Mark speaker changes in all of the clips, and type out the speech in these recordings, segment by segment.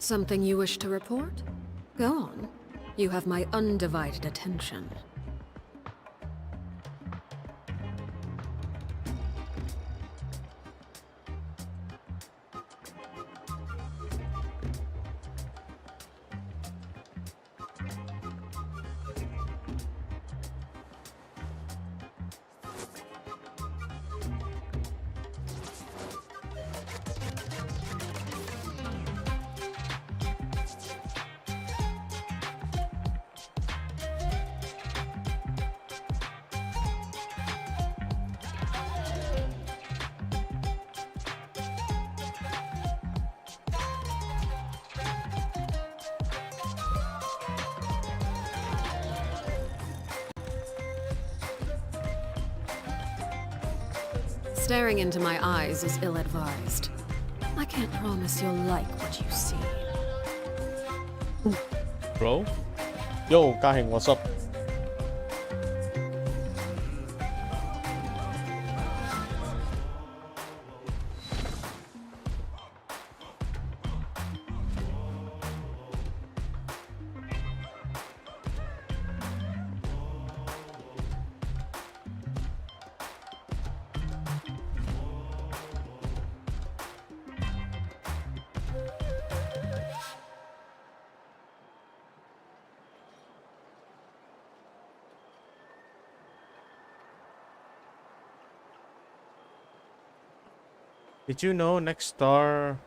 Speaker 1: Something you wish to report? Go on. You have my undivided attention. Staring into my eyes is ill-advised. I can't promise you'll like what you see.
Speaker 2: Bro? Yo, Kahing, what's up? Did you know next star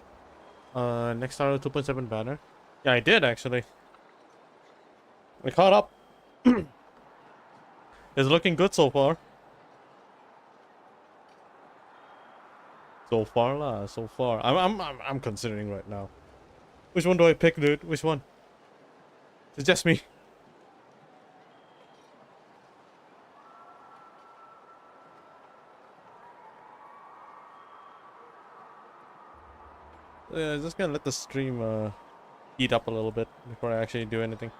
Speaker 2: 2.7 banner? Yeah, I did actually. We caught up. It's looking good so far. So far, lah. So far. I'm considering right now. Which one do I pick, dude? Which one? Suggest me. Just gonna let the stream heat up a little bit before I actually do anything.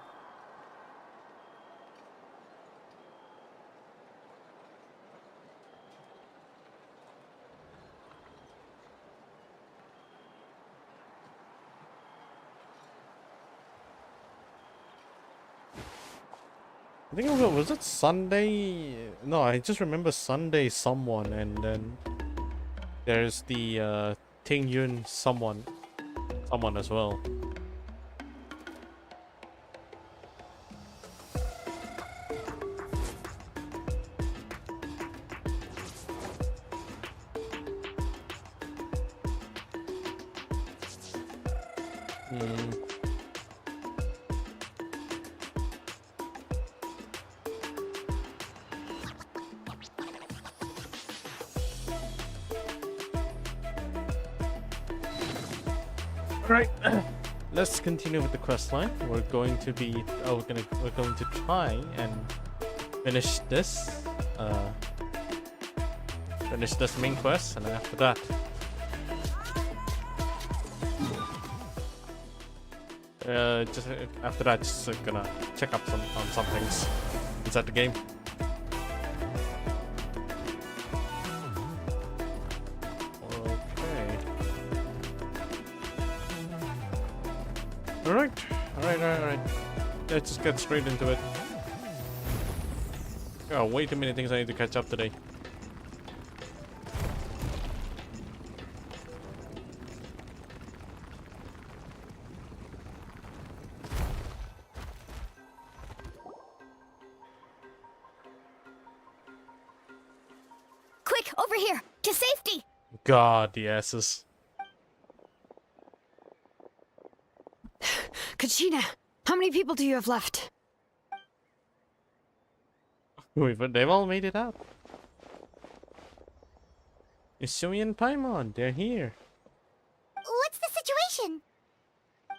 Speaker 2: I think was it Sunday? No, I just remember Sunday someone, and then there's the Ting Yun someone as well. Right, let's continue with the quest line. We're going to be we're going to try and finish this main quest, and then after that just gonna check up on some things inside the game. Alright. Let's just get straight into it. Oh, way too many things I need to catch up today.
Speaker 3: Quick, over here! To safety!
Speaker 2: God, the asses.
Speaker 1: Kachina, how many people do you have left?
Speaker 2: They've all made it out. Isui and Paimon, they're here.
Speaker 3: What's the situation?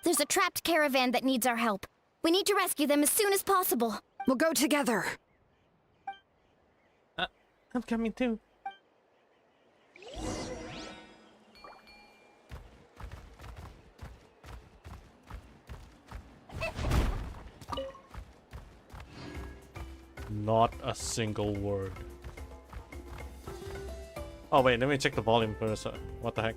Speaker 3: There's a trapped caravan that needs our help. We need to rescue them as soon as possible.
Speaker 1: We'll go together.
Speaker 2: I'm coming too. Not a single word. Oh wait, let me check the volume first. What the heck?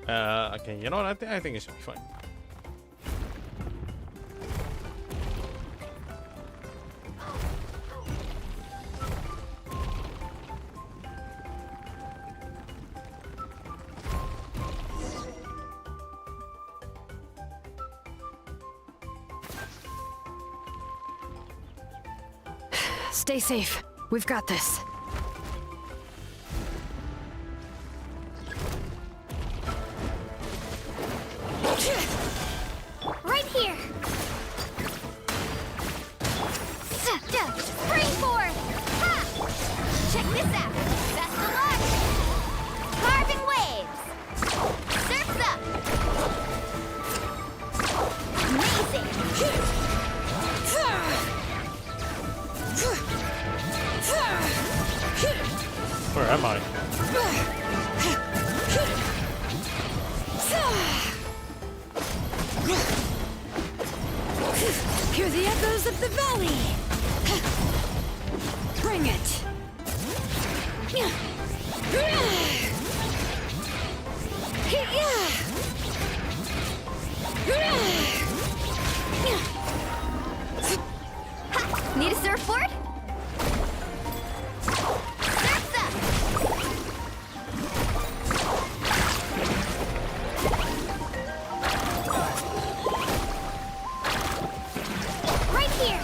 Speaker 2: Okay, you know what? I think it should be fine.
Speaker 1: Stay safe. We've got this.
Speaker 3: Right here! Springboard! Ha! Check this out! Best of luck! Carving waves! Surf's up! Amazing!
Speaker 2: Where am I?
Speaker 1: Hear the echoes of the valley! Bring it!
Speaker 3: Ha! Need a surfboard? Surf's up! Right here!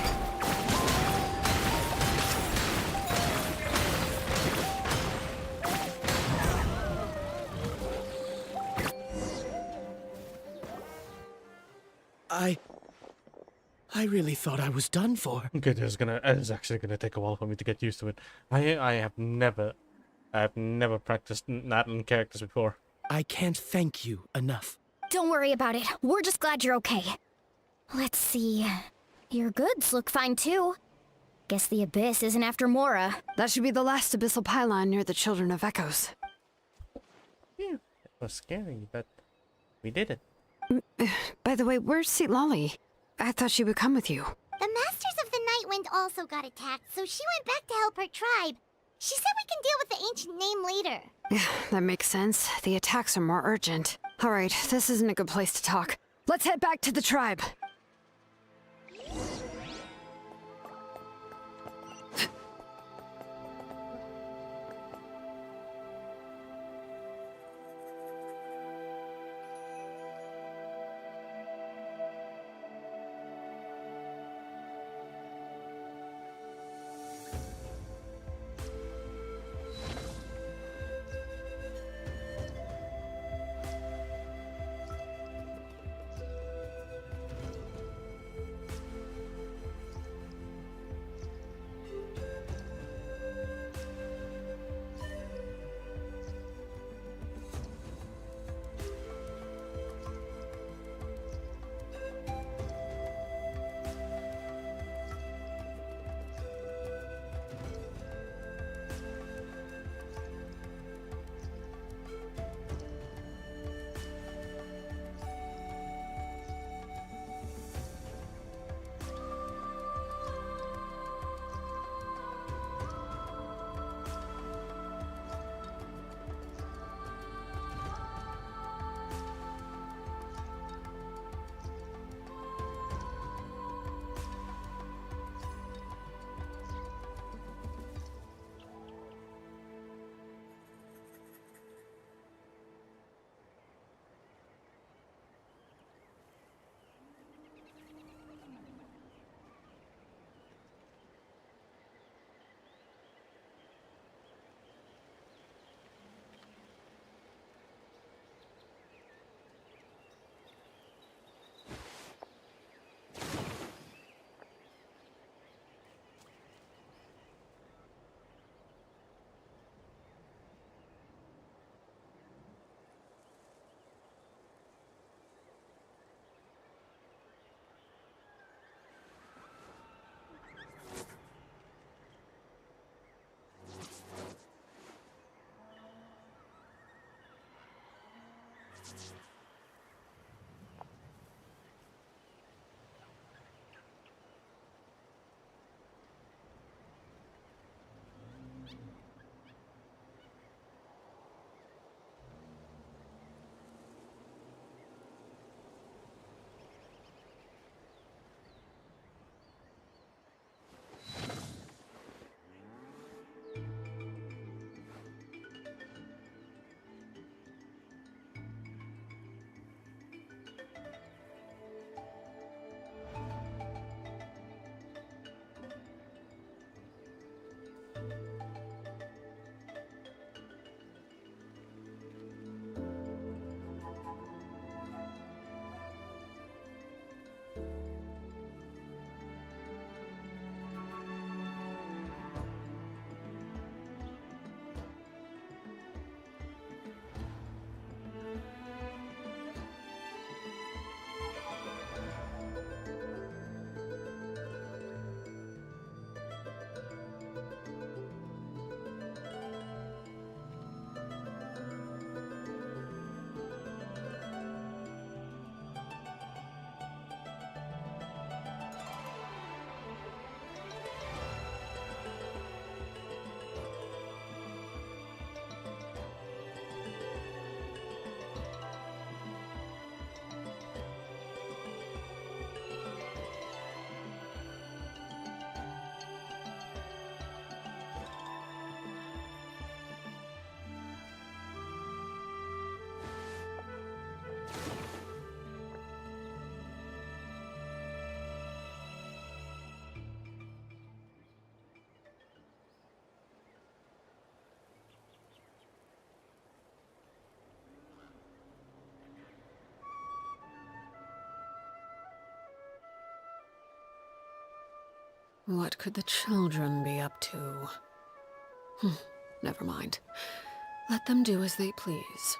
Speaker 4: I really thought I was done for.
Speaker 2: Okay, it's actually gonna take a while for me to get used to it. I have never practiced Natlan characters before.
Speaker 4: I can't thank you enough.
Speaker 3: Don't worry about it. We're just glad you're okay. Let's see. Your goods look fine too. Guess the Abyss isn't after Mora.
Speaker 1: That should be the last abyssal pylon near the Children of Echoes.
Speaker 2: Yeah, it was scary, but we did it.
Speaker 1: By the way, where's Seat Lolly? I thought she would come with you.
Speaker 3: The Masters of the Nightwind also got attacked, so she went back to help her tribe. She said we can deal with the ancient name later.
Speaker 1: Yeah, that makes sense. The attacks are more urgent. All right, this isn't a good place to talk. Let's head back to the tribe. What could the children be up to? Never mind. Let them do as they please.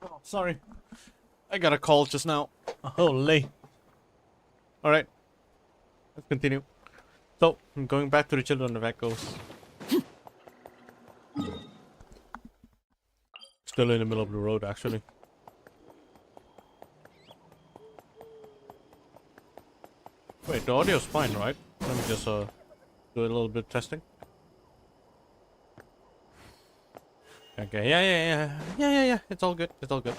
Speaker 2: Oh, sorry. I got a call just now. Holy. Alright. Let's continue. So, I'm going back to the Children of Echoes. Still in the middle of the road, actually. Wait, the audio's fine, right? Let me just do a little bit of testing. Okay, yeah. It's all good. It's all good.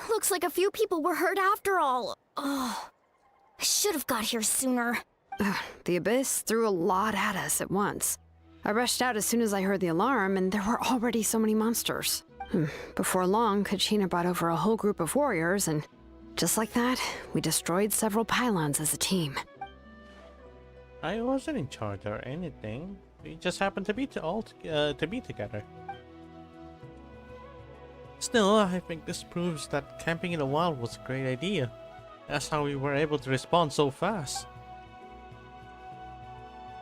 Speaker 3: Looks like a few people were hurt after all. Oh, I should have got here sooner.
Speaker 1: The Abyss threw a lot at us at once. I rushed out as soon as I heard the alarm, and there were already so many monsters. Before long, Kachina brought over a whole group of warriors, and just like that, we destroyed several pylons as a team.
Speaker 2: I wasn't in charge or anything. We just happened to be together. Still, I think this proves that camping in the wild was a great idea. That's how we were able to respond so fast.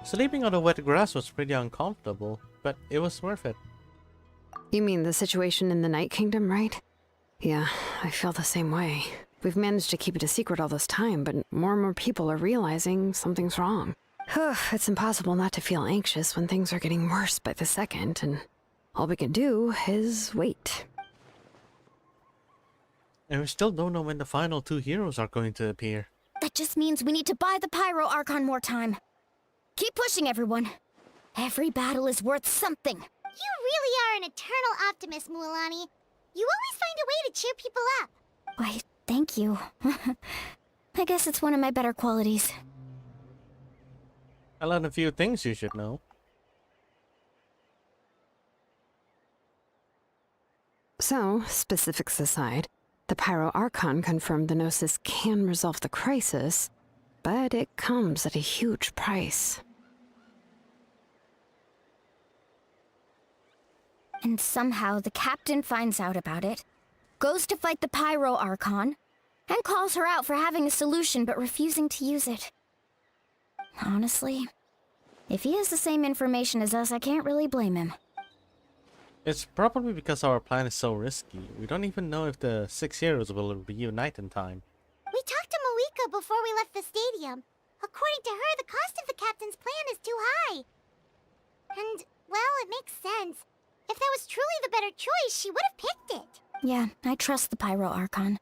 Speaker 2: Sleeping on the wet grass was pretty uncomfortable, but it was worth it.
Speaker 1: You mean the situation in the Night Kingdom, right? Yeah, I feel the same way. We've managed to keep it a secret all this time, but more and more people are realizing something's wrong. It's impossible not to feel anxious when things are getting worse by the second, and all we can do is wait.
Speaker 2: And we still don't know when the final two heroes are going to appear.
Speaker 3: That just means we need to buy the Pyro Archon more time. Keep pushing, everyone. Every battle is worth something.
Speaker 5: You really are an eternal optimist, Mualani. You always find a way to cheer people up.
Speaker 3: Why, thank you. I guess it's one of my better qualities.
Speaker 2: I learned a few things you should know.
Speaker 1: So, specifics aside, the Pyro Archon confirmed the Gnosis can resolve the crisis, but it comes at a huge price.
Speaker 3: And somehow the captain finds out about it, goes to fight the Pyro Archon, and calls her out for having a solution but refusing to use it. Honestly, if he has the same information as us, I can't really blame him.
Speaker 2: It's probably because our plan is so risky. We don't even know if the 6 heroes will reunite in time.
Speaker 5: We talked to Malika before we left the stadium. According to her, the cost of the captain's plan is too high. And, well, it makes sense. If that was truly the better choice, she would have picked it.
Speaker 3: Yeah, I trust the Pyro Archon.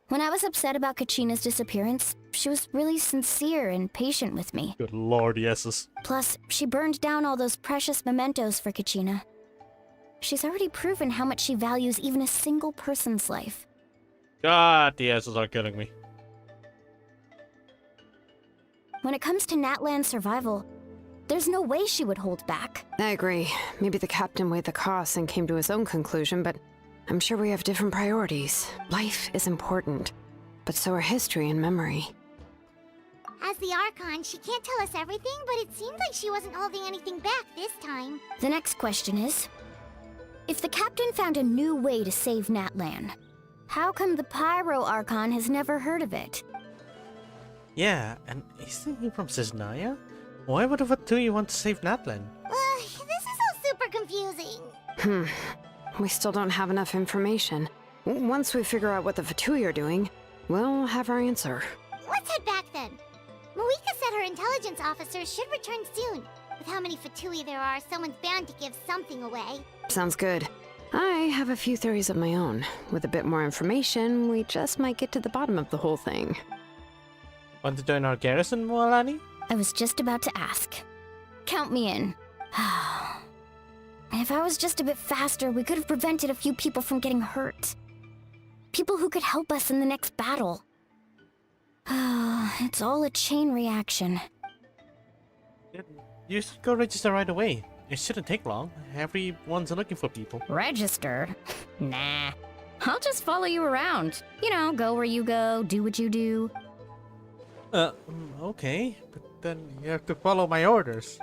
Speaker 3: When I was upset about Kachina's disappearance, she was really sincere and patient with me.
Speaker 2: Good lord, yeses.
Speaker 3: Plus, she burned down all those precious mementos for Kachina. She's already proven how much she values even a single person's life.
Speaker 2: God, the yeses are killing me.
Speaker 3: When it comes to Natlan's survival, There's no way she would hold back.
Speaker 1: I agree. Maybe the captain weighed the costs and came to his own conclusion, but I'm sure we have different priorities. Life is important, but so are history and memory.
Speaker 5: As the Archon, she can't tell us everything, but it seemed like she wasn't holding anything back this time.
Speaker 3: The next question is, if the captain found a new way to save Natlan, how come the Pyro Archon has never heard of it?
Speaker 2: Yeah, and isn't he from Cisnaya? Why would a Fatui want to save Natlan?
Speaker 5: This is all super confusing.
Speaker 1: We still don't have enough information. Once we figure out what the Fatui are doing, we'll have our answer.
Speaker 5: Let's head back then. Moika said her intelligence officers should return soon. With how many Fatui there are, someone's bound to give something away.
Speaker 1: Sounds good. I have a few theories of my own. With a bit more information, we just might get to the bottom of the whole thing.
Speaker 2: Want to join our garrison, Moalani?
Speaker 3: I was just about to ask. Count me in. If I was just a bit faster, we could have prevented a few people from getting hurt. People who could help us in the next battle. It's all a chain reaction.
Speaker 2: You should go register right away. It shouldn't take long. Everyone's looking for people.
Speaker 3: Register? Nah. I'll just follow you around. You know, go where you go, do what you do.
Speaker 2: Okay. But then you have to follow my orders.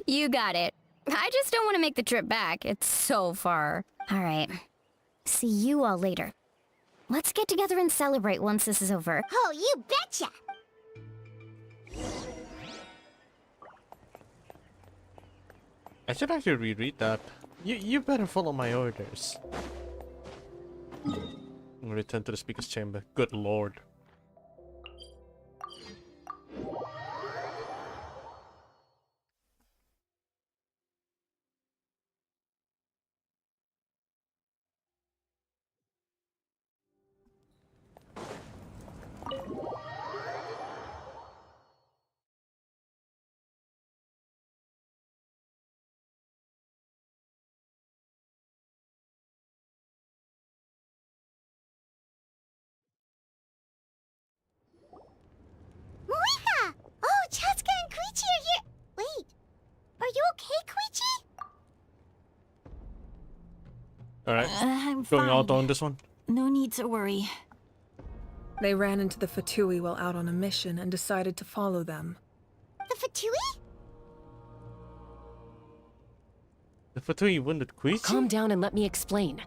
Speaker 3: You got it. I just don't want to make the trip back. It's so far. All right. See you all later. Let's get together and celebrate once this is over.
Speaker 5: Oh, you betcha!
Speaker 2: I should actually reread that. You better follow my orders. Return to the speaker's chamber. Good lord.
Speaker 5: Moika! Oh, Chaska and Koichi are here! Wait, are you okay, Koichi?
Speaker 2: Alright.
Speaker 6: I'm
Speaker 2: Going
Speaker 6: fine.
Speaker 2: out on this one.
Speaker 6: No need to worry.
Speaker 7: They ran into the Fatui while out on a mission and decided to follow them.
Speaker 5: The Fatui?
Speaker 2: The Fatui wounded Koichi?
Speaker 8: Calm down and let me explain.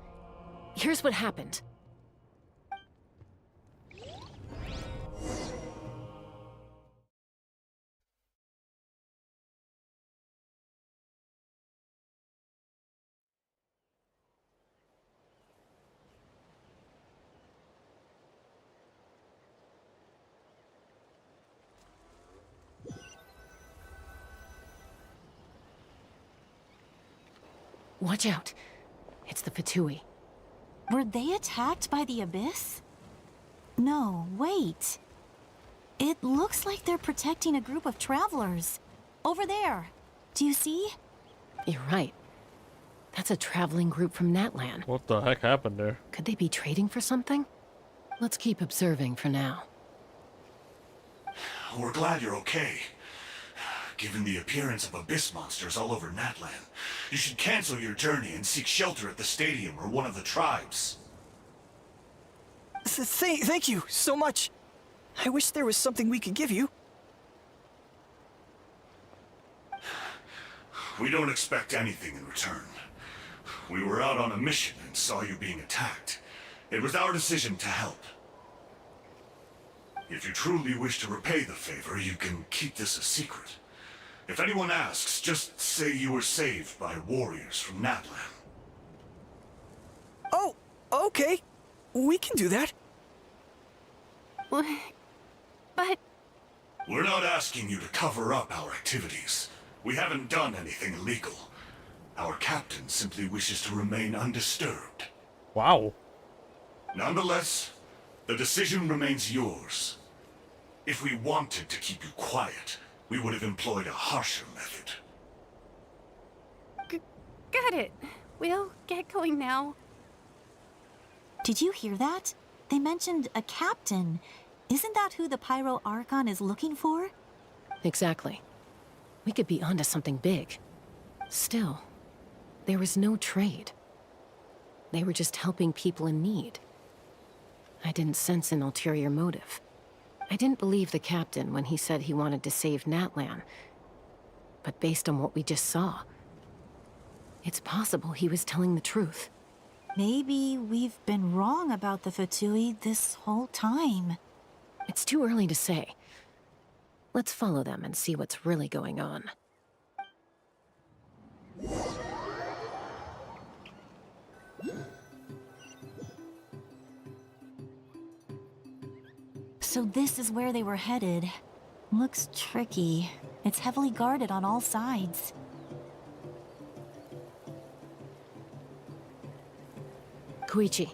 Speaker 8: Here's what happened. Watch out. It's the Fatui.
Speaker 6: Were they attacked by the Abyss? No, wait. It looks like they're protecting a group of travelers. Over there. Do you see?
Speaker 8: You're right. That's a traveling group from Natlan.
Speaker 2: What the heck happened there?
Speaker 8: Could they be trading for something? Let's keep observing for now.
Speaker 9: We're glad you're okay. Given the appearance of abyss monsters all over Natlan, you should cancel your journey and seek shelter at the stadium or one of the tribes.
Speaker 10: Thank you so much. I wish there was something we could give you.
Speaker 9: We don't expect anything in return. We were out on a mission and saw you being attacked. It was our decision to help. If you truly wish to repay the favor, you can keep this a secret. If anyone asks, just say you were saved by warriors from Natlan.
Speaker 10: Oh, okay. We can do that.
Speaker 6: But...
Speaker 9: We're not asking you to cover up our activities. We haven't done anything illegal. Our captain simply wishes to remain undisturbed.
Speaker 2: Wow.
Speaker 9: Nonetheless, the decision remains yours. If we wanted to keep you quiet, we would have employed a harsher method.
Speaker 11: Got it. We'll get going now.
Speaker 6: Did you hear that? They mentioned a captain. Isn't that who the Pyro Archon is looking for?
Speaker 8: Exactly. We could be onto something big. Still, there was no trade. They were just helping people in need. I didn't sense an ulterior motive. I didn't believe the captain when he said he wanted to save Natlan. But based on what we just saw, it's possible he was telling the truth.
Speaker 6: Maybe we've been wrong about the Fatui this whole time.
Speaker 8: It's too early to say. Let's follow them and see what's really going on.
Speaker 6: So this is where they were headed. Looks tricky. It's heavily guarded on all sides.
Speaker 8: Koichi,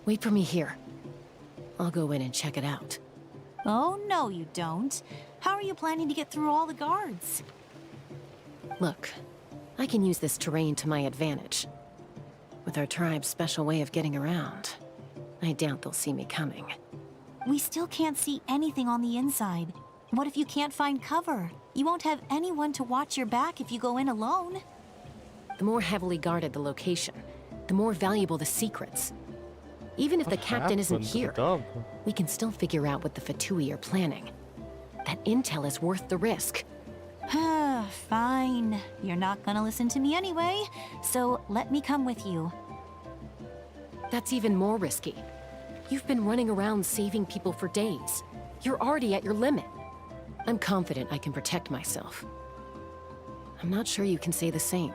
Speaker 8: wait for me here. I'll go in and check it out.
Speaker 6: Oh, no you don't. How are you planning to get through all the guards?
Speaker 8: Look, I can use this terrain to my advantage. With our tribe's special way of getting around, I doubt they'll see me coming.
Speaker 6: We still can't see anything on the inside. What if you can't find cover? You won't have anyone to watch your back if you go in alone.
Speaker 8: The more heavily guarded the location, the more valuable the secrets. Even if the captain isn't here, we can still figure out what the Fatui are planning. That intel is worth the risk.
Speaker 6: Fine. You're not gonna listen to me anyway, so let me come with you.
Speaker 8: That's even more risky. You've been running around saving people for days. You're already at your limit. I'm confident I can protect myself. I'm not sure you can say the same.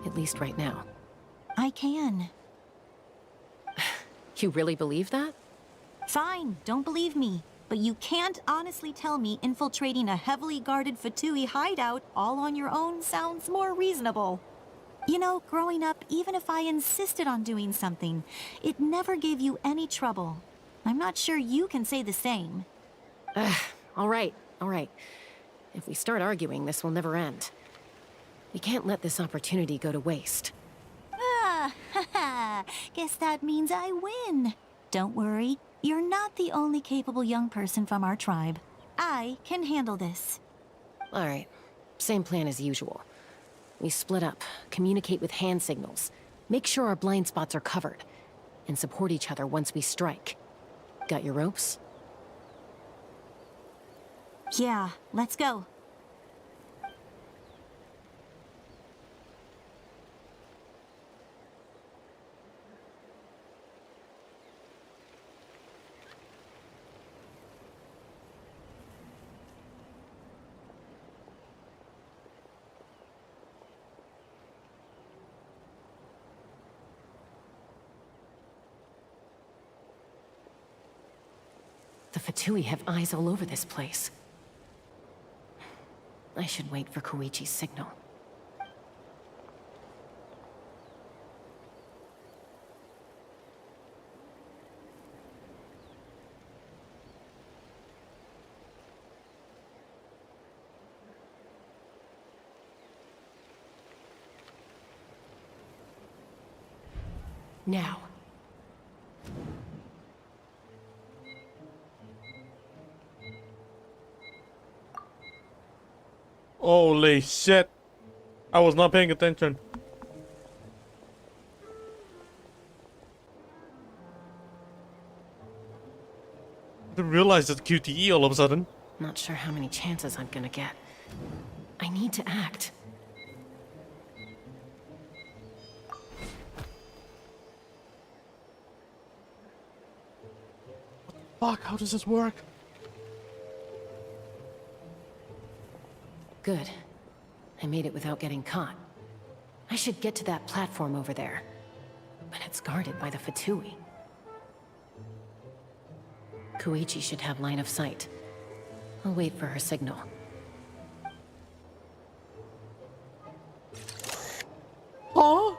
Speaker 8: At least right now.
Speaker 6: I can.
Speaker 8: You really believe that?
Speaker 6: Fine, don't believe me. But you can't honestly tell me infiltrating a heavily guarded Fatui hideout all on your own sounds more reasonable. You know, growing up, even if I insisted on doing something, it never gave you any trouble. I'm not sure you can say the same.
Speaker 8: All right. If we start arguing, this will never end. We can't let this opportunity go to waste.
Speaker 6: Guess that means I win. Don't worry, you're not the only capable young person from our tribe. I can handle this.
Speaker 8: All right, same plan as usual. We split up, communicate with hand signals, make sure our blind spots are covered, and support each other once we strike. Got your ropes?
Speaker 6: Yeah, let's go.
Speaker 8: The Fatui have eyes all over this place. I should wait for Koichi's signal. Now.
Speaker 2: Holy shit. I was not paying attention. I didn't realize that QTE all of a sudden.
Speaker 8: Not sure how many chances I'm gonna get. I need to act.
Speaker 2: Fuck, how does this work?
Speaker 8: Good. I made it without getting caught. I should get to that platform over there. But it's guarded by the Fatui. Koichi should have line of sight. I'll wait for her signal.
Speaker 2: Huh?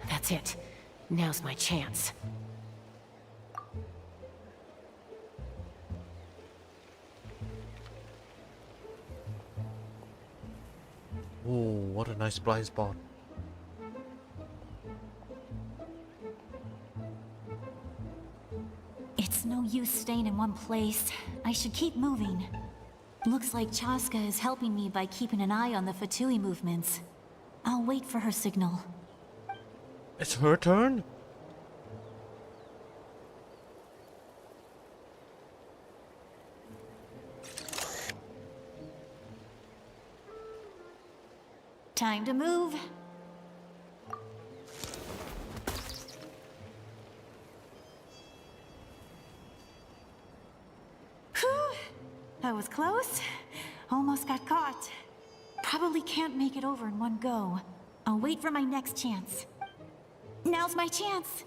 Speaker 8: That's it. Now's my chance.
Speaker 2: Oh, what a nice blind spot.
Speaker 6: staying in one place. I should keep moving. Looks like Chaska is helping me by keeping an eye on the Fatui movements. I'll wait for her signal.
Speaker 2: It's her turn?
Speaker 6: Time to move. Whew! That was close. Almost got caught. Probably can't make it over in one go. I'll wait for my next chance. Now's my chance.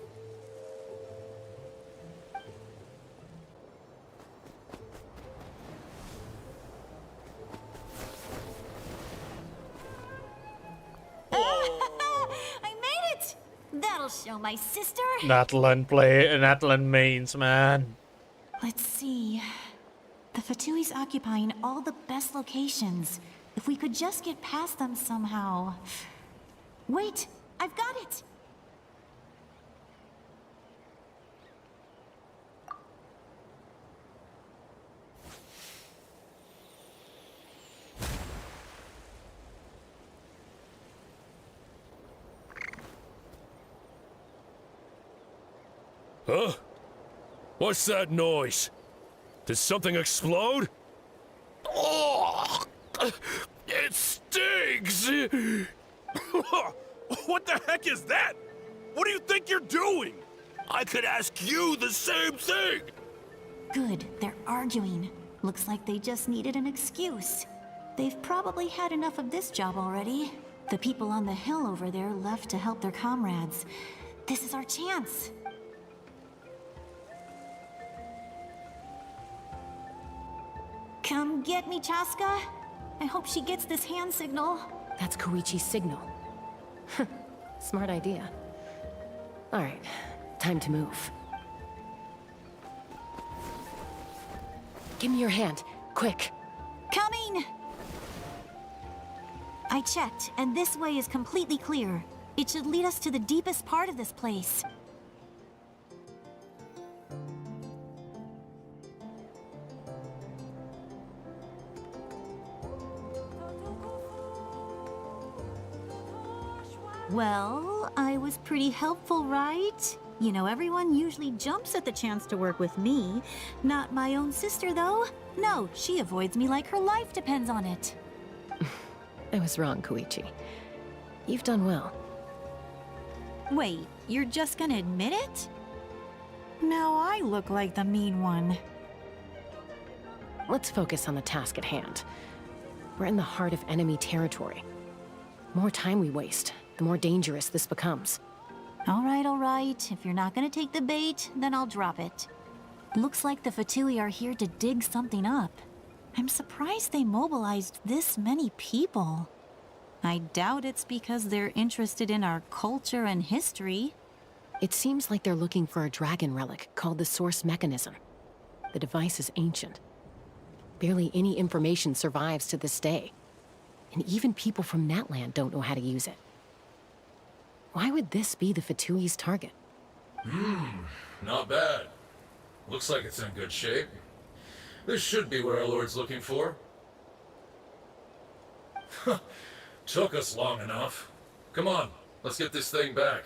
Speaker 6: I made it! That'll show my sister.
Speaker 2: Natlan mains, man.
Speaker 6: Let's see. The Fatui's occupying all the best locations. If we could just get past them somehow. Wait, I've got it!
Speaker 12: Huh? What's that noise? Did something explode? Oh! It stings! What the heck is that? What do you think you're doing? I could ask you the same thing!
Speaker 6: Good, they're arguing. Looks like they just needed an excuse. They've probably had enough of this job already. The people on the hill over there left to help their comrades. This is our chance. Come get me, Chaska. I hope she gets this hand signal.
Speaker 8: That's Koichi's signal. Smart idea. Alright, time to move. Give me your hand, quick.
Speaker 6: Coming! I checked, and this way is completely clear. It should lead us to the deepest part of this place. Well, I was pretty helpful, right? You know, everyone usually jumps at the chance to work with me. Not my own sister, though. No, she avoids me like her life depends on it.
Speaker 8: I was wrong, Koichi. You've done well.
Speaker 6: Wait, you're just gonna admit it? Now I look like the mean one.
Speaker 8: Let's focus on the task at hand. We're in the heart of enemy territory. The more time we waste, the more dangerous this becomes.
Speaker 6: All right. If you're not gonna take the bait, then I'll drop it. Looks like the Fatui are here to dig something up. I'm surprised they mobilized this many people. I doubt it's because they're interested in our culture and history.
Speaker 8: It seems like they're looking for a dragon relic called the Source Mechanism. The device is ancient. Barely any information survives to this day. And even people from Natland don't know how to use it. Why would this be the Fatui's target?
Speaker 13: Not bad. Looks like it's in good shape. This should be what our Lord's looking for. Took us long enough. Come on, let's get this thing back.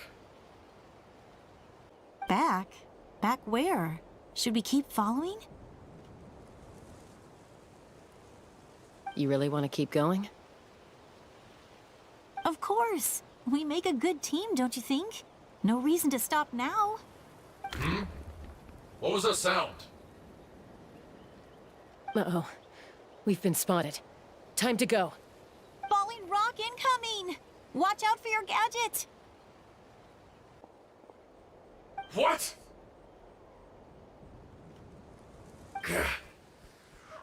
Speaker 6: Back? Back where? Should we keep following?
Speaker 8: You really want to keep going?
Speaker 6: Of course. We make a good team, don't you think? No reason to stop now.
Speaker 13: What was that sound?
Speaker 8: Uh-oh. We've been spotted. Time to go.
Speaker 6: Falling rock incoming! Watch out for your gadget!
Speaker 13: What?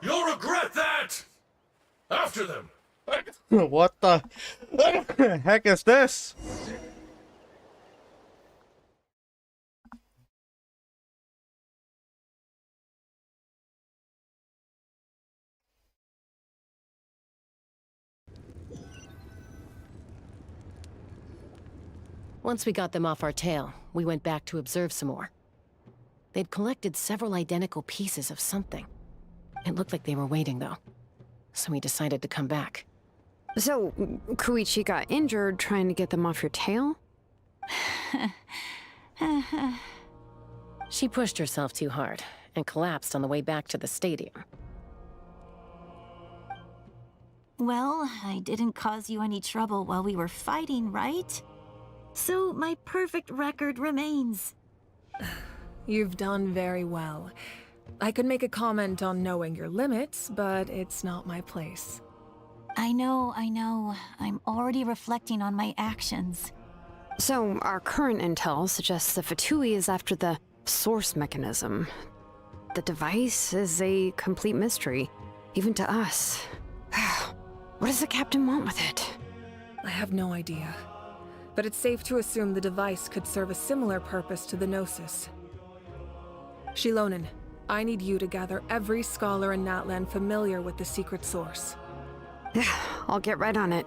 Speaker 13: You'll regret that! After them!
Speaker 2: What the heck is this?
Speaker 8: Once we got them off our tail, we went back to observe some more. They'd collected several identical pieces of something. It looked like they were waiting, though. So we decided to come back.
Speaker 1: So, Koichi got injured trying to get them off your tail?
Speaker 8: She pushed herself too hard and collapsed on the way back to the stadium.
Speaker 6: Well, I didn't cause you any trouble while we were fighting, right? So my perfect record remains.
Speaker 7: You've done very well. I could make a comment on knowing your limits, but it's not my place.
Speaker 6: I know. I'm already reflecting on my actions.
Speaker 1: So, our current intel suggests the Fatui is after the source mechanism. The device is a complete mystery, even to us. What does the captain want with it?
Speaker 7: I have no idea. But it's safe to assume the device could serve a similar purpose to the Gnosis. Shilonen, I need you to gather every scholar in Natlan familiar with the secret source.
Speaker 1: I'll get right on it.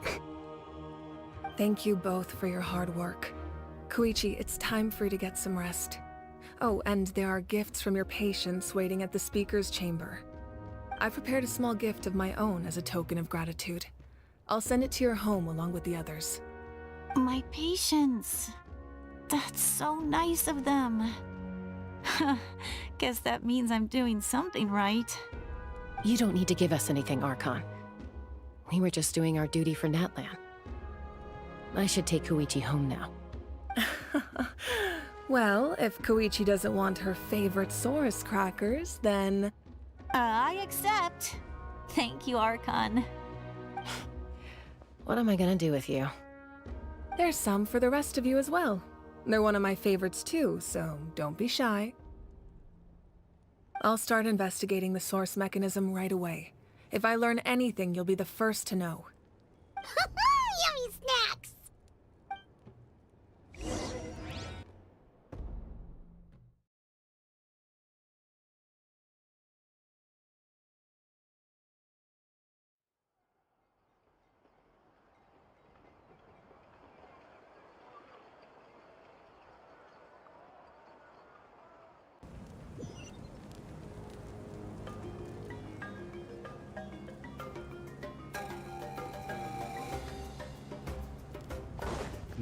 Speaker 7: Thank you both for your hard work. Koichi, it's time for you to get some rest. Oh, and there are gifts from your patients waiting at the speaker's chamber. I prepared a small gift of my own as a token of gratitude. I'll send it to your home along with the others.
Speaker 6: My patience. That's so nice of them. Guess that means I'm doing something right.
Speaker 8: You don't need to give us anything, Archon. We were just doing our duty for Natlan. I should take Koichi home now.
Speaker 7: Well, if Koichi doesn't want her favorite Saurus crackers, then...
Speaker 6: I accept. Thank you, Archon.
Speaker 8: What am I gonna do with you?
Speaker 7: There's some for the rest of you as well. They're one of my favorites too, so don't be shy. I'll start investigating the source mechanism right away. If I learn anything, you'll be the first to know.
Speaker 5: Yummy snacks!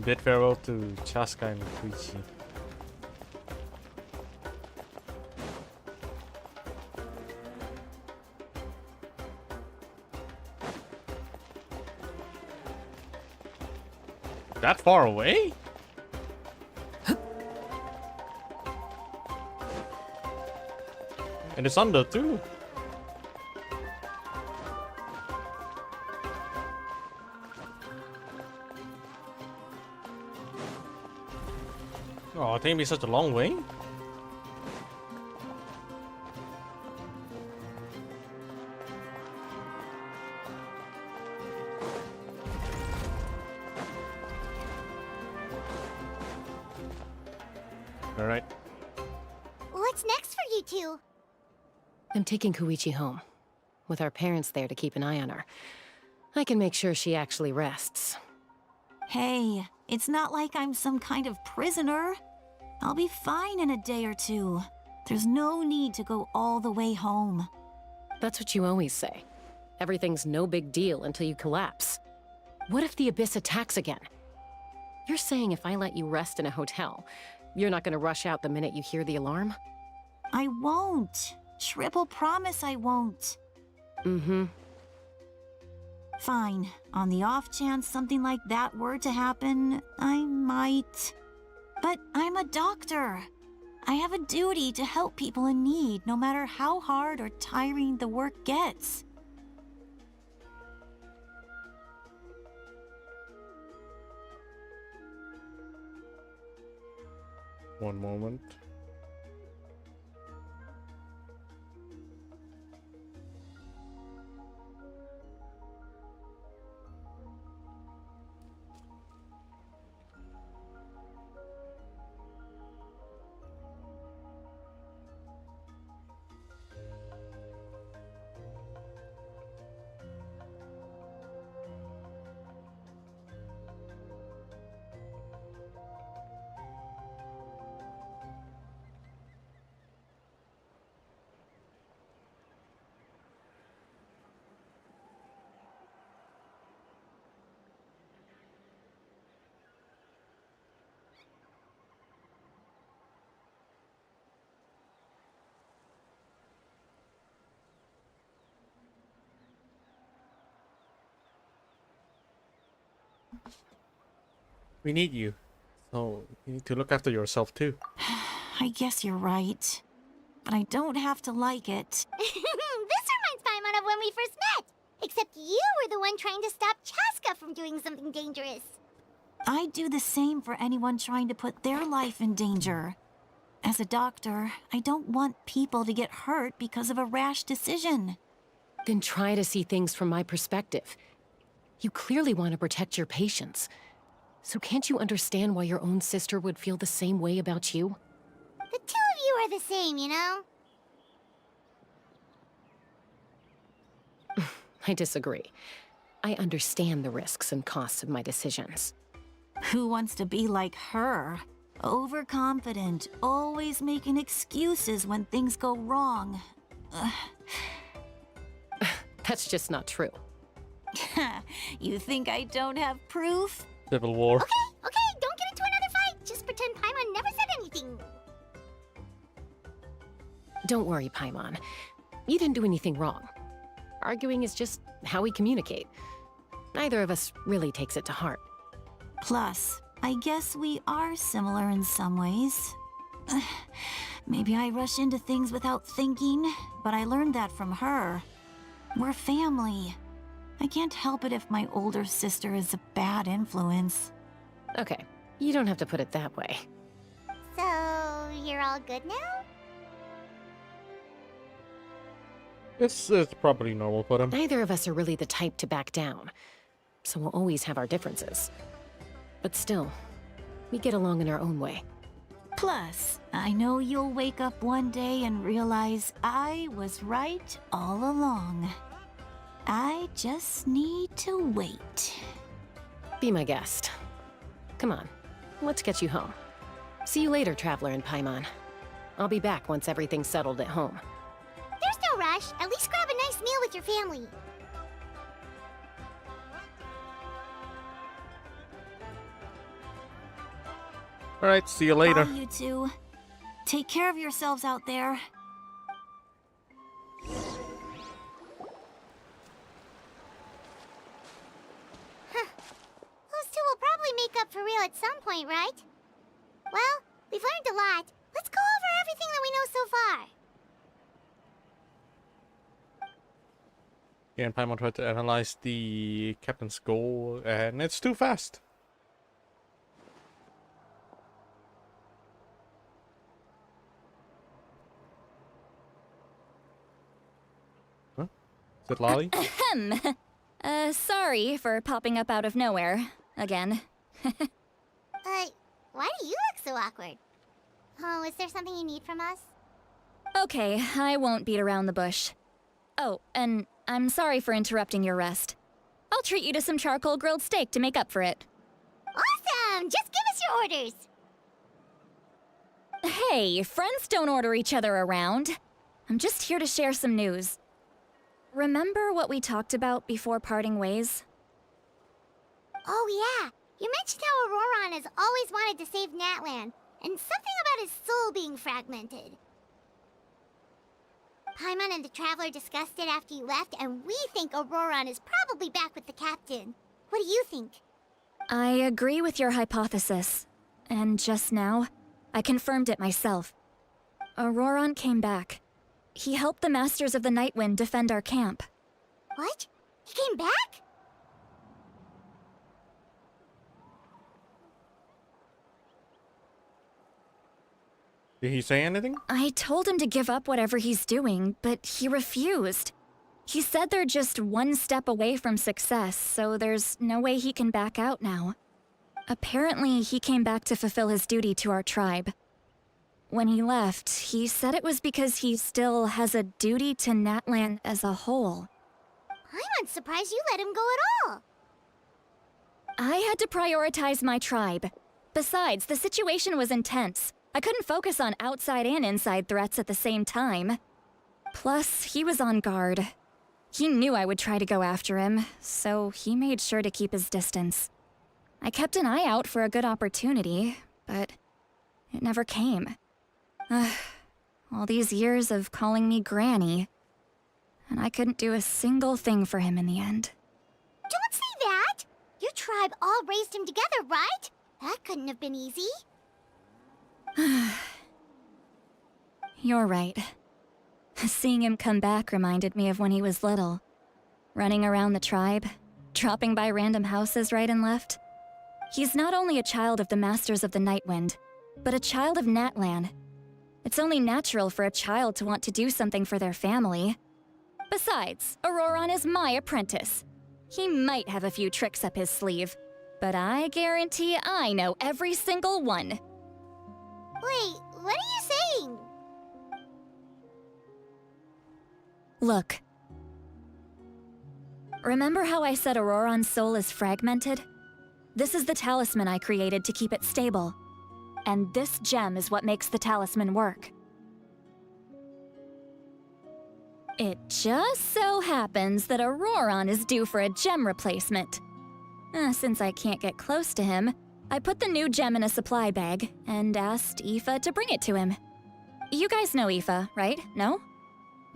Speaker 2: Bid farewell to Chaska and Koichi. That far away? And it's under too. Oh, it can't be such a long way. All right.
Speaker 5: What's next for you two?
Speaker 8: I'm taking Koichi home. With our parents there to keep an eye on her. I can make sure she actually rests.
Speaker 6: Hey, it's not like I'm some kind of prisoner. I'll be fine in a day or two. There's no need to go all the way home.
Speaker 8: That's what you always say. Everything's no big deal until you collapse. What if the Abyss attacks again? You're saying if I let you rest in a hotel, you're not gonna rush out the minute you hear the alarm?
Speaker 6: I won't. Triple promise I won't.
Speaker 8: Mm-hmm.
Speaker 6: Fine. On the off chance something like that were to happen, I might. But I'm a doctor. I have a duty to help people in need, no matter how hard or tiring the work gets.
Speaker 2: One moment. We need you. So you need to look after yourself too.
Speaker 6: I guess you're right. But I don't have to like it.
Speaker 5: This reminds Paimon of when we first met. Except you were the one trying to stop Chaska from doing something dangerous.
Speaker 6: I'd do the same for anyone trying to put their life in danger. As a doctor, I don't want people to get hurt because of a rash decision.
Speaker 8: Then try to see things from my perspective. You clearly want to protect your patients. So can't you understand why your own sister would feel the same way about you?
Speaker 5: The two of you are the same, you know?
Speaker 8: I disagree. I understand the risks and costs of my decisions.
Speaker 6: Who wants to be like her? Overconfident, always making excuses when things go wrong.
Speaker 8: That's just not true.
Speaker 6: You think I don't have proof?
Speaker 2: Civil War.
Speaker 5: Okay, don't get into another fight. Just pretend Paimon never said anything.
Speaker 8: Don't worry, Paimon. You didn't do anything wrong. Arguing is just how we communicate. Neither of us really takes it to heart.
Speaker 6: Plus, I guess we are similar in some ways. Maybe I rush into things without thinking, but I learned that from her. We're family. I can't help it if my older sister is a bad influence.
Speaker 8: Okay, you don't have to put it that way.
Speaker 5: So, you're all good now?
Speaker 2: It's probably normal for them.
Speaker 8: Neither of us are really the type to back down, so we'll always have our differences. But still, we get along in our own way.
Speaker 6: Plus, I know you'll wake up one day and realize I was right all along. I just need to wait.
Speaker 8: Be my guest. Come on, let's get you home. See you later, Traveler and Paimon. I'll be back once everything's settled at home.
Speaker 5: There's no rush. At least grab a nice meal with your family.
Speaker 2: Alright, see you later.
Speaker 6: Bye, you two. Take care of yourselves out there.
Speaker 5: Those two will probably make up for real at some point, right? Well, we've learned a lot. Let's go over everything that we know so far.
Speaker 2: Yeah, and Paimon tried to analyze the captain's goal, and it's too fast. Huh? Is it Lolly?
Speaker 3: Sorry for popping up out of nowhere. Again.
Speaker 5: Why do you look so awkward? Oh, is there something you need from us?
Speaker 3: Okay, I won't beat around the bush. Oh, and I'm sorry for interrupting your rest. I'll treat you to some charcoal grilled steak to make up for it.
Speaker 5: Awesome! Just give us your orders!
Speaker 3: Hey, friends don't order each other around. I'm just here to share some news. Remember what we talked about before parting ways?
Speaker 5: Oh yeah, you mentioned how Auroron has always wanted to save Natlan, and something about his soul being fragmented. Paimon and the Traveler discussed it after you left, and we think Auroron is probably back with the captain. What do you think?
Speaker 3: I agree with your hypothesis. And just now, I confirmed it myself. Auroron came back. He helped the Masters of the Nightwind defend our camp.
Speaker 5: What? He came back?
Speaker 2: Did he say anything?
Speaker 3: I told him to give up whatever he's doing, but he refused. He said they're just one step away from success, so there's no way he can back out now. Apparently, he came back to fulfill his duty to our tribe. When he left, he said it was because he still has a duty to Natlan as a whole.
Speaker 5: I'm surprised you let him go at all.
Speaker 3: I had to prioritize my tribe. Besides, the situation was intense. I couldn't focus on outside and inside threats at the same time. Plus, he was on guard. He knew I would try to go after him, so he made sure to keep his distance. I kept an eye out for a good opportunity, but it never came. All these years of calling me Granny, and I couldn't do a single thing for him in the end.
Speaker 5: Don't say that! You're tribe all raised him together, right? That couldn't have been easy.
Speaker 3: You're right. Seeing him come back reminded me of when he was little. Running around the tribe, dropping by random houses right and left. He's not only a child of the Masters of the Nightwind, but a child of Natlan. It's only natural for a child to want to do something for their family. Besides, Auroron is my apprentice. He might have a few tricks up his sleeve, but I guarantee I know every single one.
Speaker 5: Wait, what are you saying?
Speaker 3: Look. Remember how I said Auroron's soul is fragmented? This is the talisman I created to keep it stable. And this gem is what makes the talisman work. It just so happens that Auroron is due for a gem replacement. Since I can't get close to him, I put the new gem in a supply bag and asked Aoife to bring it to him. You guys know Aoife, right? No?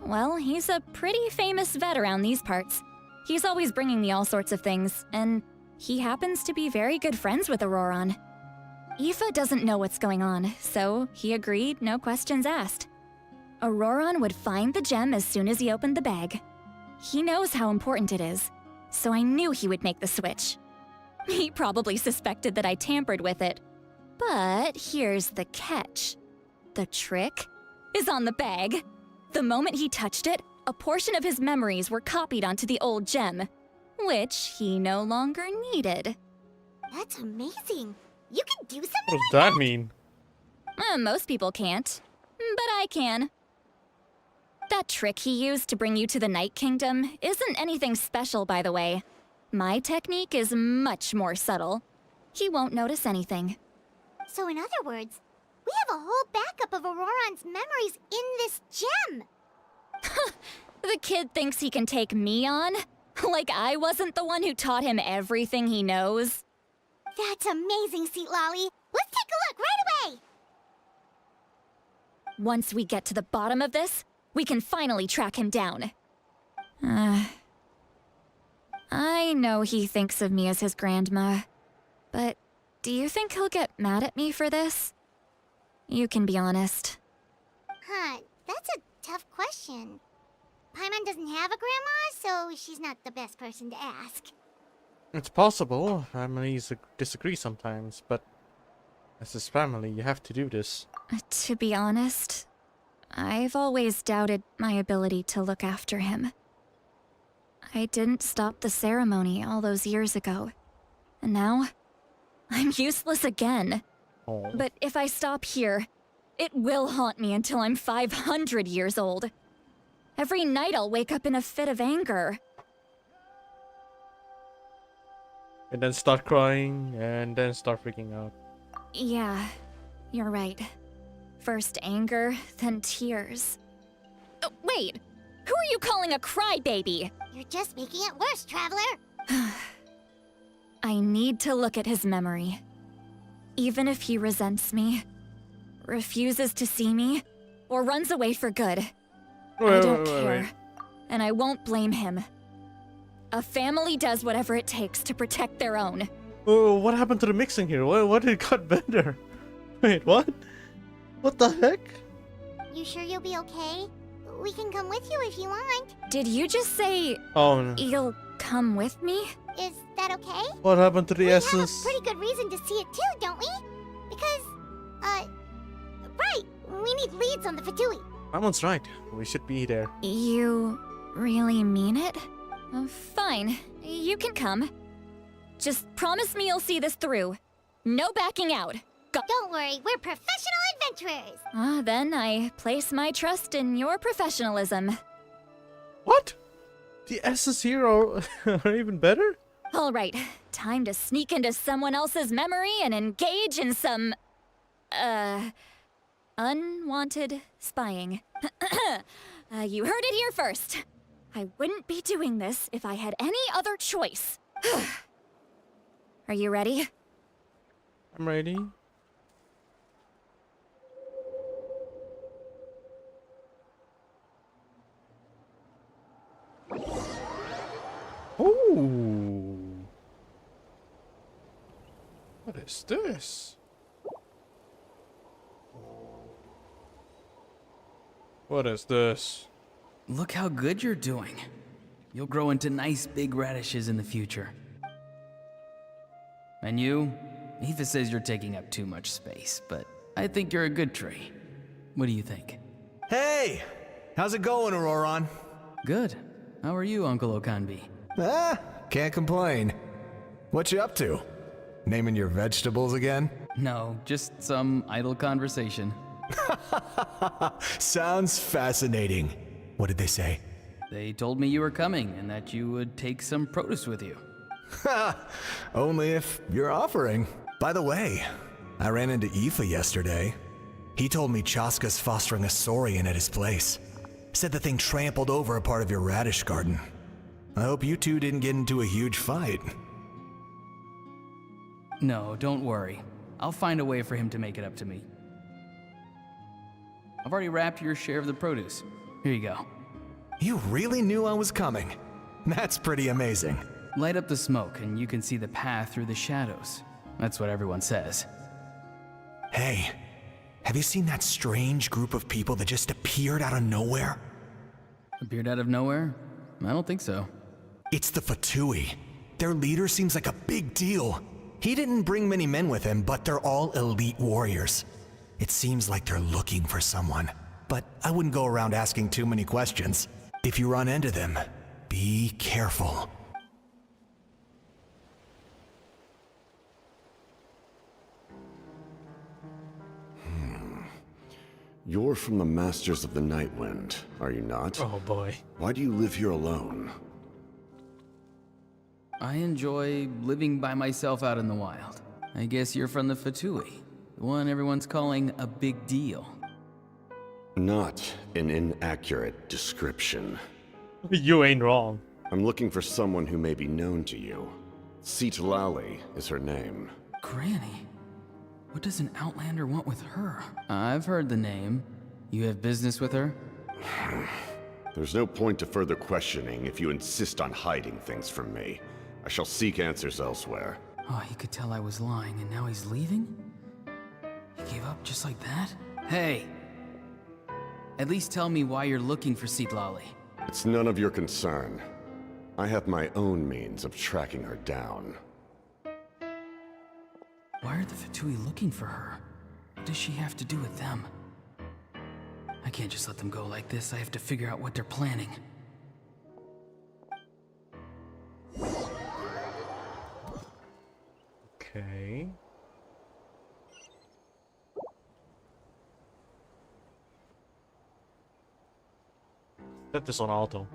Speaker 3: Well, he's a pretty famous vet around these parts. He's always bringing me all sorts of things, and he happens to be very good friends with Auroron. Aoife doesn't know what's going on, so he agreed, no questions asked. Auroron would find the gem as soon as he opened the bag. He knows how important it is, so I knew he would make the switch. He probably suspected that I tampered with it. But here's the catch. The trick is on the bag. The moment he touched it, a portion of his memories were copied onto the old gem, which he no longer needed.
Speaker 5: That's amazing. You can do something
Speaker 2: What does that mean?
Speaker 3: Most people can't, but I can. That trick he used to bring you to the Night Kingdom isn't anything special, by the way. My technique is much more subtle. He won't notice anything.
Speaker 5: So in other words, we have a whole backup of Auroron's memories in this gem.
Speaker 3: The kid thinks he can take me on? Like I wasn't the one who taught him everything he knows?
Speaker 5: That's amazing, Seat Lolly. Let's take a look right away.
Speaker 3: Once we get to the bottom of this, we can finally track him down. I know he thinks of me as his grandma, but do you think he'll get mad at me for this? You can be honest.
Speaker 5: Huh, that's a tough question. Paimon doesn't have a grandma, so she's not the best person to ask.
Speaker 2: It's possible. Families disagree sometimes, but as his family, you have to do this.
Speaker 3: To be honest, I've always doubted my ability to look after him. I didn't stop the ceremony all those years ago, and now I'm useless again.
Speaker 2: Oh.
Speaker 3: But if I stop here, it will haunt me until I'm 500 years old. Every night I'll wake up in a fit of anger.
Speaker 2: And then start crying, and then start freaking out.
Speaker 3: Yeah, you're right. First anger, then tears. Oh, wait! Who are you calling a crybaby?
Speaker 5: You're just making it worse, Traveler.
Speaker 3: I need to look at his memory. Even if he resents me, refuses to see me, or runs away for good, I don't care. And I won't blame him. A family does whatever it takes to protect their own.
Speaker 2: Oh, what happened to the mixing here? What did cut Bender? Wait, what? What the heck?
Speaker 5: You sure you'll be okay? We can come with you if you want.
Speaker 3: Did you just say
Speaker 2: Oh no.
Speaker 3: you'll come with me?
Speaker 5: Is that okay?
Speaker 2: What happened to the
Speaker 5: We
Speaker 2: essence?
Speaker 5: have a pretty good reason to see it too, don't we? Because, right, we need leads on the Fatui.
Speaker 2: Someone's right. We should be there.
Speaker 3: You really mean it? Fine, you can come. Just promise me you'll see this through. No backing out.
Speaker 5: Don't worry, we're professional adventurers.
Speaker 3: Then I place my trust in your professionalism.
Speaker 2: What? The S's here are, are even better?
Speaker 3: All right, time to sneak into someone else's memory and engage in some, unwanted spying. You heard it here first. I wouldn't be doing this if I had any other choice. Are you ready?
Speaker 2: I'm ready. Ooh. is this? What is this?
Speaker 14: Look how good you're doing. You'll grow into nice big radishes in the future. And you? Aoife says you're taking up too much space, but I think you're a good tree. What do you think?
Speaker 15: Hey! How's it going, Auroron?
Speaker 14: Good. How are you, Uncle Okanbi?
Speaker 15: Can't complain. What you up to? Naming your vegetables again?
Speaker 14: No, just some idle conversation.
Speaker 15: Sounds fascinating. What did they say?
Speaker 14: They told me you were coming and that you would take some produce with you.
Speaker 15: Only if you're offering. By the way, I ran into Aoife yesterday. He told me Chaska's fostering a saurian at his place. Said the thing trampled over a part of your radish garden. I hope you two didn't get into a huge fight.
Speaker 14: No, don't worry. I'll find a way for him to make it up to me. I've already wrapped your share of the produce. Here you go.
Speaker 15: You really knew I was coming. That's pretty amazing.
Speaker 14: Light up the smoke and you can see the path through the shadows. That's what everyone says.
Speaker 15: Hey, have you seen that strange group of people that just appeared out of nowhere?
Speaker 14: Appeared out of nowhere? I don't think so.
Speaker 15: It's the Fatui. Their leader seems like a big deal. He didn't bring many men with him, but they're all elite warriors. It seems like they're looking for someone, but I wouldn't go around asking too many questions. If you run into them, be careful.
Speaker 16: You're from the Masters of the Nightwind, are you not?
Speaker 2: Oh boy.
Speaker 16: Why do you live here alone?
Speaker 14: I enjoy living by myself out in the wild. I guess you're from the Fatui, the one everyone's calling a big deal.
Speaker 16: Not an inaccurate description.
Speaker 2: You ain't wrong.
Speaker 16: I'm looking for someone who may be known to you. Seatlali is her name.
Speaker 14: Granny? What does an Outlander want with her? I've heard the name. You have business with her?
Speaker 16: There's no point to further questioning if you insist on hiding things from me. I shall seek answers elsewhere.
Speaker 14: Oh, he could tell I was lying and now he's leaving? He gave up just like that? Hey! At least tell me why you're looking for Seatlali.
Speaker 16: It's none of your concern. I have my own means of tracking her down.
Speaker 14: Why are the Fatui looking for her? What does she have to do with them? I can't just let them go like this. I have to figure out what they're planning.
Speaker 2: Okay. Set this on auto.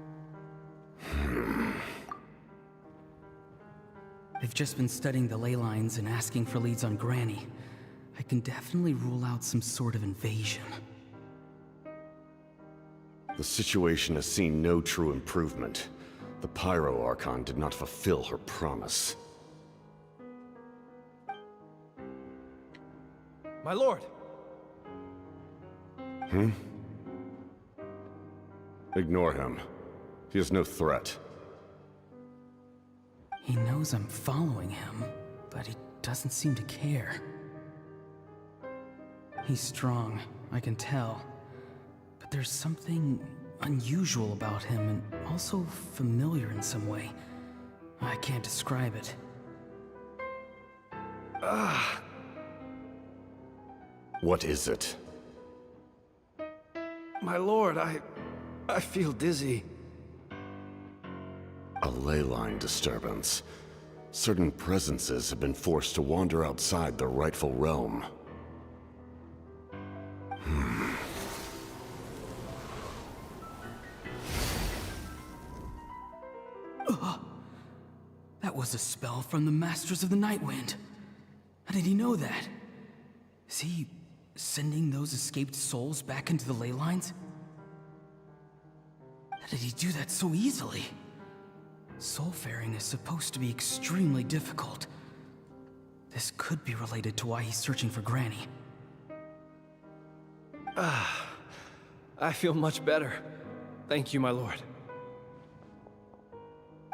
Speaker 14: They've just been studying the ley lines and asking for leads on Granny. I can definitely rule out some sort of invasion.
Speaker 16: The situation has seen no true improvement. The Pyro Archon did not fulfill her promise.
Speaker 10: My lord!
Speaker 16: Ignore him. He is no threat.
Speaker 14: He knows I'm following him, but he doesn't seem to care. He's strong, I can tell. But there's something unusual about him and also familiar in some way. I can't describe it.
Speaker 16: What is it?
Speaker 10: My lord, I feel dizzy.
Speaker 16: A ley line disturbance. Certain presences have been forced to wander outside their rightful realm.
Speaker 14: That was a spell from the Masters of the Nightwind. How did he know that? Is he sending those escaped souls back into the ley lines? How did he do that so easily? Soulfaring is supposed to be extremely difficult. This could be related to why he's searching for Granny.
Speaker 10: I feel much better. Thank you, my lord.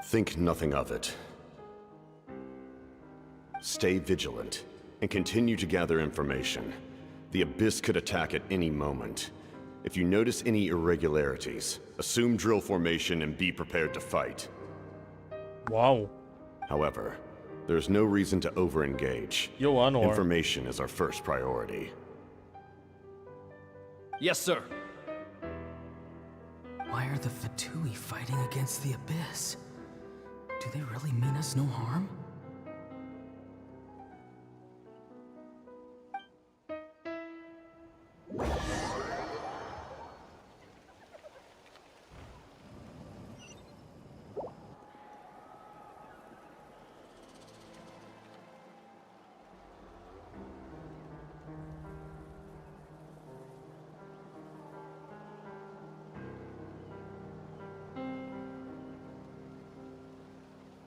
Speaker 16: Think nothing of it. Stay vigilant. and continue to gather information. The Abyss could attack at any moment. If you notice any irregularities, assume drill formation and be prepared to fight.
Speaker 2: Wow.
Speaker 16: However, there's no reason to over-engage.
Speaker 2: Yo, Anwar.
Speaker 16: Information is our first priority.
Speaker 10: Yes, sir.
Speaker 14: Why are the Fatui fighting against the Abyss? Do they really mean us no harm?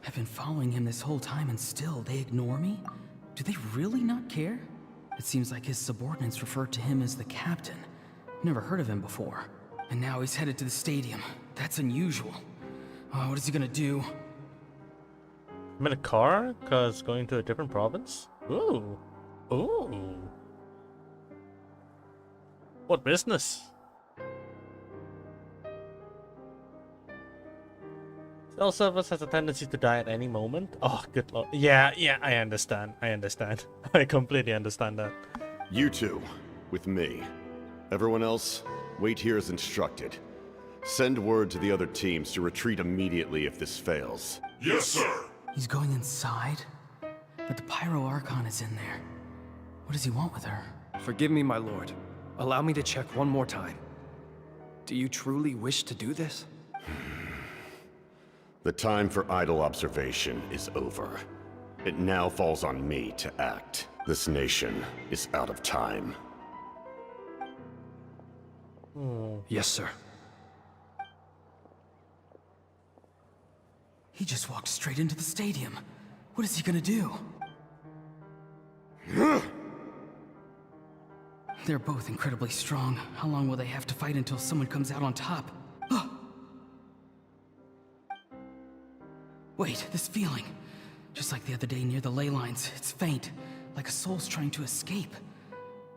Speaker 14: I've been following him this whole time and still they ignore me? Do they really not care? It seems like his subordinates refer to him as the captain. Never heard of him before. And now he's headed to the stadium. That's unusual. Oh, what is he gonna do?
Speaker 2: I'm in a car, cause going to a different province? Ooh. Ooh. What business? Cell service has a tendency to die at any moment. Oh, good lord. Yeah, I understand. I completely understand that.
Speaker 16: You two, with me. Everyone else, wait here as instructed. Send word to the other teams to retreat immediately if this fails.
Speaker 12: Yes, sir.
Speaker 14: He's going inside? But the Pyro Archon is in there. What does he want with her?
Speaker 10: Forgive me, my lord. Allow me to check one more time. Do you truly wish to do this?
Speaker 16: The time for idle observation is over. It now falls on me to act. This nation is out of time.
Speaker 10: Yes, sir.
Speaker 14: He just walked straight into the stadium. What is he gonna do? They're both incredibly strong. How long will they have to fight until someone comes out on top? Wait, this feeling. Just like the other day near the ley lines, it's faint, like a soul's trying to escape.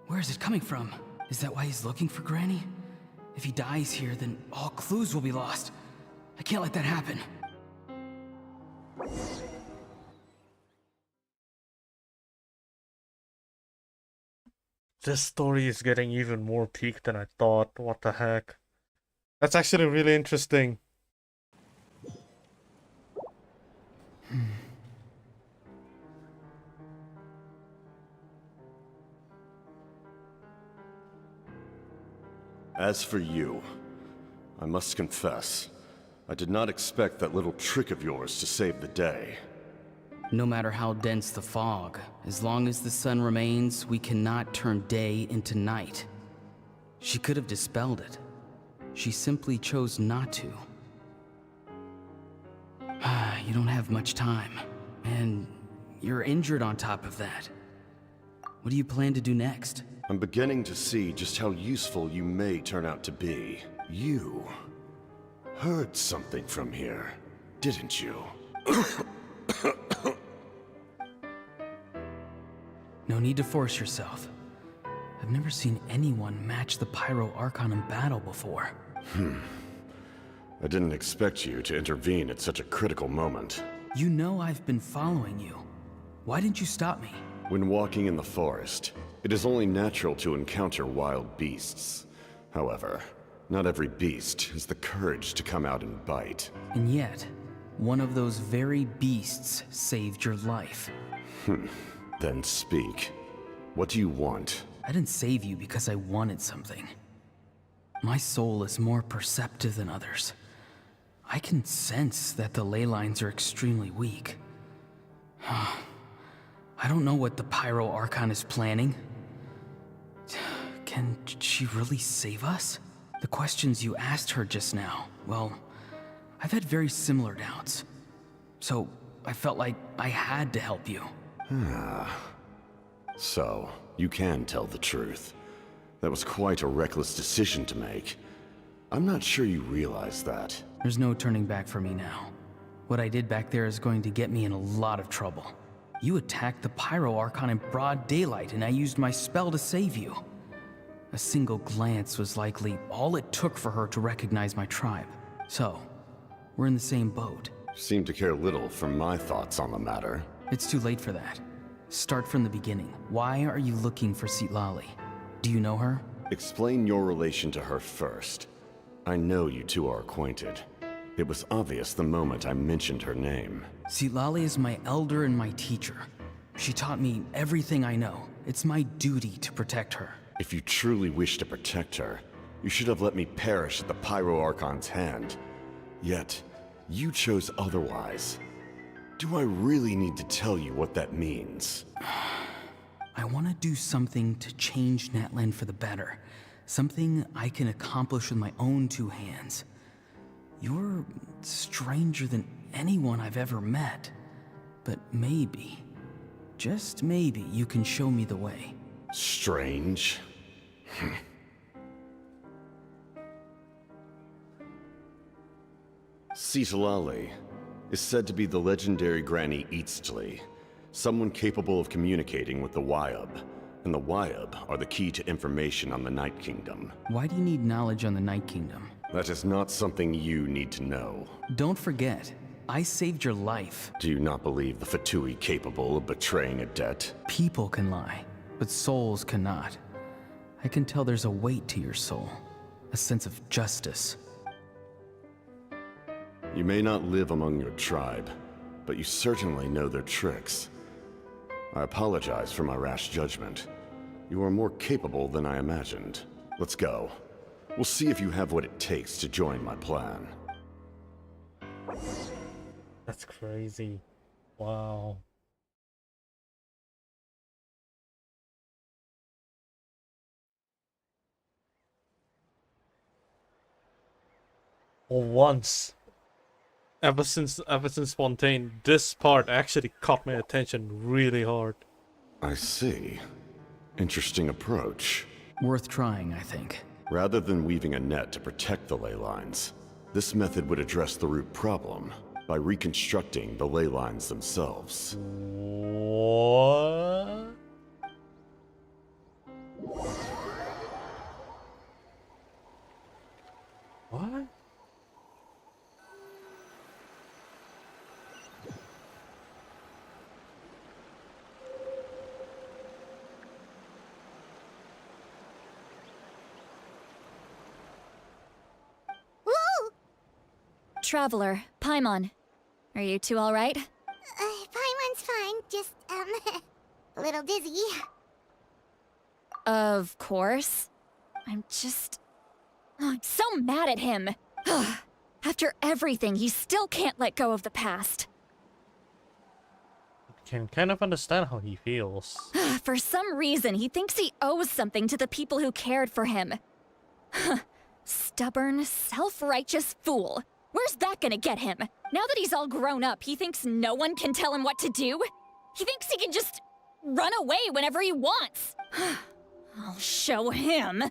Speaker 14: Where is it coming from? Is that why he's looking for Granny? If he dies here, then all clues will be lost. I can't let that happen.
Speaker 2: This story is getting even more peak than I thought. What the heck? That's actually really interesting.
Speaker 16: As for you, I must confess, I did not expect that little trick of yours to save the day.
Speaker 14: No matter how dense the fog, as long as the sun remains, we cannot turn day into night. She could have dispelled it. She simply chose not to. You don't have much time, and you're injured on top of that. What do you plan to do next?
Speaker 16: I'm beginning to see just how useful you may turn out to be. You heard something from here, didn't you?
Speaker 14: No need to force yourself. I've never seen anyone match the Pyro Archon in battle before.
Speaker 16: I didn't expect you to intervene at such a critical moment.
Speaker 14: You know I've been following you. Why didn't you stop me?
Speaker 16: When walking in the forest, it is only natural to encounter wild beasts. However, not every beast has the courage to come out and bite.
Speaker 14: And yet, one of those very beasts saved your life.
Speaker 16: Then speak. What do you want?
Speaker 14: I didn't save you because I wanted something. My soul is more perceptive than others. I can sense that the ley lines are extremely weak. I don't know what the Pyro Archon is planning. Can she really save us? The questions you asked her just now, well, I've had very similar doubts. So, I felt like I had to help you.
Speaker 16: So, you can tell the truth. That was quite a reckless decision to make. I'm not sure you realize that.
Speaker 14: There's no turning back for me now. What I did back there is going to get me in a lot of trouble. You attacked the Pyro Archon in broad daylight, and I used my spell to save you. A single glance was likely all it took for her to recognize my tribe. So, we're in the same boat.
Speaker 16: Seem to care little for my thoughts on the matter.
Speaker 14: It's too late for that. Start from the beginning. Why are you looking for Citlali? Do you know her?
Speaker 16: Explain your relation to her first. I know you two are acquainted. It was obvious the moment I mentioned her name.
Speaker 14: Citlali is my elder and my teacher. She taught me everything I know. It's my duty to protect her.
Speaker 16: If you truly wish to protect her, you should have let me perish at the Pyro Archon's hand. Yet, you chose otherwise. Do I really need to tell you what that means?
Speaker 14: I want to do something to change Natlan for the better. Something I can accomplish with my own two hands. You're stranger than anyone I've ever met. But maybe, just maybe, you can show me the way.
Speaker 16: Strange? Citlali is said to be the legendary Granny Eastli, someone capable of communicating with the Wyub, and the Wyub are the key to information on the Night Kingdom.
Speaker 14: Why do you need knowledge on the Night Kingdom?
Speaker 16: That is not something you need to know.
Speaker 14: Don't forget, I saved your life.
Speaker 16: Do you not believe the Fatui capable of betraying a debt?
Speaker 14: People can lie, but souls cannot. I can tell there's a weight to your soul, a sense of justice.
Speaker 16: You may not live among your tribe, but you certainly know their tricks. I apologize for my rash judgment. You are more capable than I imagined. Let's go. We'll see if you have what it takes to join my plan.
Speaker 2: That's crazy. Wow. For once, ever since Fontaine, this part actually caught my attention really hard.
Speaker 16: I see. Interesting approach.
Speaker 14: Worth trying, I think.
Speaker 16: Rather than weaving a net to protect the ley lines, this method would address the root problem by reconstructing the ley lines themselves.
Speaker 2: What? What?
Speaker 3: Traveler, Paimon. Are you two alright?
Speaker 5: Paimon's fine, just, a little dizzy.
Speaker 3: Of course. I'm so mad at him. After everything, he still can't let go of the past.
Speaker 2: Can kind of understand how he feels.
Speaker 3: For some reason, he thinks he owes something to the people who cared for him. Stubborn, self-righteous fool. Where's that gonna get him? Now that he's all grown up, he thinks no one can tell him what to do? He thinks he can just run away whenever he wants. I'll show him.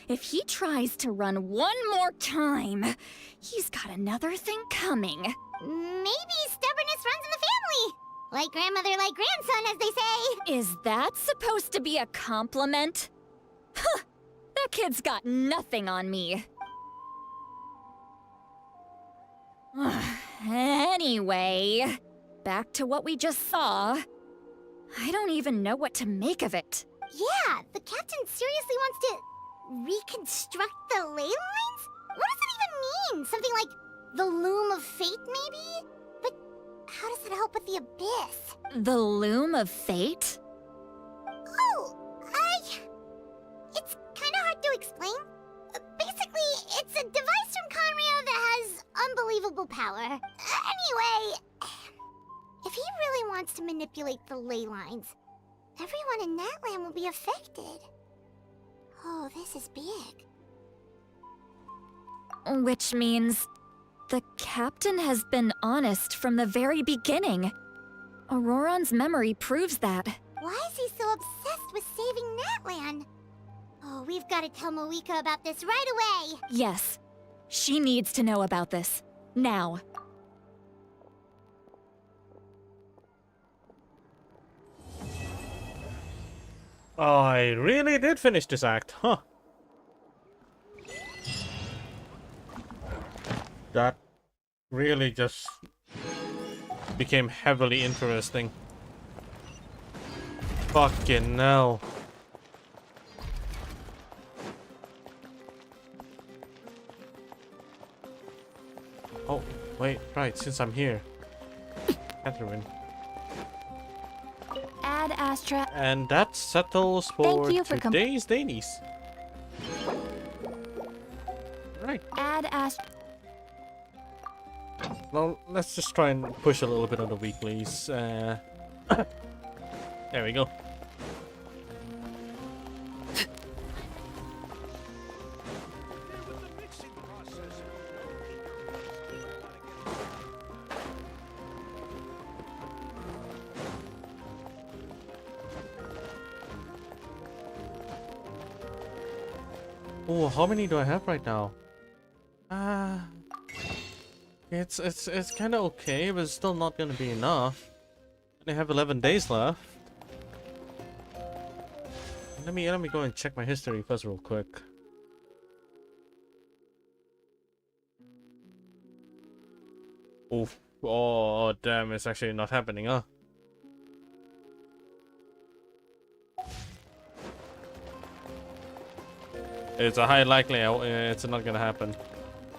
Speaker 3: If he tries to run one more time, he's got another thing coming.
Speaker 5: Maybe stubbornness runs in the family. Like grandmother, like grandson, as they say.
Speaker 3: Is that supposed to be a compliment? Huh, that kid's got nothing on me. Anyway, back to what we just saw. I don't even know what to make of it.
Speaker 5: Yeah, the captain seriously wants to reconstruct the ley lines? What does it even mean? Something like the loom of fate, maybe? But how does that help with the abyss?
Speaker 3: The loom of fate?
Speaker 5: Oh, it's kind of hard to explain. Basically, it's a device from Conrio that has unbelievable power. Anyway, if he really wants to manipulate the ley lines, everyone in Natlan will be affected. Oh, this is big.
Speaker 3: Which means the captain has been honest from the very beginning. Auroron's memory proves that.
Speaker 5: Why is he so obsessed with saving Natlan? Oh, we've got to tell Moeka about this right away.
Speaker 3: Yes, she needs to know about this. Now.
Speaker 2: I really did finish this act, huh? That really just became heavily interesting. Fucking hell. Oh, wait, right, since I'm here. Catherine.
Speaker 3: Ad Astra.
Speaker 2: And that settles for today's dailies. Right.
Speaker 3: Ad Astra.
Speaker 2: Well, let's just try and push a little bit on the weeklies. There we go. Oh, how many do I have right now? It's kind of okay, but it's still not gonna be enough. I have 11 days left. Let me go and check my history first, real quick. Oof! Oh damn! It's actually not happening, huh? It's a high likely it's not gonna happen.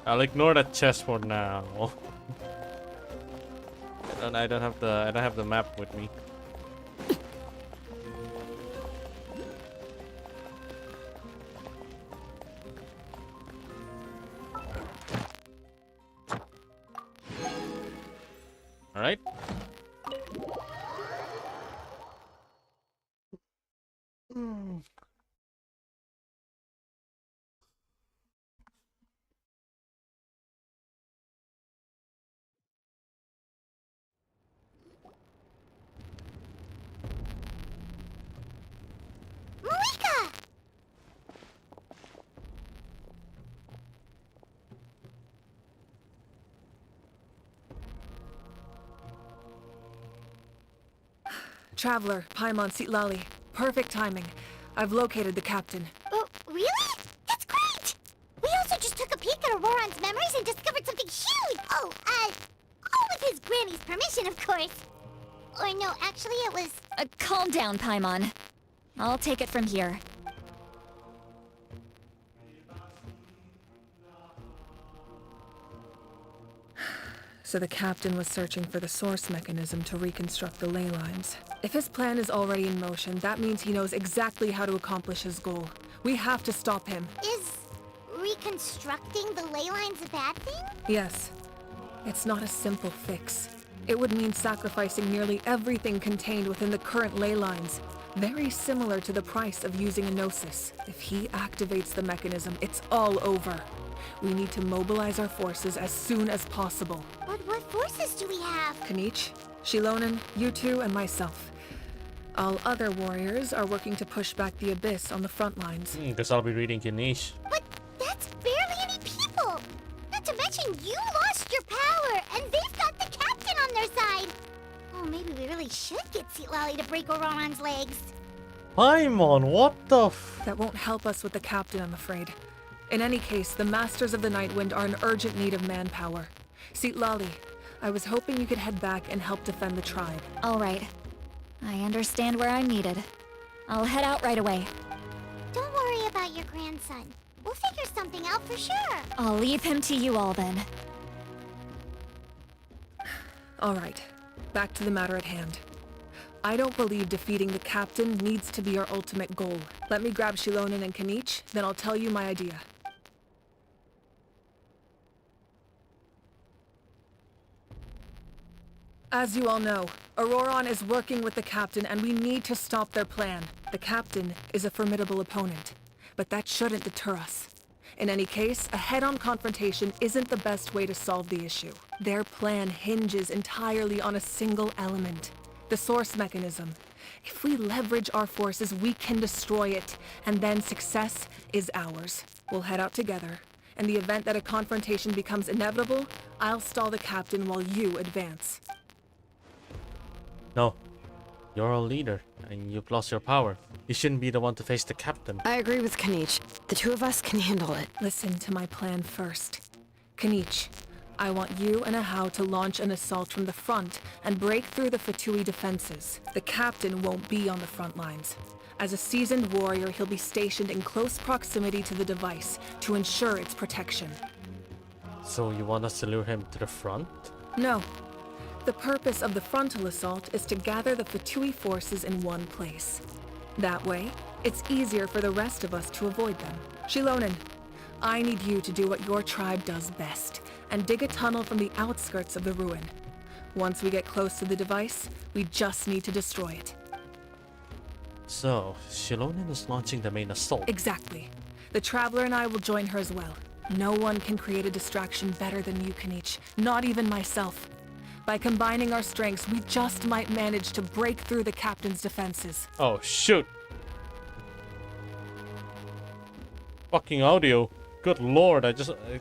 Speaker 2: I'll ignore that chest for now. I don't have the map with me. All right.
Speaker 7: Traveler, Paimon Sitlali. Perfect timing. I've located the captain.
Speaker 5: Oh, really? That's great! We also just took a peek at Auroron's memories and discovered something huge! Oh, all with his granny's permission, of course. Or no, actually it was...
Speaker 3: Calm down, Paimon. I'll take it from here.
Speaker 7: So the captain was searching for the source mechanism to reconstruct the ley lines. If his plan is already in motion, that means he knows exactly how to accomplish his goal. We have to stop him.
Speaker 5: Is reconstructing the ley lines a bad thing?
Speaker 7: Yes. It's not a simple fix. It would mean sacrificing nearly everything contained within the current ley lines. Very similar to the price of using a Gnosis. If he activates the mechanism, it's all over. We need to mobilize our forces as soon as possible.
Speaker 5: But what forces do we have?
Speaker 7: Kanich, Shilonen, you two, and myself. All other warriors are working to push back the Abyss on the front lines.
Speaker 2: Guess I'll be reading Kanish.
Speaker 5: But that's barely any people! Not to mention you lost your power, and they've got the captain on their side! Oh, maybe we really should get Sitlali to break Auroron's legs.
Speaker 2: Paimon, what the f—
Speaker 7: That won't help us with the captain, I'm afraid. In any case, the Masters of the Nightwind are in urgent need of manpower. Sitlali, I was hoping you could head back and help defend the tribe.
Speaker 3: All right. I understand where I'm needed. I'll head out right away.
Speaker 5: Don't worry about your grandson. We'll figure something out for sure.
Speaker 3: I'll leave him to you all then.
Speaker 7: All right. Back to the matter at hand. I don't believe defeating the captain needs to be our ultimate goal. Let me grab Shilonen and Kanich, then I'll tell you my idea. As you all know, Auroron is working with the captain and we need to stop their plan. The captain is a formidable opponent, but that shouldn't deter us. In any case, a head-on confrontation isn't the best way to solve the issue. Their plan hinges entirely on a single element, the source mechanism. If we leverage our forces, we can destroy it, and then success is ours. We'll head out together. In the event that a confrontation becomes inevitable, I'll stall the captain while you advance.
Speaker 2: No. You're a leader, and you've lost your power. You shouldn't be the one to face the captain.
Speaker 1: I agree with Kanich. The two of us can handle it.
Speaker 7: Listen to my plan first. Kanich, I want you and Ahau to launch an assault from the front and break through the Fatui defenses. The captain won't be on the front lines. As a seasoned warrior, he'll be stationed in close proximity to the device to ensure its protection.
Speaker 2: So you want us to lure him to the front?
Speaker 7: No. The purpose of the frontal assault is to gather the Fatui forces in one place. That way, it's easier for the rest of us to avoid them. Shilonen, I need you to do what your tribe does best, and dig a tunnel from the outskirts of the ruin. Once we get close to the device, we just need to destroy it.
Speaker 2: So, Shilonen is launching the main assault.
Speaker 7: Exactly. The Traveler and I will join her as well. No one can create a distraction better than you, Kanich. Not even myself. By combining our strengths, we just might manage to break through the captain's defenses.
Speaker 2: Oh, shoot. Fucking audio. Good lord,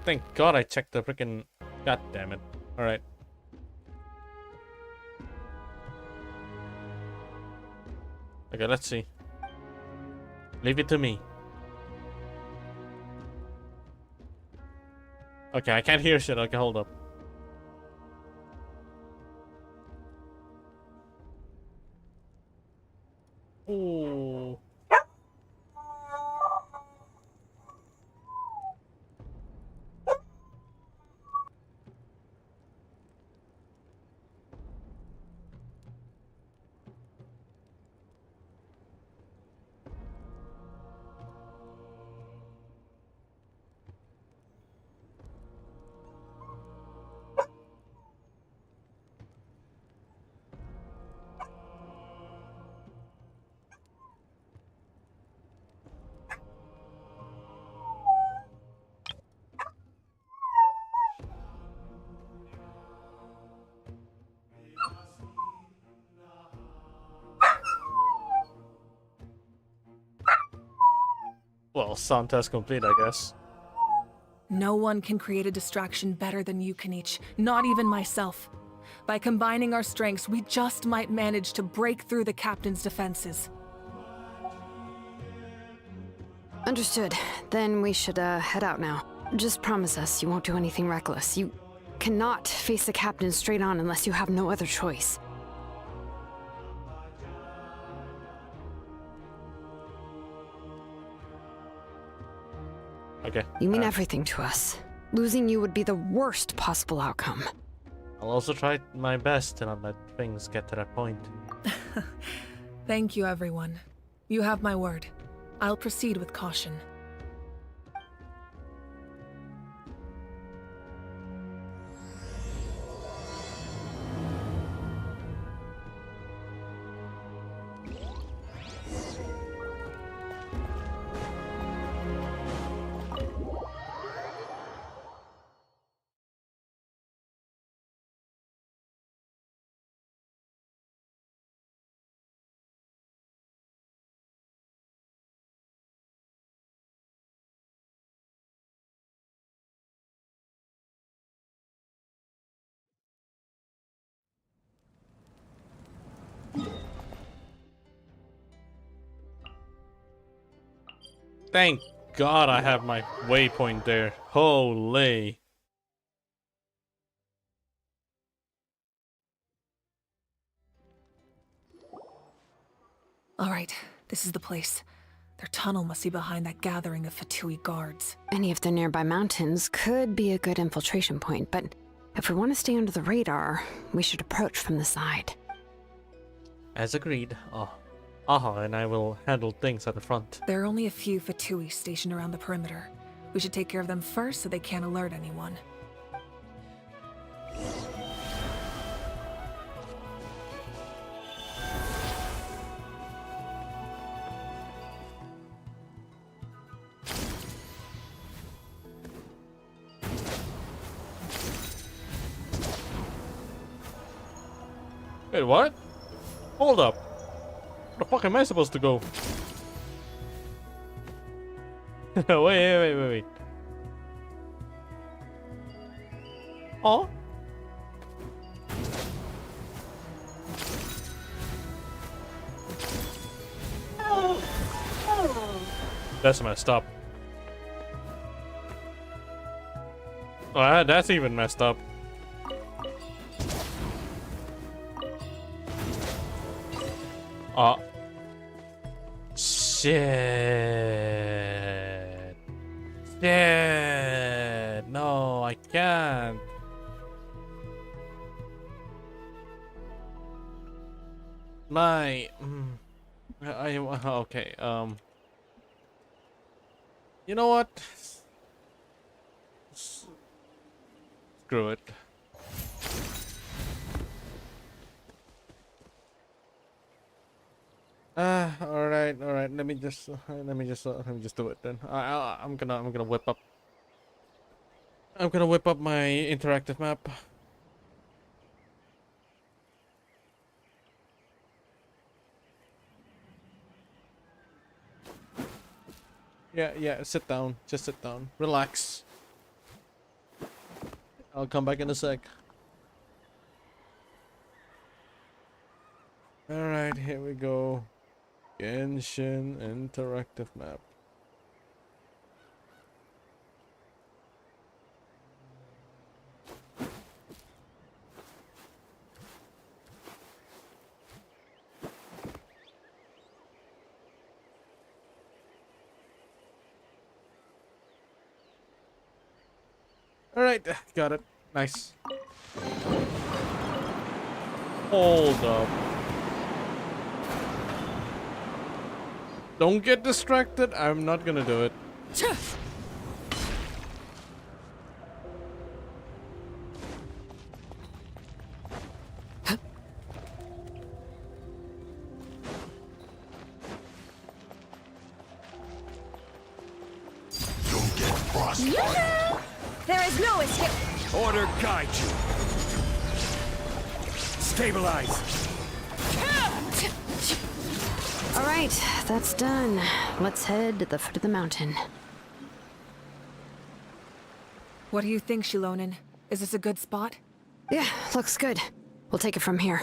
Speaker 2: thank God I checked the freaking... God damn it. Alright. Okay, let's see. Leave it to me. Okay, I can't hear shit. Okay, hold up. Ooh. Well, sound test complete, I guess.
Speaker 7: No one can create a distraction better than you, Kanich. Not even myself. By combining our strengths, we just might manage to break through the captain's defenses.
Speaker 1: Understood. Then we should head out now. Just promise us you won't do anything reckless. You cannot face the captain straight on unless you have no other choice.
Speaker 2: Okay.
Speaker 1: You mean everything to us. Losing you would be the worst possible outcome.
Speaker 2: I'll also try my best to not let things get to that point.
Speaker 7: Thank you, everyone. You have my word. I'll proceed with caution.
Speaker 2: Thank God I have my waypoint there. Holy.
Speaker 7: All right, this is the place. Their tunnel must be behind that gathering of Fatui guards.
Speaker 1: Any of the nearby mountains could be a good infiltration point, but if we want to stay under the radar, we should approach from the side.
Speaker 2: As agreed. Aha, and I will handle things at the front.
Speaker 7: There are only a few Fatui stationed around the perimeter. We should take care of them first so they can't alert anyone.
Speaker 2: Wait, what? Hold up. Where the fuck am I supposed to go? wait. Oh? That's messed up. Oh, that's even messed up. Oh. Shit. Shit. No, I can't. My... okay, you know what? Screw it. All right. Let me just do it then. I'm gonna whip up. I'm gonna whip up my interactive map. Yeah. Sit down. Just sit down. Relax. I'll come back in a sec. All right, here we go. Genshin interactive map. All right, got it. Nice. Hold up. Don't get distracted. I'm not gonna do it.
Speaker 9: Don't get frostbite.
Speaker 3: There is no escape.
Speaker 12: Order guide you. Stabilize.
Speaker 1: All right, that's done. Let's head to the foot of the mountain.
Speaker 7: What do you think, Shilonen? Is this a good spot?
Speaker 1: Yeah, looks good. We'll take it from here.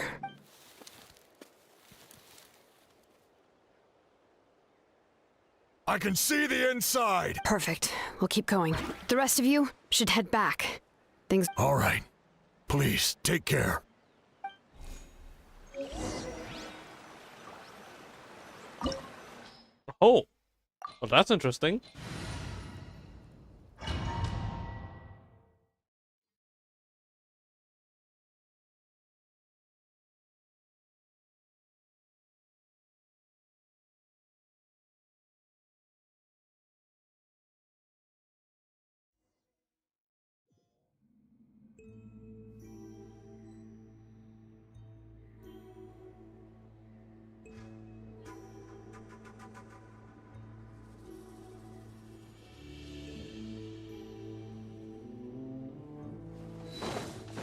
Speaker 12: I can see the inside.
Speaker 1: Perfect. We'll keep going. The rest of you should head back. Things...
Speaker 12: All right. Please, take care.
Speaker 2: Oh, well, that's interesting.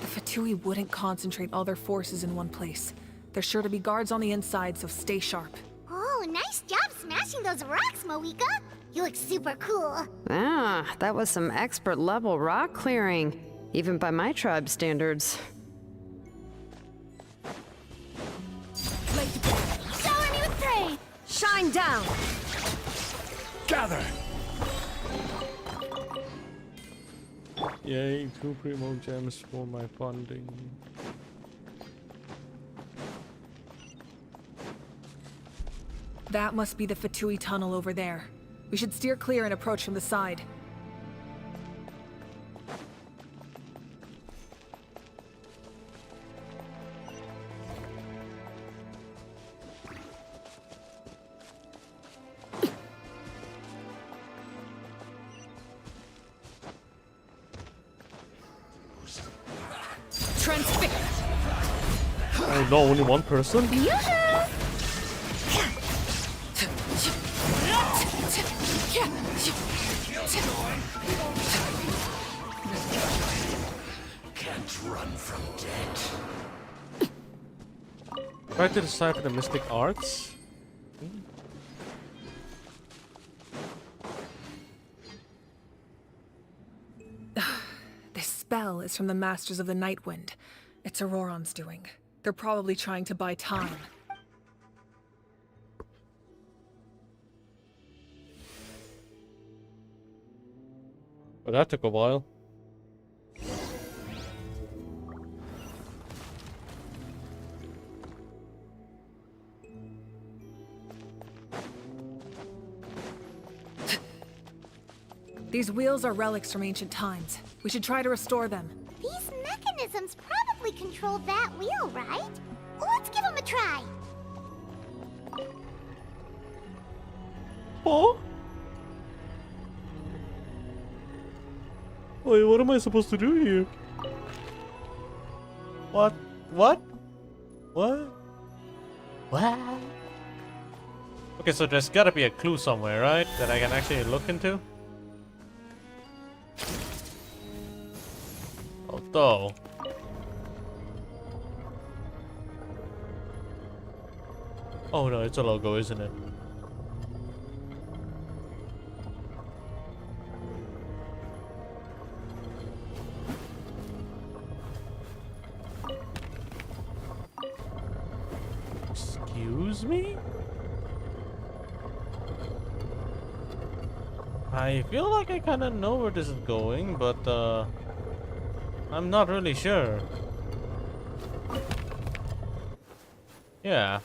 Speaker 7: The Fatui wouldn't concentrate all their forces in one place. There's sure to be guards on the inside, so stay sharp.
Speaker 5: Oh, nice job smashing those rocks, Moeka. You look super cool.
Speaker 1: Ah, that was some expert level rock clearing. Even by my tribe standards.
Speaker 3: Shower me with praise. Shine down.
Speaker 12: Gather.
Speaker 2: Yay, 2 primo gems for my funding.
Speaker 7: That must be the Fatui tunnel over there. We should steer clear and approach from the side.
Speaker 2: Oh no, only one person?
Speaker 9: Can't run from death.
Speaker 2: Try to decipher the mystic arts?
Speaker 7: This spell is from the Masters of the Nightwind. It's Auroron's doing. They're probably trying to buy time.
Speaker 2: But that took a while.
Speaker 7: These wheels are relics from ancient times. We should try to restore them.
Speaker 5: These mechanisms probably control that wheel, right? Let's give them a try.
Speaker 2: Oh? Wait, what am I supposed to do here? What? What? What? What? Okay, so there's gotta be a clue somewhere, right? That I can actually look into? Although... Oh no, it's a logo, isn't it? Excuse me? I feel like I kind of know where this is going, but I'm not really sure. Yeah.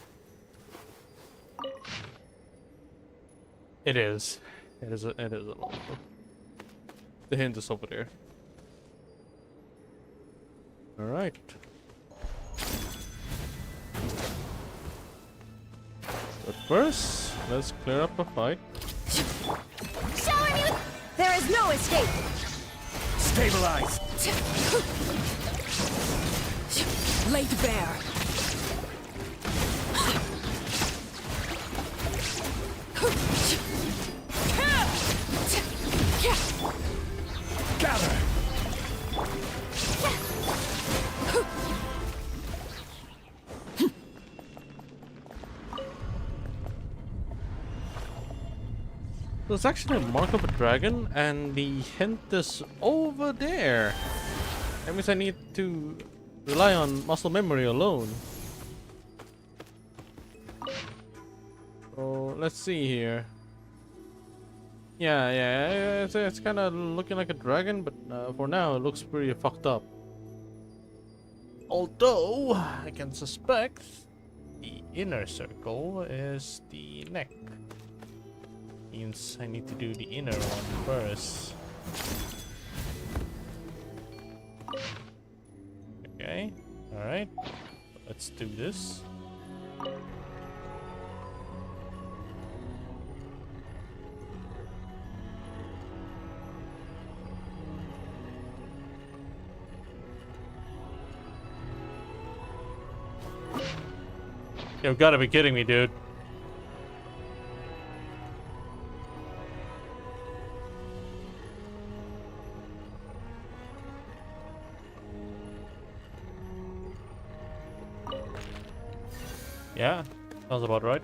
Speaker 2: It is. It is a logo. The hint is over there. Alright. But first, let's clear up a fight.
Speaker 3: There is no escape!
Speaker 4: Stabilize!
Speaker 7: Laid bare.
Speaker 4: Gather!
Speaker 2: So it's actually a mark of a dragon, and the hint is over there. That means I need to rely on muscle memory alone. So let's see here. Yeah, it's kind of looking like a dragon, but for now it looks pretty fucked up. Although I can suspect the inner circle is the neck. Means I need to do the inner one first. Okay, alright. Let's do this. You've got to be kidding me, dude. Yeah, sounds about right.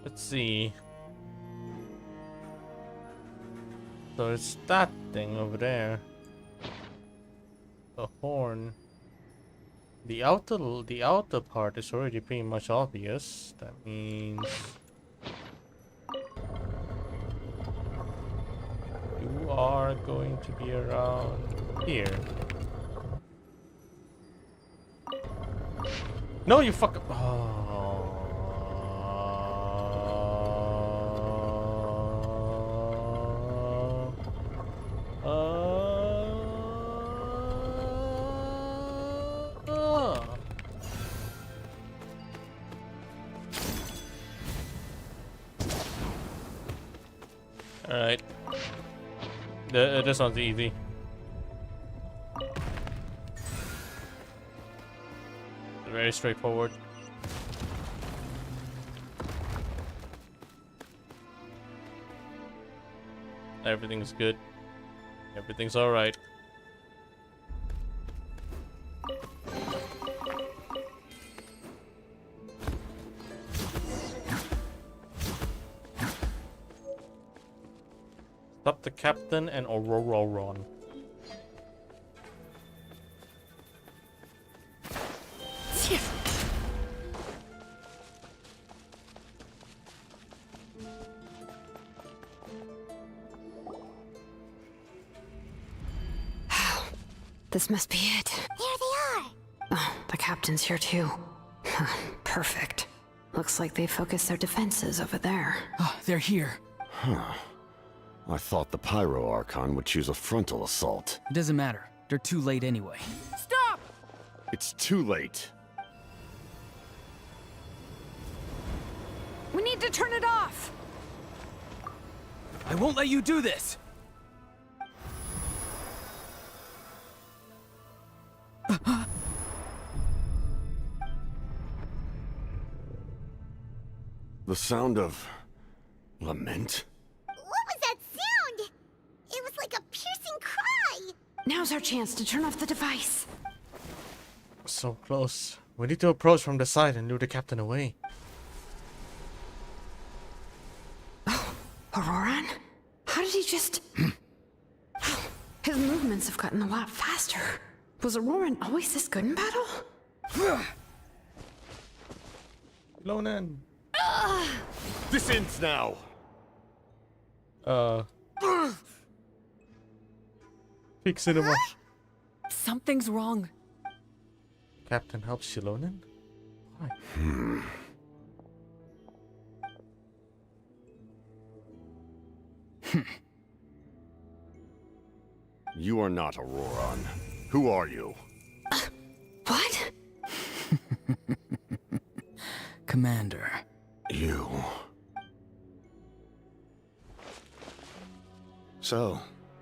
Speaker 2: Let's see. So it's that thing over there. The horn. The outer part is already pretty much obvious. That means you are going to be around here. No, you fuck up. Alright. This one's easy. Very straightforward. Everything's good. Everything's alright. Stop the captain and Aurora run.
Speaker 1: This must be it.
Speaker 5: There they are.
Speaker 1: Oh, the captain's here too. Perfect. Looks like they focused their defenses over there.
Speaker 14: Oh, they're here.
Speaker 16: Huh. I thought the Pyro Archon would choose a frontal assault.
Speaker 14: It doesn't matter. They're too late anyway.
Speaker 11: Stop!
Speaker 16: It's too late.
Speaker 1: We need to turn it off!
Speaker 14: I won't let you do this!
Speaker 16: The sound of lament?
Speaker 5: What was that sound? It was like a piercing cry.
Speaker 1: Now's our chance to turn off the device.
Speaker 2: So close. We need to approach from the side and lure the captain away.
Speaker 1: Oh, Auroran? How did he just... His movements have gotten a lot faster. Was Auroran always this good in battle?
Speaker 2: Lonan.
Speaker 16: This ends now.
Speaker 2: Peak cinema.
Speaker 7: Something's wrong.
Speaker 2: Captain helps Shilonen? Why?
Speaker 16: You are not Auroran. Who are you?
Speaker 1: What?
Speaker 14: Commander.
Speaker 16: You.
Speaker 17: So,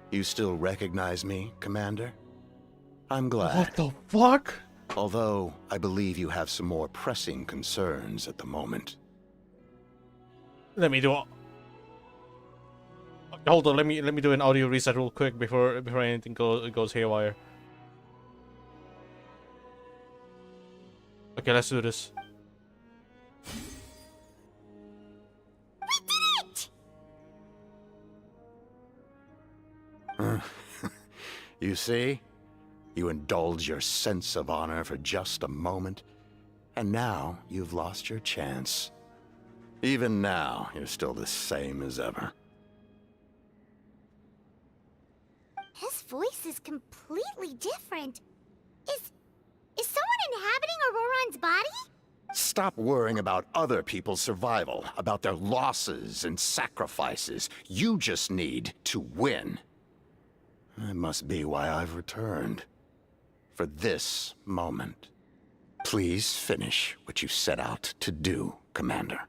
Speaker 17: you still recognize me, Commander? I'm glad.
Speaker 2: What the fuck?
Speaker 17: Although, I believe you have some more pressing concerns at the moment.
Speaker 2: Let me do it. Hold on, let me do an audio reset real quick before anything goes haywire. Okay, let's do this.
Speaker 17: You see? You indulge your sense of honor for just a moment, and now you've lost your chance. Even now, you're still the same as ever.
Speaker 5: His voice is completely different. Is someone inhabiting Auroran's body?
Speaker 17: Stop worrying about other people's survival, about their losses and sacrifices. You just need to win. That must be why I've returned. For this moment. Please finish what you set out to do, Commander.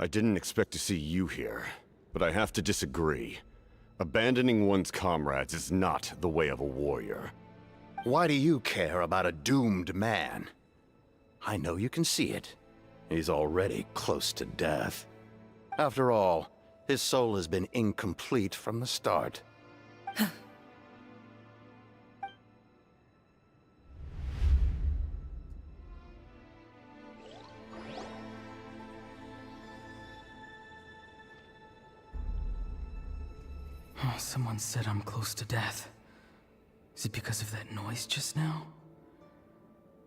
Speaker 16: I didn't expect to see you here, but I have to disagree. Abandoning one's comrades is not the way of a warrior.
Speaker 17: Why do you care about a doomed man? I know you can see it. He's already close to death. After all, his soul has been incomplete from the start.
Speaker 14: Oh, someone said I'm close to death. Is it because of that noise just now?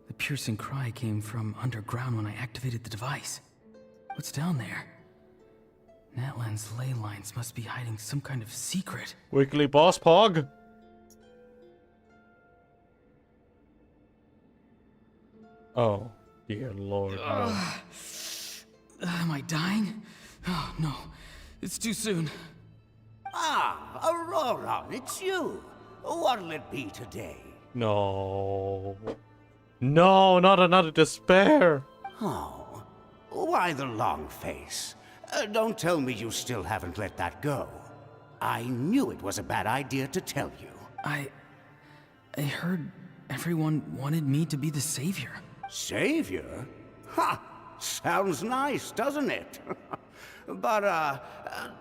Speaker 14: The piercing cry came from underground when I activated the device. What's down there? Natlan's ley lines must be hiding some kind of secret.
Speaker 2: Weekly boss pog. Oh, dear lord. No.
Speaker 14: Am I dying? Oh, no. It's too soon.
Speaker 4: Ah, Aurora, it's you. What'll it be today?
Speaker 2: No. No, not another despair.
Speaker 4: Oh, why the long face? Don't tell me you still haven't let that go. I knew it was a bad idea to tell you.
Speaker 14: I heard everyone wanted me to be the savior.
Speaker 4: Savior? Ha! Sounds nice, doesn't it? But,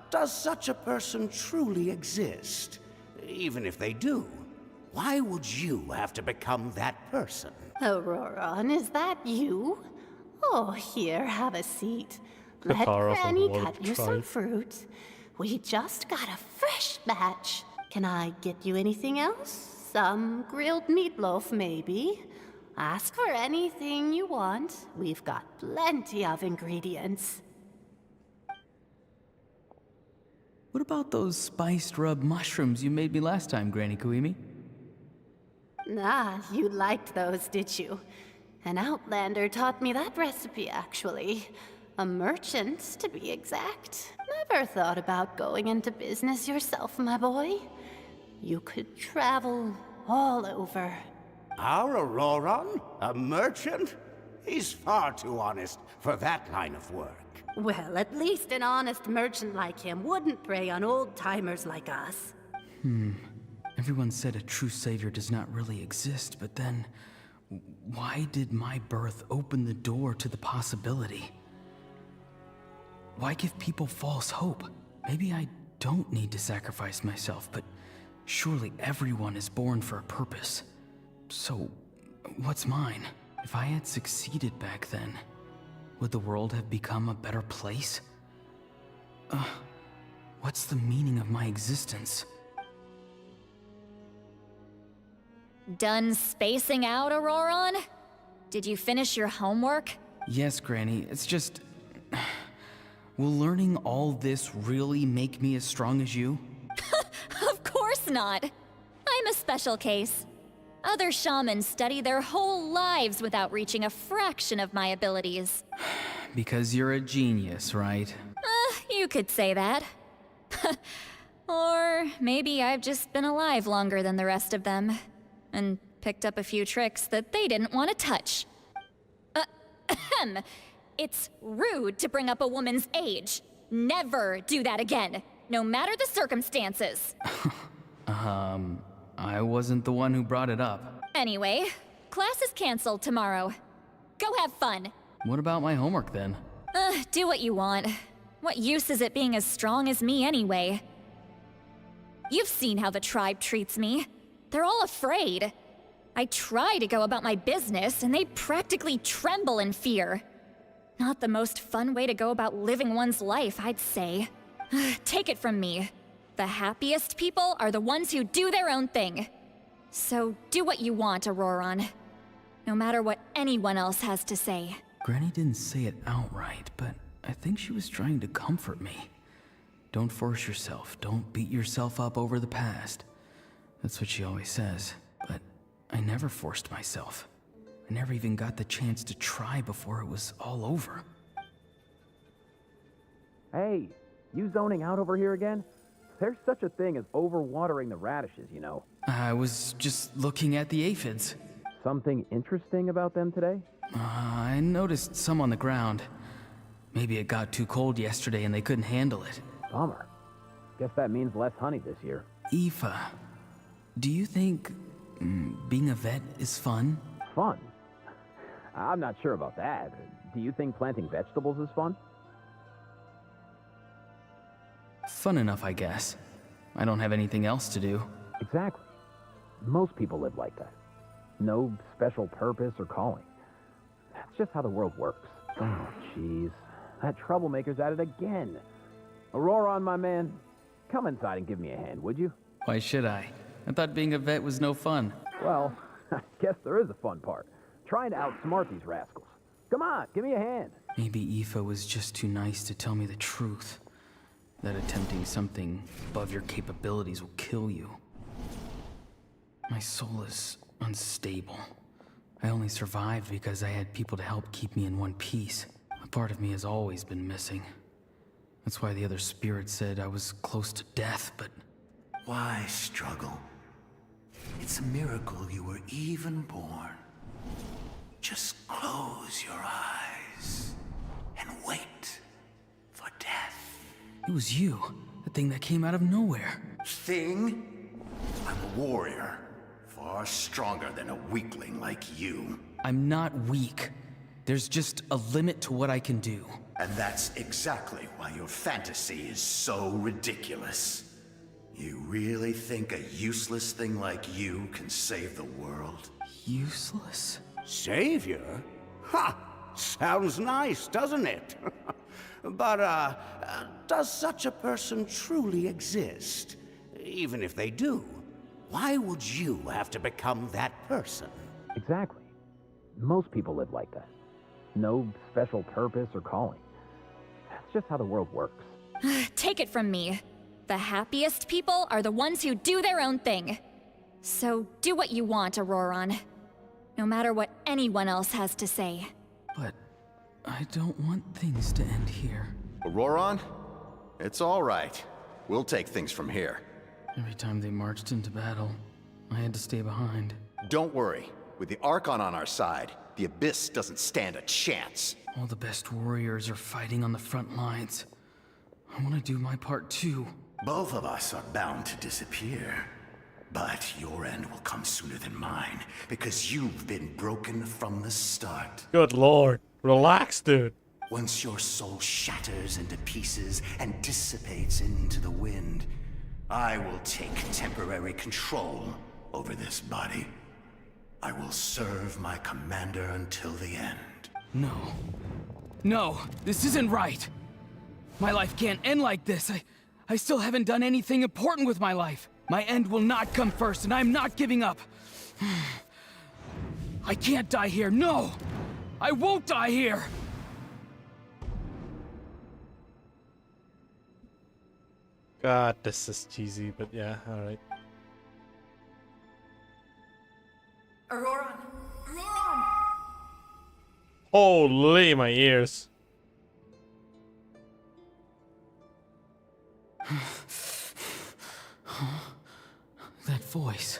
Speaker 4: does such a person truly exist? Even if they do, why would you have to become that person?
Speaker 18: Auroran, is that you? Oh, here, have a seat. Let
Speaker 2: Katara from
Speaker 18: Granny
Speaker 2: World
Speaker 18: cut you
Speaker 2: Tribe.
Speaker 18: some fruit. We just got a fresh batch. Can I get you anything else? Some grilled meatloaf, maybe? Ask for anything you want. We've got plenty of ingredients.
Speaker 14: What about those spiced rub mushrooms you made me last time, Granny Kuimi?
Speaker 18: Ah, you liked those, did you? An outlander taught me that recipe, actually. A merchant, to be exact. Never thought about going into business yourself, my boy. You could travel all over.
Speaker 4: Our Auroron? A merchant? He's far too honest for that line of work.
Speaker 18: Well, at least an honest merchant like him wouldn't prey on old-timers like us.
Speaker 14: Everyone said a true savior does not really exist, but then... why did my birth open the door to the possibility? Why give people false hope? Maybe I don't need to sacrifice myself, but surely everyone is born for a purpose. So, what's mine? If I had succeeded back then, would the world have become a better place? What's the meaning of my existence?
Speaker 19: Done spacing out, Auroron? Did you finish your homework?
Speaker 14: Yes, Granny, it's just... will learning all this really make me as strong as you?
Speaker 19: Of course not. I'm a special case. Other shamans study their whole lives without reaching a fraction of my abilities.
Speaker 14: Because you're a genius, right?
Speaker 19: You could say that. Or maybe I've just been alive longer than the rest of them, and picked up a few tricks that they didn't want to touch. It's rude to bring up a woman's age. Never do that again, no matter the circumstances.
Speaker 14: I wasn't the one who brought it up.
Speaker 19: Anyway, class is canceled tomorrow. Go have fun.
Speaker 14: What about my homework then?
Speaker 19: Do what you want. What use is it being as strong as me anyway? You've seen how the tribe treats me. They're all afraid. I try to go about my business, and they practically tremble in fear. Not the most fun way to go about living one's life, I'd say. Take it from me. The happiest people are the ones who do their own thing. So do what you want, Auroron. No matter what anyone else has to say.
Speaker 14: Granny didn't say it outright, but I think she was trying to comfort me. Don't force yourself. Don't beat yourself up over the past. That's what she always says. But I never forced myself. I never even got the chance to try before it was all over.
Speaker 20: Hey, you zoning out over here again? There's such a thing as overwatering the radishes, you know.
Speaker 14: I was just looking at the aphids.
Speaker 20: Something interesting about them today?
Speaker 14: I noticed some on the ground. Maybe it got too cold yesterday and they couldn't handle it.
Speaker 20: Bummer. Guess that means less honey this year.
Speaker 14: Aoife, do you think being a vet is fun?
Speaker 20: Fun? I'm not sure about that. Do you think planting vegetables is fun?
Speaker 14: Fun enough, I guess. I don't have anything else to do.
Speaker 20: Exactly. Most people live like that. No special purpose or calling. That's just how the world works. Oh, jeez. That troublemaker's at it again. Auroron, my man, come inside and give me a hand, would you?
Speaker 14: Why should I? I thought being a vet was no fun.
Speaker 20: Well, I guess there is a fun part. Trying to outsmart these rascals. Come on, give me a hand.
Speaker 14: Maybe Aoife was just too nice to tell me the truth. That attempting something above your capabilities will kill you. My soul is unstable. I only survived because I had people to help keep me in one piece. A part of me has always been missing. That's why the other spirits said I was close to death, but...
Speaker 17: Why struggle? It's a miracle you were even born. Just close your eyes and wait for death.
Speaker 14: It was you, the thing that came out of nowhere.
Speaker 17: Thing? I'm a warrior, far stronger than a weakling like you.
Speaker 14: I'm not weak. There's just a limit to what I can do.
Speaker 17: And that's exactly why your fantasy is so ridiculous. You really think a useless thing like you can save the world?
Speaker 14: Useless?
Speaker 4: Savior? Ha! Sounds nice, doesn't it? But, does such a person truly exist? Even if they do, why would you have to become that person?
Speaker 20: Exactly. Most people live like that. No special purpose or calling. That's just how the world works.
Speaker 19: Take it from me. The happiest people are the ones who do their own thing. So do what you want, Auroron. No matter what anyone else has to say.
Speaker 14: But I don't want things to end here.
Speaker 17: Auroron? It's all right. We'll take things from here.
Speaker 14: Every time they marched into battle, I had to stay behind.
Speaker 17: Don't worry. With the Archon on our side, the Abyss doesn't stand a chance.
Speaker 14: All the best warriors are fighting on the front lines. I want to do my part too.
Speaker 4: Both of us are bound to disappear. But your end will come sooner than mine, because you've been broken from the start.
Speaker 2: Good lord. Relax, dude.
Speaker 4: Once your soul shatters into pieces and dissipates into the wind, I will take temporary control over this body. I will serve my commander until the end.
Speaker 14: No. No, this isn't right. My life can't end like this. I still haven't done anything important with my life. My end will not come first, and I'm not giving up. I can't die here. No! I won't die here!
Speaker 2: God, this is cheesy, but yeah, alright.
Speaker 7: Auroron! Auroron!
Speaker 2: Holy, my ears.
Speaker 14: That voice.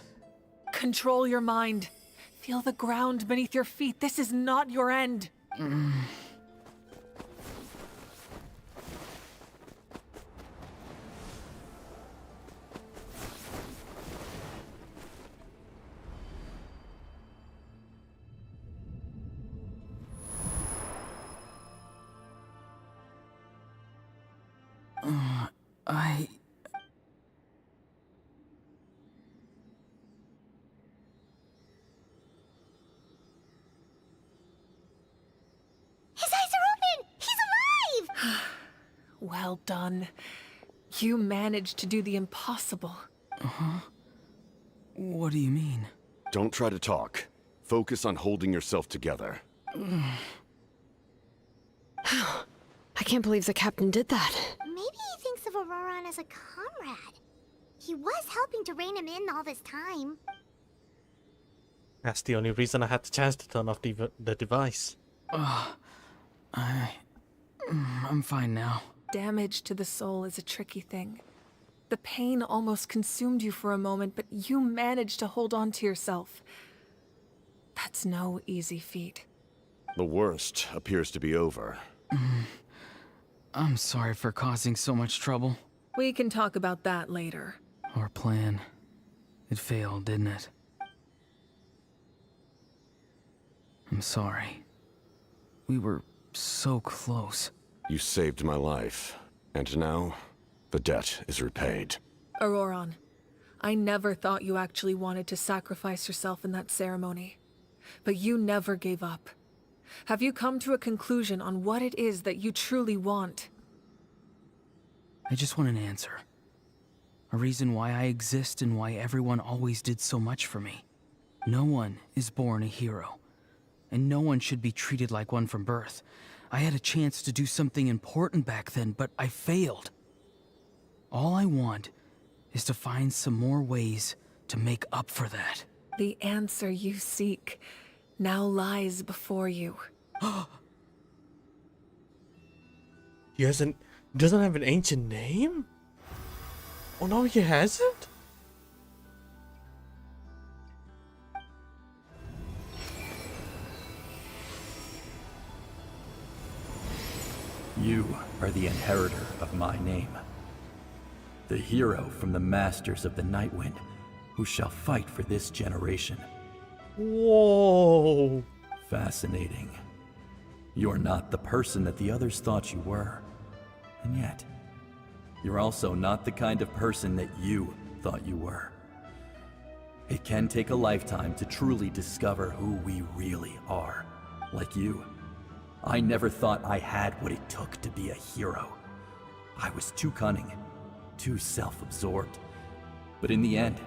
Speaker 7: Control your mind. Feel the ground beneath your feet. This is not your end.
Speaker 5: His eyes are open! He's alive!
Speaker 7: Well done. You managed to do the impossible.
Speaker 14: Uh-huh. What do you mean?
Speaker 16: Don't try to talk. Focus on holding yourself together.
Speaker 1: I can't believe the captain did that.
Speaker 5: Maybe he thinks of Auroron as a comrade. He was helping to rein him in all this time.
Speaker 2: That's the only reason I had the chance to turn off the device.
Speaker 14: I'm fine now.
Speaker 7: Damage to the soul is a tricky thing. The pain almost consumed you for a moment, but you managed to hold on to yourself. That's no easy feat.
Speaker 16: The worst appears to be over.
Speaker 14: I'm sorry for causing so much trouble.
Speaker 7: We can talk about that later.
Speaker 14: Our plan. It failed, didn't it? I'm sorry. We were so close.
Speaker 16: You saved my life, and now the debt is repaid.
Speaker 7: Auroron, I never thought you actually wanted to sacrifice yourself in that ceremony. But you never gave up. Have you come to a conclusion on what it is that you truly want?
Speaker 14: I just want an answer. A reason why I exist and why everyone always did so much for me. No one is born a hero. And no one should be treated like one from birth. I had a chance to do something important back then, but I failed. All I want is to find some more ways to make up for that.
Speaker 7: The answer you seek now lies before you.
Speaker 2: He doesn't have an ancient name? Oh no, he hasn't?
Speaker 21: You are the inheritor of my name. The hero from the Masters of the Nightwind, who shall fight for this generation.
Speaker 2: Whoa!
Speaker 21: Fascinating. You're not the person that the others thought you were. And yet, you're also not the kind of person that you thought you were. It can take a lifetime to truly discover who we really are. Like you. I never thought I had what it took to be a hero. I was too cunning, too self-absorbed. But in the end,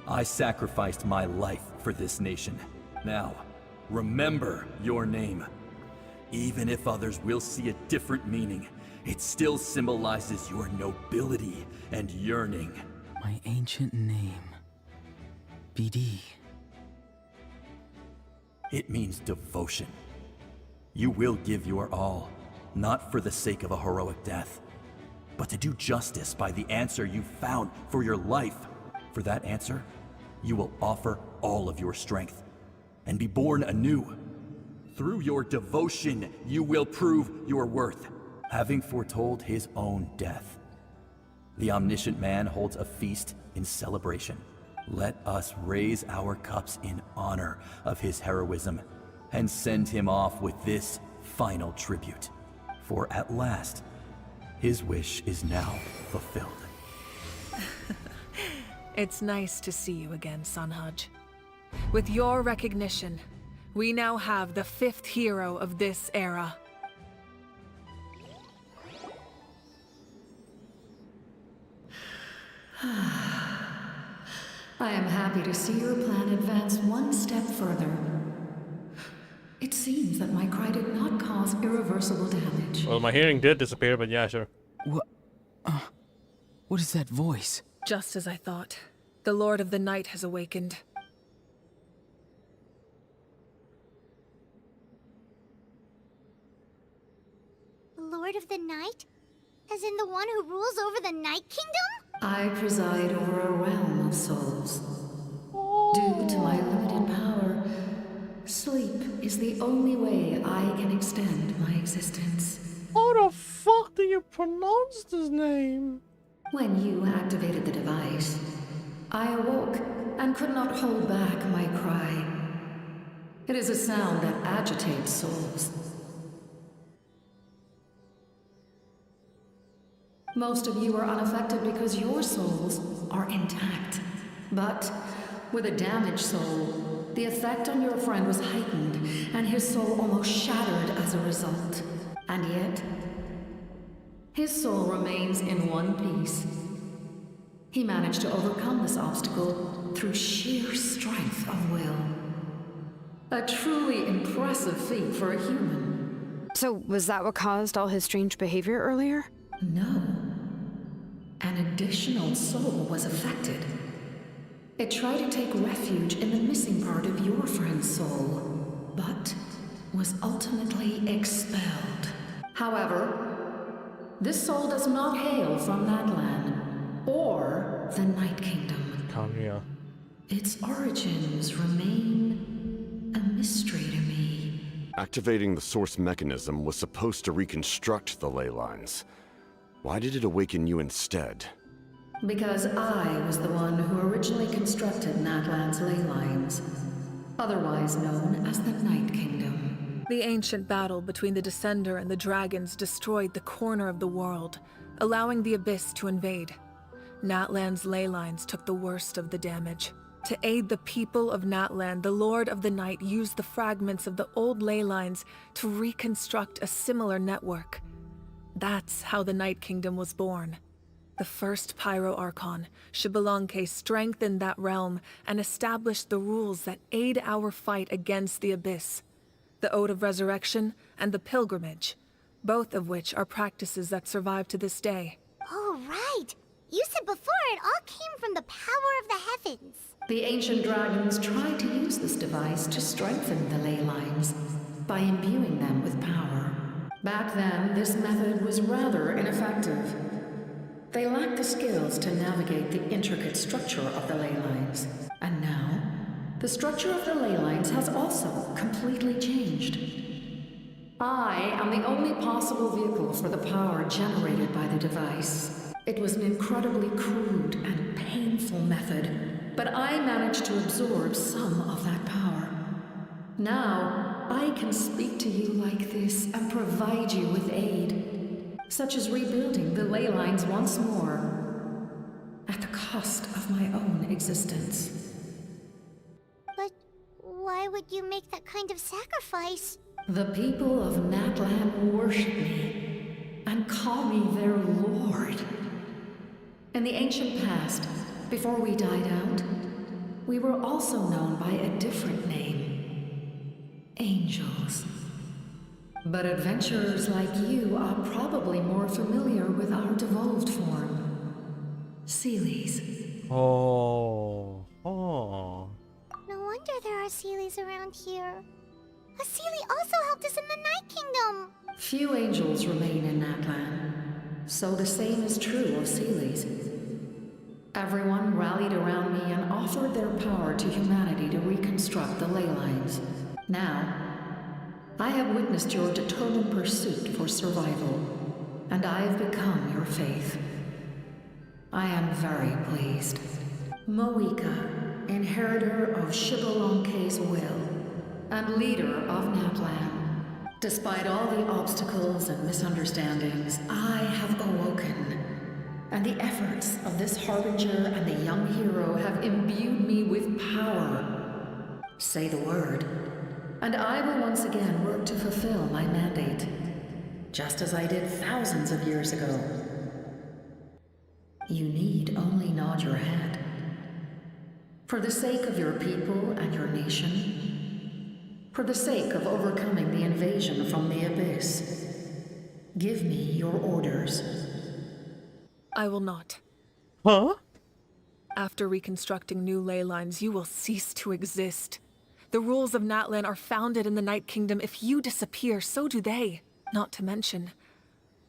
Speaker 21: I sacrificed my life for this nation. Now, remember your name. Even if others will see a different meaning, it still symbolizes your nobility and yearning.
Speaker 14: My ancient name. BD.
Speaker 21: It means devotion. You will give your all, not for the sake of a heroic death, but to do justice by the answer you found for your life. For that answer, you will offer all of your strength and be born anew. Through your devotion, you will prove your worth, having foretold his own death. The omniscient man holds a feast in celebration. Let us raise our cups in honor of his heroism and send him off with this final tribute. For at last, his wish is now fulfilled.
Speaker 7: It's nice to see you again, Sunhudge. With your recognition, we now have the 5th hero of this era.
Speaker 13: I am happy to see your plan advance one step further. It seems that my cry did not cause irreversible damage.
Speaker 2: Well, my hearing did disappear, but yeah, sure.
Speaker 14: What is that voice?
Speaker 7: Just as I thought. The Lord of the Night has awakened.
Speaker 5: Lord of the Night? As in the one who rules over the Night Kingdom?
Speaker 13: I preside over a realm of souls. Due to my limited power, sleep is the only way I can extend my existence.
Speaker 2: How the fuck do you pronounce this name?
Speaker 13: When you activated the device, I awoke and could not hold back my cry. It is a sound that agitates souls. Most of you are unaffected because your souls are intact. But with a damaged soul, the effect on your friend was heightened, and his soul almost shattered as a result. And yet, his soul remains in one piece. He managed to overcome this obstacle through sheer strength of will. A truly impressive feat for a human.
Speaker 1: So, was that what caused all his strange behavior earlier?
Speaker 13: No. An additional soul was affected. It tried to take refuge in the missing part of your friend's soul, but was ultimately expelled. However, this soul does not hail from Natlan or the Night Kingdom.
Speaker 2: Kanya.
Speaker 13: Its origins remain a mystery to me.
Speaker 16: Activating the source mechanism was supposed to reconstruct the ley lines. Why did it awaken you instead?
Speaker 13: Because I was the one who originally constructed Natlan's ley lines, otherwise known as the Night Kingdom.
Speaker 7: The ancient battle between the Descender and the dragons destroyed the corner of the world, allowing the Abyss to invade. Natlan's ley lines took the worst of the damage. To aid the people of Natlan, the Lord of the Night used the fragments of the old ley lines to reconstruct a similar network. That's how the Night Kingdom was born. The first Pyro Archon, Xbalanque, strengthened that realm and established the rules that aid our fight against the Abyss. The Ode of Resurrection and the Pilgrimage, both of which are practices that survive to this day.
Speaker 5: Oh, right! You said before it all came from the power of the heavens.
Speaker 13: The ancient dragons tried to use this device to strengthen the ley lines by imbuing them with power. Back then, this method was rather ineffective. They lacked the skills to navigate the intricate structure of the ley lines. And now, the structure of the ley lines has also completely changed. I am the only possible vehicle for the power generated by the device. It was an incredibly crude and painful method, but I managed to absorb some of that power. Now, I can speak to you like this and provide you with aid, such as rebuilding the ley lines once more, at the cost of my own existence.
Speaker 5: But why would you make that kind of sacrifice?
Speaker 13: The people of Natlan worship me and call me their lord. In the ancient past, before we died out, we were also known by a different name. Angels. But adventurers like you are probably more familiar with our devolved form. Seelies.
Speaker 2: Oh.
Speaker 5: wonder there are Seelies around here. A Seelie also helped us in the Night Kingdom!
Speaker 13: Few angels remain in Natlan, so the same is true of Seelies. Everyone rallied around me and offered their power to humanity to reconstruct the ley lines. Now, I have witnessed your determined pursuit for survival, and I have become your faith. I am very pleased. Moika, inheritor of Shibalonke's will, and leader of Natlan. Despite all the obstacles and misunderstandings, I have awoken. And the efforts of this Harbinger and the young hero have imbued me with power. Say the word, and I will once again work to fulfill my mandate, just as I did thousands of years ago. You need only nod your head. For the sake of your people and your nation, for the sake of overcoming the invasion from the Abyss, give me your orders.
Speaker 7: I will not.
Speaker 2: Huh?
Speaker 7: After reconstructing new ley lines, you will cease to exist. The rules of Natlan are founded in the Night Kingdom. If you disappear, so do they. Not to mention,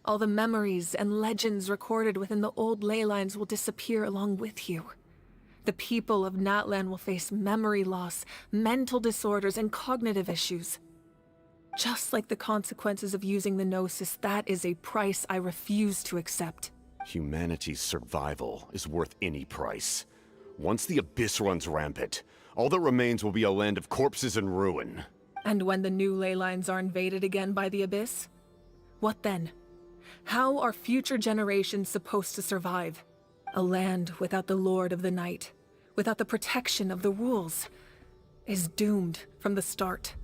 Speaker 7: all the memories and legends recorded within the old ley lines will disappear along with you. The people of Natlan will face memory loss, mental disorders, and cognitive issues. Just like the consequences of using the Gnosis, that is a price I refuse to accept.
Speaker 16: Humanity's survival is worth any price. Once the Abyss runs rampant, all that remains will be a land of corpses and ruin.
Speaker 7: And when the new ley lines are invaded again by the Abyss? What then? How are future generations supposed to survive? A land without the Lord of the Night, without the protection of the rules, is doomed from the start.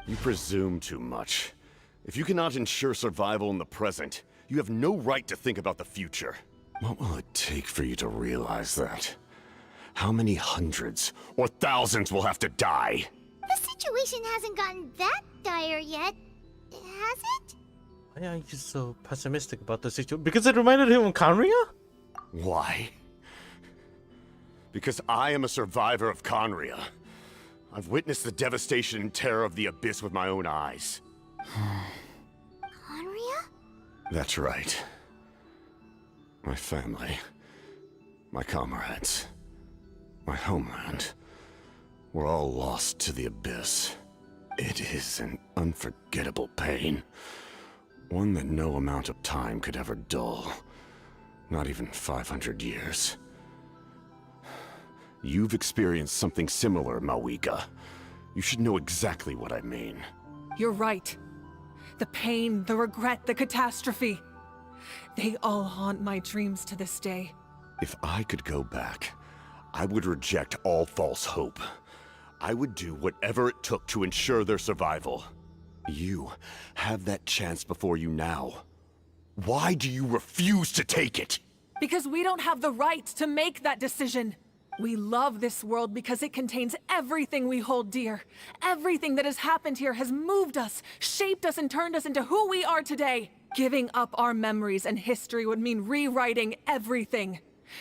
Speaker 16: You presume too much. If you cannot ensure survival in the present, you have no right to think about the future. What will it take for you to realize that? How many hundreds or thousands will have to die?
Speaker 5: The situation hasn't gotten that dire yet, has it?
Speaker 2: Why are you so pessimistic about the situation? Because it reminded him of Conria?
Speaker 16: Why? Because I am a survivor of Conria. I've witnessed the devastation and terror of the Abyss with my own eyes.
Speaker 5: Conria?
Speaker 16: That's right. My family, my comrades, my homeland, were all lost to the Abyss. It is an unforgettable pain. One that no amount of time could ever dull. Not even 500 years. You've experienced something similar, Mawika. You should know exactly what I mean.
Speaker 7: You're right. The pain, the regret, the catastrophe. They all haunt my dreams to this day.
Speaker 16: If I could go back, I would reject all false hope. I would do whatever it took to ensure their survival. You have that chance before you now. Why do you refuse to take it?
Speaker 7: Because we don't have the right to make that decision. We love this world because it contains everything we hold dear. Everything that has happened here has moved us, shaped us, and turned us into who we are today. Giving up our memories and history would mean rewriting everything.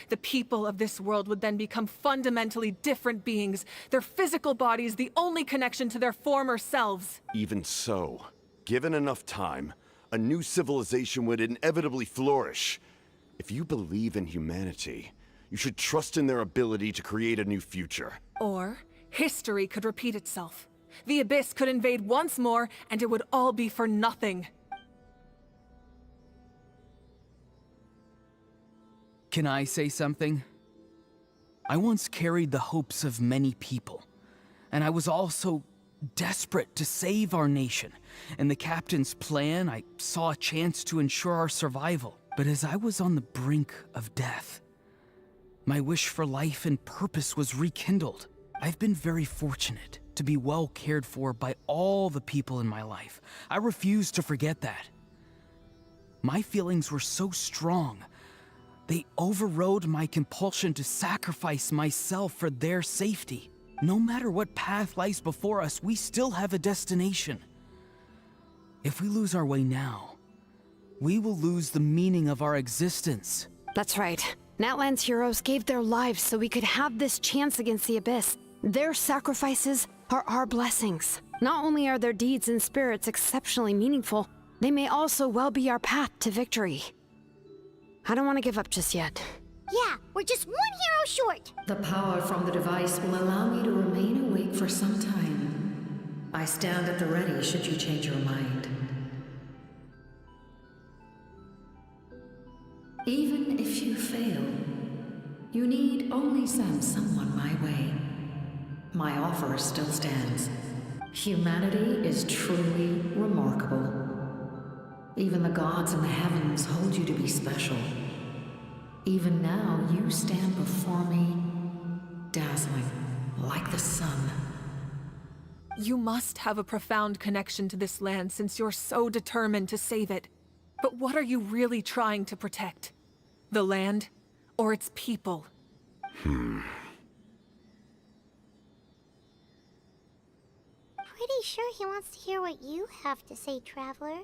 Speaker 7: The people of this world would then become fundamentally different beings, their physical bodies the only connection to their former selves.
Speaker 16: Even so, given enough time, a new civilization would inevitably flourish. If you believe in humanity, you should trust in their ability to create a new future.
Speaker 7: Or, history could repeat itself. The Abyss could invade once more, and it would all be for nothing.
Speaker 14: Can I say something? I once carried the hopes of many people, and I was also desperate to save our nation. In the captain's plan, I saw a chance to ensure our survival. But as I was on the brink of death, my wish for life and purpose was rekindled. I've been very fortunate to be well cared for by all the people in my life. I refuse to forget that. My feelings were so strong, they overrode my compulsion to sacrifice myself for their safety. No matter what path lies before us, we still have a destination. If we lose our way now, we will lose the meaning of our existence.
Speaker 1: That's right. Natlan's heroes gave their lives so we could have this chance against the Abyss. Their sacrifices are our blessings. Not only are their deeds and spirits exceptionally meaningful, they may also well be our path to victory. I don't want to give up just yet.
Speaker 5: Yeah, we're just one hero short.
Speaker 13: The power from the device will allow me to remain awake for some time. I stand at the ready should you change your mind. Even if you fail, you need only send someone my way. My offer still stands. Humanity is truly remarkable. Even the gods in the heavens hold you to be special. Even now, you stand before me, dazzling, like the sun.
Speaker 7: You must have a profound connection to this land since you're so determined to save it. But what are you really trying to protect? The land, or its people?
Speaker 5: Pretty sure he wants to hear what you have to say, Traveler.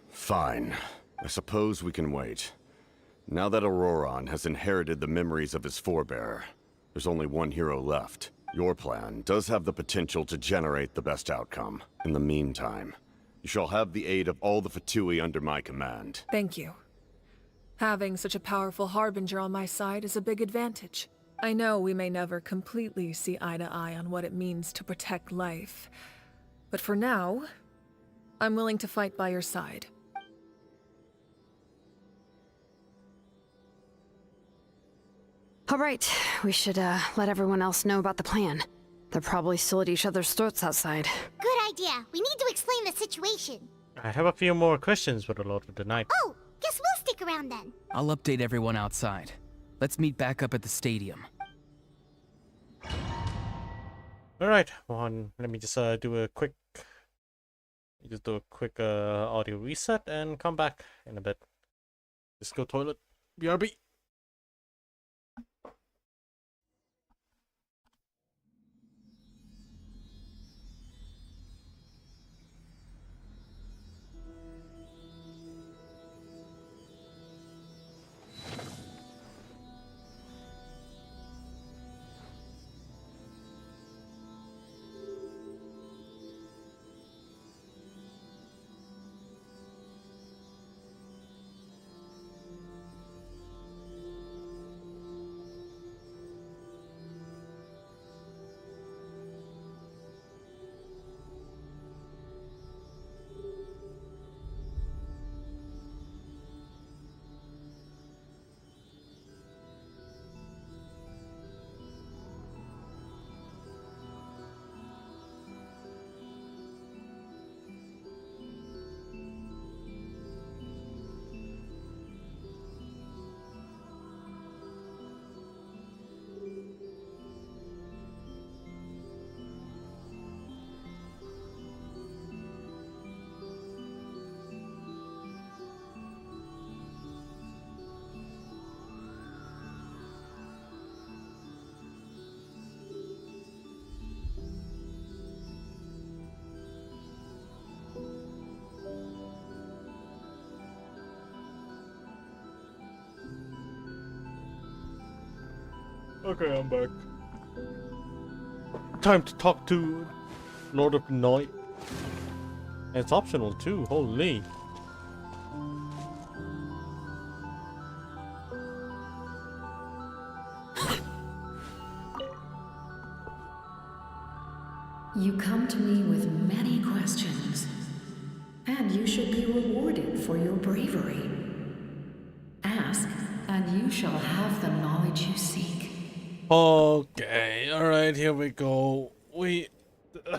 Speaker 16: Fine. I suppose we can wait. Now that Auroron has inherited the memories of his forebear, there's only one hero left. Your plan does have the potential to generate the best outcome. In the meantime, you shall have the aid of all the Fatui under my command.
Speaker 7: Thank you. Having such a powerful harbinger on my side is a big advantage. I know we may never completely see eye to eye on what it means to protect life. But for now, I'm willing to fight by your side.
Speaker 1: All right, we should let everyone else know about the plan. They're probably still at each other's throats outside.
Speaker 5: Good idea. We need to explain the situation.
Speaker 2: I have a few more questions for the Lord of the Night.
Speaker 5: Oh, guess we'll stick around then.
Speaker 14: I'll update everyone outside. Let's meet back up at the stadium.
Speaker 2: Alright, let me just do a quick audio reset and come back in a bit. Just go toilet. BRB. Okay, I'm back. Time to talk to Lord of the Night. And it's optional too, holy.
Speaker 13: You come to me with many questions, and you should be rewarded for your bravery. Ask, and you shall have the knowledge you seek.
Speaker 2: Okay, alright, here we go.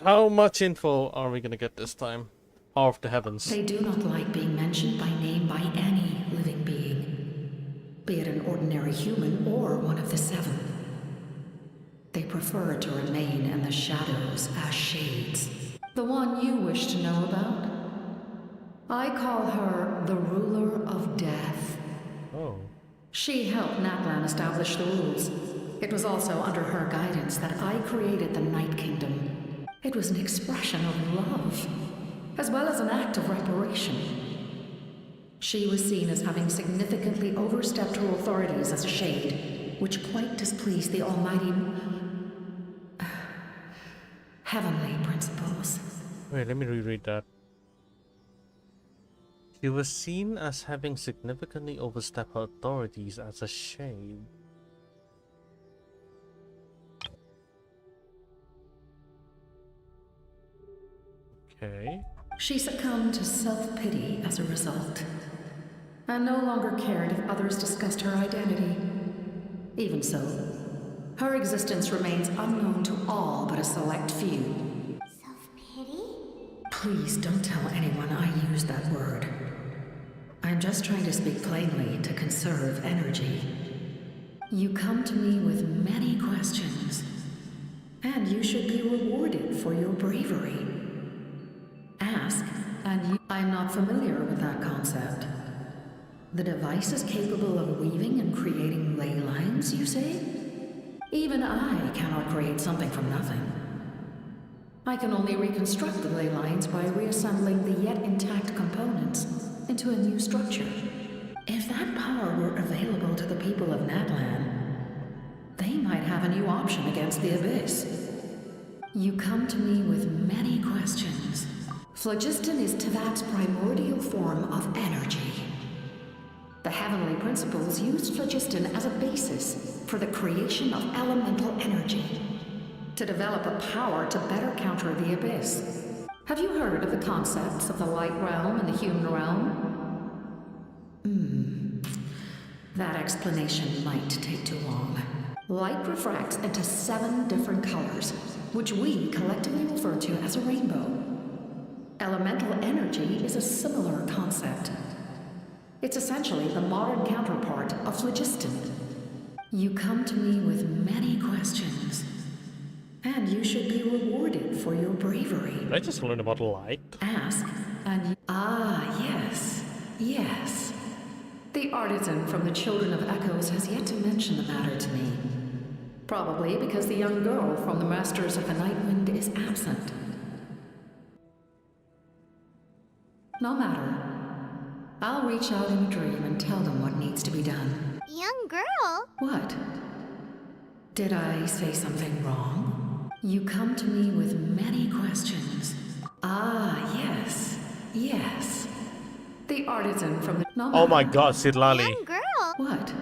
Speaker 2: How much info are we gonna get this time? Power of the Heavens.
Speaker 13: They do not like being mentioned by name by any living being, be it an ordinary human or one of the seven. They prefer to remain in the shadows as shades. The one you wish to know about? I call her the Ruler of Death.
Speaker 2: Oh.
Speaker 13: She helped Natlan establish the rules. It was also under her guidance that I created the Night Kingdom. It was an expression of love, as well as an act of reparation. She was seen as having significantly overstepped her authorities as a shade, which quite displeased the almighty heavenly principles.
Speaker 2: Wait, let me reread that. She was seen as having significantly overstepped her authorities as a shade. Okay.
Speaker 13: She succumbed to self-pity as a result, and no longer cared if others discussed her identity. Even so, her existence remains unknown to all but a select few.
Speaker 5: Self-pity?
Speaker 13: Please don't tell anyone I used that word. I'm just trying to speak plainly to conserve energy. You come to me with many questions, and you should be rewarded for your bravery. Ask, and you... I'm not familiar with that concept. The device is capable of weaving and creating ley lines, you say? Even I cannot create something from nothing. I can only reconstruct the ley lines by reassembling the yet intact components into a new structure. If that power were available to the people of Natlan, they might have a new option against the Abyss. You come to me with many questions. Phlogiston is Teyvat's primordial form of energy. The heavenly principles used phlogiston as a basis for the creation of elemental energy, to develop a power to better counter the Abyss. Have you heard of the concepts of the light realm and the human realm? That explanation might take too long. Light refracts into 7 different colors, which we collectively refer to as a rainbow. Elemental energy is a similar concept. It's essentially the modern counterpart of phlogiston. You come to me with many questions, and you should be rewarded for your bravery.
Speaker 2: Did I just learn about light?
Speaker 13: Ask, and you... Ah, yes, yes. The artisan from the Children of Echoes has yet to mention the matter to me. Probably because the young girl from the Masters of the Nightwind is absent. No matter. I'll reach out in a dream and tell them what needs to be done.
Speaker 5: Young girl?
Speaker 13: What? Did I say something wrong? You come to me with many questions. Ah, yes, yes. The artisan from the... No
Speaker 2: Oh my god, Sidlali.
Speaker 5: Young girl?
Speaker 13: What?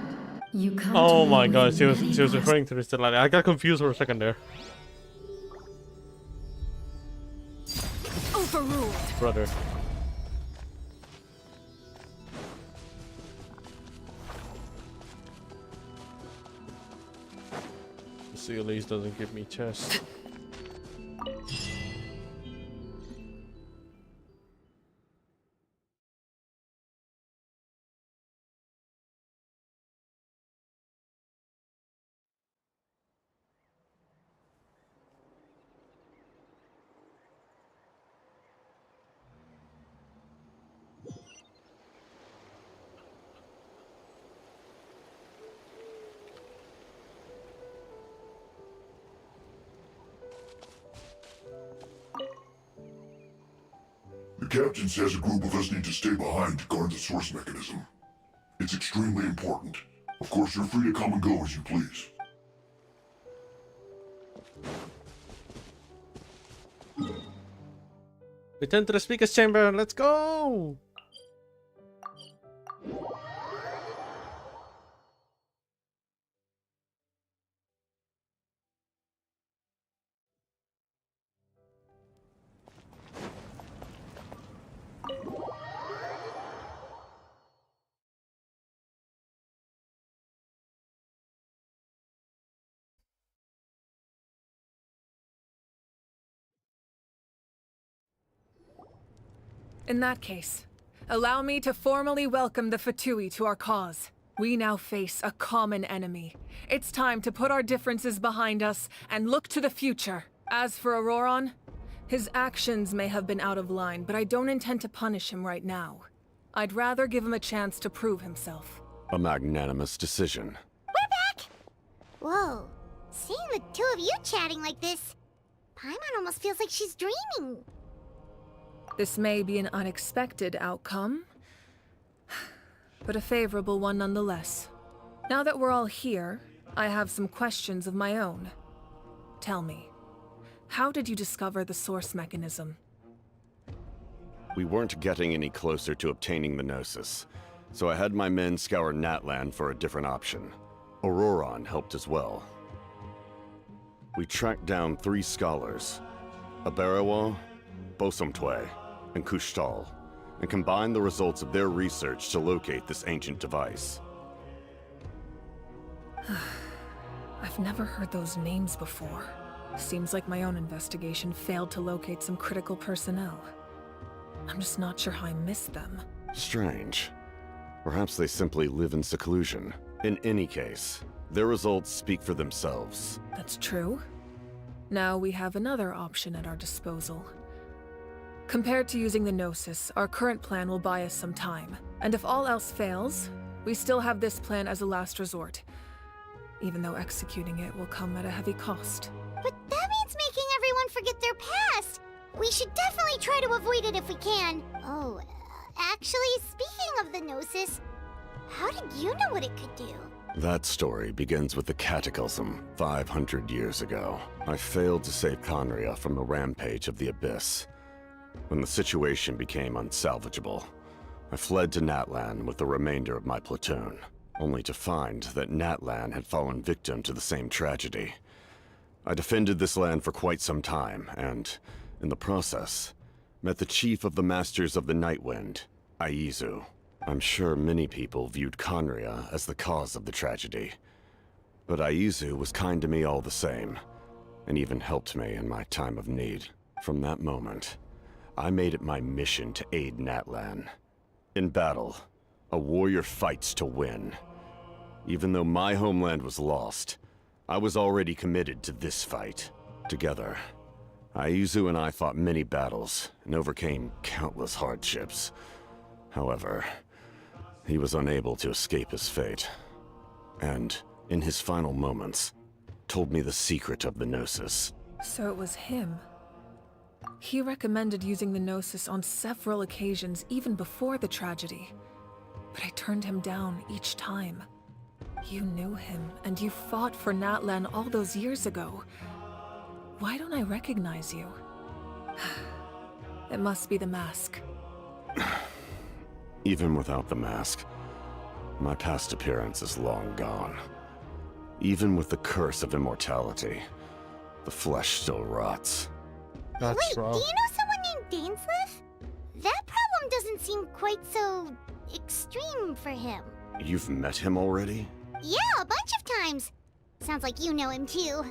Speaker 13: You come
Speaker 2: Oh
Speaker 13: to me
Speaker 2: my
Speaker 13: with
Speaker 2: god, she was
Speaker 13: many
Speaker 2: referring to Sidlali. I got confused for a second there.
Speaker 11: Overruled.
Speaker 2: Brother. The sea at least doesn't give me chest.
Speaker 8: The captain says a group of us need to stay behind to guard the source mechanism. It's extremely important. Of course, you're free to come and go as you please.
Speaker 2: Return to the speaker's chamber, let's go!
Speaker 7: In that case, allow me to formally welcome the Fatui to our cause. We now face a common enemy. It's time to put our differences behind us and look to the future. As for Auroron, his actions may have been out of line, but I don't intend to punish him right now. I'd rather give him a chance to prove himself.
Speaker 16: A magnanimous decision.
Speaker 5: We're back! Whoa. Seeing the two of you chatting like this, Paimon almost feels like she's dreaming.
Speaker 7: This may be an unexpected outcome, but a favorable one nonetheless. Now that we're all here, I have some questions of my own. Tell me, how did you discover the source mechanism?
Speaker 16: We weren't getting any closer to obtaining the Gnosis, so I had my men scour Natlan for a different option. Auroron helped as well. We tracked down 3 scholars, Abarawa, Bosomtwe, and Kushtal, and combined the results of their research to locate this ancient device.
Speaker 7: I've never heard those names before. Seems like my own investigation failed to locate some critical personnel. I'm just not sure how I missed them.
Speaker 16: Strange. Perhaps they simply live in seclusion. In any case, their results speak for themselves.
Speaker 7: That's true. Now we have another option at our disposal. Compared to using the Gnosis, our current plan will buy us some time. And if all else fails, we still have this plan as a last resort. Even though executing it will come at a heavy cost.
Speaker 5: But that means making everyone forget their past! We should definitely try to avoid it if we can. Oh, actually, speaking of the Gnosis, how did you know what it could do?
Speaker 16: That story begins with the Cataclysm 500 years ago. I failed to save Conria from the rampage of the Abyss. When the situation became unsalvageable, I fled to Natlan with the remainder of my platoon, only to find that Natlan had fallen victim to the same tragedy. I defended this land for quite some time, and, in the process, met the chief of the Masters of the Nightwind, Aizu. I'm sure many people viewed Conria as the cause of the tragedy, but Aizu was kind to me all the same, and even helped me in my time of need. From that moment, I made it my mission to aid Natlan. In battle, a warrior fights to win. Even though my homeland was lost, I was already committed to this fight. Together, Aizu and I fought many battles and overcame countless hardships. However, he was unable to escape his fate, and, in his final moments, told me the secret of the Gnosis.
Speaker 7: So it was him. He recommended using the Gnosis on several occasions, even before the tragedy. But I turned him down each time. You knew him, and you fought for Natlan all those years ago. Why don't I recognize you? It must be the mask.
Speaker 16: Even without the mask, my past appearance is long gone. Even with the curse of immortality, the flesh still rots.
Speaker 5: Wait, do you know someone named Dainsleif? That problem doesn't seem quite so extreme for him.
Speaker 16: You've met him already?
Speaker 5: Yeah, a bunch of times. Sounds like you know him too.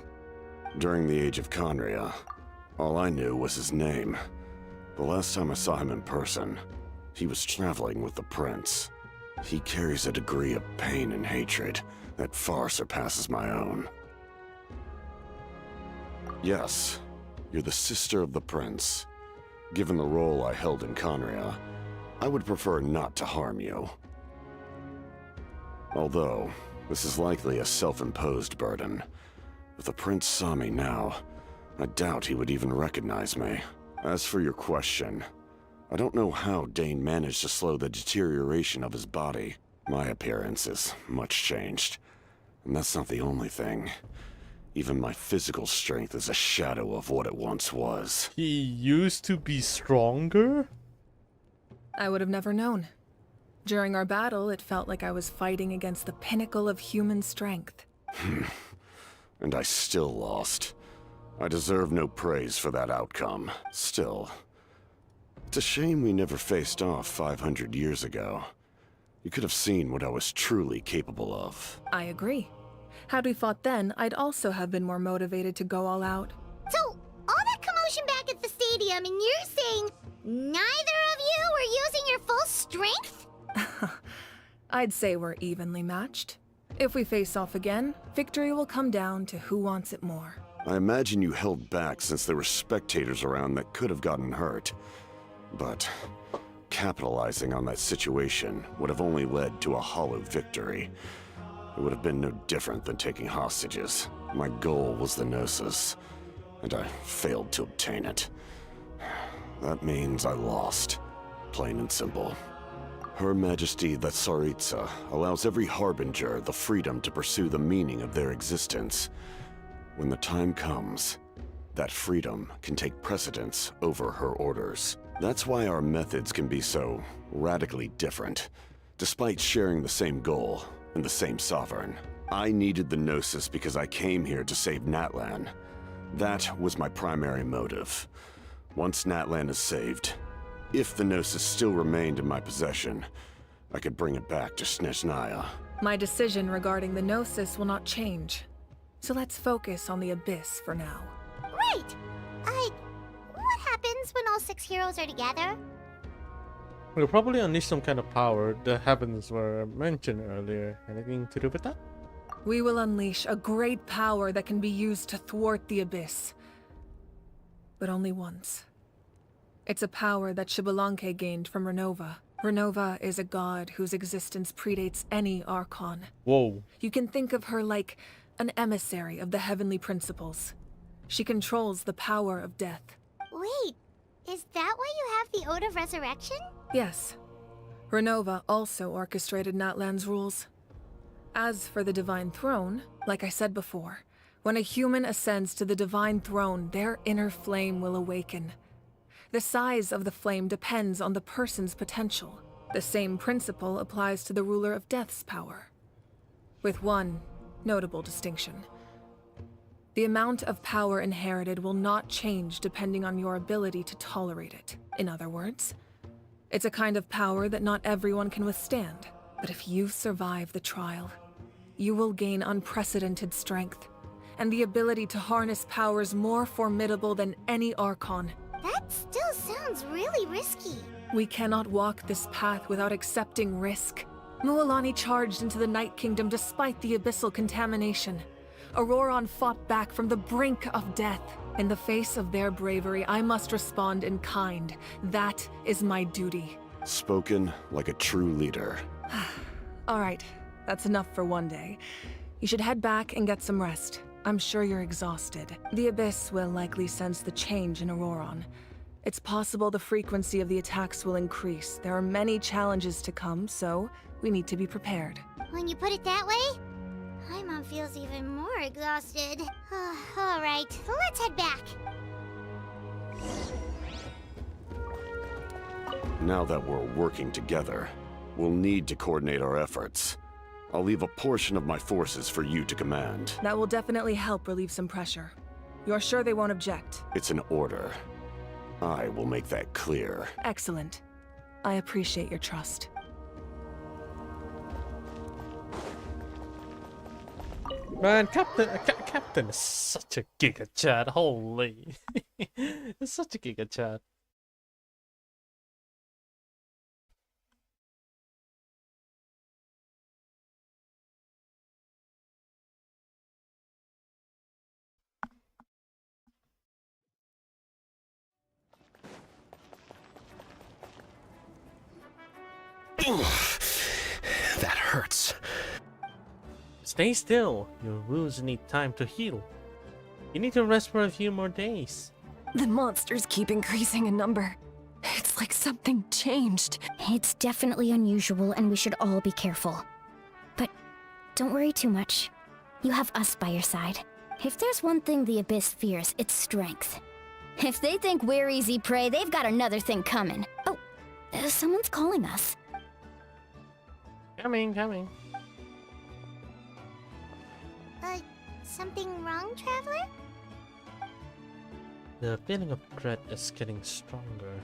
Speaker 16: During the age of Conria, all I knew was his name. The last time I saw him in person, he was traveling with the prince. He carries a degree of pain and hatred that far surpasses my own. Yes, you're the sister of the prince. Given the role I held in Conria, I would prefer not to harm you. Although, this is likely a self-imposed burden. If the prince saw me now, I doubt he would even recognize me. As for your question, I don't know how Dane managed to slow the deterioration of his body. My appearance is much changed, and that's not the only thing. Even my physical strength is a shadow of what it once was.
Speaker 2: He used to be stronger?
Speaker 7: I would have never known. During our battle, it felt like I was fighting against the pinnacle of human strength.
Speaker 16: And I still lost. I deserve no praise for that outcome. Still, it's a shame we never faced off 500 years ago. You could have seen what I was truly capable of.
Speaker 7: I agree. Had we fought then, I'd also have been more motivated to go all out.
Speaker 5: So, all that commotion back at the stadium, and you're saying neither of you were using your full strength?
Speaker 7: I'd say we're evenly matched. If we face off again, victory will come down to who wants it more.
Speaker 16: I imagine you held back since there were spectators around that could have gotten hurt. But capitalizing on that situation would have only led to a hollow victory. It would have been no different than taking hostages. My goal was the Gnosis, and I failed to obtain it. That means I lost, plain and simple. Her Majesty the Tsaritsa allows every harbinger the freedom to pursue the meaning of their existence. When the time comes, that freedom can take precedence over her orders. That's why our methods can be so radically different, despite sharing the same goal and the same sovereign. I needed the Gnosis because I came here to save Natlan. That was my primary motive. Once Natlan is saved, if the Gnosis still remained in my possession, I could bring it back to Snezhnaya.
Speaker 7: My decision regarding the Gnosis will not change. So let's focus on the Abyss for now.
Speaker 5: Right! What happens when all 6 heroes are together?
Speaker 2: We'll probably unleash some kind of power. The heavens were mentioned earlier. Anything to do with that?
Speaker 7: We will unleash a great power that can be used to thwart the Abyss. But only once. It's a power that Xbalanque gained from Renova. Renova is a god whose existence predates any Archon.
Speaker 2: Whoa.
Speaker 7: You can think of her like an emissary of the heavenly principles. She controls the power of death.
Speaker 5: Wait, is that why you have the Ode of Resurrection?
Speaker 7: Yes. Renova also orchestrated Natlan's rules. As for the Divine Throne, like I said before, when a human ascends to the Divine Throne, their inner flame will awaken. The size of the flame depends on the person's potential. The same principle applies to the ruler of Death's power, with one notable distinction. The amount of power inherited will not change depending on your ability to tolerate it. In other words, it's a kind of power that not everyone can withstand. But if you survive the trial, you will gain unprecedented strength, and the ability to harness powers more formidable than any Archon.
Speaker 5: That still sounds really risky.
Speaker 7: We cannot walk this path without accepting risk. Mualani charged into the Night Kingdom despite the abyssal contamination. Auroron fought back from the brink of death. In the face of their bravery, I must respond in kind. That is my duty.
Speaker 16: Spoken like a true leader.
Speaker 7: All right, that's enough for one day. You should head back and get some rest. I'm sure you're exhausted. The Abyss will likely sense the change in Auroron. It's possible the frequency of the attacks will increase. There are many challenges to come, so we need to be prepared.
Speaker 5: When you put it that way, Paimon feels even more exhausted. All right, let's head back.
Speaker 16: Now that we're working together, we'll need to coordinate our efforts. I'll leave a portion of my forces for you to command.
Speaker 7: That will definitely help relieve some pressure. You're sure they won't object?
Speaker 16: It's an order. I will make that clear.
Speaker 7: Excellent. I appreciate your trust.
Speaker 2: Man, Captain is such a giga chat. Holy. It's such a giga chat.
Speaker 17: That hurts.
Speaker 2: Stay still. Your wounds need time to heal. You need to rest for a few more days.
Speaker 1: The monsters keep increasing in number. It's like something changed.
Speaker 3: It's definitely unusual, and we should all be careful. But don't worry too much. You have us by your side. If there's one thing the Abyss fears, it's strength. If they think we're easy prey, they've got another thing coming. Oh, someone's calling us.
Speaker 2: Coming.
Speaker 5: Something wrong, Traveler?
Speaker 2: The feeling of dread is getting stronger.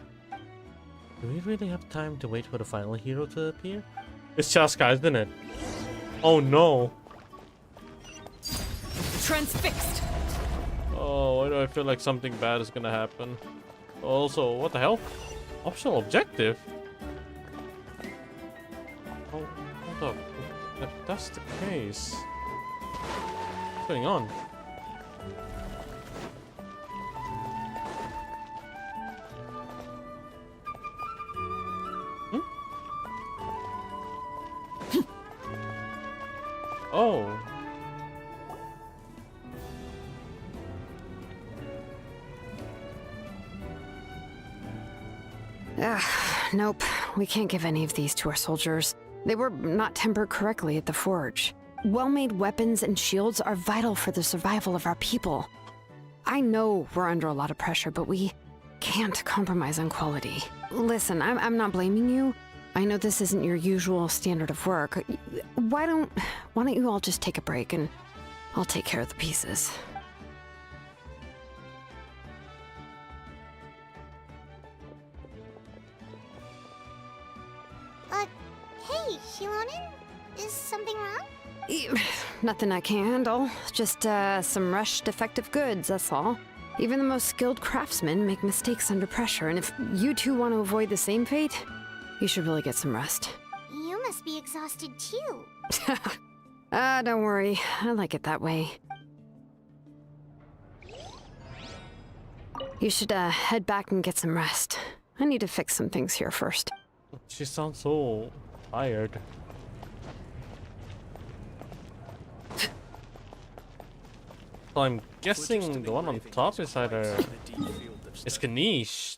Speaker 2: Do we really have time to wait for the final hero to appear? It's Chaska, isn't it? Oh no!
Speaker 7: Transfixed!
Speaker 2: Oh, why do I feel like something bad is gonna happen? Also, what the hell? Optional objective? Oh, hold up. If that's the case... What's going on? Oh.
Speaker 1: Nope. We can't give any of these to our soldiers. They were not tempered correctly at the forge. Well-made weapons and shields are vital for the survival of our people. I know we're under a lot of pressure, but we can't compromise on quality. Listen, I'm not blaming you. I know this isn't your usual standard of work. Why don't you all just take a break and I'll take care of the pieces.
Speaker 5: Hey, Shilonen? Is something wrong?
Speaker 1: Nothing I can handle. Just some rushed defective goods, that's all. Even the most skilled craftsmen make mistakes under pressure, and if you two want to avoid the same fate, you should really get some rest.
Speaker 5: You must be exhausted too.
Speaker 1: Don't worry. I like it that way. You should head back and get some rest. I need to fix some things here first.
Speaker 2: She sounds so tired. So I'm guessing the one on top is either is Ganeshed.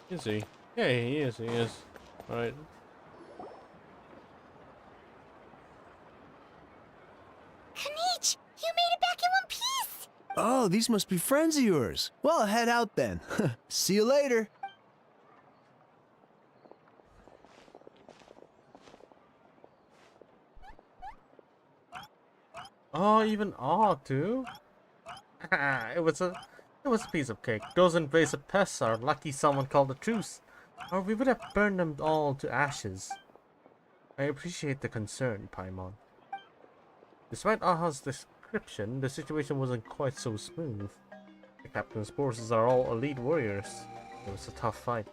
Speaker 2: Is he? Yeah, he is. He is. All right.
Speaker 5: Kanich, you made it back in one piece!
Speaker 6: Oh, these must be friends of yours. Well, head out then. See you later.
Speaker 2: Oh, even too. it was a piece of cake. Those invasive pests are lucky someone called a truce, or we would have burned them all to ashes. I appreciate the concern, Paimon. Despite Aha's description, the situation wasn't quite so smooth. The captain's forces are all elite warriors. It was a tough fight.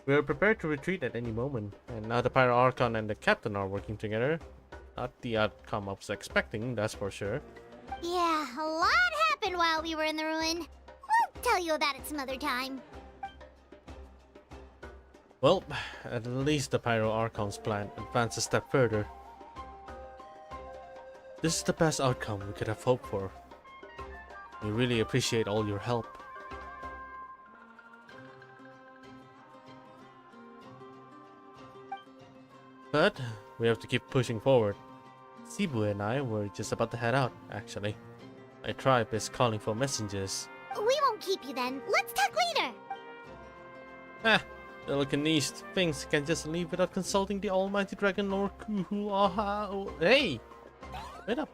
Speaker 2: We were prepared to retreat at any moment, and now the Pyro Archon and the captain are working together. Not the outcome I was expecting, that's for sure.
Speaker 5: Yeah, a lot happened while we were in the ruin. We'll tell you about it some other time.
Speaker 2: Well, at least the Pyro Archon's plan advanced a step further. This is the best outcome we could have hoped for. We really appreciate all your help. But we have to keep pushing forward. Sibu and I were just about to head out, actually. My tribe is calling for messengers.
Speaker 5: We won't keep you then. Let's talk later.
Speaker 2: Little Ganeshed thinks can just leave without consulting the almighty Dragon Lord Kuhu Aha. Hey! Wait up.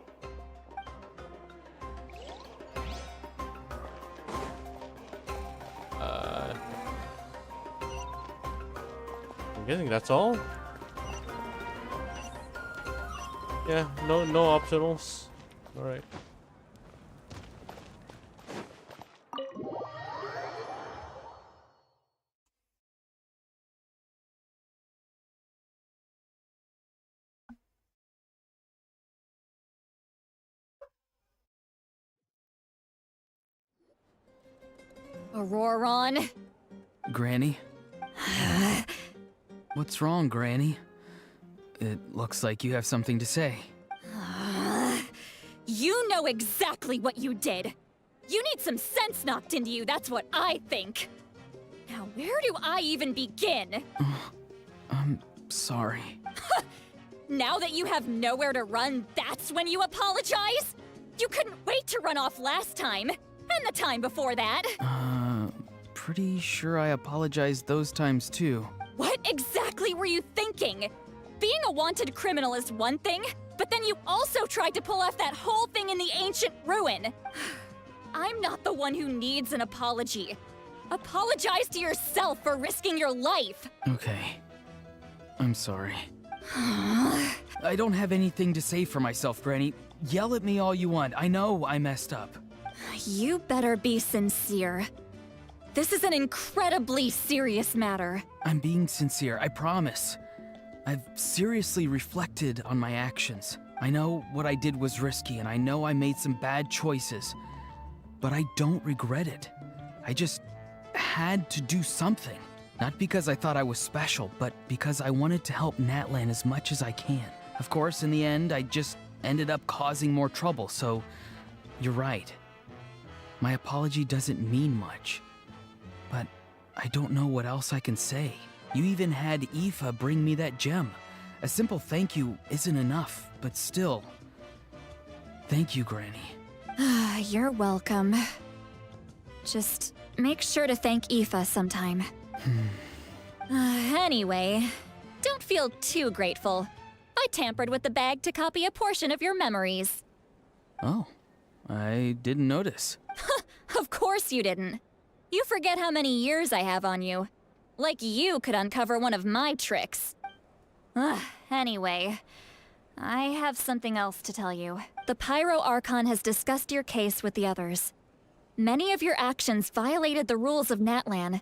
Speaker 2: I'm guessing that's all? Yeah, no optionals. Alright.
Speaker 19: Auroron?
Speaker 14: Granny? What's wrong, Granny? It looks like you have something to say.
Speaker 19: You know exactly what you did. You need some sense knocked into you, that's what I think. Now, where do I even begin?
Speaker 14: I'm sorry.
Speaker 19: Now that you have nowhere to run, that's when you apologize? You couldn't wait to run off last time, and the time before that.
Speaker 14: Pretty sure I apologized those times too.
Speaker 19: What exactly were you thinking? Being a wanted criminal is one thing, but then you also tried to pull off that whole thing in the ancient ruin. I'm not the one who needs an apology. Apologize to yourself for risking your life.
Speaker 14: Okay. I'm sorry. I don't have anything to say for myself, Granny. Yell at me all you want. I know I messed up.
Speaker 19: You better be sincere. This is an incredibly serious matter.
Speaker 14: I'm being sincere, I promise. I've seriously reflected on my actions. I know what I did was risky, and I know I made some bad choices. But I don't regret it. I just had to do something. Not because I thought I was special, but because I wanted to help Natlan as much as I can. Of course, in the end, I just ended up causing more trouble, so you're right. My apology doesn't mean much, but I don't know what else I can say. You even had Aoife bring me that gem. A simple thank you isn't enough, but still. Thank you, Granny.
Speaker 19: You're welcome. Just make sure to thank Aoife sometime. Anyway, don't feel too grateful. I tampered with the bag to copy a portion of your memories.
Speaker 14: Oh, I didn't notice.
Speaker 19: Of course you didn't. You forget how many years I have on you. Like you could uncover one of my tricks. Anyway, I have something else to tell you. The Pyro Archon has discussed your case with the others. Many of your actions violated the rules of Natlan,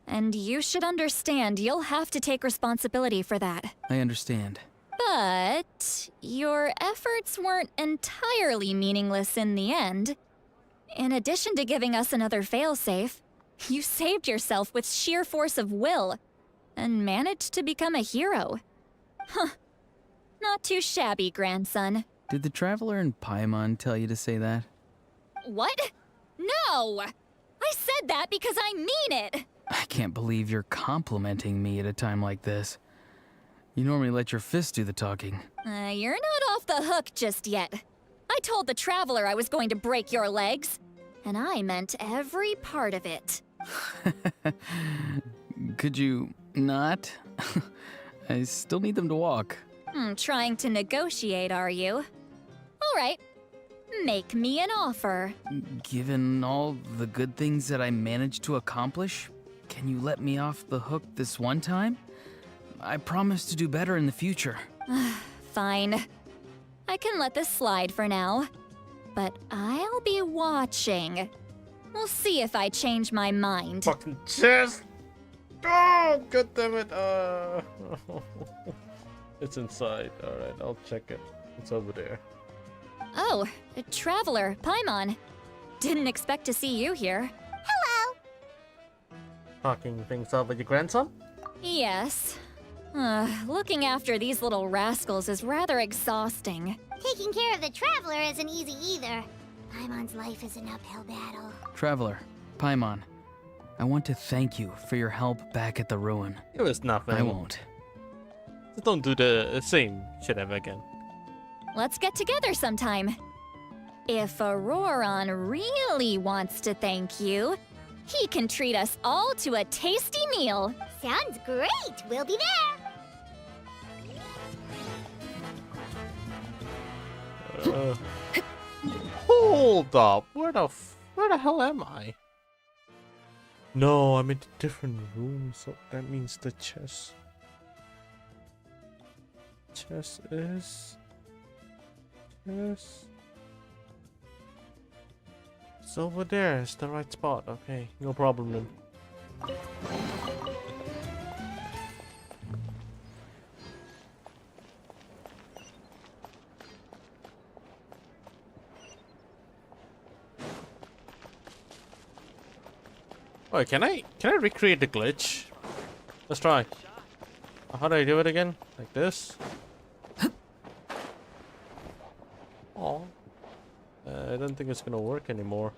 Speaker 19: and you should understand you'll have to take responsibility for that.
Speaker 14: I understand.
Speaker 19: But your efforts weren't entirely meaningless in the end. In addition to giving us another failsafe, you saved yourself with sheer force of will and managed to become a hero. Huh. Not too shabby, grandson.
Speaker 14: Did the Traveler in Paimon tell you to say that?
Speaker 19: What? No! I said that because I mean it!
Speaker 14: I can't believe you're complimenting me at a time like this. You normally let your fists do the talking.
Speaker 19: You're not off the hook just yet. I told the Traveler I was going to break your legs, and I meant every part of it.
Speaker 14: Could you not? I still need them to walk.
Speaker 19: Trying to negotiate, are you? All right. Make me an offer.
Speaker 14: Given all the good things that I managed to accomplish, can you let me off the hook this one time? I promise to do better in the future.
Speaker 19: Fine. I can let this slide for now. But I'll be watching. We'll see if I change my mind.
Speaker 2: Fucking chest! Oh, god damn it! It's inside. Alright, I'll check it. It's over there.
Speaker 19: Oh, a Traveler, Paimon. Didn't expect to see you here.
Speaker 5: Hello!
Speaker 2: Talking things up with your grandson?
Speaker 19: Yes. Looking after these little rascals is rather exhausting.
Speaker 5: Taking care of the Traveler isn't easy either. Paimon's life is an uphill battle.
Speaker 14: Traveler, Paimon, I want to thank you for your help back at the ruin.
Speaker 2: It was nothing.
Speaker 14: I won't.
Speaker 2: Just don't do the same shit ever again.
Speaker 19: Let's get together sometime. If Auroron really wants to thank you, he can treat us all to a tasty meal.
Speaker 5: Sounds great! We'll be there!
Speaker 2: Hold up! Where the hell am I? No, I'm in a different room, so that means the chest. Chest is... Chest... It's over there, it's the right spot. Okay, no problem then. Oh, can I recreate the glitch? Let's try. How do I do it again? Like this? Oh, I don't think it's gonna work anymore.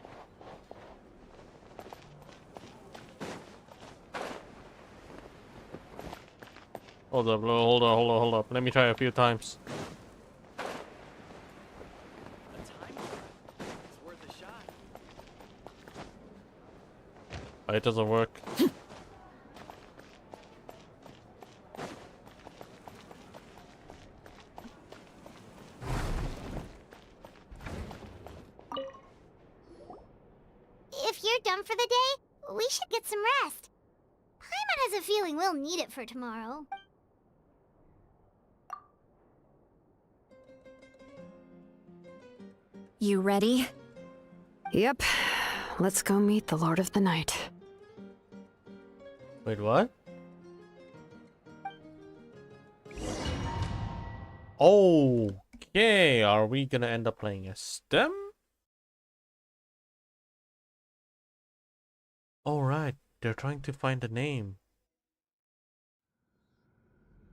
Speaker 2: Hold up. Let me try a few times. Oh, it doesn't work.
Speaker 5: If you're done for the day, we should get some rest. Paimon has a feeling we'll need it for tomorrow.
Speaker 19: You ready?
Speaker 1: Yep. Let's go meet the Lord of the Night.
Speaker 2: Wait, what? Okay, are we gonna end up playing a stem? Alright, they're trying to find a name.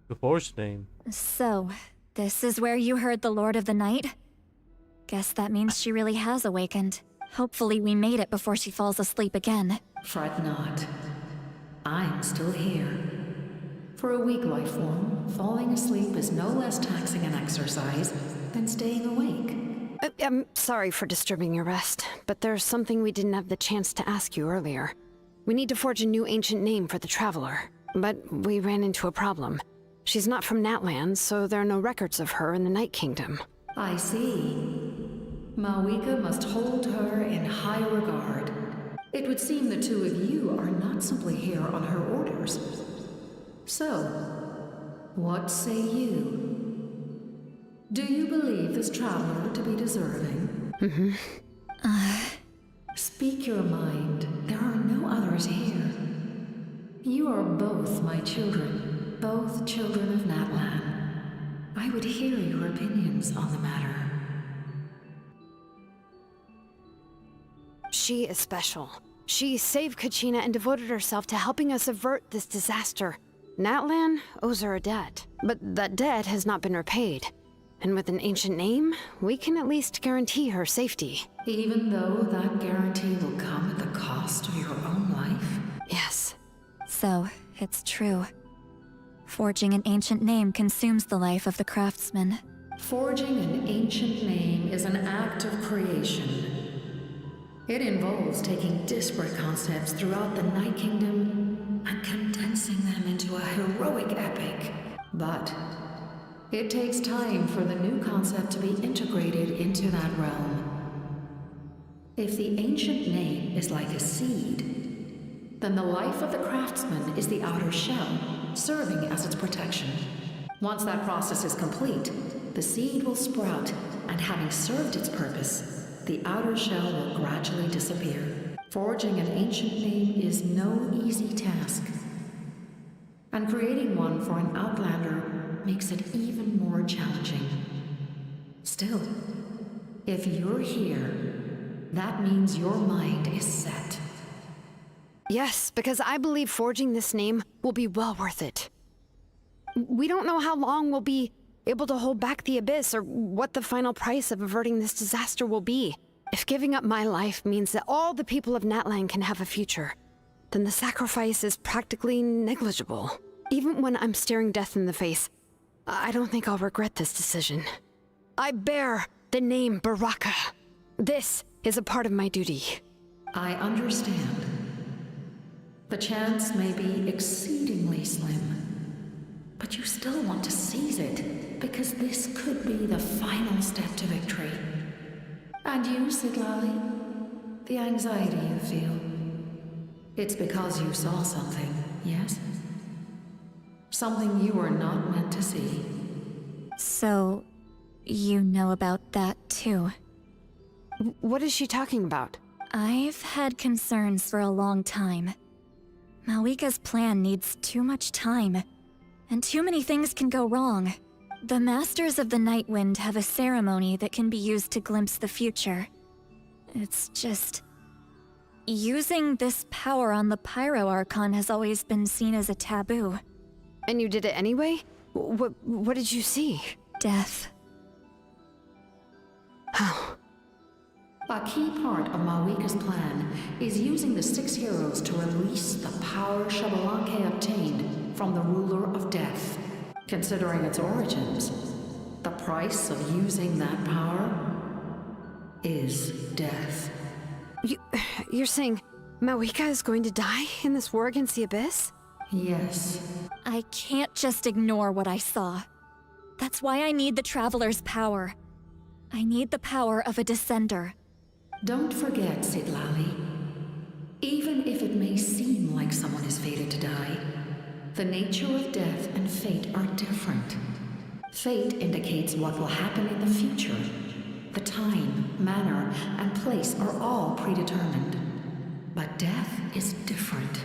Speaker 2: The force name.
Speaker 19: So, this is where you heard the Lord of the Night? Guess that means she really has awakened. Hopefully we made it before she falls asleep again.
Speaker 13: Fret not. I'm still here. For a weak life form, falling asleep is no less taxing an exercise than staying awake.
Speaker 1: I'm sorry for disturbing your rest, but there's something we didn't have the chance to ask you earlier. We need to forge a new ancient name for the Traveler, but we ran into a problem. She's not from Natland, so there are no records of her in the Night Kingdom.
Speaker 13: I see. Mawika must hold her in high regard. It would seem the two of you are not simply here on her orders. So, what say you? Do you believe this traveler to be deserving? Speak your mind. There are no others here. You are both my children, both children of Natlan. I would hear your opinions on the matter.
Speaker 1: She is special. She saved Kachina and devoted herself to helping us avert this disaster. Natlan owes her a debt, but that debt has not been repaid. And with an ancient name, we can at least guarantee her safety.
Speaker 13: Even though that guarantee will come at the cost of your own life?
Speaker 1: Yes.
Speaker 19: So, it's true. Forging an ancient name consumes the life of the craftsman.
Speaker 13: Forging an ancient name is an act of creation. It involves taking disparate concepts throughout the Night Kingdom and condensing them into a heroic epic. But it takes time for the new concept to be integrated into that realm. If the ancient name is like a seed, then the life of the craftsman is the outer shell, serving as its protection. Once that process is complete, the seed will sprout, and having served its purpose, the outer shell will gradually disappear. Forging an ancient name is no easy task. And creating one for an outlander makes it even more challenging. Still, if you're here, that means your mind is set.
Speaker 1: Yes, because I believe forging this name will be well worth it. We don't know how long we'll be able to hold back the abyss or what the final price of averting this disaster will be. If giving up my life means that all the people of Natlan can have a future, then the sacrifice is practically negligible. Even when I'm staring death in the face, I don't think I'll regret this decision. I bear the name Baraka. This is a part of my duty.
Speaker 13: I understand. The chance may be exceedingly slim, but you still want to seize it, because this could be the final step to victory. And you, Sidlali, the anxiety you feel, it's because you saw something, yes? Something you were not meant to see.
Speaker 19: So, you know about that too.
Speaker 1: What is she talking about?
Speaker 19: I've had concerns for a long time. Mawika's plan needs too much time, and too many things can go wrong. The Masters of the Night Wind have a ceremony that can be used to glimpse the future. It's just... using this power on the Pyro Archon has always been seen as a taboo.
Speaker 1: And you did it anyway? What did you see?
Speaker 19: Death.
Speaker 1: How?
Speaker 13: A key part of Mawika's plan is using the 6 heroes to release the power Xbalanque obtained from the Ruler of Death. Considering its origins, the price of using that power is death.
Speaker 1: You're saying Mawika is going to die in this war against the Abyss?
Speaker 13: Yes.
Speaker 19: I can't just ignore what I saw. That's why I need the Traveler's power. I need the power of a Descender.
Speaker 13: Don't forget, Sidlali. Even if it may seem like someone is fated to die, the nature of death and fate are different. Fate indicates what will happen in the future. The time, manner, and place are all predetermined. But death is different.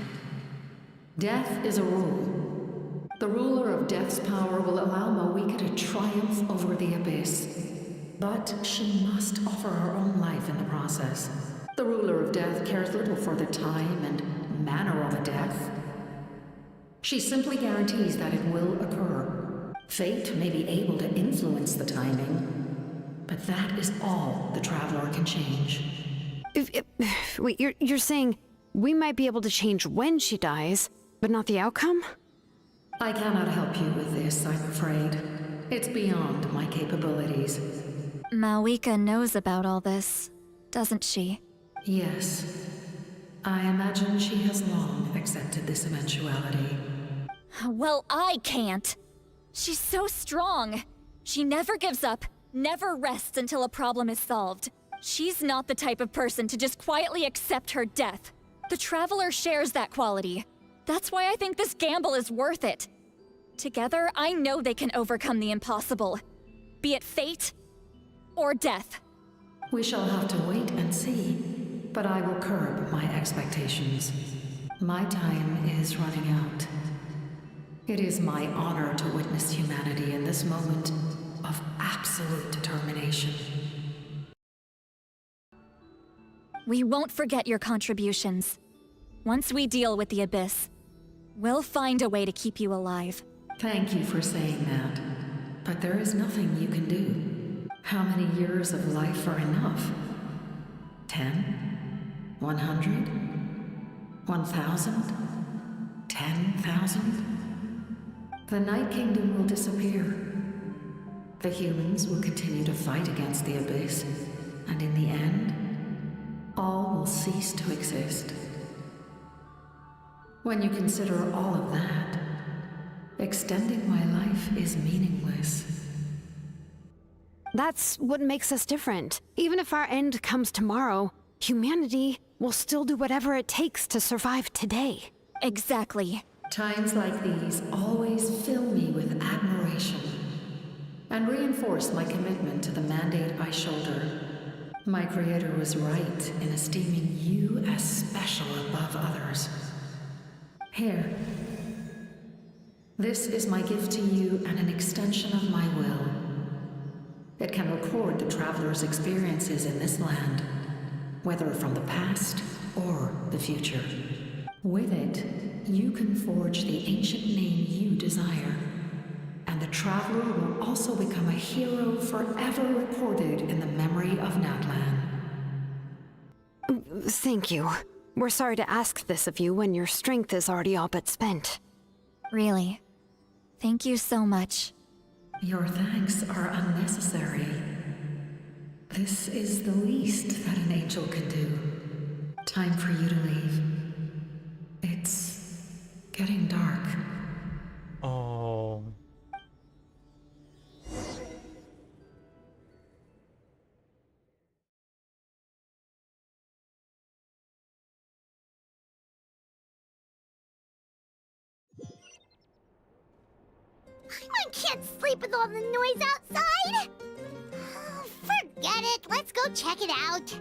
Speaker 13: Death is a rule. The ruler of death's power will allow Mawika to triumph over the abyss. But she must offer her own life in the process. The ruler of death cares little for the time and manner of a death. She simply guarantees that it will occur. Fate may be able to influence the timing, but that is all the Traveler can change.
Speaker 1: Wait, you're saying we might be able to change when she dies, but not the outcome?
Speaker 13: I cannot help you with this, I'm afraid. It's beyond my capabilities.
Speaker 19: Malwika knows about all this, doesn't she?
Speaker 13: Yes. I imagine she has long accepted this eventuality.
Speaker 19: Well, I can't. She's so strong. She never gives up, never rests until a problem is solved. She's not the type of person to just quietly accept her death. The Traveler shares that quality. That's why I think this gamble is worth it. Together, I know they can overcome the impossible. Be it fate or death.
Speaker 13: We shall have to wait and see, but I will curb my expectations. My time is running out. It is my honor to witness humanity in this moment of absolute determination.
Speaker 19: We won't forget your contributions. Once we deal with the Abyss, we'll find a way to keep you alive.
Speaker 13: Thank you for saying that, but there is nothing you can do. How many years of life are enough? 10? 100? 1,000? 10,000? The Night Kingdom will disappear. The humans will continue to fight against the Abyss, and in the end, all will cease to exist. When you consider all of that, extending my life is meaningless.
Speaker 1: That's what makes us different. Even if our end comes tomorrow, humanity will still do whatever it takes to survive today.
Speaker 19: Exactly.
Speaker 13: Times like these always fill me with admiration and reinforce my commitment to the mandate I shoulder. My Creator was right in esteeming you as special above others. Here. This is my gift to you and an extension of my will. It can record the Traveler's experiences in this land, whether from the past or the future. With it, you can forge the ancient name you desire, and the Traveler will also become a hero forever recorded in the memory of Natlan.
Speaker 1: Thank you. We're sorry to ask this of you when your strength is already all but spent.
Speaker 19: Really. Thank you so much.
Speaker 13: Your thanks are unnecessary. This is the least that an angel can do. Time for you to leave. It's getting dark.
Speaker 2: Oh.
Speaker 5: I can't sleep with all the noise outside! Oh, forget it, let's go check it out.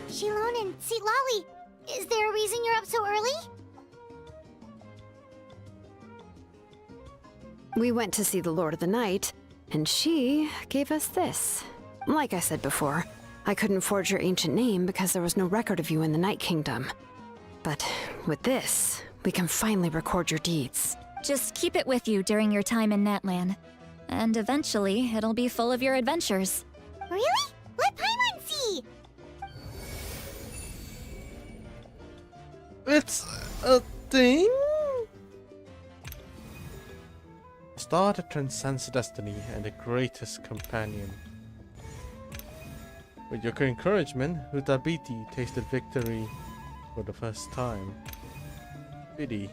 Speaker 5: Shilon and Sitlali, is there a reason you're up so early?
Speaker 1: We went to see the Lord of the Night, and she gave us this. Like I said before, I couldn't forge your ancient name because there was no record of you in the Night Kingdom. But with this, we can finally record your deeds.
Speaker 19: Just keep it with you during your time in Natlan. And eventually, it'll be full of your adventures.
Speaker 5: Really? Let Paimon see!
Speaker 2: It's a thing? A star that transcends destiny and the greatest companion. With your encouragement, Hutabiti tasted victory for the first time. Pity.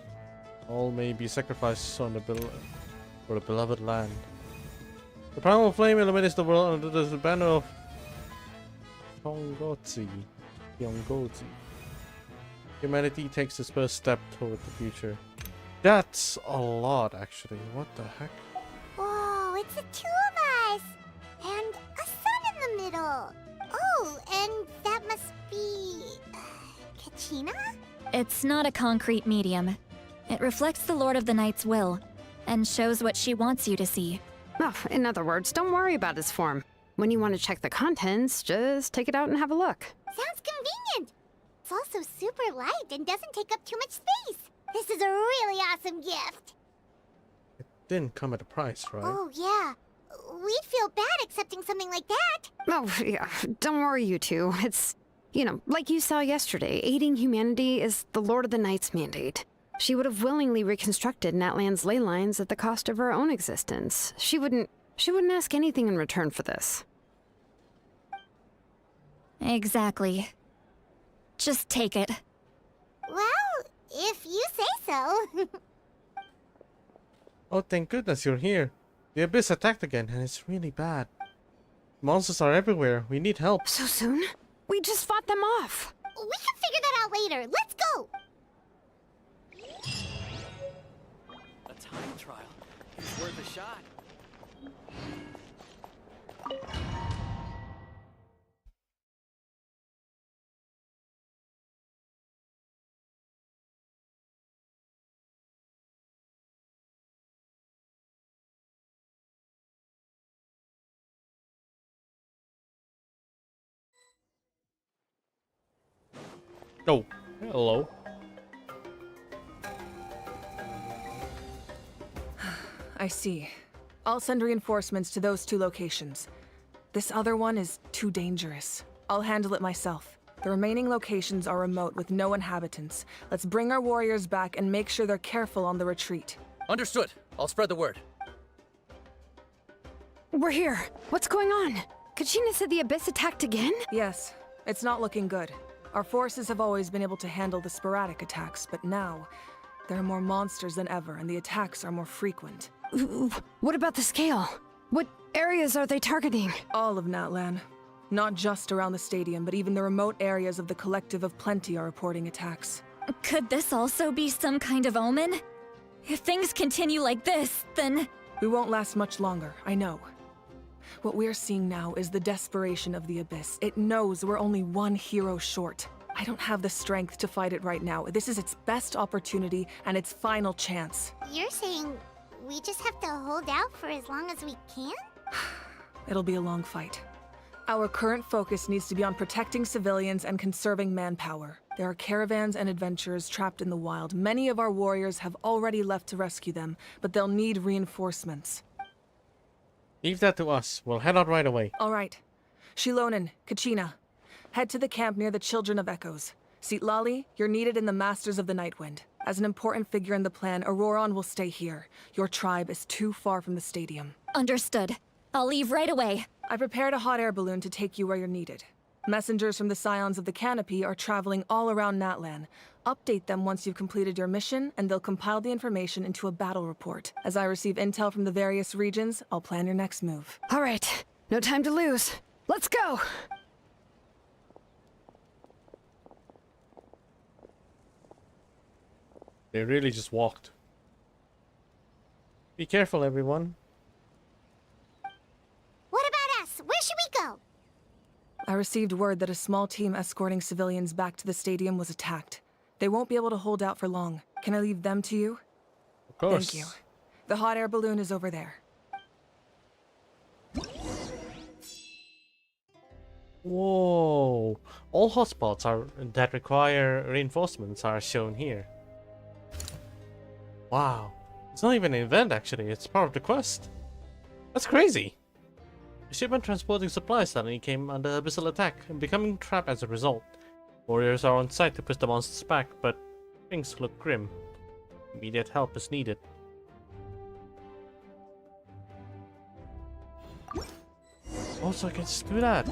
Speaker 2: All may be sacrificed on the for the beloved land. The primal flame illuminates the world under the banner of Tongozi. Humanity takes its first step toward the future. That's a lot, actually. What the heck?
Speaker 5: Whoa, it's the two of us! And a sun in the middle! Oh, and that must be... Kachina?
Speaker 19: It's not a concrete medium. It reflects the Lord of the Night's will, and shows what she wants you to see.
Speaker 1: Oh, in other words, don't worry about his form. When you want to check the contents, just take it out and have a look.
Speaker 5: Sounds convenient. It's also super light and doesn't take up too much space. This is a really awesome gift.
Speaker 2: Didn't come at a price, right?
Speaker 5: Oh, yeah. We'd feel bad accepting something like that.
Speaker 1: Oh, yeah, don't worry, you two. It's, you know, like you saw yesterday, aiding humanity is the Lord of the Night's mandate. She would have willingly reconstructed Natlan's ley lines at the cost of her own existence. She wouldn't ask anything in return for this.
Speaker 19: Exactly. Just take it.
Speaker 5: Well, if you say so.
Speaker 2: Oh, thank goodness you're here. The Abyss attacked again, and it's really bad. Monsters are everywhere. We need help.
Speaker 1: So soon? We just fought them off.
Speaker 5: We can figure that out later. Let's go.
Speaker 10: A time trial. It's worth a shot.
Speaker 2: Oh, hello.
Speaker 7: I see. I'll send reinforcements to those 2 locations. This other one is too dangerous. I'll handle it myself. The remaining locations are remote with no inhabitants. Let's bring our warriors back and make sure they're careful on the retreat.
Speaker 10: Understood. I'll spread the word.
Speaker 1: We're here. What's going on? Kachina said the Abyss attacked again?
Speaker 7: Yes, it's not looking good. Our forces have always been able to handle the sporadic attacks, but now there are more monsters than ever, and the attacks are more frequent.
Speaker 1: What about the scale? What areas are they targeting?
Speaker 7: All of Natlan. Not just around the stadium, but even the remote areas of the Collective of Plenty are reporting attacks.
Speaker 19: Could this also be some kind of omen? If things continue like this, then...
Speaker 7: We won't last much longer, I know. What we're seeing now is the desperation of the Abyss. It knows we're only one hero short. I don't have the strength to fight it right now. This is its best opportunity and its final chance.
Speaker 5: You're saying we just have to hold out for as long as we can?
Speaker 7: It'll be a long fight. Our current focus needs to be on protecting civilians and conserving manpower. There are caravans and adventurers trapped in the wild. Many of our warriors have already left to rescue them, but they'll need reinforcements.
Speaker 2: Leave that to us. We'll head out right away.
Speaker 7: All right. Shilonen, Kachina, head to the camp near the Children of Echoes. Lali, you're needed in the Masters of the Nightwind. As an important figure in the plan, Auroron will stay here. Your tribe is too far from the stadium.
Speaker 19: Understood. I'll leave right away.
Speaker 7: I prepared a hot air balloon to take you where you're needed. Messengers from the Scions of the Canopy are traveling all around Natlan. Update them once you've completed your mission, and they'll compile the information into a battle report. As I receive intel from the various regions, I'll plan your next move.
Speaker 1: All right. No time to lose. Let's go!
Speaker 2: They really just walked. Be careful, everyone.
Speaker 5: What about us? Where should we go?
Speaker 7: I received word that a small team escorting civilians back to the stadium was attacked. They won't be able to hold out for long. Can I leave them to you?
Speaker 2: Of course.
Speaker 7: Thank you. The hot air balloon is over there.
Speaker 2: Whoa. All hotspots that require reinforcements are shown here. Wow. It's not even an event, actually. It's part of the quest. That's crazy. A shipment transporting supplies suddenly came under abyssal attack and becoming trapped as a result. Warriors are on site to push the monsters back, but things look grim. Immediate help is needed. Also, I can just do that.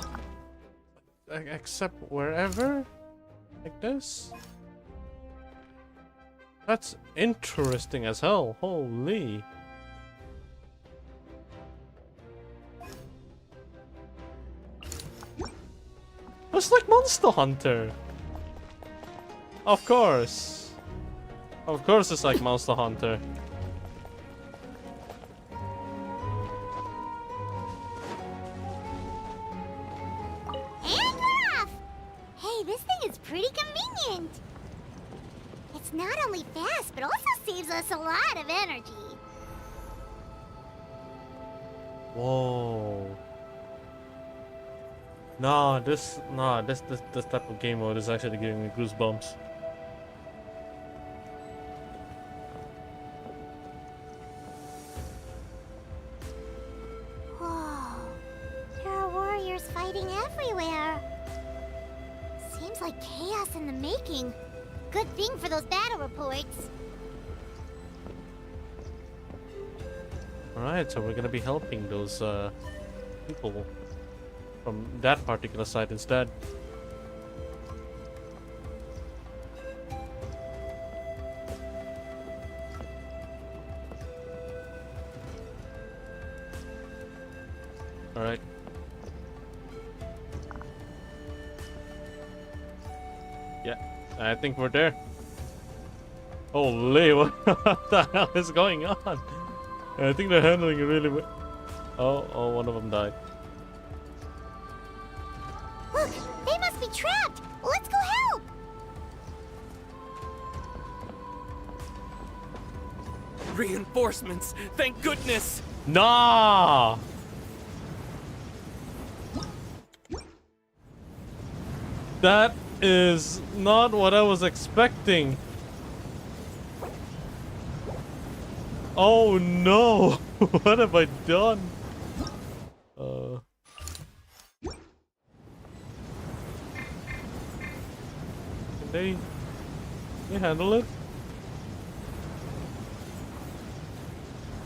Speaker 2: Except wherever? Like this? That's interesting as hell. Holy. It's like Monster Hunter. Of course. Of course it's like Monster Hunter.
Speaker 5: And we're off! Hey, this thing is pretty convenient. It's not only fast, but also saves us a lot of energy.
Speaker 2: Whoa. This type of game mode is actually giving me goosebumps.
Speaker 5: Whoa. There are warriors fighting everywhere. Seems like chaos in the making. Good thing for those battle reports.
Speaker 2: Alright, so we're gonna be helping those people from that particular side instead. Alright. Yeah, I think we're there. Holy, what the hell is going on? I think they're handling it really well. Oh, one of them died.
Speaker 5: Look, they must be trapped. Let's go help.
Speaker 10: Reinforcements! Thank goodness!
Speaker 2: Nah! That is not what I was expecting. Oh no! What have I done? Can they handle it?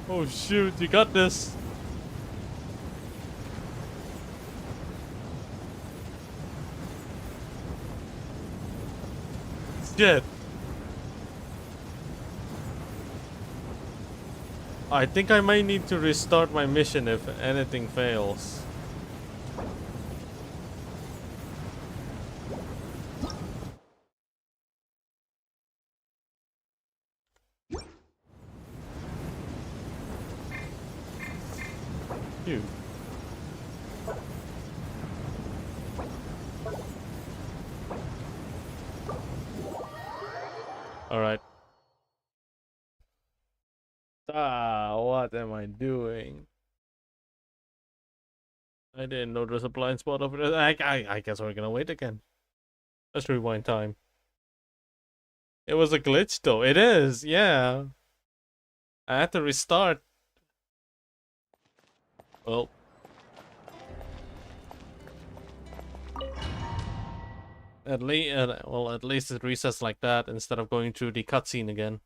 Speaker 2: Oh shoot, you got this. Shit. I think I might need to restart my mission if anything fails. Dude. All right. What am I doing? I didn't know there's a blind spot over there. I guess we're gonna wait again. Let's rewind time. It was a glitch though. It is, yeah. I had to restart. Well. At least it resets like that instead of going through the cutscene again.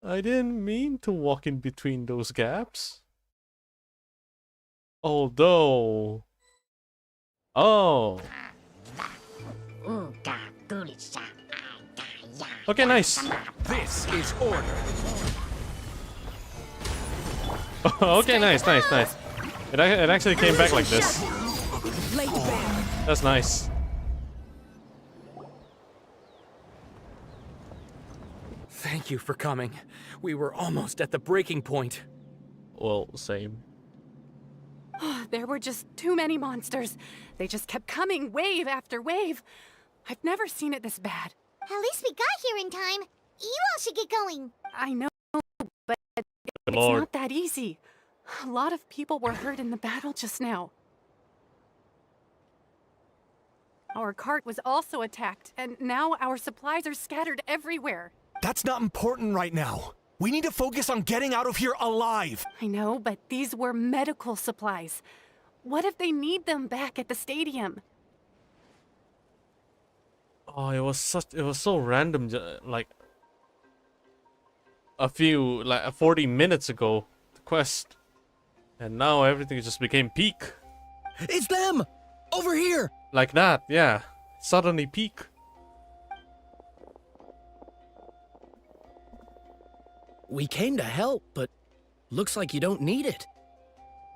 Speaker 2: I didn't mean to walk in between those gaps. Although... Oh. Okay, nice.
Speaker 10: This is order.
Speaker 2: Okay, nice. It actually came back like this. That's nice.
Speaker 10: Thank you for coming. We were almost at the breaking point.
Speaker 2: Well, same.
Speaker 11: There were just too many monsters. They just kept coming, wave after wave. I've never seen it this bad.
Speaker 5: At least we got here in time. You all should get going.
Speaker 11: I know, but it's
Speaker 2: Lord.
Speaker 11: not that easy. A lot of people were hurt in the battle just now. Our cart was also attacked, and now our supplies are scattered everywhere.
Speaker 6: That's not important right now. We need to focus on getting out of here alive.
Speaker 11: I know, but these were medical supplies. What if they need them back at the stadium?
Speaker 2: Oh, it was so random, like a few, like 40 minutes ago, the quest. And now everything just became peak.
Speaker 6: It's them! Over here!
Speaker 2: Like that, yeah. Suddenly peak.
Speaker 15: We came to help, but looks like you don't need it.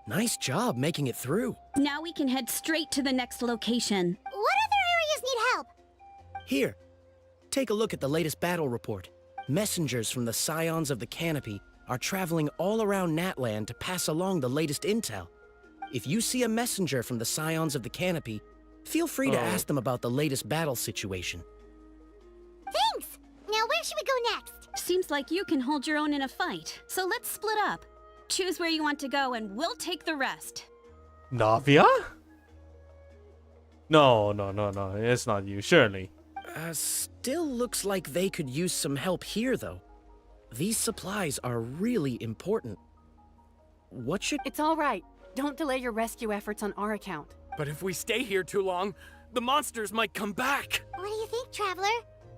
Speaker 15: Nice job making it through.
Speaker 22: Now we can head straight to the next location.
Speaker 5: What other areas need help?
Speaker 15: Here, take a look at the latest battle report. Messengers from the Scions of the Canopy are traveling all around Natland to pass along the latest intel. If you see a messenger from the Scions of the Canopy, Feel free to ask them about the latest battle situation.
Speaker 5: Thanks! Now where should we go next?
Speaker 22: Seems like you can hold your own in a fight, so let's split up. Choose where you want to go and we'll take the rest.
Speaker 2: Navia? No, it's not you, surely.
Speaker 15: Still looks like they could use some help here, though. These supplies are really important. What should...
Speaker 11: It's all right. Don't delay your rescue efforts on our account.
Speaker 10: But if we stay here too long, the monsters might come back.
Speaker 5: What do you think, Traveler?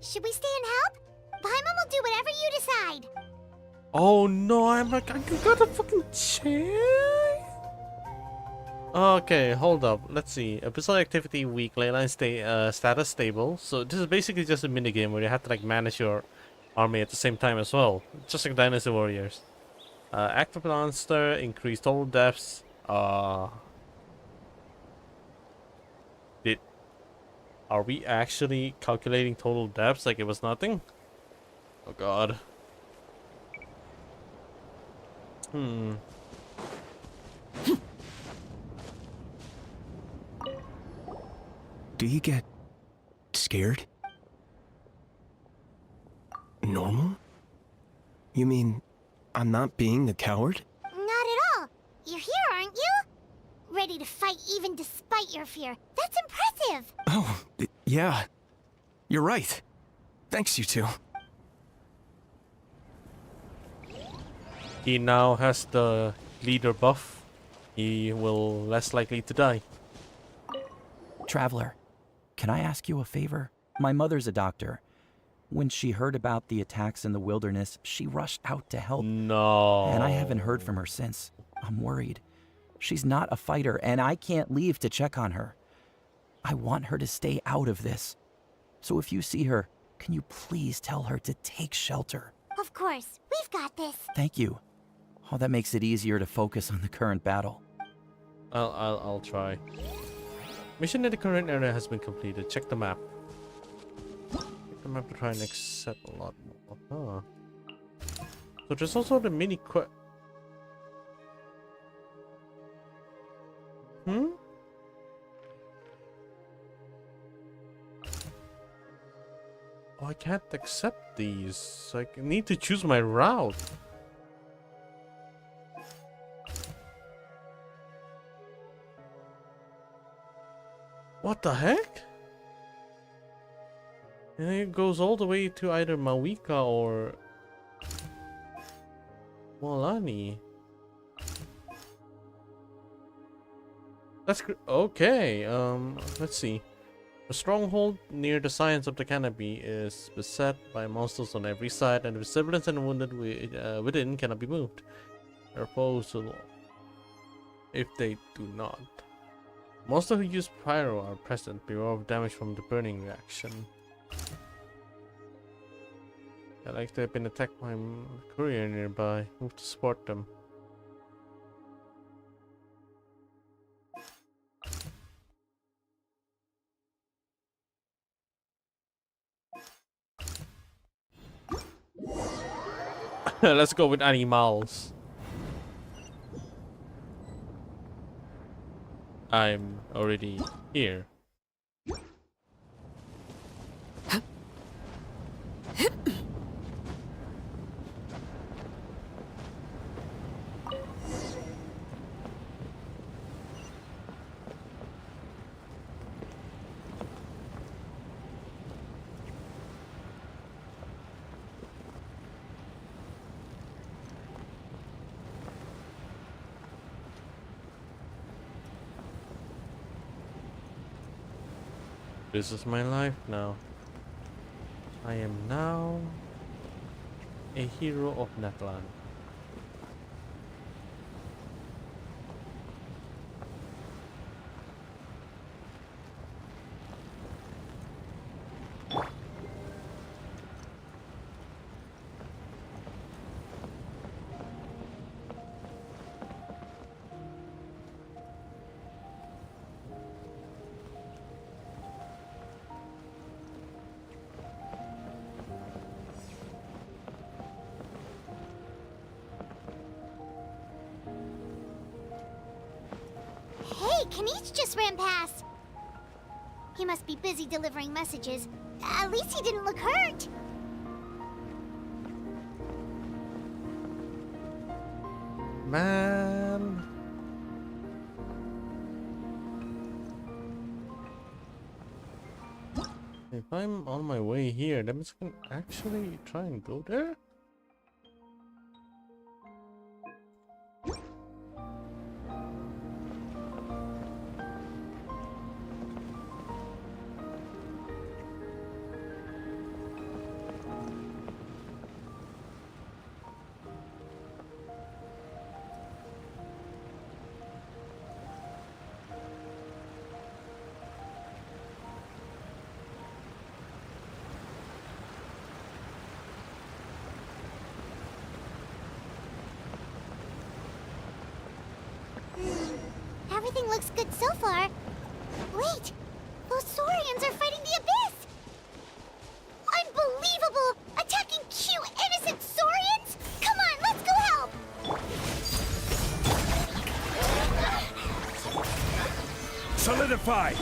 Speaker 5: Should we stay and help? Paimon will do whatever you decide.
Speaker 2: Oh no, I got a fucking chair. Okay, hold up. Let's see. Episode activity week, leyline status stable. So this is basically just a minigame where you have to like manage your army at the same time as well. Just like Dynasty Warriors. Active monster, increase total depths. Are we actually calculating total depths like it was nothing? Oh god.
Speaker 15: Do you get scared? Normal? You mean I'm not being a coward?
Speaker 5: Not at all. You're here, aren't you? Ready to fight even despite your fear. That's impressive.
Speaker 15: Oh, yeah. You're right. Thanks, you two.
Speaker 2: He now has the leader buff. He will less likely to die.
Speaker 21: Traveler, can I ask you a favor? My mother's a doctor. When she heard about the attacks in the wilderness, she rushed out to help.
Speaker 2: No.
Speaker 21: And I haven't heard from her since. I'm worried. She's not a fighter, and I can't leave to check on her. I want her to stay out of this. So if you see her, can you please tell her to take shelter?
Speaker 5: Of course. We've got this.
Speaker 21: Thank you. Oh, that makes it easier to focus on the current battle.
Speaker 2: I'll try. Mission in the current area has been completed. Check the map. Check the map to try and accept a lot more. Huh. So there's also the mini quest. Oh, I can't accept these. I need to choose my route. What the heck? And it goes all the way to either Mawika or Molani. That's okay. Let's see. The stronghold near the Science of the Canopy is beset by monsters on every side, and the civilians and wounded within cannot be moved. They're opposed if they do not. Monsters who use pyro are present. Beware of damage from the burning reaction. Like they've been attacked by a courier nearby. Move to support them. Let's go with animals. I'm already here. This is my life now. I am now a hero of Natlan.
Speaker 5: Hey, Kanish just ran past. He must be busy delivering messages. At least he didn't look hurt.
Speaker 2: Man. If I'm on my way here, that means I can actually try and go there?
Speaker 5: Everything looks good so far. Wait! Those Saurians are fighting the Abyss! Unbelievable! Attacking cute, innocent Saurians? Come on, let's go help!
Speaker 6: Solidify!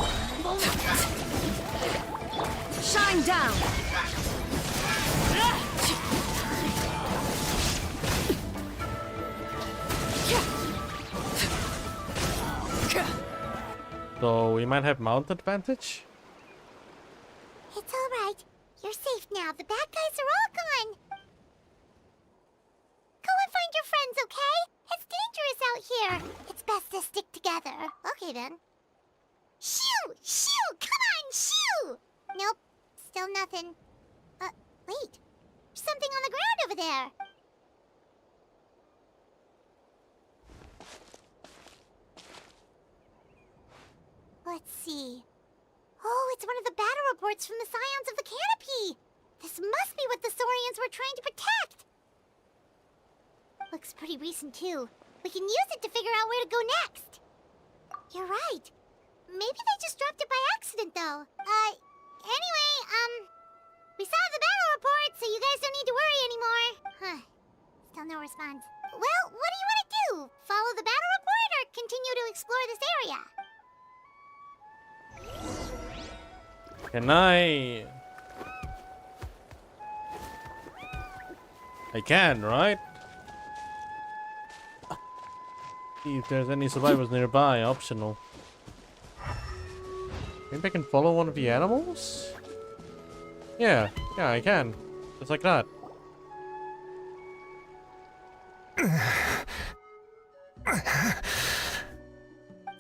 Speaker 22: Shine down!
Speaker 2: So we might have mount advantage?
Speaker 5: It's alright. You're safe now. The bad guys are all gone. Go and find your friends, okay? It's dangerous out here. It's best to stick together. Okay, then. Shoo! Shoo! Come on, shoo! Nope. Still nothing. Wait. There's something on the ground over there. Let's see. Oh, it's one of the battle reports from the Scions of the Canopy! This must be what the Saurians were trying to protect! Looks pretty recent, too. We can use it to figure out where to go next. You're right. Maybe they just dropped it by accident, though. Anyway, we saw the battle report, so you guys don't need to worry anymore. Huh. Still no response. Well, what do you want to do? Follow the battle report or continue to explore this area?
Speaker 2: Can I can, right? See if there's any survivors nearby, optional. Maybe I can follow one of the animals? Yeah, I can. Just like that.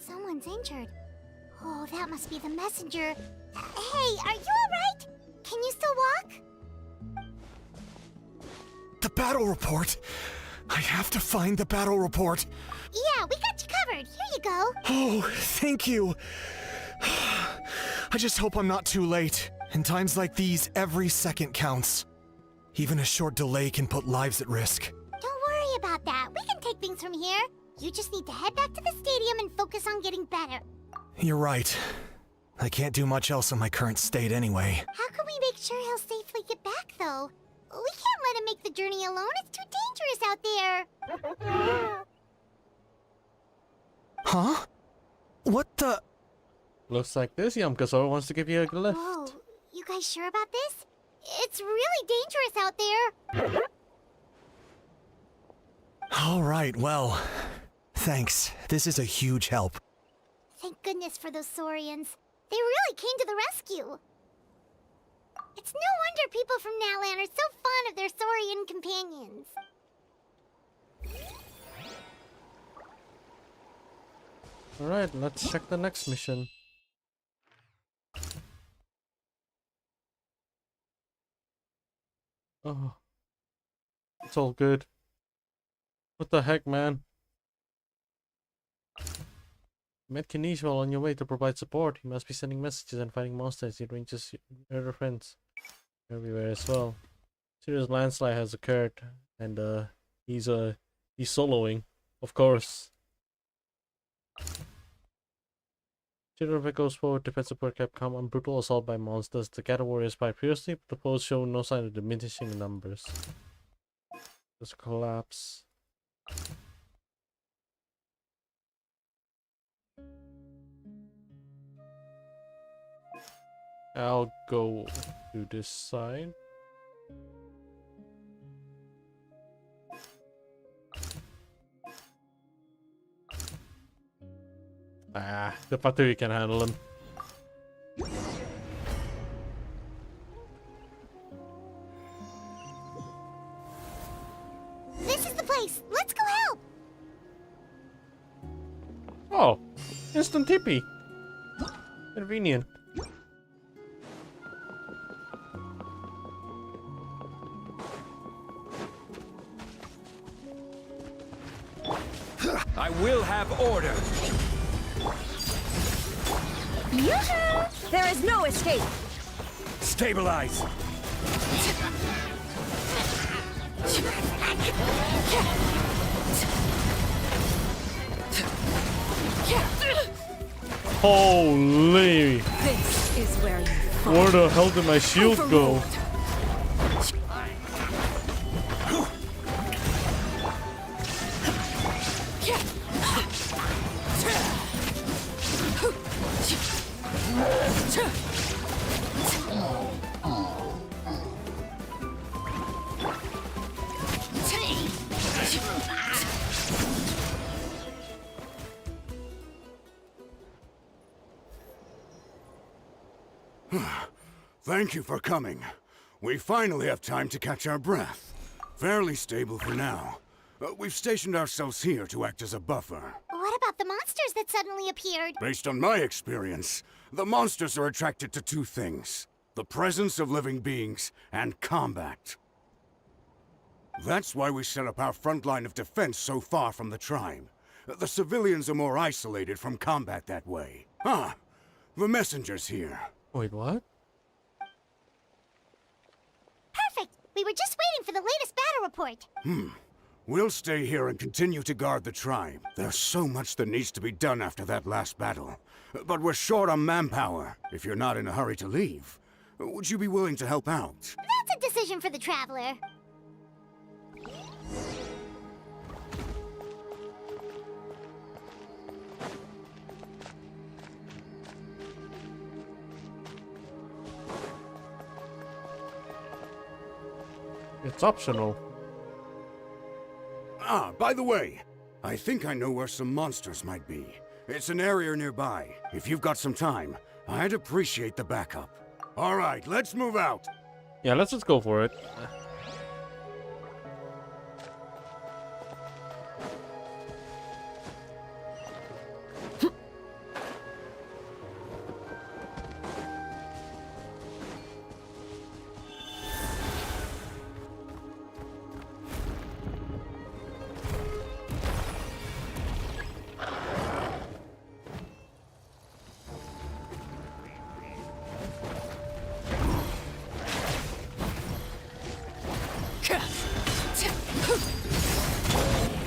Speaker 5: Someone's injured. Oh, that must be the messenger. Hey, are you alright? Can you still walk?
Speaker 6: The battle report! I have to find the battle report!
Speaker 5: Yeah, we got you covered. Here you go.
Speaker 6: Oh, thank you! I just hope I'm not too late. In times like these, every second counts. Even a short delay can put lives at risk.
Speaker 5: Don't worry about that. We can take things from here. You just need to head back to the stadium and focus on getting better.
Speaker 6: You're right. I can't do much else in my current state anyway.
Speaker 5: How can we make sure he'll safely get back, though? We can't let him make the journey alone. It's too dangerous out there.
Speaker 6: Huh? What the?
Speaker 2: Looks like this Yamkasor wants to give you a lift.
Speaker 5: Whoa, you guys sure about this? It's really dangerous out there.
Speaker 6: All right, well, thanks. This is a huge help.
Speaker 5: Thank goodness for those Saurians. They really came to the rescue. It's no wonder people from Natlan are so fond of their Saurian companions.
Speaker 2: Alright, let's check the next mission. Oh. It's all good. What the heck, man? Met Kanish while on your way to provide support. You must be sending messages and fighting monsters. He ranges your other friends everywhere as well. Serious landslide has occurred, and he's soloing, of course. Children goes forward, defense support kept calm on brutal assault by monsters. The Gather warriors fight fiercely, but the foes show no sign of diminishing numbers. Just collapse. I'll go to this side. Ah, the Patui can handle him.
Speaker 5: This is the place. Let's go help.
Speaker 2: Oh, instant TP. Convenient.
Speaker 10: I will have order.
Speaker 9: There is no escape.
Speaker 10: Stabilize.
Speaker 2: Holy!
Speaker 9: This is where you fall.
Speaker 2: Where the hell did my shield go?
Speaker 4: Thank you for coming. We finally have time to catch our breath. Fairly stable for now. We've stationed ourselves here to act as a buffer.
Speaker 5: What about the monsters that suddenly appeared?
Speaker 4: Based on my experience, the monsters are attracted to two things: the presence of living beings and combat. That's why we set up our front line of defense so far from the tribe. The civilians are more isolated from combat that way. Ah, the messenger's here.
Speaker 2: Wait, what?
Speaker 5: Perfect. We were just waiting for the latest battle report.
Speaker 4: We'll stay here and continue to guard the tribe. There's so much that needs to be done after that last battle. But we're short on manpower. If you're not in a hurry to leave, would you be willing to help out?
Speaker 5: That's a decision for the traveler.
Speaker 2: It's optional.
Speaker 4: Ah, by the way, I think I know where some monsters might be. It's an area nearby. If you've got some time, I'd appreciate the backup. All right, let's move out.
Speaker 2: Yeah, let's just go for it.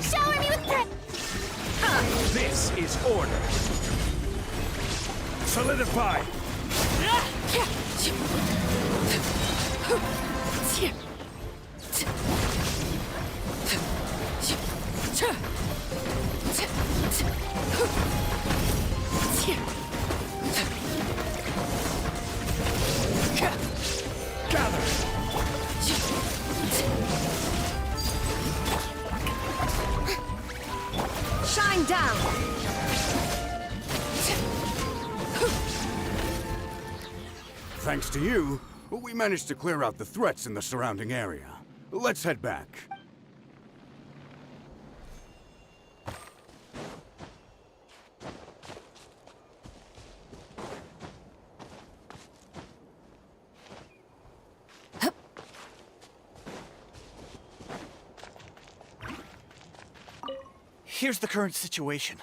Speaker 5: Shower me with threat.
Speaker 10: This is order. Solidify.
Speaker 9: Shine down.
Speaker 4: Thanks to you, we managed to clear out the threats in the surrounding area. Let's head back.
Speaker 12: Here's the current situation.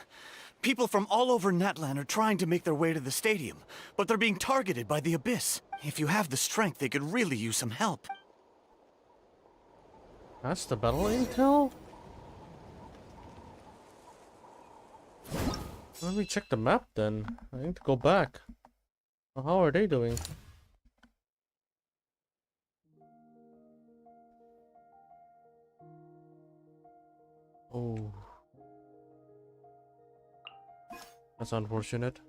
Speaker 12: People from all over Natlan are trying to make their way to the stadium, but they're being targeted by the Abyss. If you have the strength, they could really use some help.
Speaker 2: That's the battle intel? Let me check the map then. I need to go back. How are they doing? Oh. That's unfortunate.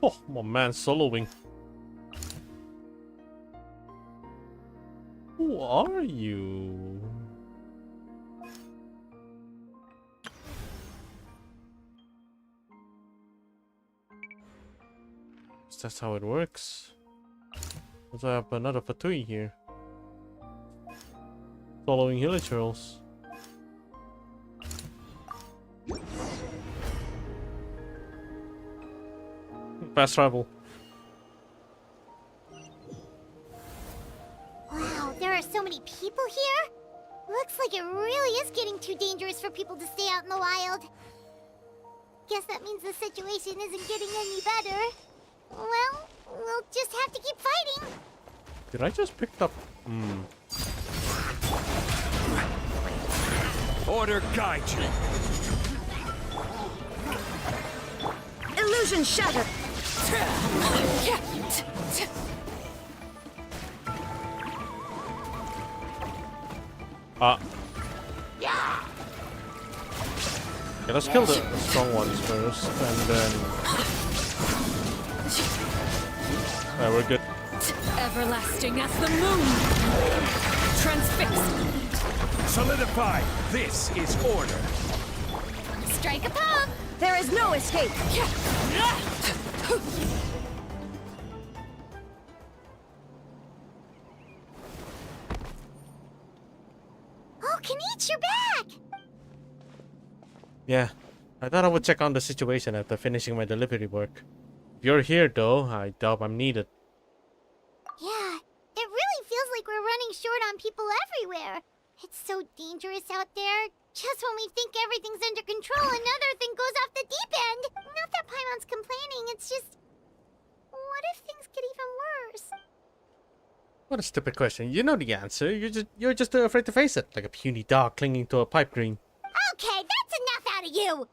Speaker 2: Oh, my man soloing. Who are you? That's how it works. Also, I have another Fatui here. Following Hilichurls. Fast travel.
Speaker 5: Wow, there are so many people here. Looks like it really is getting too dangerous for people to stay out in the wild. Guess that means the situation isn't getting any better. Well, we'll just have to keep fighting.
Speaker 2: Did I just pick up?
Speaker 10: Order guide you.
Speaker 9: Illusion shattered.
Speaker 2: Okay, let's kill the strong ones first, and then... Alright, we're good.
Speaker 22: Everlasting as the moon. Transfixed.
Speaker 10: Solidify. This is order.
Speaker 22: Strike a pop.
Speaker 9: There is no escape.
Speaker 5: Oh, Kanich, you're back!
Speaker 2: Yeah, I thought I would check on the situation after finishing my delivery work. If you're here though, I doubt I'm needed.
Speaker 5: Yeah, it really feels like we're running short on people everywhere. It's so dangerous out there. Just when we think everything's under control, another thing goes off the deep end. Not that Paimon's complaining, it's just... What if things get even worse?
Speaker 2: What a stupid question. You know the answer. You're just afraid to face it, like a puny dog clinging to a pipe dream.
Speaker 5: Okay, that's enough out of you!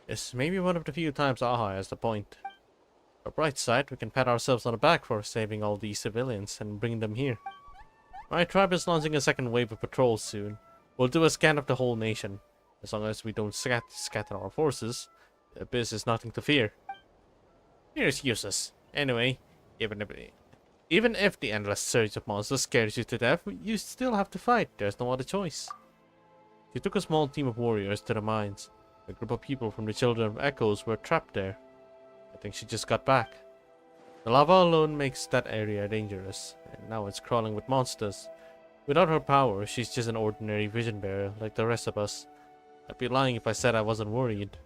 Speaker 2: Yes, maybe one of the few times Aha has the point. On the bright side, we can pat ourselves on the back for saving all these civilians and bringing them here. My tribe is launching a second wave of patrols soon. We'll do a scan of the whole nation. As long as we don't scatter our forces, the Abyss is nothing to fear. Fear is useless. Anyway, even if the endless surge of monsters scares you to death, you still have to fight. There's no other choice. She took a small team of warriors to the mines. A group of people from the Children of Echoes were trapped there. I think she just got back. The lava alone makes that area dangerous, and now it's crawling with monsters. Without her power, she's just an ordinary vision bearer like the rest of us. I'd be lying if I said I wasn't worried.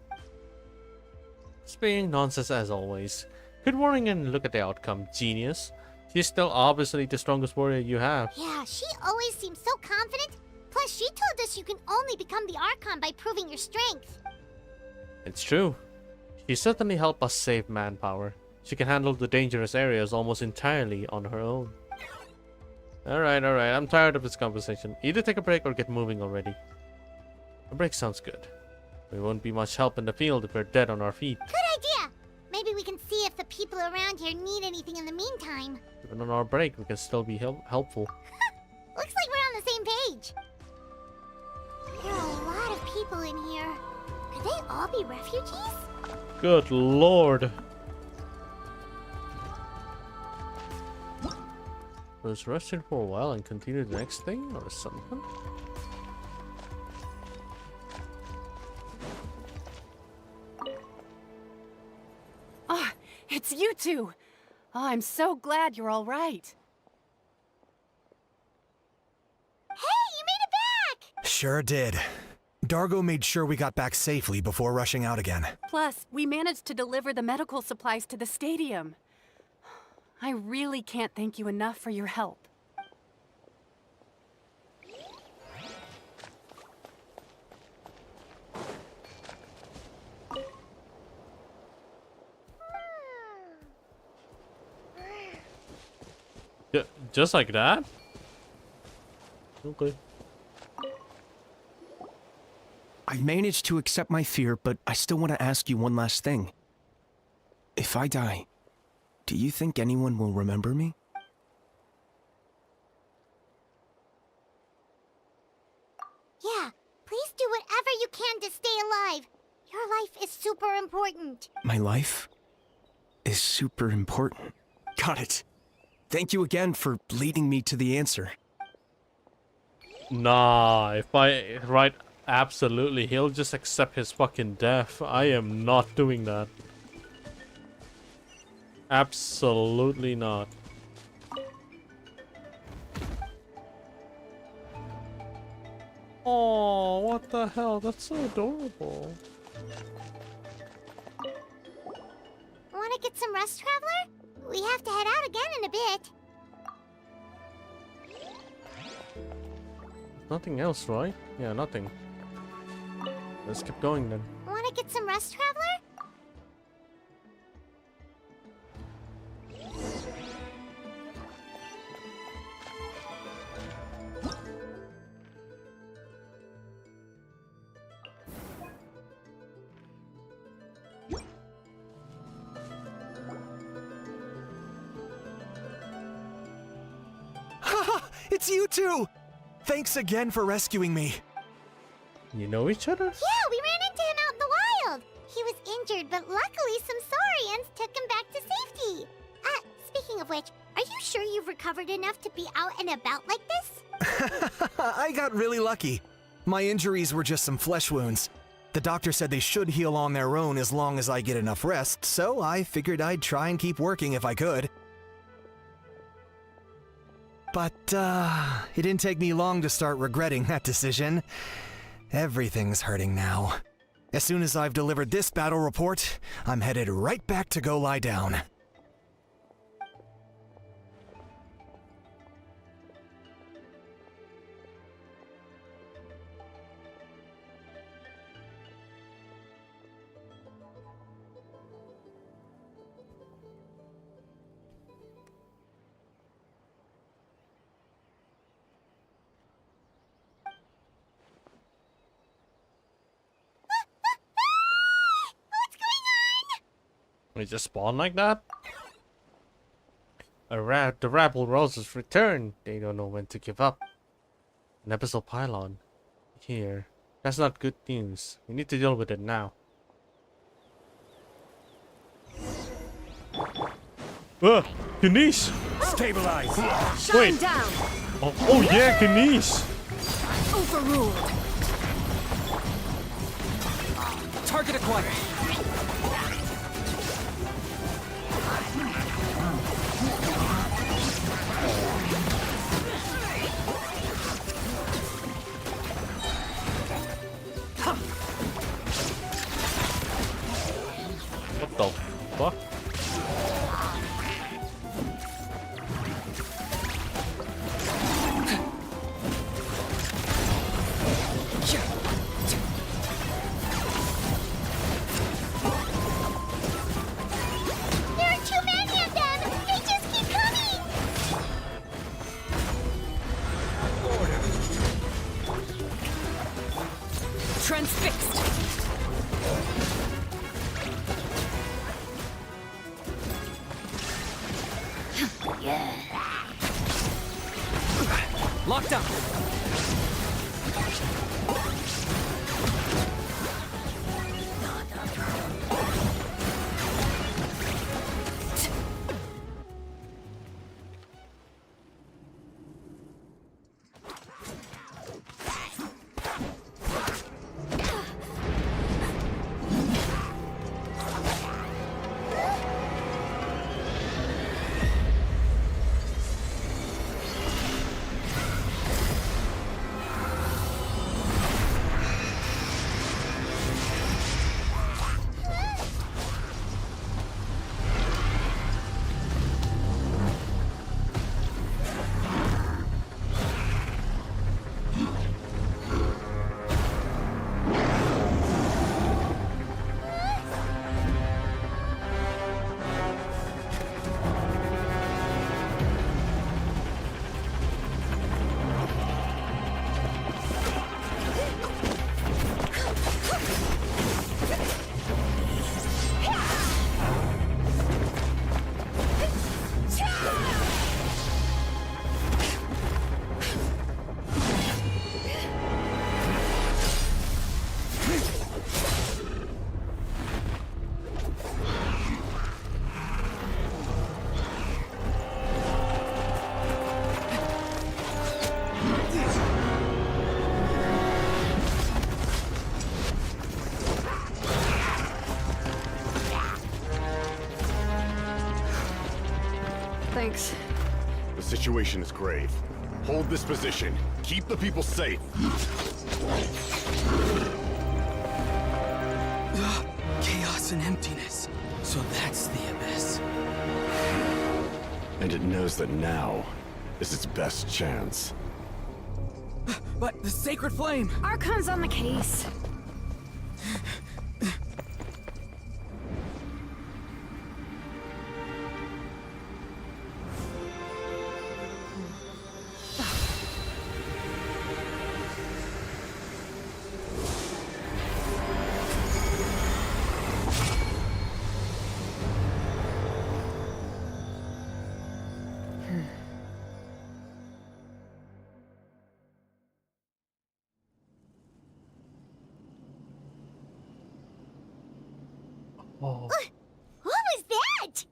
Speaker 2: Spitting nonsense as always. Quit worrying and look at the outcome, genius. She's still obviously the strongest warrior you have.
Speaker 5: Yeah, she always seems so confident. Plus, she told us you can only become the Archon by proving your strength.
Speaker 2: It's true. She certainly helped us save manpower. She can handle the dangerous areas almost entirely on her own. Alright, I'm tired of this conversation. Either take a break or get moving already. A break sounds good. We won't be much help in the field if we're dead on our feet.
Speaker 5: Good idea! Maybe we can see if the people around here need anything in the meantime.
Speaker 2: Even on our break, we can still be helpful.
Speaker 5: Looks like we're on the same page. There are a lot of people in here. Could they all be refugees?
Speaker 2: Good lord. Let's rest here for a while and continue the next thing or something.
Speaker 11: Ah, it's you two. Oh, I'm so glad you're all right.
Speaker 5: Hey, you made it back!
Speaker 6: Sure did. Dargo made sure we got back safely before rushing out again.
Speaker 11: Plus, we managed to deliver the medical supplies to the stadium. I really can't thank you enough for your help.
Speaker 2: Just like that? Okay.
Speaker 10: I managed to accept my fear, but I still want to ask you one last thing. If I die, do you think anyone will remember me?
Speaker 5: Yeah, please do whatever you can to stay alive. Your life is super important.
Speaker 10: My life? is super important. Got it. Thank you again for leading me to the answer.
Speaker 2: Nah, if I write absolutely, he'll just accept his fucking death. I am not doing that. Absolutely not. Oh, what the hell? That's so adorable.
Speaker 5: Want to get some rest, Traveler? We have to head out again in a bit.
Speaker 2: Nothing else, right? Yeah, nothing. Let's keep going then.
Speaker 5: Want to get some rest, Traveler?
Speaker 6: It's you two! Thanks again for rescuing me.
Speaker 2: You know each other?
Speaker 5: Yeah, we ran into him out in the wild. He was injured, but luckily some saurians took him back to safety. Speaking of which, are you sure you've recovered enough to be out and about like this?
Speaker 6: I got really lucky. My injuries were just some flesh wounds. The doctor said they should heal on their own as long as I get enough rest, so I figured I'd try and keep working if I could. But, it didn't take me long to start regretting that decision. Everything's hurting now. As soon as I've delivered this battle report, I'm headed right back to go lie down.
Speaker 2: We just spawn like that? The rabble roses return. They don't know when to give up. An episode pylon. Here. That's not good news. We need to deal with it now. Ganesh!
Speaker 15: Stabilize!
Speaker 9: Shine down!
Speaker 2: Oh yeah, Ganesh!
Speaker 9: Overruled!
Speaker 14: Target acquired.
Speaker 2: What the fuck?
Speaker 5: There are too many of them! They just keep coming!
Speaker 9: Transfixed!
Speaker 14: Locked up.
Speaker 1: Thanks.
Speaker 16: The situation is grave. Hold this position. Keep the people safe.
Speaker 14: Chaos and emptiness. So that's the abyss.
Speaker 16: And it knows that now is its best chance.
Speaker 14: But the sacred flame!
Speaker 22: Archon's on the case.
Speaker 2: Oh.
Speaker 5: What was that?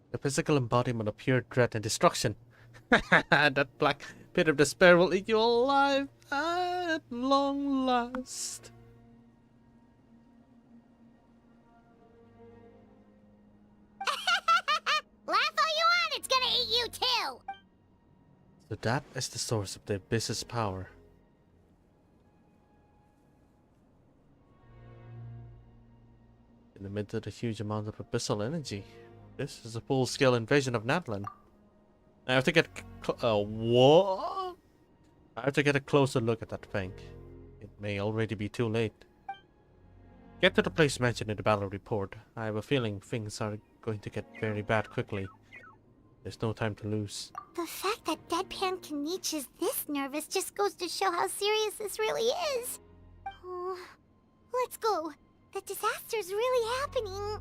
Speaker 2: The physical embodiment of pure dread and destruction. That black pit of despair will eat you alive at long last.
Speaker 5: Laugh all you want, it's gonna eat you too!
Speaker 2: So that is the source of the abyss's power. In the midst of the huge amount of abyssal energy, this is a full-scale invasion of Natlan. I have to get what? I have to get a closer look at that thing. It may already be too late. Get to the place mentioned in the battle report. I have a feeling things are going to get very bad quickly. There's no time to lose.
Speaker 5: The fact that Deadpan Kanich is this nervous just goes to show how serious this really is. Oh, let's go. The disaster's really happening.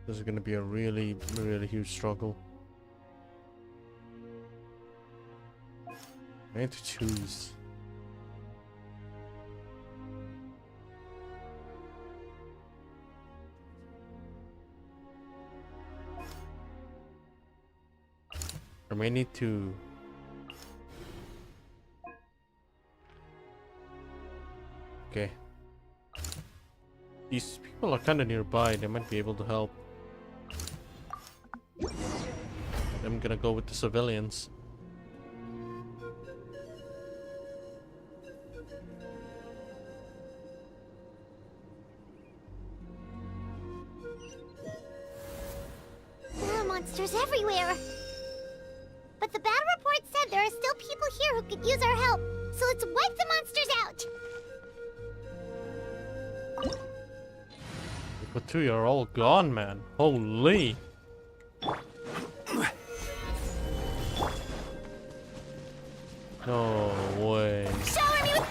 Speaker 2: This is going to be a really, really huge struggle. I need to choose. I may need to... Okay. These people are kind of nearby. They might be able to help. I'm gonna go with the civilians.
Speaker 5: There are monsters everywhere. But the battle report said there are still people here who could use our help. So let's wipe the monsters out.
Speaker 2: But two are all gone, man. Holy. No way.
Speaker 9: Shower me with...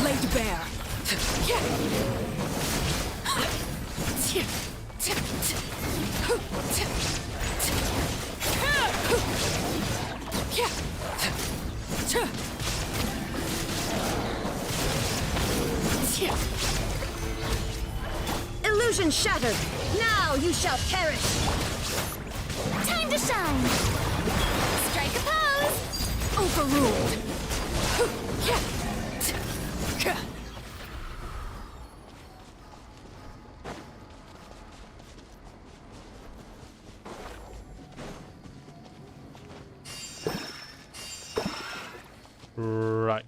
Speaker 9: Laid bare.
Speaker 22: Illusion shattered. Now you shall perish.
Speaker 3: Time to shine. Strike a pose.
Speaker 22: Overruled.
Speaker 2: Right.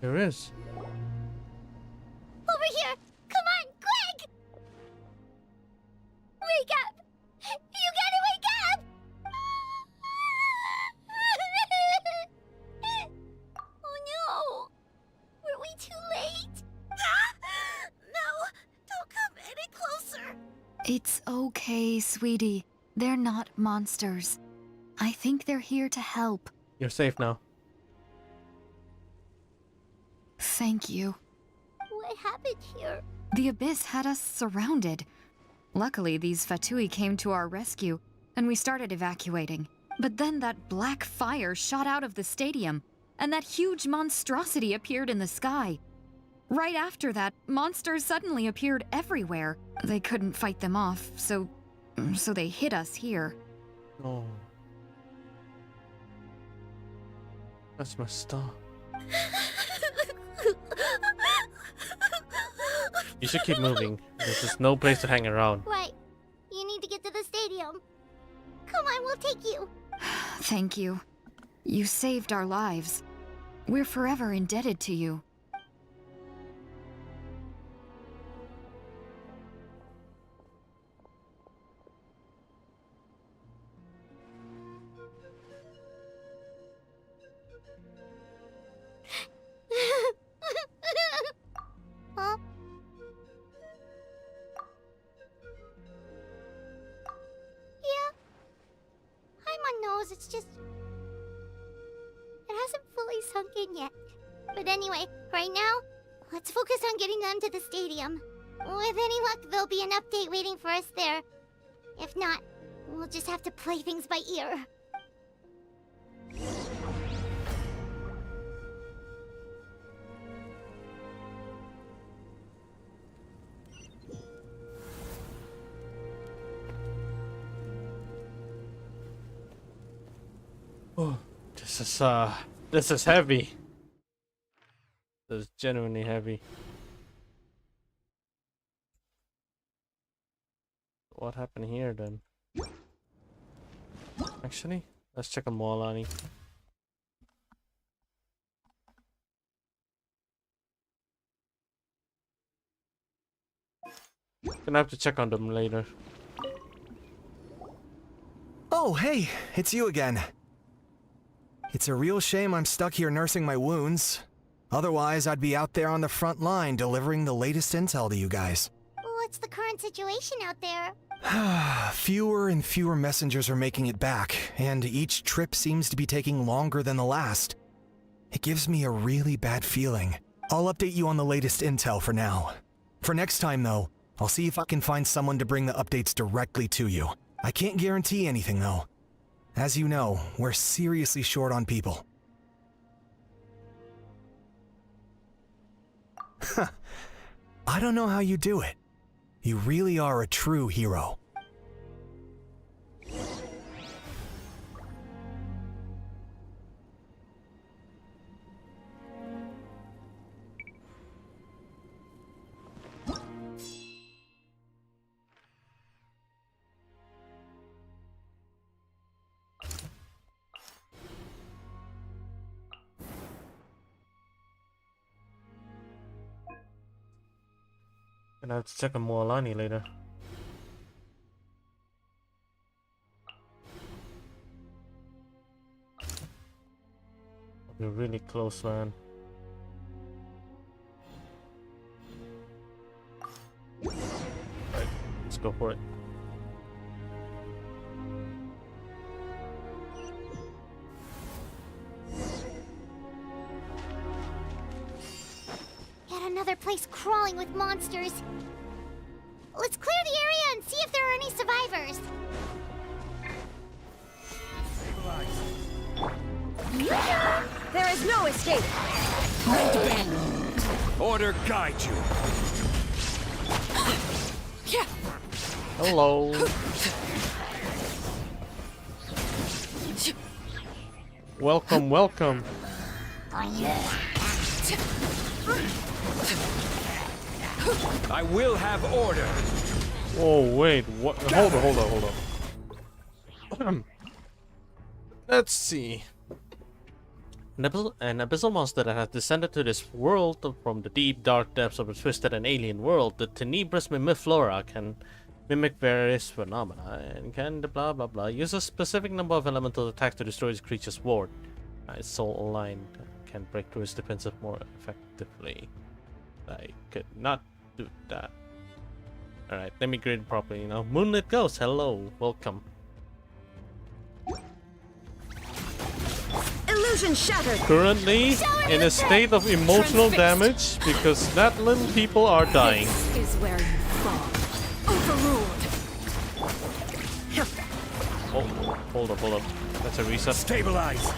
Speaker 2: There is.
Speaker 5: Over here! Come on, quick! Wake up! You gotta wake up! Oh no! Were we too late? No! Don't come any closer!
Speaker 18: It's okay, sweetie. They're not monsters. I think they're here to help.
Speaker 2: You're safe now.
Speaker 18: Thank you.
Speaker 3: what happened here.
Speaker 18: The Abyss had us surrounded. Luckily, these Fatui came to our rescue, and we started evacuating. But then that black fire shot out of the stadium, and that huge monstrosity appeared in the sky. Right after that, monsters suddenly appeared everywhere. They couldn't fight them off, so they hit us here.
Speaker 2: Oh. That's messed up. You should keep moving. There's just no place to hang around.
Speaker 5: Right. You need to get to the stadium. Come on, we'll take you.
Speaker 18: Thank you. You saved our lives. We're forever indebted to you.
Speaker 5: Huh? Yeah. I'm on nose, it's just... It hasn't fully sunk in yet. But anyway, right now, let's focus on getting them to the stadium. With any luck, there'll be an update waiting for us there. If not, we'll just have to play things by ear.
Speaker 2: Oh, this is heavy. This is genuinely heavy. What happened here then? Actually, let's check on Moalani. Gonna have to check on them later.
Speaker 6: Oh, hey, it's you again. It's a real shame I'm stuck here nursing my wounds. Otherwise, I'd be out there on the front line delivering the latest intel to you guys.
Speaker 5: What's the current situation out there?
Speaker 6: Fewer and fewer messengers are making it back, and each trip seems to be taking longer than the last. It gives me a really bad feeling. I'll update you on the latest intel for now. For next time, though, I'll see if I can find someone to bring the updates directly to you. I can't guarantee anything, though. As you know, we're seriously short on people. I don't know how you do it. You really are a true hero.
Speaker 2: Gonna have to check on Moalani later. We're really close, man. Right, let's go for it.
Speaker 5: Yet another place crawling with monsters. Let's clear the area and see if there are any survivors.
Speaker 9: There is no escape. Great bend.
Speaker 8: Order guide you.
Speaker 2: Hello. Welcome, welcome.
Speaker 8: I will have order.
Speaker 2: Oh wait, what? Hold on. Let's see. An abyssal monster that has descended to this world from the deep, dark depths of a twisted and alien world. The tenebrous mimiflora can mimic various phenomena and can blah blah blah. Use a specific number of elemental attacks to destroy this creature's ward. Its soul aligned can break through its defensive more effectively. I could not do that. Alright, let me grid properly now. Moonlit Ghost, hello, welcome.
Speaker 9: Illusion shattered.
Speaker 2: currently in a state of emotional damage because that little people are dying.
Speaker 9: This is where you fall. Overruled.
Speaker 2: Oh, hold up. That's a reset.
Speaker 8: Stabilize.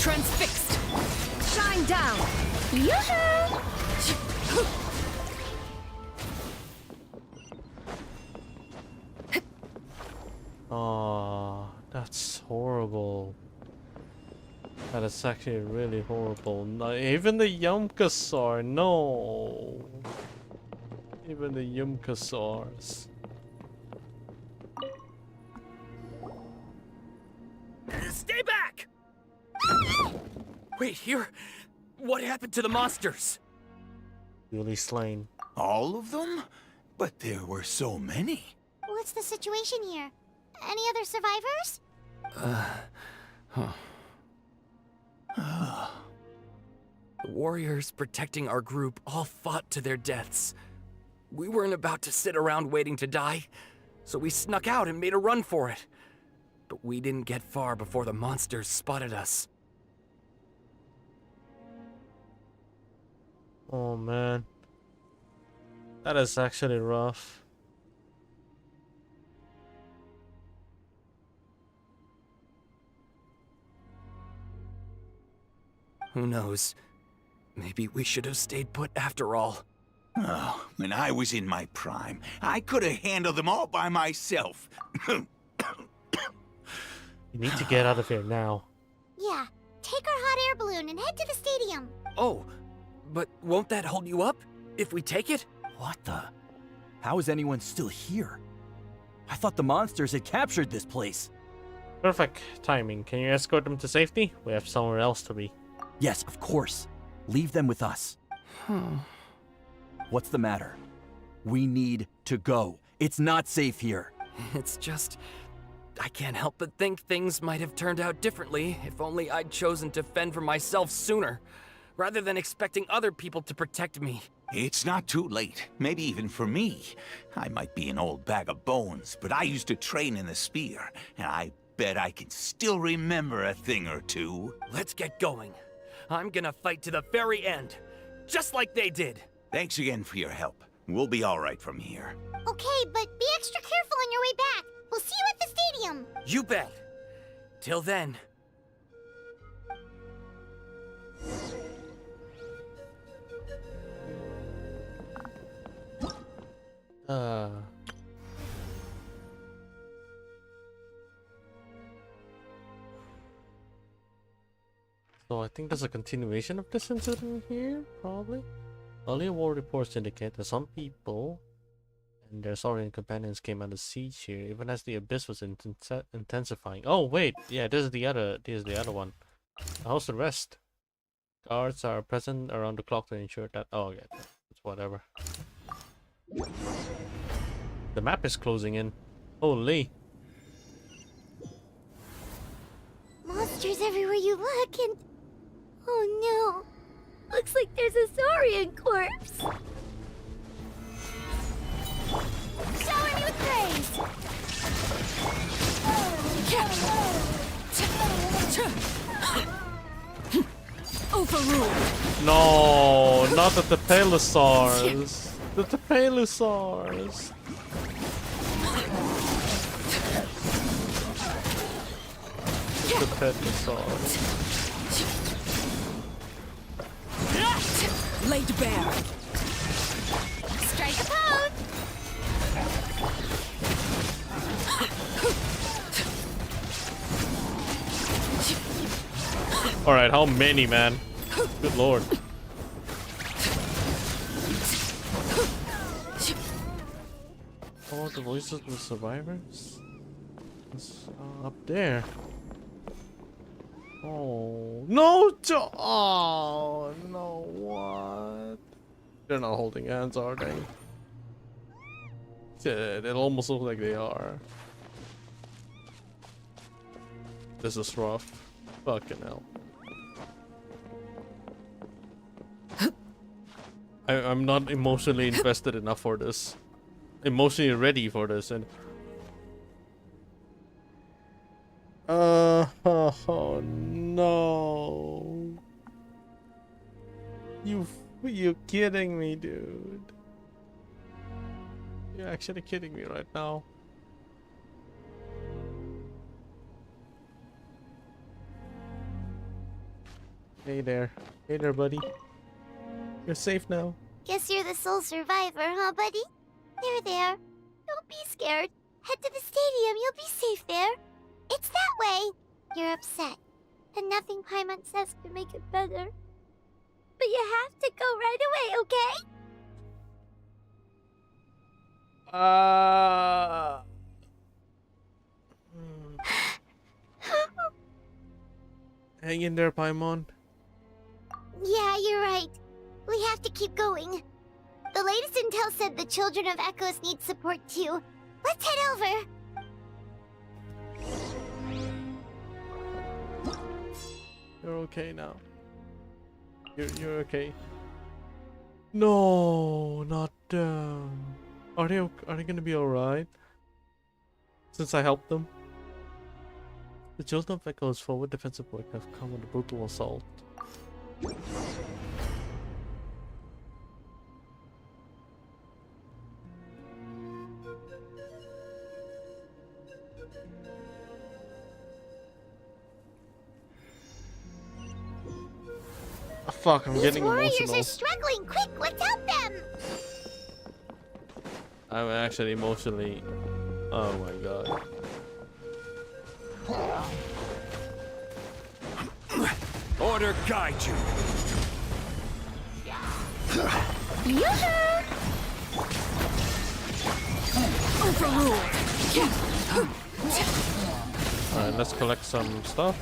Speaker 9: Transfixed. Shine down.
Speaker 5: Yoo-hoo!
Speaker 2: Oh, that's horrible. That is actually really horrible. No, even the Yumkasaur, no. Even the Yumkasaurs.
Speaker 10: Stay back! Wait, here? What happened to the monsters?
Speaker 2: Really slain.
Speaker 12: All of them? But there were so many.
Speaker 5: What's the situation here? Any other survivors?
Speaker 10: The warriors protecting our group all fought to their deaths. We weren't about to sit around waiting to die, so we snuck out and made a run for it. But we didn't get far before the monsters spotted us.
Speaker 2: Oh man. That is actually rough.
Speaker 10: Who knows? Maybe we should have stayed put after all.
Speaker 12: Oh, when I was in my prime, I could have handled them all by myself.
Speaker 2: You need to get out of here now.
Speaker 5: Yeah, take our hot air balloon and head to the stadium.
Speaker 10: Oh, but won't that hold you up if we take it?
Speaker 21: What the? How is anyone still here? I thought the monsters had captured this place.
Speaker 2: Perfect timing. Can you escort them to safety? We have somewhere else to be.
Speaker 21: Yes, of course. Leave them with us. What's the matter? We need to go. It's not safe here.
Speaker 10: It's just... I can't help but think things might have turned out differently if only I'd chosen to fend for myself sooner, rather than expecting other people to protect me.
Speaker 12: It's not too late. Maybe even for me. I might be an old bag of bones, but I used to train in the spear, and I bet I can still remember a thing or two.
Speaker 10: Let's get going. I'm gonna fight to the very end, just like they did.
Speaker 12: Thanks again for your help. We'll be all right from here.
Speaker 5: Okay, but be extra careful on your way back. We'll see you at the stadium.
Speaker 10: You bet. Till then.
Speaker 2: So I think there's a continuation of this incident here, probably. Earlier war reports indicate that some people and their Saurian companions came under siege here, even as the abyss was intensifying. Oh wait, yeah, this is the other one. How's the rest? Guards are present around the clock to ensure that. Oh yeah, it's whatever. The map is closing in. Holy.
Speaker 5: Monsters everywhere you look, and... Oh no. Looks like there's a Saurian corpse. Shower me with praise.
Speaker 9: Overruled.
Speaker 2: No, not the Tepelosaurs. The Tepelosaurs. The Tepelosaurs.
Speaker 9: Laid bare.
Speaker 5: Strike a pose.
Speaker 2: Alright, how many, man? Good lord. Oh, the voices of the survivors? It's up there. Oh no! Oh no! What? They're not holding hands, are they? Yeah, it almost looks like they are. This is rough. Fucking hell. I'm not emotionally invested enough for this. Emotionally ready for this, and oh no. You kidding me, dude? You're actually kidding me right now. Hey there, buddy. You're safe now.
Speaker 5: Guess you're the sole survivor, huh, buddy? There. Don't be scared. Head to the stadium, you'll be safe there. It's that way. You're upset, and nothing Paimon says can make it better. But you have to go right away, okay?
Speaker 2: Hang in there, Paimon.
Speaker 5: Yeah, you're right. We have to keep going. The latest intel said the Children of Echoes need support too. Let's head over.
Speaker 2: You're okay now. You're okay. No, not them. Are they gonna be alright? Since I helped them? The Children of Echoes' forward defensive work have come with a brutal assault. Oh, fuck, I'm getting
Speaker 5: Warriors
Speaker 2: emotional.
Speaker 5: are struggling. Quick, let's help them.
Speaker 2: I'm actually emotionally. Oh my god.
Speaker 8: Order guide you.
Speaker 9: Overruled.
Speaker 2: Alright, let's collect some stuff.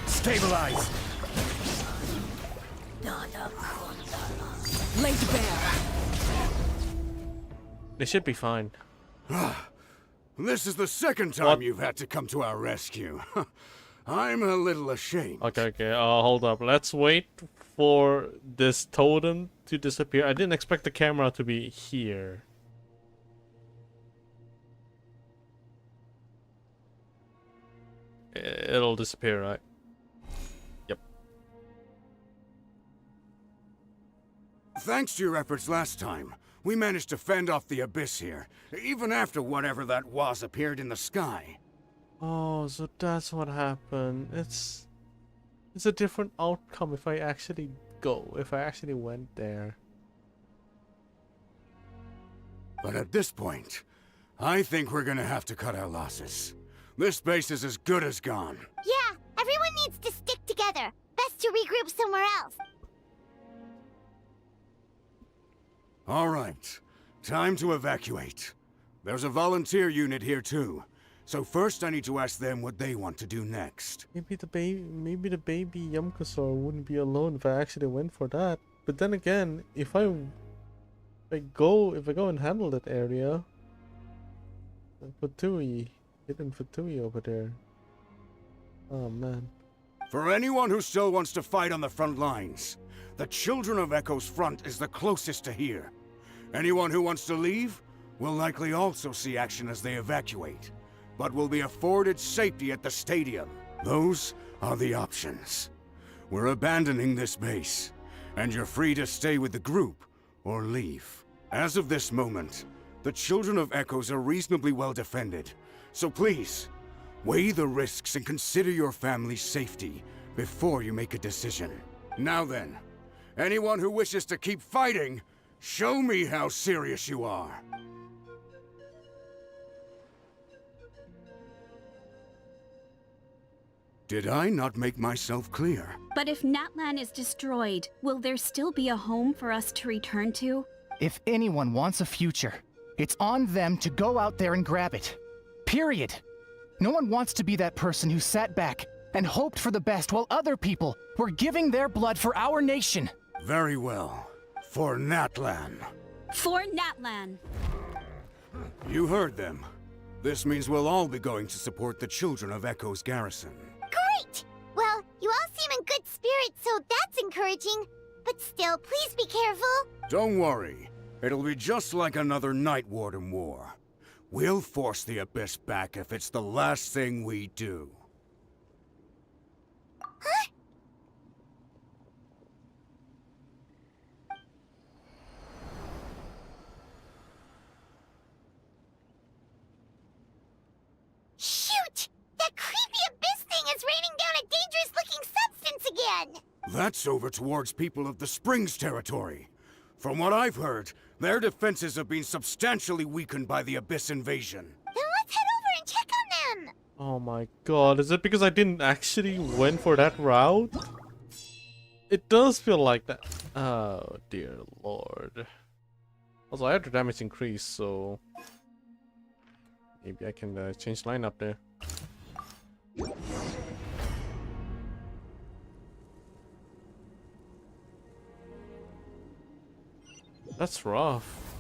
Speaker 8: Stabilize.
Speaker 9: Laid bare.
Speaker 2: They should be fine.
Speaker 4: This is the second time you've had to come to our rescue. I'm a little ashamed.
Speaker 2: Okay, hold up. Let's wait for this totem to disappear. I didn't expect the camera to be here. It'll disappear, right? Yep.
Speaker 4: Thanks to your efforts last time, we managed to fend off the abyss here, even after whatever that was appeared in the sky.
Speaker 2: Oh, so that's what happened. It's a different outcome if I actually go, if I actually went there.
Speaker 4: But at this point, I think we're gonna have to cut our losses. This base is as good as gone.
Speaker 5: Yeah, everyone needs to stick together. Best to regroup somewhere else.
Speaker 4: All right, time to evacuate. There's a volunteer unit here too. So first I need to ask them what they want to do next.
Speaker 2: Maybe the baby Yamkasor wouldn't be alone if I actually went for that. But then again, if I go and handle that area, Fatui, hidden Fatui over there. Oh man.
Speaker 4: For anyone who still wants to fight on the front lines, the Children of Echo's front is the closest to here. Anyone who wants to leave will likely also see action as they evacuate, but will be afforded safety at the stadium. Those are the options. We're abandoning this base, and you're free to stay with the group or leave. As of this moment, the Children of Echoes are reasonably well defended, so please, weigh the risks and consider your family's safety before you make a decision. Now then, anyone who wishes to keep fighting, show me how serious you are. Did I not make myself clear?
Speaker 22: But if Natlan is destroyed, will there still be a home for us to return to?
Speaker 17: If anyone wants a future, it's on them to go out there and grab it. Period. No one wants to be that person who sat back and hoped for the best while other people were giving their blood for our nation.
Speaker 4: Very well. For Natlan.
Speaker 22: For Natlan.
Speaker 8: You heard them. This means we'll all be going to support the children of Echo's garrison.
Speaker 5: Great! Well, you all seem in good spirits, so that's encouraging. But still, please be careful.
Speaker 8: Don't worry. It'll be just like another Night Warden war. We'll force the Abyss back if it's the last thing we do.
Speaker 5: Huh? Shoot! That creepy Abyss thing is raining down a dangerous-looking substance again!
Speaker 8: That's over towards people of the Springs territory. From what I've heard, their defenses have been substantially weakened by the Abyss invasion.
Speaker 5: Then let's head over and check on them!
Speaker 2: Oh my god, is it because I didn't actually went for that route? It does feel like that. Oh dear lord. Also, I had the damage increase, so maybe I can change line up there. That's rough.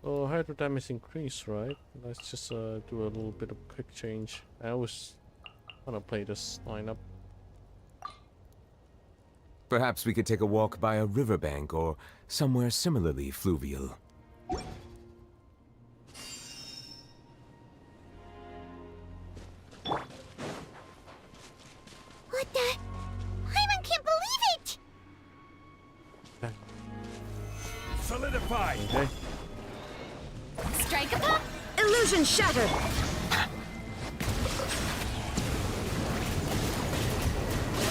Speaker 2: Oh, hydro damage increase, right? Let's just do a little bit of quick change. I always wanna play this lineup.
Speaker 13: Perhaps we could take a walk by a riverbank or somewhere similarly fluvial.
Speaker 5: What the? Paimon can't believe it!
Speaker 8: Solidify!
Speaker 2: Okay.
Speaker 22: Strike a pop!
Speaker 9: Illusion shattered!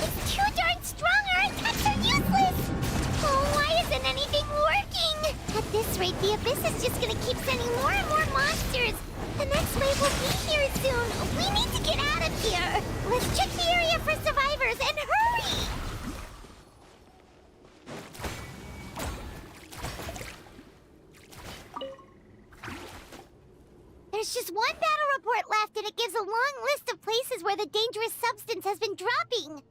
Speaker 5: It's too darn strong, our attacks are useless! Oh, why isn't anything working? At this rate, the Abyss is just gonna keep sending more and more monsters! The next wave will be here soon! We need to get out of here! Let's check the area for survivors, and hurry! There's just one battle report left, and it gives a long list of places where the dangerous substance has been dropping.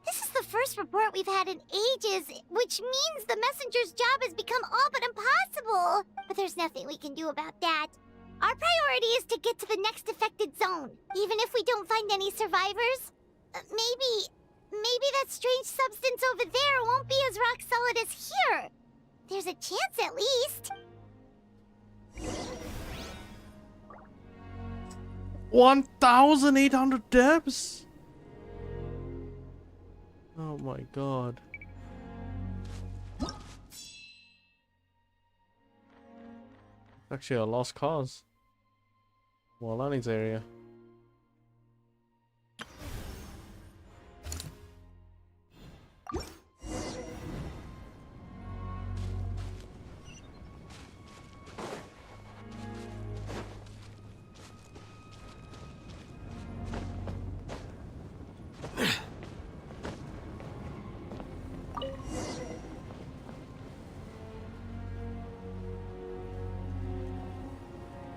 Speaker 5: This is the first report we've had in ages, which means the messenger's job has become all but impossible. But there's nothing we can do about that. Our priority is to get to the next affected zone, even if we don't find any survivors. Maybe that strange substance over there won't be as rock solid as here. There's a chance at least.
Speaker 2: 1,800 debs? Oh my god. Actually a lost cause. Walani's area.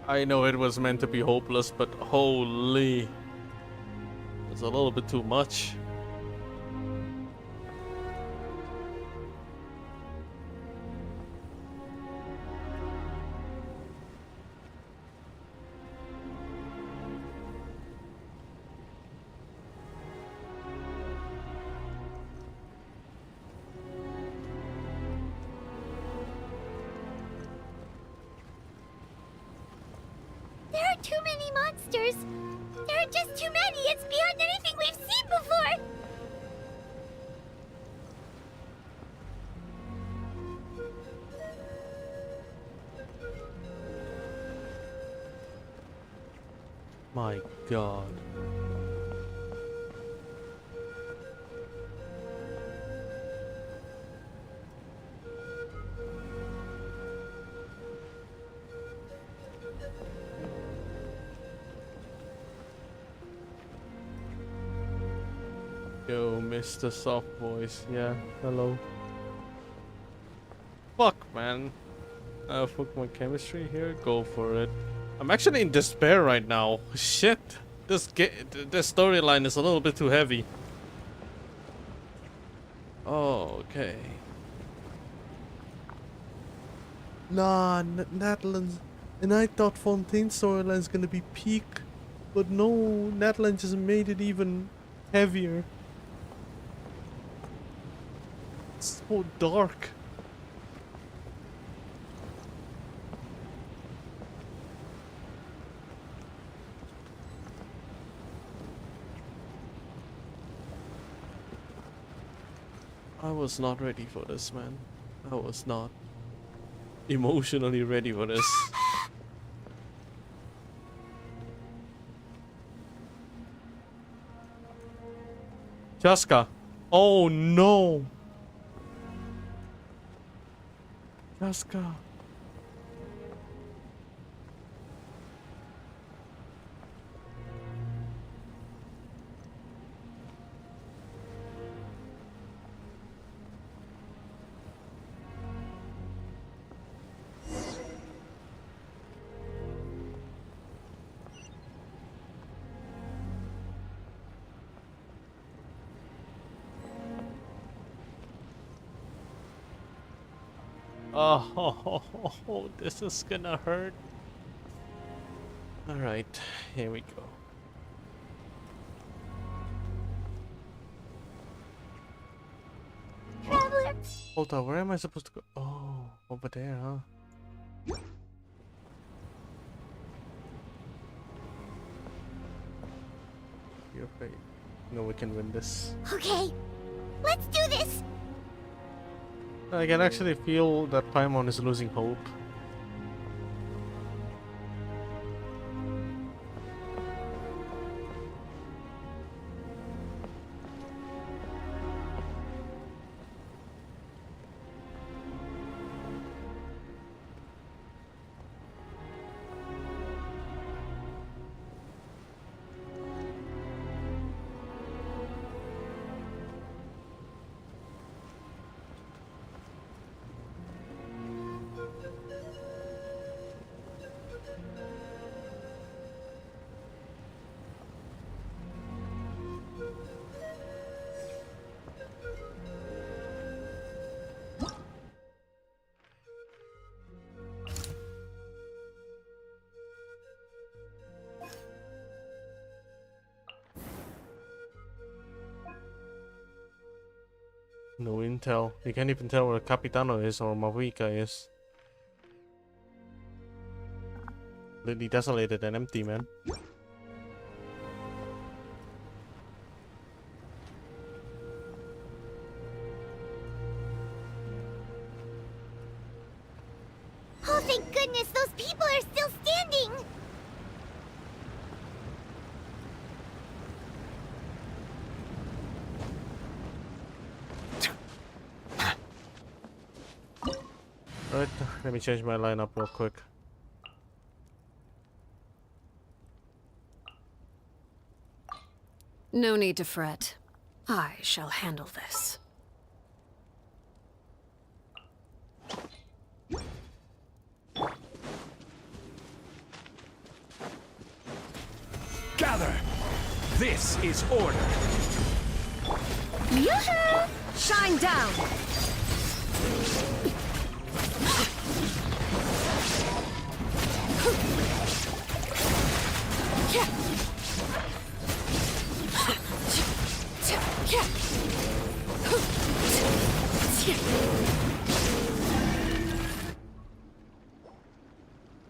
Speaker 2: I know it was meant to be hopeless, but holy, it's a little bit too much.
Speaker 5: There are too many monsters. There are just too many. It's beyond anything we've seen before.
Speaker 2: My god. Yo, Mr. Soft Voice. Yeah, hello. Fuck, man. Fuck my chemistry here. Go for it. I'm actually in despair right now. Shit. This storyline is a little bit too heavy. Oh, okay. Nah, Natlan's... And I thought Fontaine's storyline's gonna be peak. But no, Natlan just made it even heavier. It's so dark. I was not ready for this, man. I was not emotionally ready for this. Jaska. Oh no. Jaska. Oh, this is gonna hurt. Alright, here we go.
Speaker 5: Traveler!
Speaker 2: Hold on, where am I supposed to go? Oh, over there, huh? You're afraid. No, we can win this.
Speaker 5: Okay, let's do this!
Speaker 2: I can actually feel that Paimon is losing hope. No intel. You can't even tell where Capitano is or Mavuika is. Completely desolated and empty, man.
Speaker 5: Oh, thank goodness, those people are still standing!
Speaker 2: Alright, let me change my lineup real quick.
Speaker 1: No need to fret. I shall handle this.
Speaker 8: Gather! This is order!
Speaker 22: Yoo-hoo! Shine down!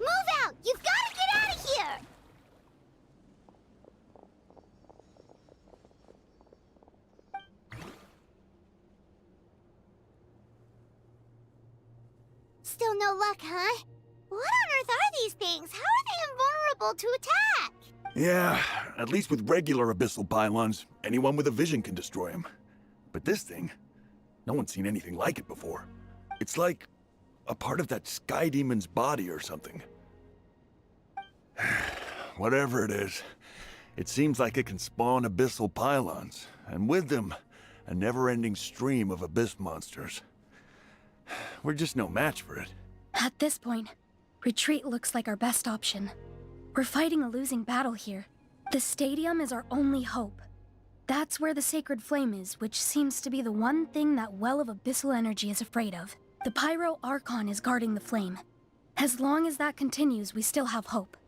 Speaker 5: Move out! You've got to get out of here! Still no luck, huh? What on earth are these things? How are they invulnerable to attack?
Speaker 8: Yeah, at least with regular abyssal pylons, anyone with a vision can destroy them. But this thing, no one's seen anything like it before. It's like a part of that sky demon's body or something. Whatever it is, it seems like it can spawn abyssal pylons, and with them, a never-ending stream of abyss monsters. We're just no match for it.
Speaker 3: At this point, retreat looks like our best option. We're fighting a losing battle here. The stadium is our only hope. That's where the sacred flame is, which seems to be the one thing that well of abyssal energy is afraid of. The Pyro Archon is guarding the flame. As long as that continues, we still have hope.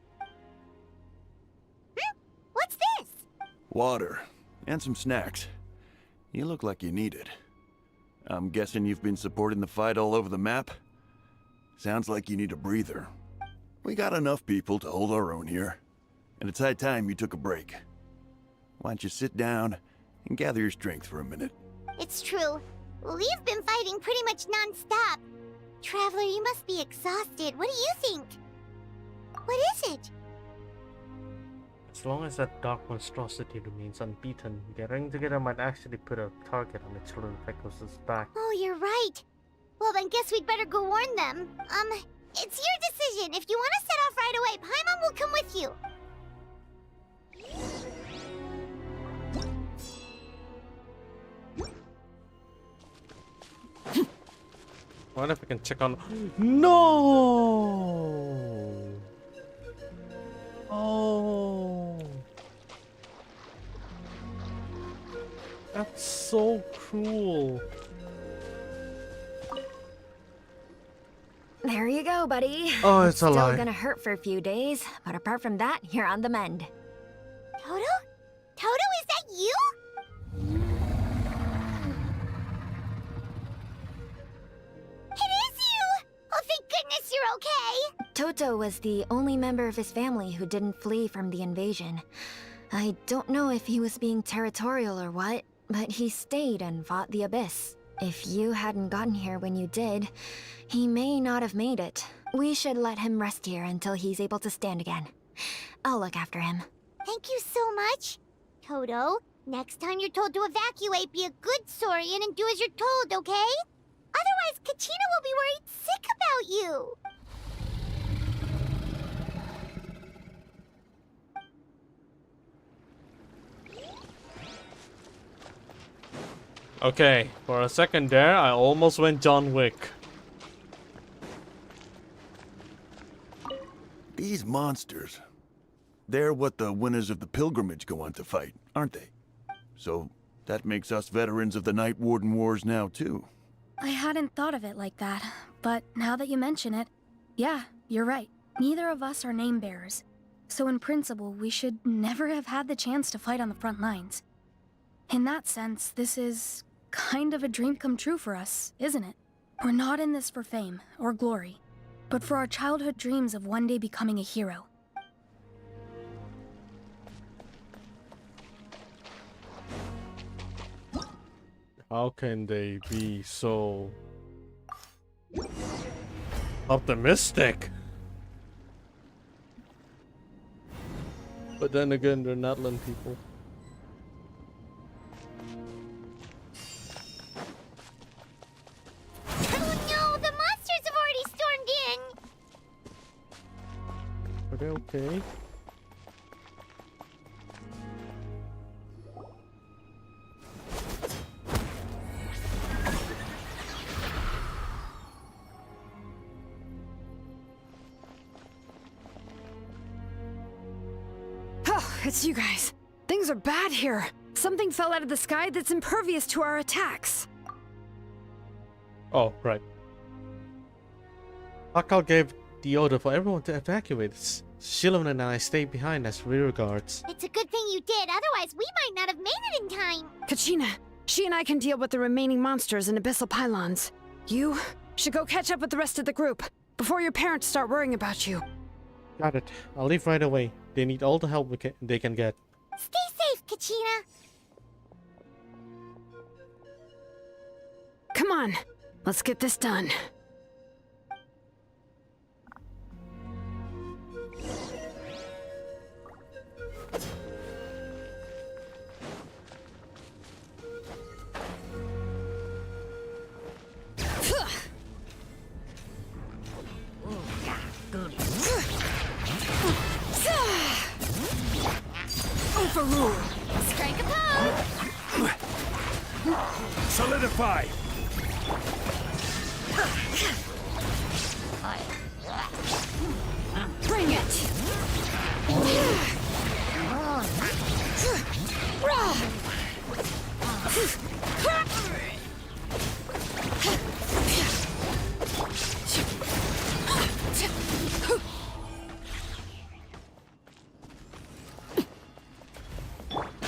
Speaker 5: What's this?
Speaker 8: Water. And some snacks. You look like you need it. I'm guessing you've been supporting the fight all over the map? Sounds like you need a breather. We got enough people to hold our own here. And it's high time you took a break. Why don't you sit down and gather your strength for a minute?
Speaker 5: It's true. We've been fighting pretty much non-stop. Traveler, you must be exhausted. What do you think? What is it?
Speaker 2: As long as that dark monstrosity remains unbeaten, gathering together might actually put a target on the children of Ekos' back.
Speaker 5: Oh, you're right. Well, then guess we'd better go warn them. It's your decision. If you want to set off right away, Paimon will come with you.
Speaker 2: I wonder if we can check on... No! Oh! That's so cruel.
Speaker 19: There you go, buddy.
Speaker 2: Oh, it's a lie.
Speaker 19: Still gonna hurt for a few days, but apart from that, you're on the mend.
Speaker 5: Toto? Toto, is that you? It is you! Oh, thank goodness you're okay!
Speaker 19: Toto was the only member of his family who didn't flee from the invasion. I don't know if he was being territorial or what, but he stayed and fought the Abyss. If you hadn't gotten here when you did, he may not have made it. We should let him rest here until he's able to stand again. I'll look after him.
Speaker 5: Thank you so much. Toto, next time you're told to evacuate, be a good Saurian and do as you're told, okay? Otherwise, Kachina will be worried sick about you.
Speaker 2: Okay, for a second there, I almost went John Wick.
Speaker 8: These monsters, they're what the winners of the pilgrimage go on to fight, aren't they? So that makes us veterans of the Night Warden Wars now, too.
Speaker 3: I hadn't thought of it like that, but now that you mention it, yeah, you're right. Neither of us are name bearers. So in principle, we should never have had the chance to fight on the front lines. In that sense, this is kind of a dream come true for us, isn't it? We're not in this for fame or glory, but for our childhood dreams of one day becoming a hero.
Speaker 2: How can they be so optimistic? But then again, they're Natlan people.
Speaker 5: Oh no, the monsters have already stormed in!
Speaker 2: Are they okay?
Speaker 1: It's you guys. Things are bad here. Something fell out of the sky that's impervious to our attacks.
Speaker 2: Oh, right. Akal gave the order for everyone to evacuate. Shilon and I stayed behind as rear guards.
Speaker 5: It's a good thing you did, otherwise we might not have made it in time.
Speaker 1: Kachina, she and I can deal with the remaining monsters and abyssal pylons. You should go catch up with the rest of the group before your parents start worrying about you.
Speaker 2: Got it. I'll leave right away. They need all the help they can get.
Speaker 5: Stay safe, Kachina.
Speaker 1: Come on, let's get this done.
Speaker 5: Overrule. Strike a pose.
Speaker 8: Solidify!
Speaker 1: Bring it!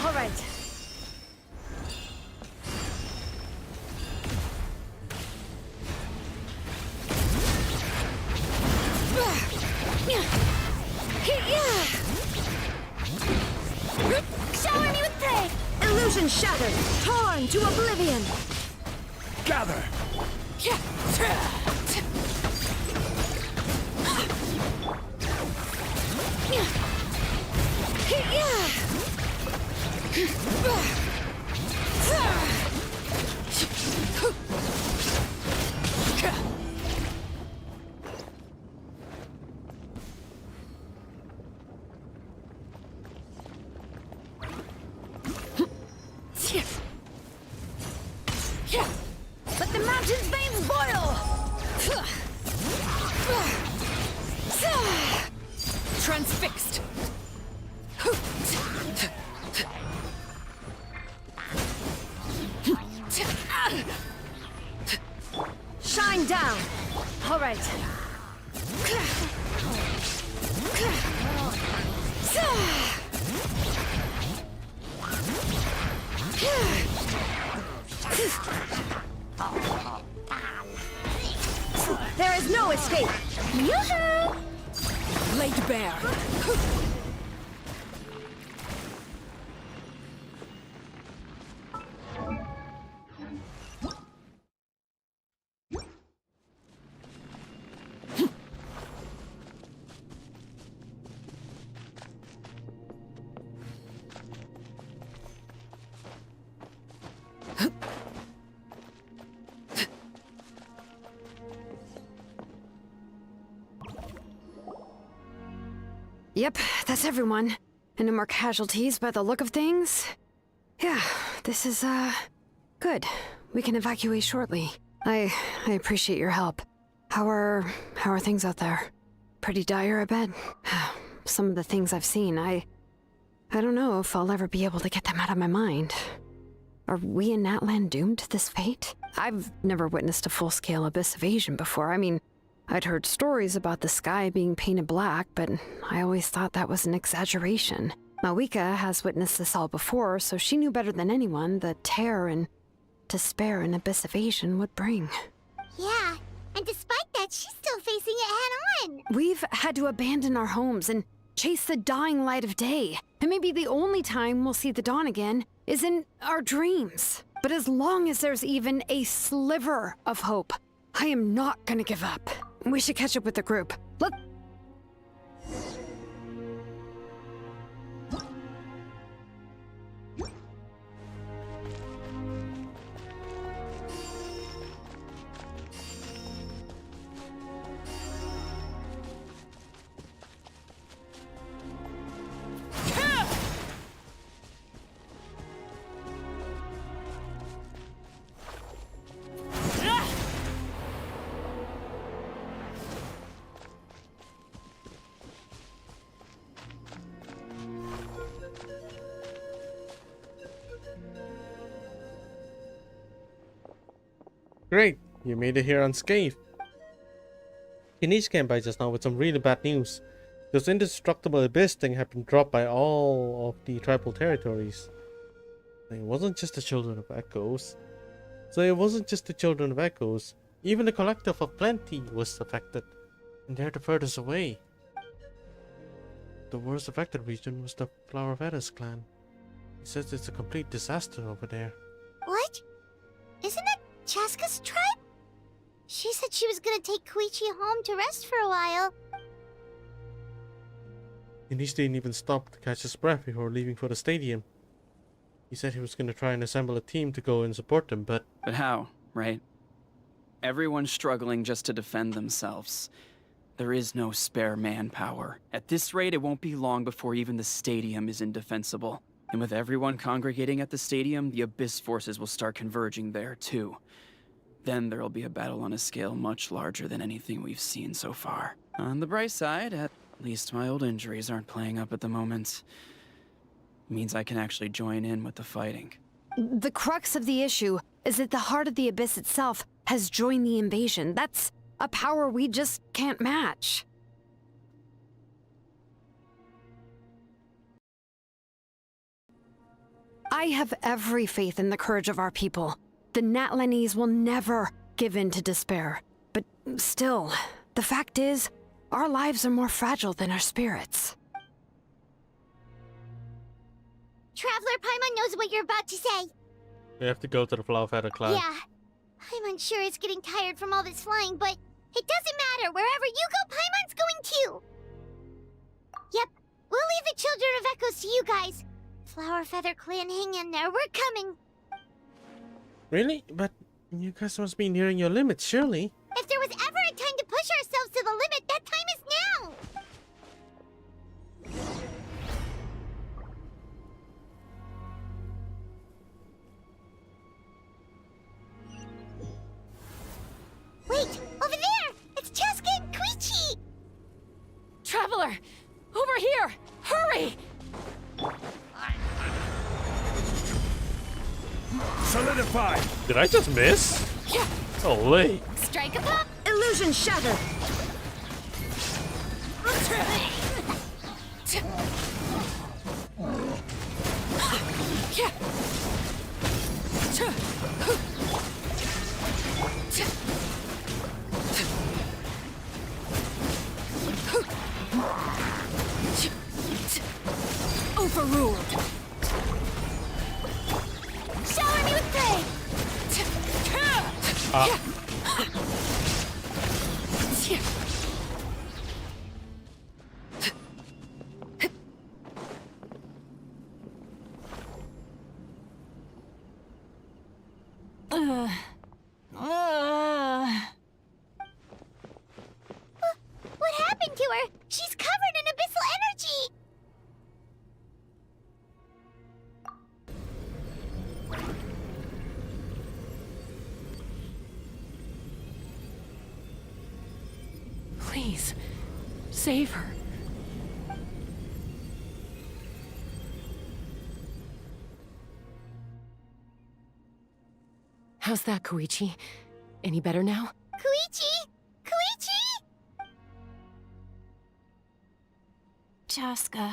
Speaker 1: All right.
Speaker 5: Shower me with praise! Illusion shattered, torn to oblivion!
Speaker 8: Gather!
Speaker 5: Let the mountain's veins boil!
Speaker 11: Transfixed.
Speaker 5: Shine down!
Speaker 1: All right.
Speaker 5: There is no escape! Yoo-hoo!
Speaker 11: Laid bare.
Speaker 1: Yep, that's everyone. And no more casualties by the look of things. Yeah, this is, good. We can evacuate shortly. I appreciate your help. How are things out there? Pretty dire, I bet. Some of the things I've seen, I don't know if I'll ever be able to get them out of my mind. Are we in Natlan doomed to this fate? I've never witnessed a full-scale abyss invasion before. I mean, I'd heard stories about the sky being painted black, but I always thought that was an exaggeration. Mawika has witnessed this all before, so she knew better than anyone the terror and despair an abyss invasion would bring.
Speaker 5: Yeah, and despite that, she's still facing it head-on!
Speaker 1: We've had to abandon our homes and chase the dying light of day. And maybe the only time we'll see the dawn again is in our dreams. But as long as there's even a sliver of hope, I am not gonna give up. We should catch up with the group.
Speaker 2: Great, you made it here unscathed. Kinish came by just now with some really bad news. This indestructible abyss thing had been dropped by all of the tribal territories. It wasn't just the Children of Echoes. Even the Collective of Plenty was affected. And they're the furthest away. The worst affected region was the Flower Feathers clan. He says it's a complete disaster over there.
Speaker 5: What? Isn't that Chaska's tribe? She said she was gonna take Koichi home to rest for a while.
Speaker 2: Kinish didn't even stop to catch his breath before leaving for the stadium. He said he was gonna try and assemble a team to go and support them, but...
Speaker 7: But how, right? Everyone's struggling just to defend themselves. There is no spare manpower. At this rate, it won't be long before even the stadium is indefensible. And with everyone congregating at the stadium, the Abyss forces will start converging there, too. Then there'll be a battle on a scale much larger than anything we've seen so far. On the bright side, at least my old injuries aren't playing up at the moment. Means I can actually join in with the fighting.
Speaker 1: The crux of the issue is that the heart of the Abyss itself has joined the invasion. That's A power we just can't match. I have every faith in the courage of our people. The Natlanese will never give in to despair. But still, the fact is, our lives are more fragile than our spirits.
Speaker 5: Traveler Paimon knows what you're about to say.
Speaker 2: We have to go to the Flower Feather Clan.
Speaker 5: Yeah. Paimon's sure is getting tired from all this flying, but it doesn't matter. Wherever you go, Paimon's going too. Yep. We'll leave the Children of Echoes to you guys. Flower Feather Clan, hang in there. We're coming.
Speaker 2: Really? But you guys must be nearing your limits, surely.
Speaker 5: If there was ever a time to push ourselves to the limit, that time is now! Wait! Over there! It's Cheska and Koichi!
Speaker 22: Traveler! Over here! Hurry!
Speaker 8: Solidify!
Speaker 2: Did I just miss?
Speaker 22: Yeah.
Speaker 2: Holy.
Speaker 22: Strike a pop! Illusion shatter! Overruled!
Speaker 5: Shower me with prey! What happened to her? She's covered in abyssal energy!
Speaker 22: Please, save her. How's that, Koichi? Any better now?
Speaker 5: Koichi! Koichi!
Speaker 15: Chaska,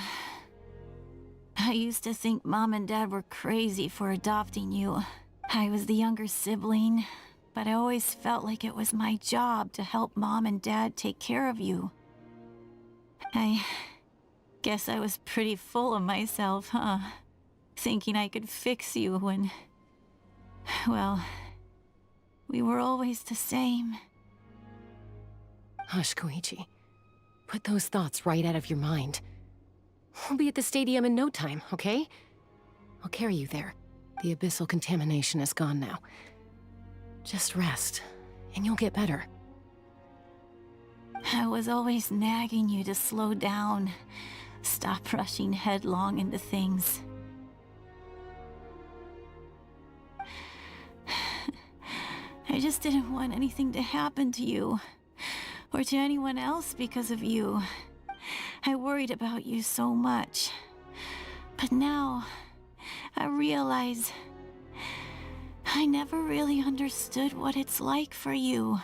Speaker 15: I used to think Mom and Dad were crazy for adopting you. I was the younger sibling, but I always felt like it was my job to help Mom and Dad take care of you. I guess I was pretty full of myself, huh? Thinking I could fix you when... well, we were always the same.
Speaker 22: Hush, Koichi. Put those thoughts right out of your mind. We'll be at the stadium in no time, okay? I'll carry you there. The abyssal contamination is gone now. Just rest, and you'll get better.
Speaker 15: I was always nagging you to slow down. Stop rushing headlong into things. I just didn't want anything to happen to you, or to anyone else because of you. I worried about you so much. But now, I realize I never really understood what it's like for you.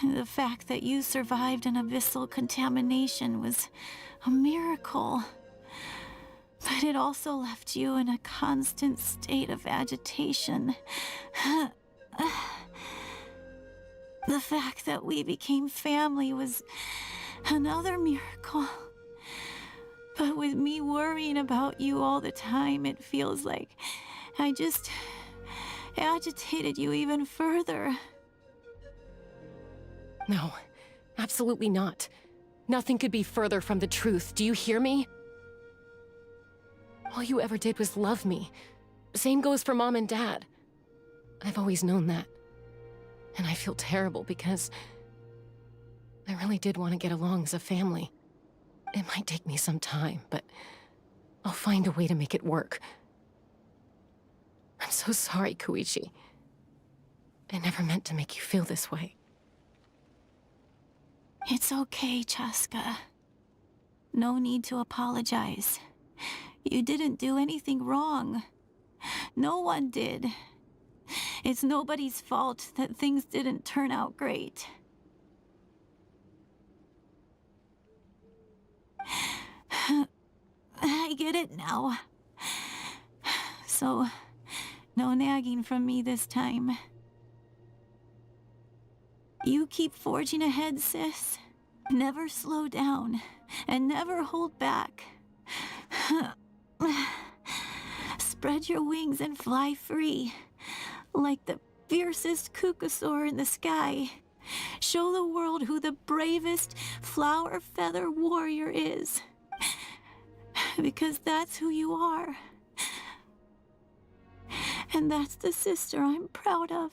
Speaker 15: The fact that you survived an abyssal contamination was a miracle. But it also left you in a constant state of agitation. The fact that we became family was another miracle. But with me worrying about you all the time, it feels like I just agitated you even further.
Speaker 22: No, absolutely not. Nothing could be further from the truth. Do you hear me? All you ever did was love me. Same goes for Mom and Dad. I've always known that. And I feel terrible because I really did want to get along as a family. It might take me some time, but I'll find a way to make it work. I'm so sorry, Koichi. I never meant to make you feel this way.
Speaker 15: It's okay, Chaska. No need to apologize. You didn't do anything wrong. No one did. It's nobody's fault that things didn't turn out great. I get it now. So, no nagging from me this time. You keep forging ahead, sis. Never slow down, and never hold back. Spread your wings and fly free, like the fiercest kukasaur in the sky. Show the world who the bravest flower feather warrior is. Because that's who you are. And that's the sister I'm proud of.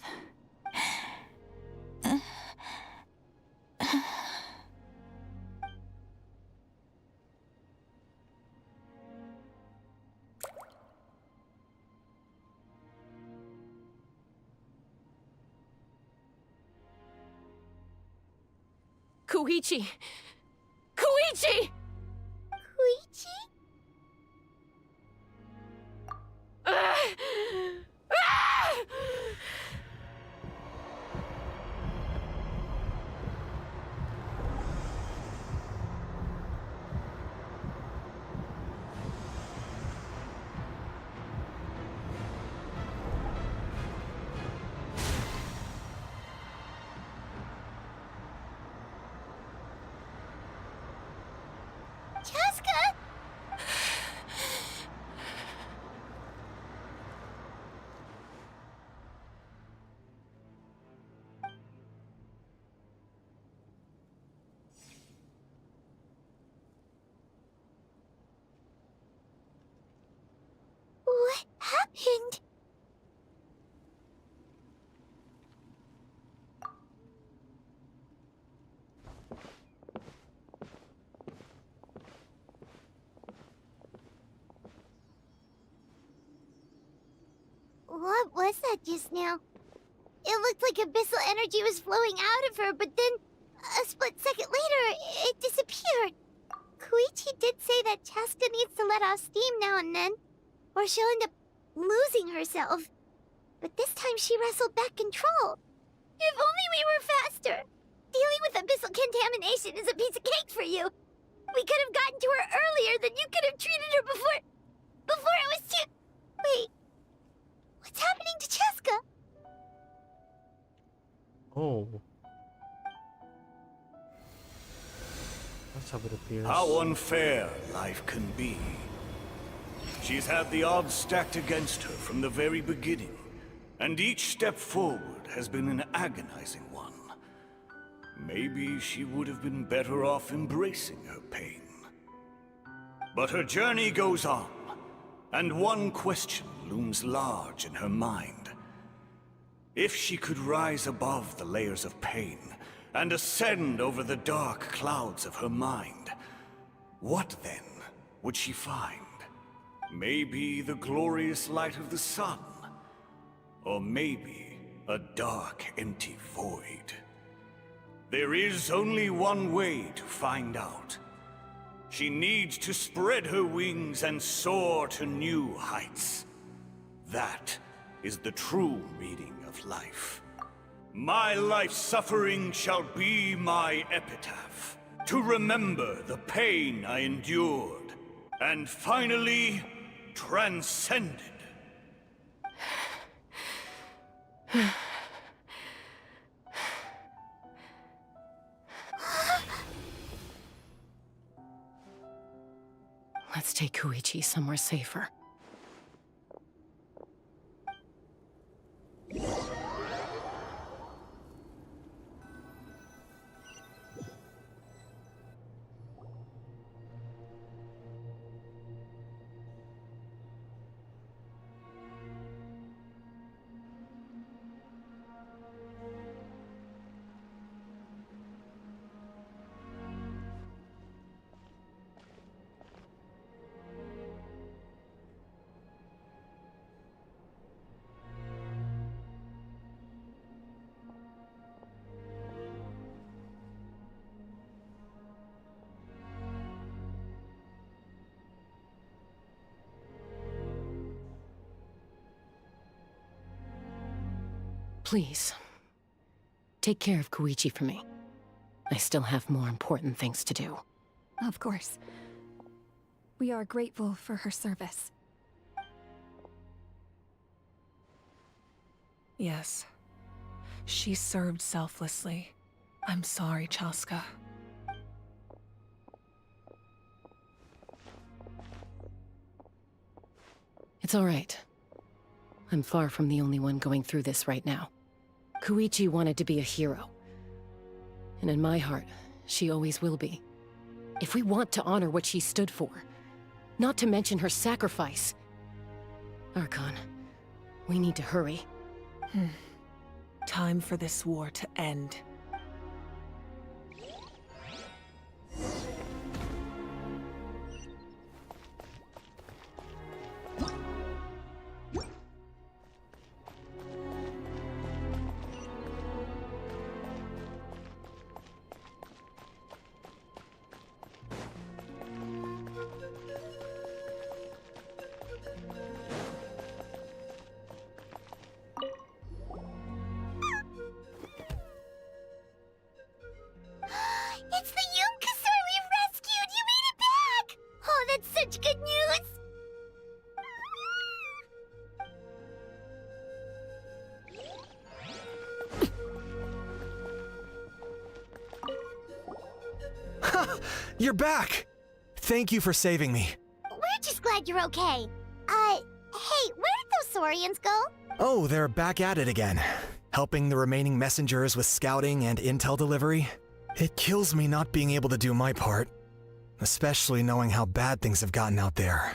Speaker 22: Koichi! Koichi!
Speaker 5: Koichi? Chaska! What happened? What was that just now? It looked like abyssal energy was flowing out of her, but then a split second later, it disappeared. Koichi did say that Chaska needs to let off steam now and then, or she'll end up losing herself. But this time she wrestled back control. If only we were faster! Dealing with abyssal contamination is a piece of cake for you. We could have gotten to her earlier, then you could have treated her before it was too... Wait. What's happening to Chaska?
Speaker 2: Oh. That's how it appears.
Speaker 16: How unfair life can be. She's had the odds stacked against her from the very beginning, and each step forward has been an agonizing one. Maybe she would have been better off embracing her pain. But her journey goes on, and one question looms large in her mind. If she could rise above the layers of pain and ascend over the dark clouds of her mind, what then would she find? Maybe the glorious light of the sun, or maybe a dark, empty void. There is only one way to find out. She needs to spread her wings and soar to new heights. That is the true meaning of life. My life's suffering shall be my epitaph, to remember the pain I endured, and finally transcended.
Speaker 22: Let's take Koichi somewhere safer. Please, take care of Koichi for me. I still have more important things to do.
Speaker 9: Of course. We are grateful for her service.
Speaker 14: Yes. She served selflessly. I'm sorry, Chaska.
Speaker 22: It's all right. I'm far from the only one going through this right now. Koichi wanted to be a hero. And in my heart, she always will be. If we want to honor what she stood for, not to mention her sacrifice. Archon, we need to hurry.
Speaker 14: Time for this war to end.
Speaker 5: It's the Yonkasur we rescued! You made it back! Oh, that's such good news!
Speaker 6: You're back! Thank you for saving me.
Speaker 5: We're just glad you're okay. Hey, where did those Saurians go?
Speaker 6: Oh, they're back at it again. Helping the remaining messengers with scouting and intel delivery. It kills me not being able to do my part. Especially knowing how bad things have gotten out there.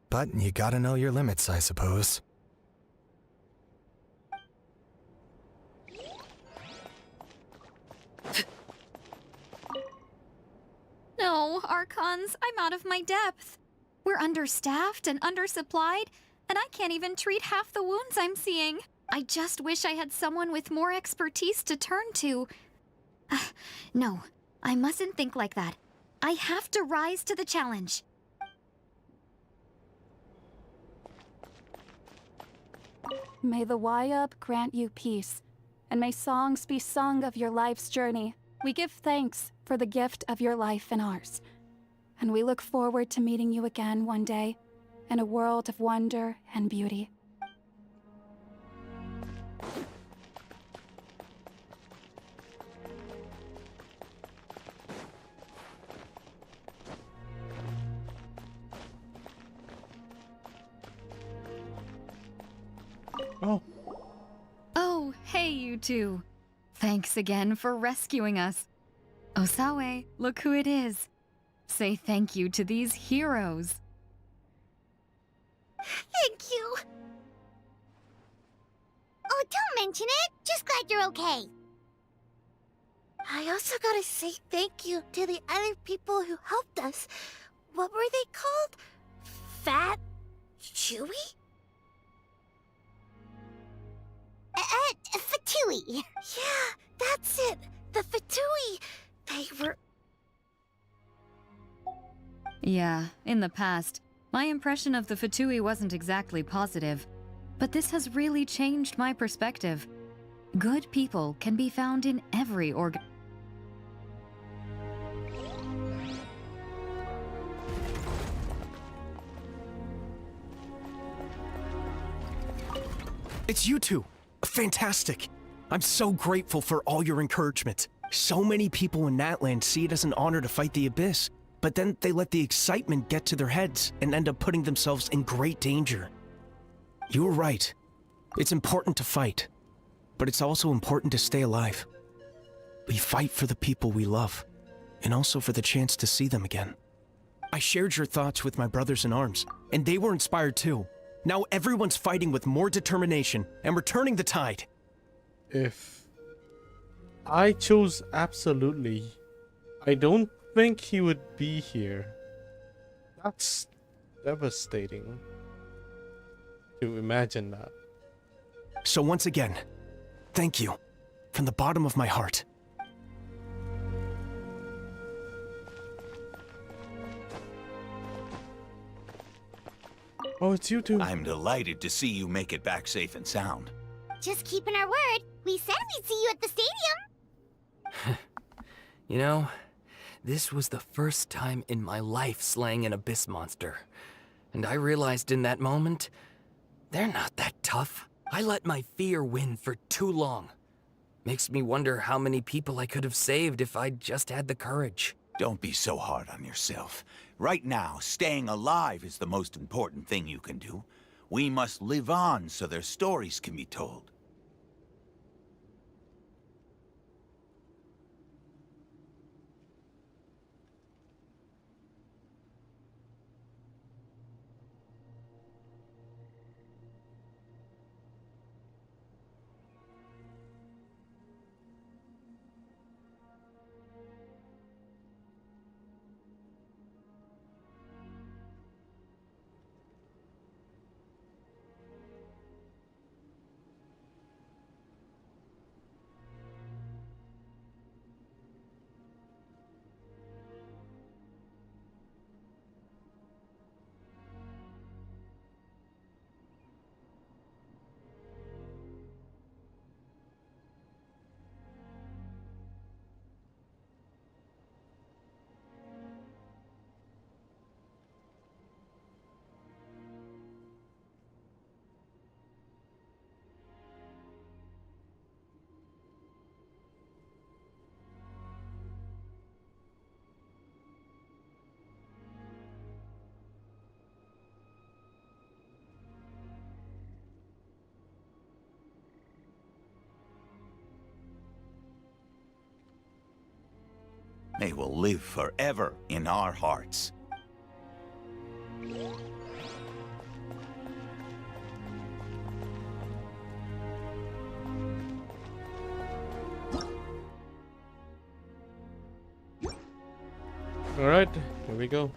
Speaker 6: But you gotta know your limits, I suppose.
Speaker 18: No, Archons, I'm out of my depth. We're understaffed and undersupplied, and I can't even treat half the wounds I'm seeing. I just wish I had someone with more expertise to turn to. No, I mustn't think like that. I have to rise to the challenge.
Speaker 9: May the Wayub grant you peace, and may songs be sung of your life's journey. We give thanks for the gift of your life and ours, and we look forward to meeting you again one day in a world of wonder and beauty.
Speaker 18: Oh, hey, you two. Thanks again for rescuing us. Osawe, look who it is. Say thank you to these heroes.
Speaker 5: Thank you. Oh, don't mention it. Just glad you're okay. I also gotta say thank you to the other people who helped us. What were they called? Fat? Chewy? Fatui. Yeah, that's it. The Fatui. They were...
Speaker 18: Yeah, in the past, my impression of the Fatui wasn't exactly positive. But this has really changed my perspective. Good people can be found in every organ.
Speaker 6: It's you two! Fantastic! I'm so grateful for all your encouragement. So many people in Natland see it as an honor to fight the Abyss, but then they let the excitement get to their heads and end up putting themselves in great danger. You were right. It's important to fight, but it's also important to stay alive. We fight for the people we love, and also for the chance to see them again. I shared your thoughts with my brothers in arms, and they were inspired too. Now everyone's fighting with more determination and returning the tide.
Speaker 2: If I chose absolutely, I don't think he would be here. That's devastating to imagine that.
Speaker 6: So once again, thank you from the bottom of my heart.
Speaker 2: Oh, it's you two.
Speaker 12: I'm delighted to see you make it back safe and sound.
Speaker 5: Just keeping our word. We said we'd see you at the stadium.
Speaker 10: You know, this was the first time in my life slaying an abyss monster. And I realized in that moment, they're not that tough. I let my fear win for too long. Makes me wonder how many people I could have saved if I'd just had the courage.
Speaker 12: Don't be so hard on yourself. Right now, staying alive is the most important thing you can do. We must live on so their stories can be told. They will live forever in our hearts.
Speaker 2: Alright, here we go.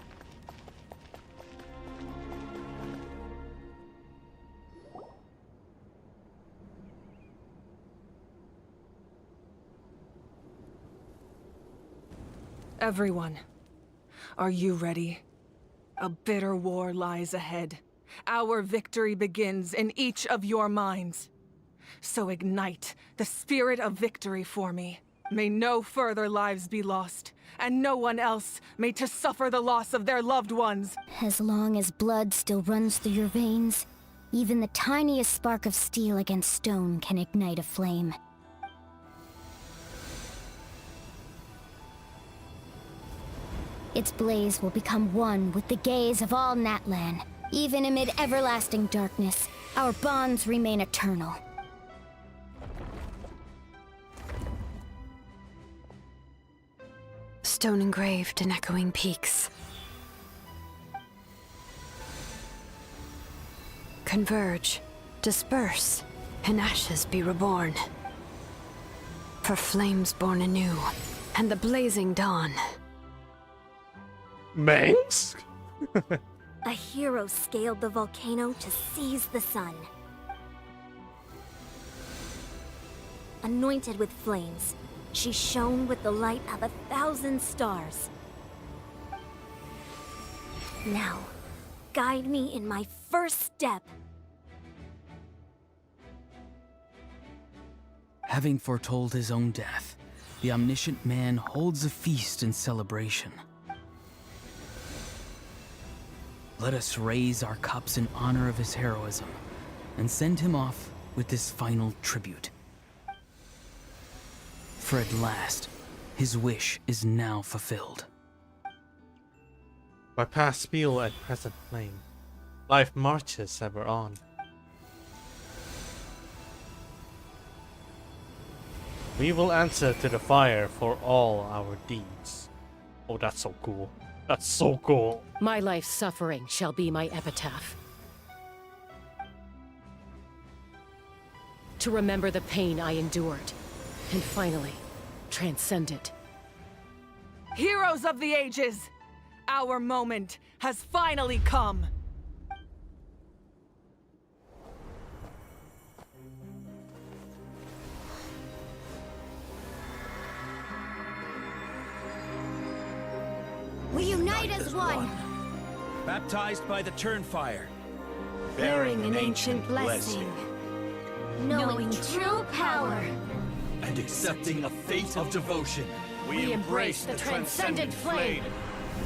Speaker 14: Everyone, are you ready? A bitter war lies ahead. Our victory begins in each of your minds. So ignite the spirit of victory for me. May no further lives be lost, and no one else may to suffer the loss of their loved ones.
Speaker 3: As long as blood still runs through your veins, even the tiniest spark of steel against stone can ignite a flame. Its blaze will become one with the gaze of all Natlan. Even amid everlasting darkness, our bonds remain eternal.
Speaker 1: Stone engraved in echoing peaks. Converge, disperse, in ashes be reborn. For flames born anew, and the blazing dawn.
Speaker 2: Mangs?
Speaker 19: A hero scaled the volcano to seize the sun. Anointed with flames, she shone with the light of 1,000 stars. Now, guide me in my first step.
Speaker 7: Having foretold his own death, the omniscient man holds a feast in celebration. Let us raise our cups in honor of his heroism, and send him off with this final tribute. For at last, his wish is now fulfilled.
Speaker 2: By past spiel at present flame, life marches ever on. We will answer to the fire for all our deeds. Oh, that's so cool. That's so cool.
Speaker 22: My life's suffering shall be my epitaph. To remember the pain I endured, and finally, transcend it.
Speaker 14: Heroes of the ages! Our moment has finally come!
Speaker 3: We unite as one!
Speaker 10: Baptized by the Turnfire.
Speaker 19: Bearing an ancient blessing.
Speaker 3: knowing true power.
Speaker 20: And accepting a fate of devotion.
Speaker 11: We embrace the transcendent flame.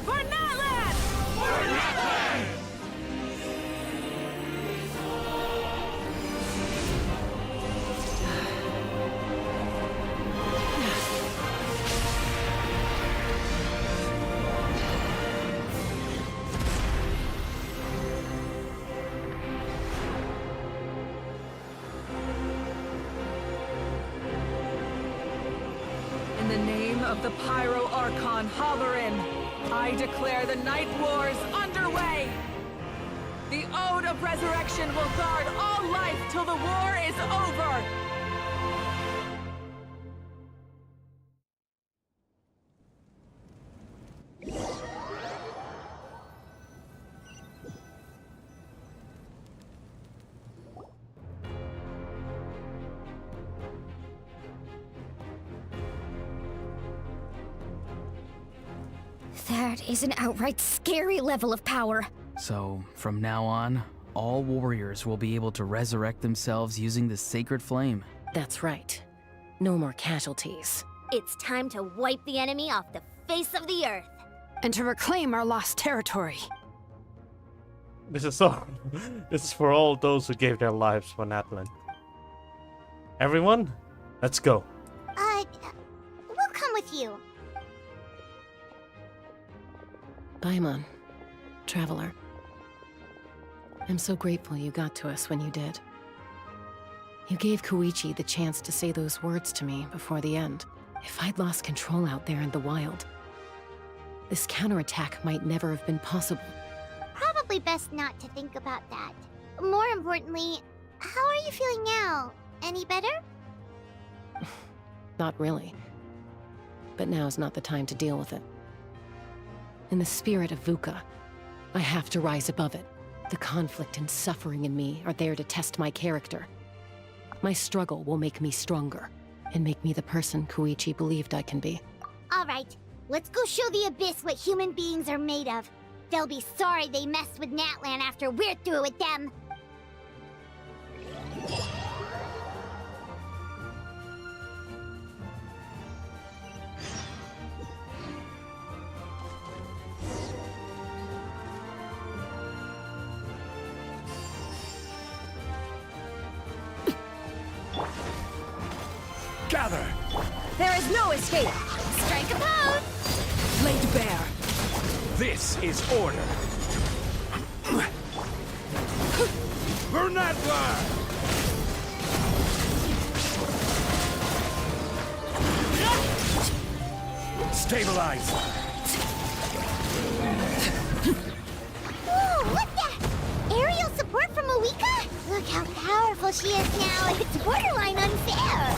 Speaker 11: For Natlan!
Speaker 20: For Natlan!
Speaker 14: In the name of the Pyro Archon Halloran, I declare the Night Wars underway! The Ode of Resurrection will guard all life till the war is over!
Speaker 3: That is an outright scary level of power.
Speaker 7: So, from now on, all warriors will be able to resurrect themselves using the sacred flame.
Speaker 22: That's right. No more casualties.
Speaker 5: It's time to wipe the enemy off the face of the earth.
Speaker 1: And to reclaim our lost territory.
Speaker 2: This is this is for all those who gave their lives for Natlan. Everyone, let's go.
Speaker 5: We'll come with you.
Speaker 22: Paimon, Traveler. I'm so grateful you got to us when you did. You gave Koichi the chance to say those words to me before the end. If I'd lost control out there in the wild, this counterattack might never have been possible.
Speaker 5: Probably best not to think about that. More importantly, how are you feeling now? Any better?
Speaker 22: Not really. But now's not the time to deal with it. In the spirit of VUCA, I have to rise above it. The conflict and suffering in me are there to test my character. My struggle will make me stronger, and make me the person Koichi believed I can be.
Speaker 5: Alright, let's go show the Abyss what human beings are made of. They'll be sorry they messed with Natlan after we're through with them.
Speaker 20: Gather!
Speaker 11: There is no escape!
Speaker 5: Strike a pose!
Speaker 11: Laid bare!
Speaker 20: This is order! For Natlan! Stabilize!
Speaker 5: Whoa, what's that? Aerial support from Awika? Look how powerful she is now. It's borderline unfair.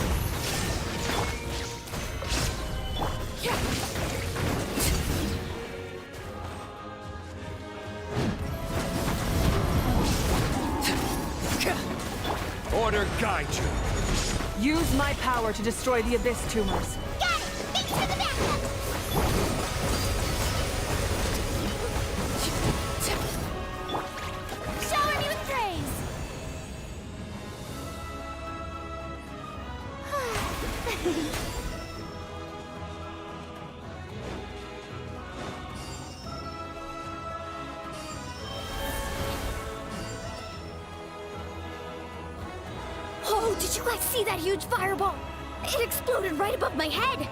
Speaker 20: Order guide you.
Speaker 14: Use my power to destroy the Abyss tumors.
Speaker 5: Got it! Thanks for the backup! Shower me with praise!
Speaker 3: Oh, did you guys see that huge fireball? It exploded right above my head.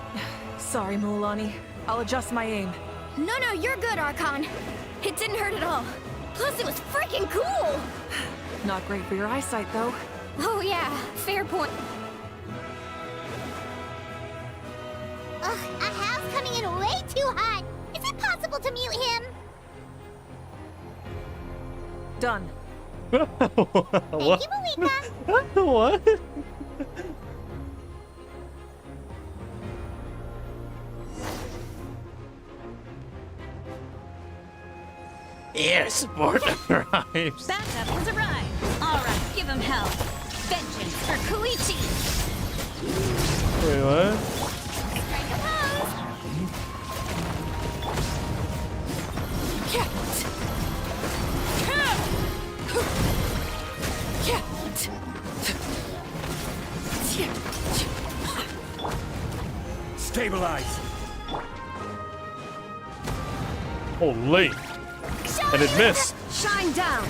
Speaker 14: Sorry, Mualani. I'll adjust my aim.
Speaker 3: No, you're good, Archon. It didn't hurt at all. Plus, it was freaking cool.
Speaker 14: Not great for your eyesight, though.
Speaker 3: Oh yeah, fair point.
Speaker 5: Ugh, a house coming in way too hot. Is it possible to mute him?
Speaker 14: Done.
Speaker 5: Thank you, Malika.
Speaker 2: What? Air support arrives.
Speaker 15: Backup has arrived. All right, give him hell. Vengeance for Koichi.
Speaker 2: Wait, what?
Speaker 5: Strike a pose!
Speaker 20: Stabilize!
Speaker 2: Holy! And it missed!
Speaker 17: Shine down!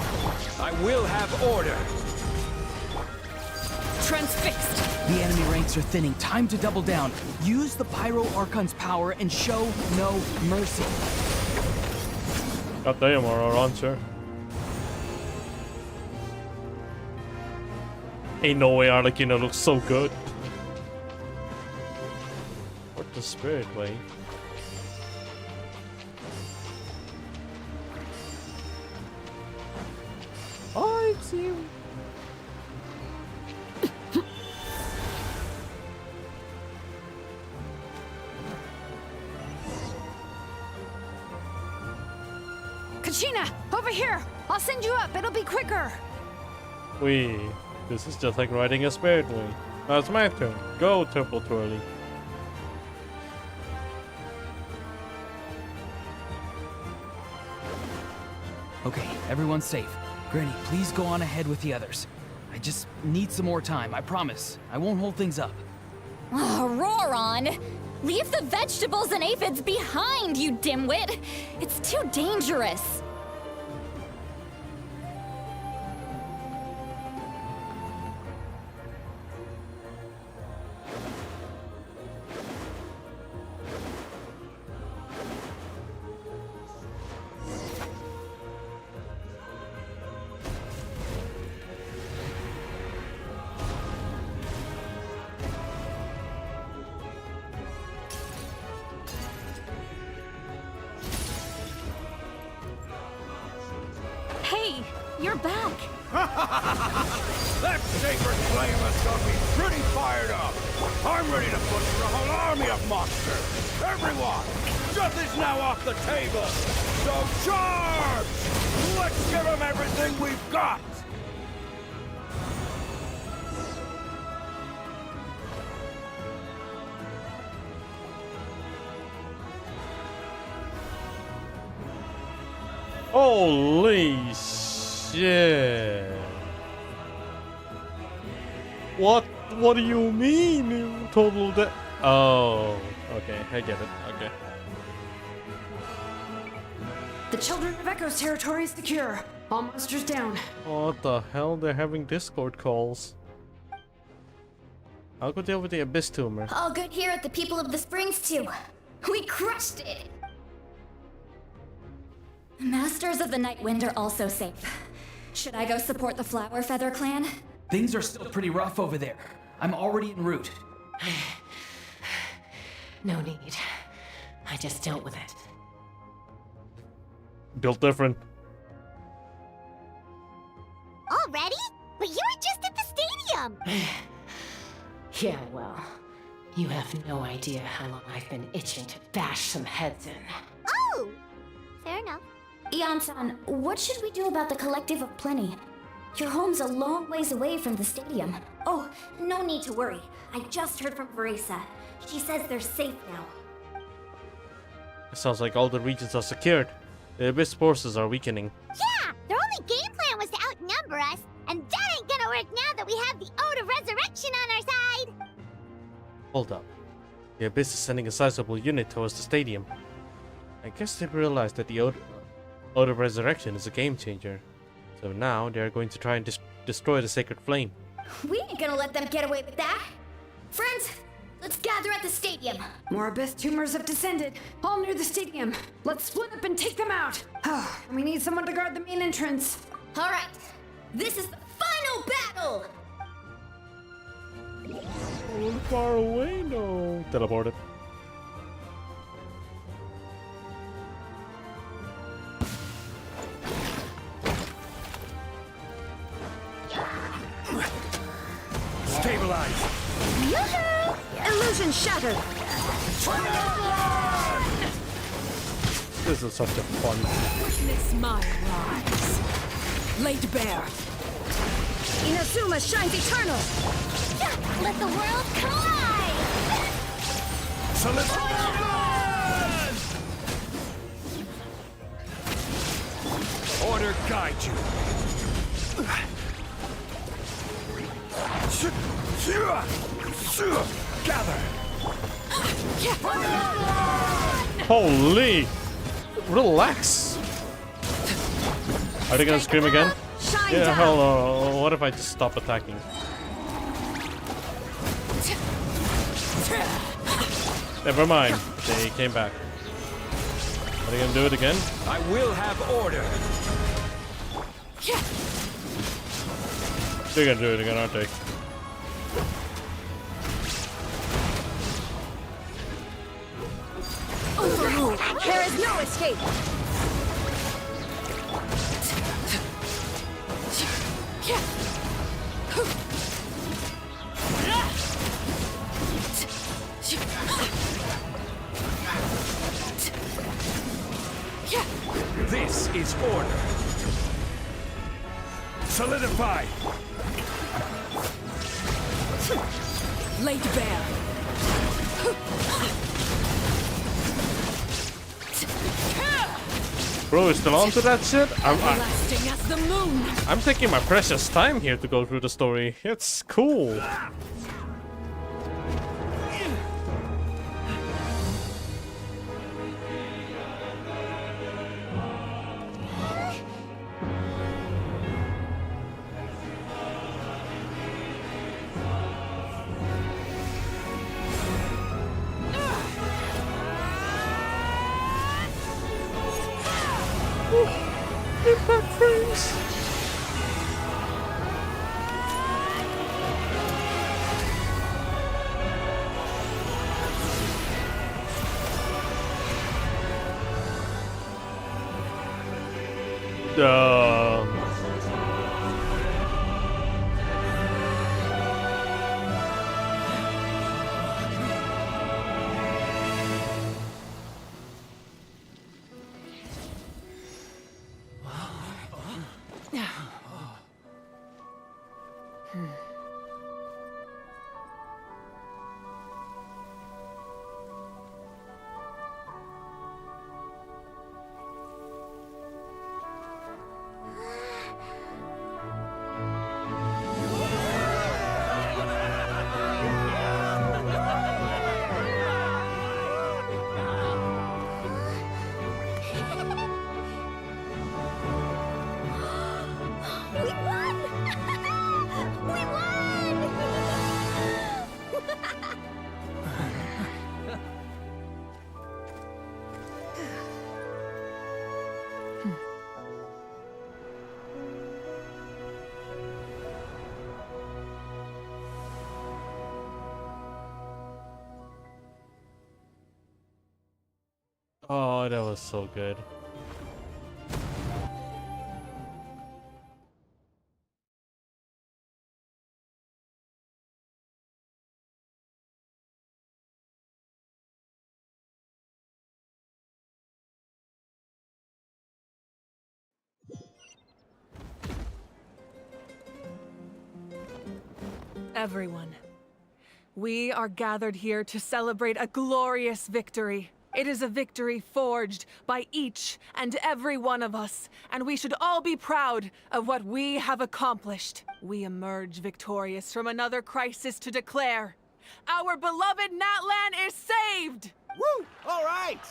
Speaker 10: I will have order.
Speaker 17: Transfixed!
Speaker 21: The enemy ranks are thinning. Time to double down. Use the Pyro Archon's power and show no mercy.
Speaker 2: God damn, our answer. Ain't no way Arlecchino looks so good. What the spirit way? Oh, it's you.
Speaker 1: Kachina, over here! I'll send you up, it'll be quicker!
Speaker 2: This is just like riding a spirit wing. Now it's my turn. Go, Turtle Twirly.
Speaker 21: Okay, everyone's safe. Granny, please go on ahead with the others. I just need some more time, I promise. I won't hold things up.
Speaker 3: Oh, roar on! Leave the vegetables and aphids behind, you dimwit! It's too dangerous! Hey, you're back!
Speaker 20: That sacred flame has got me pretty fired up. I'm ready to butcher a whole army of monsters. Everyone, death is now off the table. So charge! Let's give them everything we've got.
Speaker 2: Holy shit. What do you mean, you total Oh, okay, I get it, okay.
Speaker 1: The Children of Echo's territory is secure. All monsters down.
Speaker 2: What the hell? They're having Discord calls. I'll go deal with the Abyss Tumor.
Speaker 3: All good here at the People of the Springs, too. We crushed it! The Masters of the Night Wind are also safe. Should I go support the Flower Feather clan?
Speaker 21: Things are still pretty rough over there. I'm already en route.
Speaker 22: No need. I just dealt with it.
Speaker 2: Built different.
Speaker 5: Already? But you were just at the stadium!
Speaker 22: Yeah, well, you have no idea how long I've been itching to bash some heads in.
Speaker 5: Oh! Fair enough.
Speaker 3: Ian-san, what should we do about the Collective of Plenty? Your home's a long ways away from the stadium. Oh, no need to worry. I just heard from Veresa. She says they're safe now.
Speaker 2: It sounds like all the regions are secured. The Abyss forces are weakening.
Speaker 5: Yeah! Their only game plan was to outnumber us, and that ain't gonna work now that we have the Ode of Resurrection on our side!
Speaker 2: Hold up. The Abyss is sending a sizable unit towards the stadium. I guess they've realized that the Ode of Resurrection is a game changer. So now they're going to try and destroy the Sacred Flame.
Speaker 3: We ain't gonna let them get away with that! Friends, let's gather at the stadium!
Speaker 1: More Abyss tumors have descended, all near the stadium. Let's split up and take them out. We need someone to guard the main entrance.
Speaker 3: Alright, this is the final battle!
Speaker 2: Oh, far away, no. Teleported.
Speaker 20: Stabilize!
Speaker 17: Yoo-hoo! Illusion shattered!
Speaker 2: This is such a fun.
Speaker 17: Witness my rise. Laid bare. Inazuma shines eternal!
Speaker 5: Let the world collide!
Speaker 20: Order guide you. Gather.
Speaker 2: Holy! Relax! Are they gonna scream again? Yeah, hello. What if I just stop attacking? Never mind. They came back. Are they gonna do it again?
Speaker 20: I will have order.
Speaker 2: They're gonna do it again, aren't they?
Speaker 17: There is no escape.
Speaker 20: This is order. Solidify.
Speaker 17: Laid bare.
Speaker 2: Bro, is still on to that shit?
Speaker 17: Everlasting as the moon.
Speaker 2: I'm taking my precious time here to go through the story. It's cool. Impact frames. Oh, that was so good.
Speaker 14: Everyone, we are gathered here to celebrate a glorious victory. It is a victory forged by each and every one of us, and we should all be proud of what we have accomplished. We emerge victorious from another crisis to declare, our beloved Natlan is saved!
Speaker 20: Woo! All right!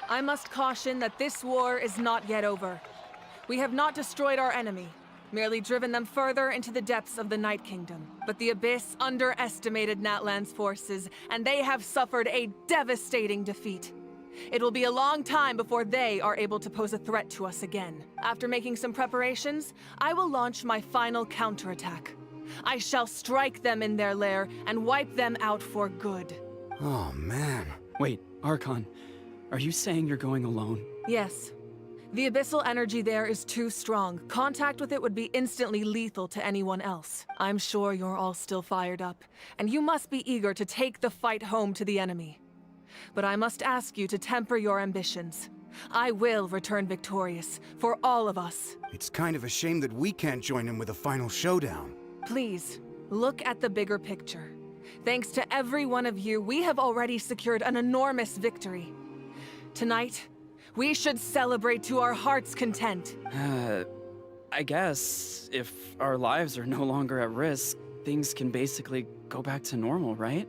Speaker 14: I must caution that this war is not yet over. We have not destroyed our enemy, merely driven them further into the depths of the Night Kingdom. But the Abyss underestimated Natlan's forces, and they have suffered a devastating defeat. It will be a long time before they are able to pose a threat to us again. After making some preparations, I will launch my final counterattack. I shall strike them in their lair and wipe them out for good.
Speaker 7: Oh, man. Wait, Archon, are you saying you're going alone?
Speaker 14: Yes. The abyssal energy there is too strong. Contact with it would be instantly lethal to anyone else. I'm sure you're all still fired up, and you must be eager to take the fight home to the enemy. But I must ask you to temper your ambitions. I will return victorious, for all of us.
Speaker 4: It's kind of a shame that we can't join him with a final showdown.
Speaker 14: Please, look at the bigger picture. Thanks to every one of you, we have already secured an enormous victory. Tonight, we should celebrate to our heart's content.
Speaker 7: I guess if our lives are no longer at risk, things can basically go back to normal, right?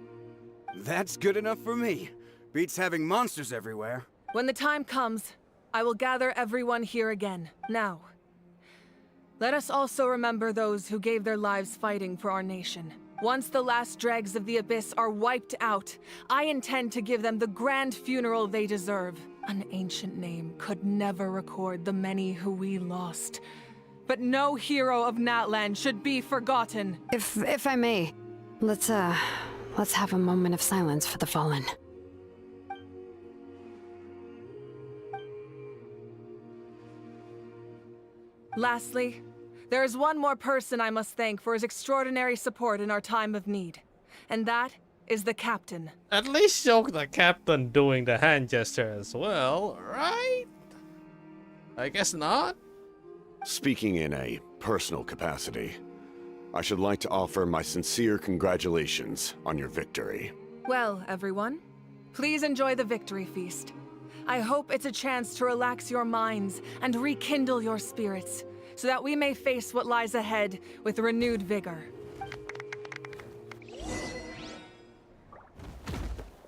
Speaker 4: That's good enough for me. Beats having monsters everywhere.
Speaker 14: When the time comes, I will gather everyone here again. Now, let us also remember those who gave their lives fighting for our nation. Once the last dregs of the Abyss are wiped out, I intend to give them the grand funeral they deserve. An ancient name could never record the many who we lost. But no hero of Natlan should be forgotten.
Speaker 1: If I may, let's have a moment of silence for the fallen.
Speaker 14: Lastly, there is one more person I must thank for his extraordinary support in our time of need. And that is the captain.
Speaker 2: At least show the captain doing the hand gesture as well, right? I guess not.
Speaker 8: Speaking in a personal capacity, I should like to offer my sincere congratulations on your victory.
Speaker 14: Well, everyone, please enjoy the victory feast. I hope it's a chance to relax your minds and rekindle your spirits, so that we may face what lies ahead with renewed vigor.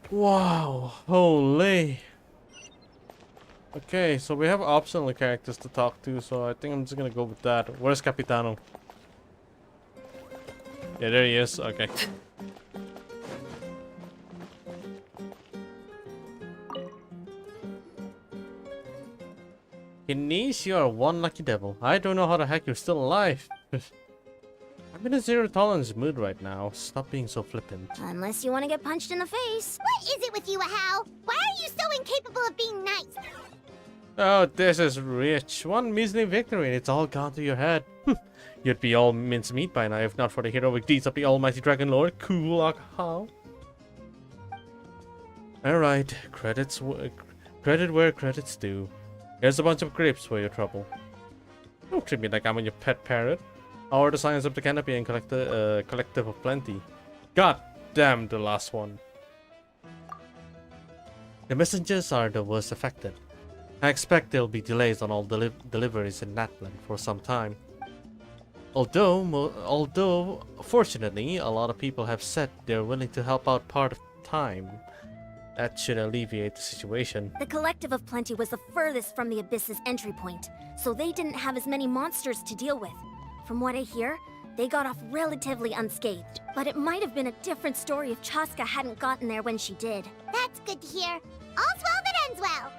Speaker 2: Wow, holy. Okay, so we have optional characters to talk to, so I think I'm just gonna go with that. Where's Capitano? Yeah, there he is. Okay. Kenice, you are one lucky devil. I don't know how the heck you're still alive. I'm in a zero tolerance mood right now. Stop being so flippant.
Speaker 5: Unless you want to get punched in the face. What is it with you, Ahau? Why are you so incapable of being nice?
Speaker 2: Oh, this is rich. One measly victory and it's all gone to your head. You'd be all mincemeat by now if not for the heroic deeds of the almighty Dragon Lord. Cool, Ahau. Alright, credit where credit's due. Here's a bunch of grapes for your trouble. Don't treat me like I'm your pet parrot. How are the signs of the canopy and collective of plenty? God damn the last one. The messengers are the worst affected. I expect there'll be delays on all deliveries in Natlan for some time. Although, fortunately, a lot of people have said they're willing to help out part of the time. That should alleviate the situation.
Speaker 3: The Collective of Plenty was the furthest from the Abyss's entry point, so they didn't have as many monsters to deal with. From what I hear, they got off relatively unscathed. But it might have been a different story if Chaska hadn't gotten there when she did.
Speaker 5: That's good to hear. All's well that ends well.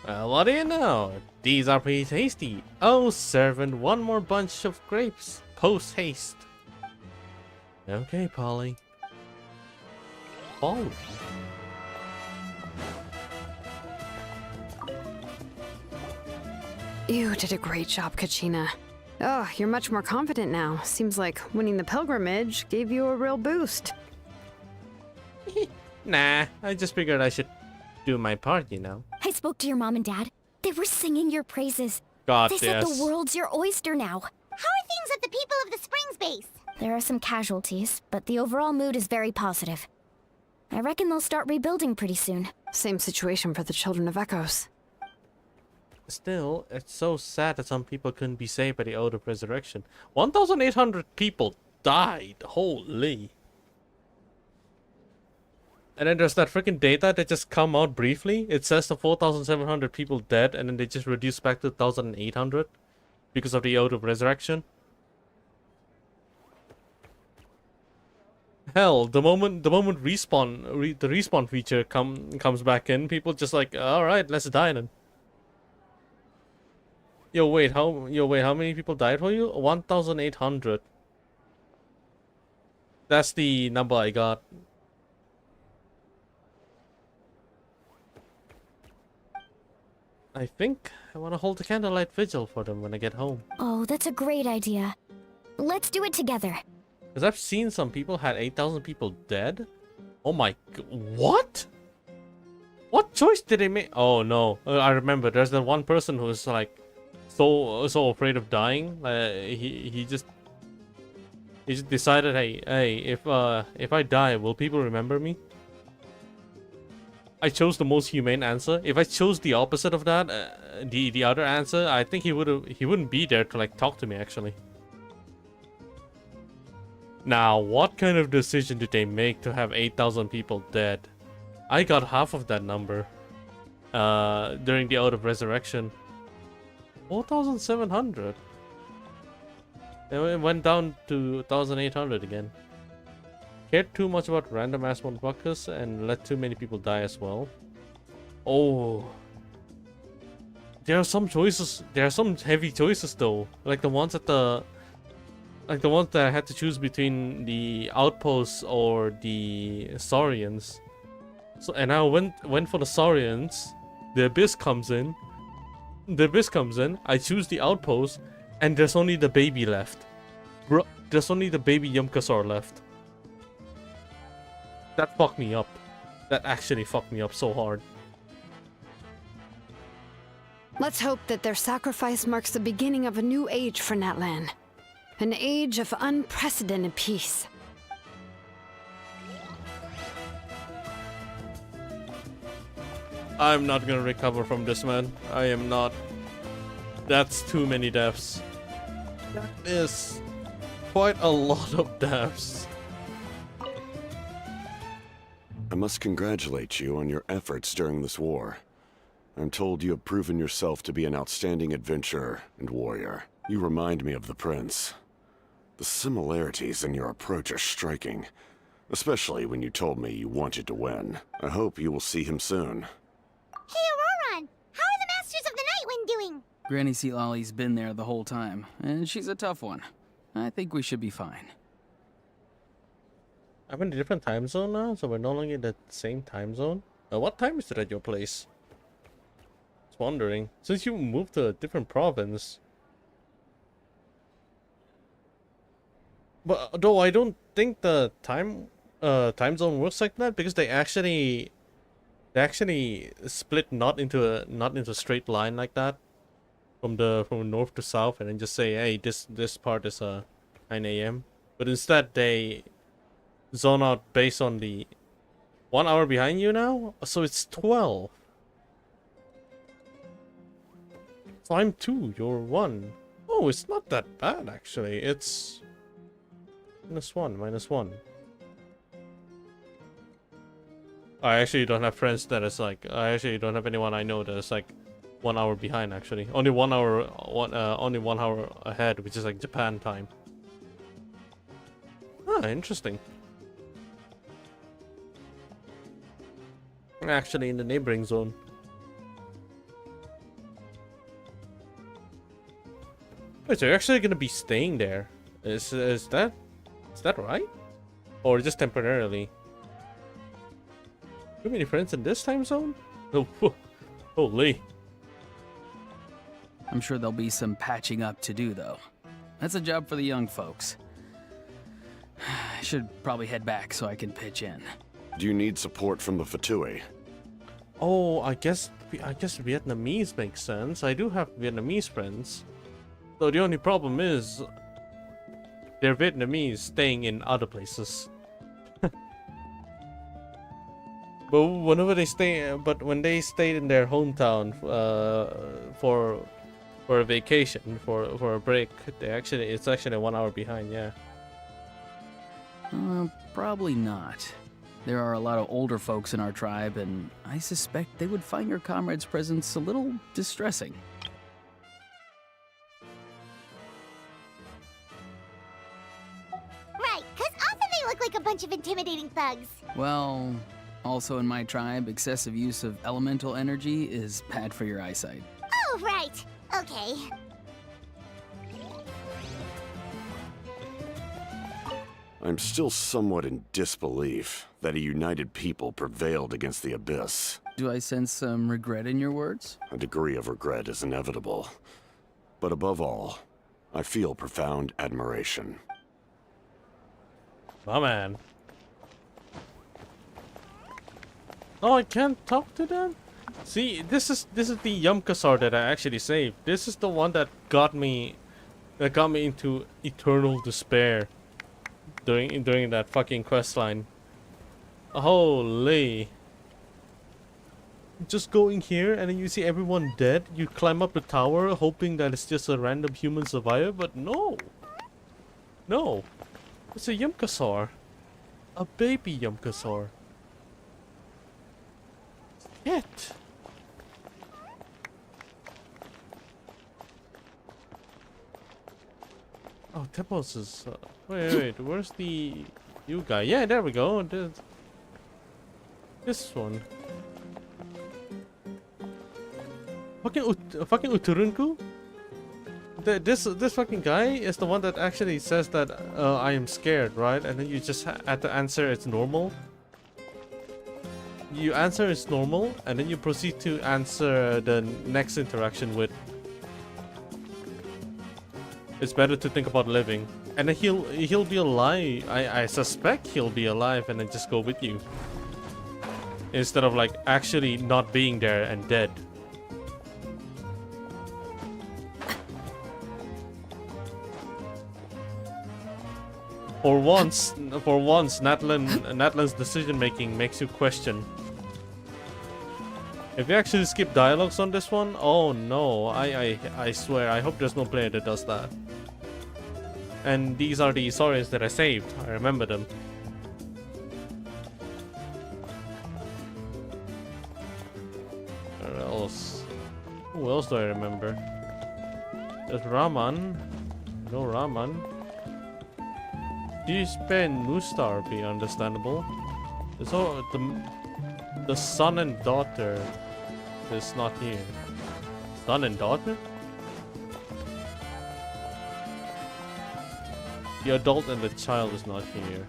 Speaker 2: Well, what do you know? These are pretty tasty. Oh, servant, one more bunch of grapes. Post haste. Okay, Polly. Polly.
Speaker 1: You did a great job, Kachina. Oh, you're much more confident now. Seems like winning the pilgrimage gave you a real boost.
Speaker 2: Nah, I just figured I should do my part, you know.
Speaker 3: I spoke to your mom and dad. They were singing your praises.
Speaker 2: God,
Speaker 3: they said
Speaker 2: yes.
Speaker 3: the world's your oyster now.
Speaker 5: How are things at the people of the Springs base?
Speaker 3: There are some casualties, but the overall mood is very positive. I reckon they'll start rebuilding pretty soon.
Speaker 1: Same situation for the Children of Echoes.
Speaker 2: Still, it's so sad that some people couldn't be saved by the Ode of Resurrection. 1,800 people died. Holy. And then there's that freaking data that just come out briefly. It says the 4,700 people dead, and then they just reduce back to 1,800 because of the Ode of Resurrection. Hell, the moment the respawn feature comes back in, people just like, all right, let's die then. Yo, wait, how many people died for you? 1,800. That's the number I got. I think I want to hold a candlelight vigil for them when I get home.
Speaker 3: Oh, that's a great idea. Let's do it together.
Speaker 2: Because I've seen some people had 8,000 people dead. Oh my... What? What choice did they make? Oh no, I remember. There's that one person who's like so afraid of dying. He just decided, hey, if I die, will people remember me? I chose the most humane answer. If I chose the opposite of that, the other answer, I think he wouldn't be there to like talk to me actually. Now, what kind of decision did they make to have 8,000 people dead? I got half of that number during the Out of Resurrection. 4,700. It went down to 1,800 again. Cared too much about random ass motherfuckers and let too many people die as well. Oh. There are some choices. There are some heavy choices though. Like the ones at the... Like the ones that I had to choose between the outposts or the Saurians. So, and I went for the Saurians. The Abyss comes in. I choose the outpost, and there's only the baby left. Bro, there's only the baby Yumkasaur left. That fucked me up. That actually fucked me up so hard.
Speaker 1: Let's hope that their sacrifice marks the beginning of a new age for Natlan. An age of unprecedented peace.
Speaker 2: I'm not gonna recover from this, man. I am not. That's too many deaths. That is quite a lot of deaths.
Speaker 8: I must congratulate you on your efforts during this war. I'm told you have proven yourself to be an outstanding adventurer and warrior. You remind me of the Prince. The similarities in your approach are striking, especially when you told me you wanted to win. I hope you will see him soon.
Speaker 5: Hey, Auroron! How are the Masters of the Nightwind doing?
Speaker 21: Granny Sealolly's been there the whole time, and she's a tough one. I think we should be fine.
Speaker 2: I'm in a different time zone now, so we're no longer in the same time zone. What time is it at your place? I was wondering. Since you moved to a different province. But though I don't think the time zone works like that, because they actually split not into a straight line like that from north to south, and then just say, hey, this part is 9 AM. But instead they zone out based on the 1 hour behind you now, so it's 12. So I'm 2, you're 1. Oh, it's not that bad actually. It's -1. I actually don't have friends that is like. I actually don't have anyone I know that is like 1 hour behind. Actually, only 1 hour, only 1 hour ahead, which is like Japan time. Ah, interesting. I'm actually in the neighboring zone. Wait, so you're actually gonna be staying there? Is that right? Or just temporarily? Too many friends in this time zone? Oh, holy.
Speaker 21: I'm sure there'll be some patching up to do, though. That's a job for the young folks. I should probably head back so I can pitch in.
Speaker 8: Do you need support from the Fatui?
Speaker 2: Oh, I guess Vietnamese makes sense. I do have Vietnamese friends. So the only problem is they're Vietnamese staying in other places. But when they stayed in their hometown for a vacation, for a break, it's actually 1 hour behind, yeah.
Speaker 21: Probably not. There are a lot of older folks in our tribe, and I suspect they would find your comrade's presence a little distressing.
Speaker 5: Right, because often they look like a bunch of intimidating thugs.
Speaker 21: Well, also in my tribe, excessive use of elemental energy is bad for your eyesight.
Speaker 5: Oh, right. Okay.
Speaker 8: I'm still somewhat in disbelief that a united people prevailed against the Abyss.
Speaker 21: Do I sense some regret in your words?
Speaker 8: A degree of regret is inevitable. But above all, I feel profound admiration.
Speaker 2: My man. Oh, I can't talk to them? See, this is the Yumkasaur that I actually saved. This is the one that got me into eternal despair during that fucking quest line. Holy. Just going here and then you see everyone dead. You climb up the tower hoping that it's just a random human survivor, but no. No. It's a Yumkasaur. A baby Yumkasaur. Shit. Oh, Temples is. Wait, where's the you guy? Yeah, there we go. This one. Fucking Uturunku? This fucking guy is the one that actually says that I am scared, right? And then you just had to answer it's normal. You answer it's normal, and then you proceed to answer the next interaction with it's better to think about living. And then he'll be alive. I suspect he'll be alive and then just go with you. Instead of like actually not being there and dead. For once, Natlan's decision making makes you question. If you actually skip dialogues on this one, oh no, I swear, I hope there's no player that does that. And these are the stories that I saved. I remember them. Where else? Who else do I remember? There's Raman. No Raman. Gispe and Mustar be understandable. There's all the son and daughter is not here. Son and daughter? The adult and the child is not here.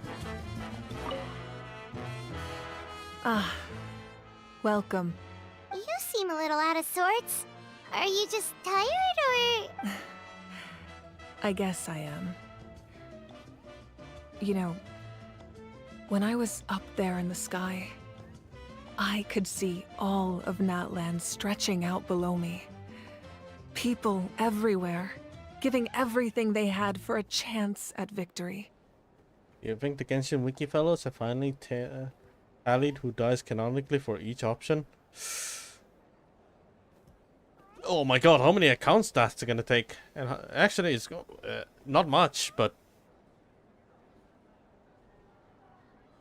Speaker 14: Ah, welcome.
Speaker 5: You seem a little out of sorts. Are you just tired, or...?
Speaker 14: I guess I am. You know, when I was up there in the sky, I could see all of Natlan stretching out below me. People everywhere, giving everything they had for a chance at victory.
Speaker 2: You think the Genshin Wiki fellows have finally tallied who dies canonically for each option? Oh my god, how many accounts that's gonna take? And actually, it's not much, but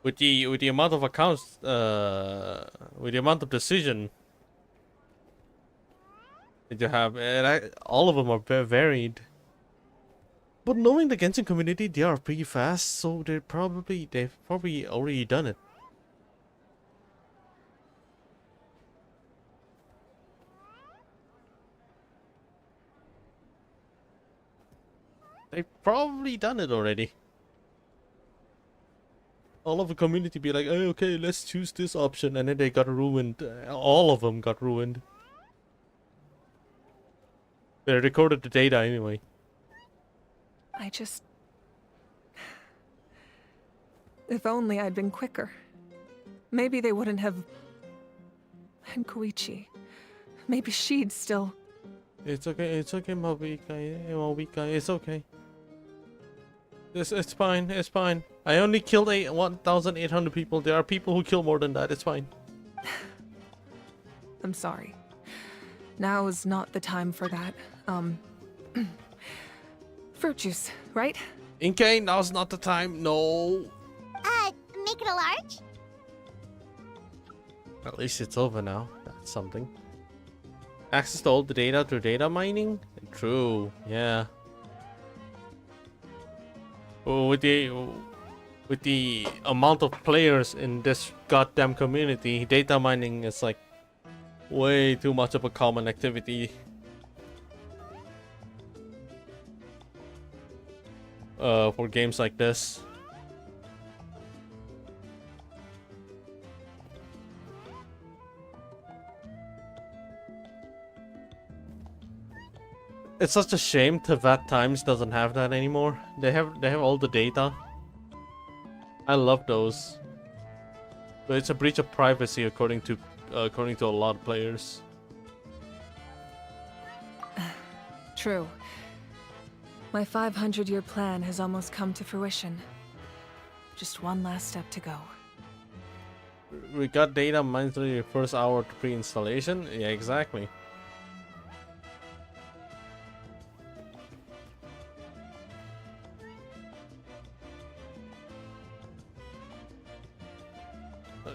Speaker 2: with the amount of accounts, with the amount of decision that you have, all of them are very varied. But knowing the Genshin community, they are pretty fast, so they've probably already done it. They've probably done it already. All of the community be like, hey, okay, let's choose this option, and then they got ruined. All of them got ruined. They recorded the data anyway.
Speaker 14: If only I'd been quicker. Maybe they wouldn't have... And Koichi. Maybe she'd still...
Speaker 2: It's okay, Mawika, it's okay. It's fine, it's fine. I only killed 1,800 people. There are people who kill more than that, it's fine.
Speaker 14: I'm sorry. Now is not the time for that. Fruit juice, right?
Speaker 2: Okay, now's not the time, no.
Speaker 5: Make it a large?
Speaker 2: At least it's over now. That's something. Access to all the data through data mining? True, yeah. Oh, with the amount of players in this goddamn community, data mining is like way too much of a common activity. For games like this. It's such a shame Tevat Times doesn't have that anymore. They have all the data. I love those. But it's a breach of privacy according to a lot of players.
Speaker 14: True. My 500-year plan has almost come to fruition. Just one last step to go.
Speaker 2: We got data mined through the first hour to pre-installation? Yeah, exactly.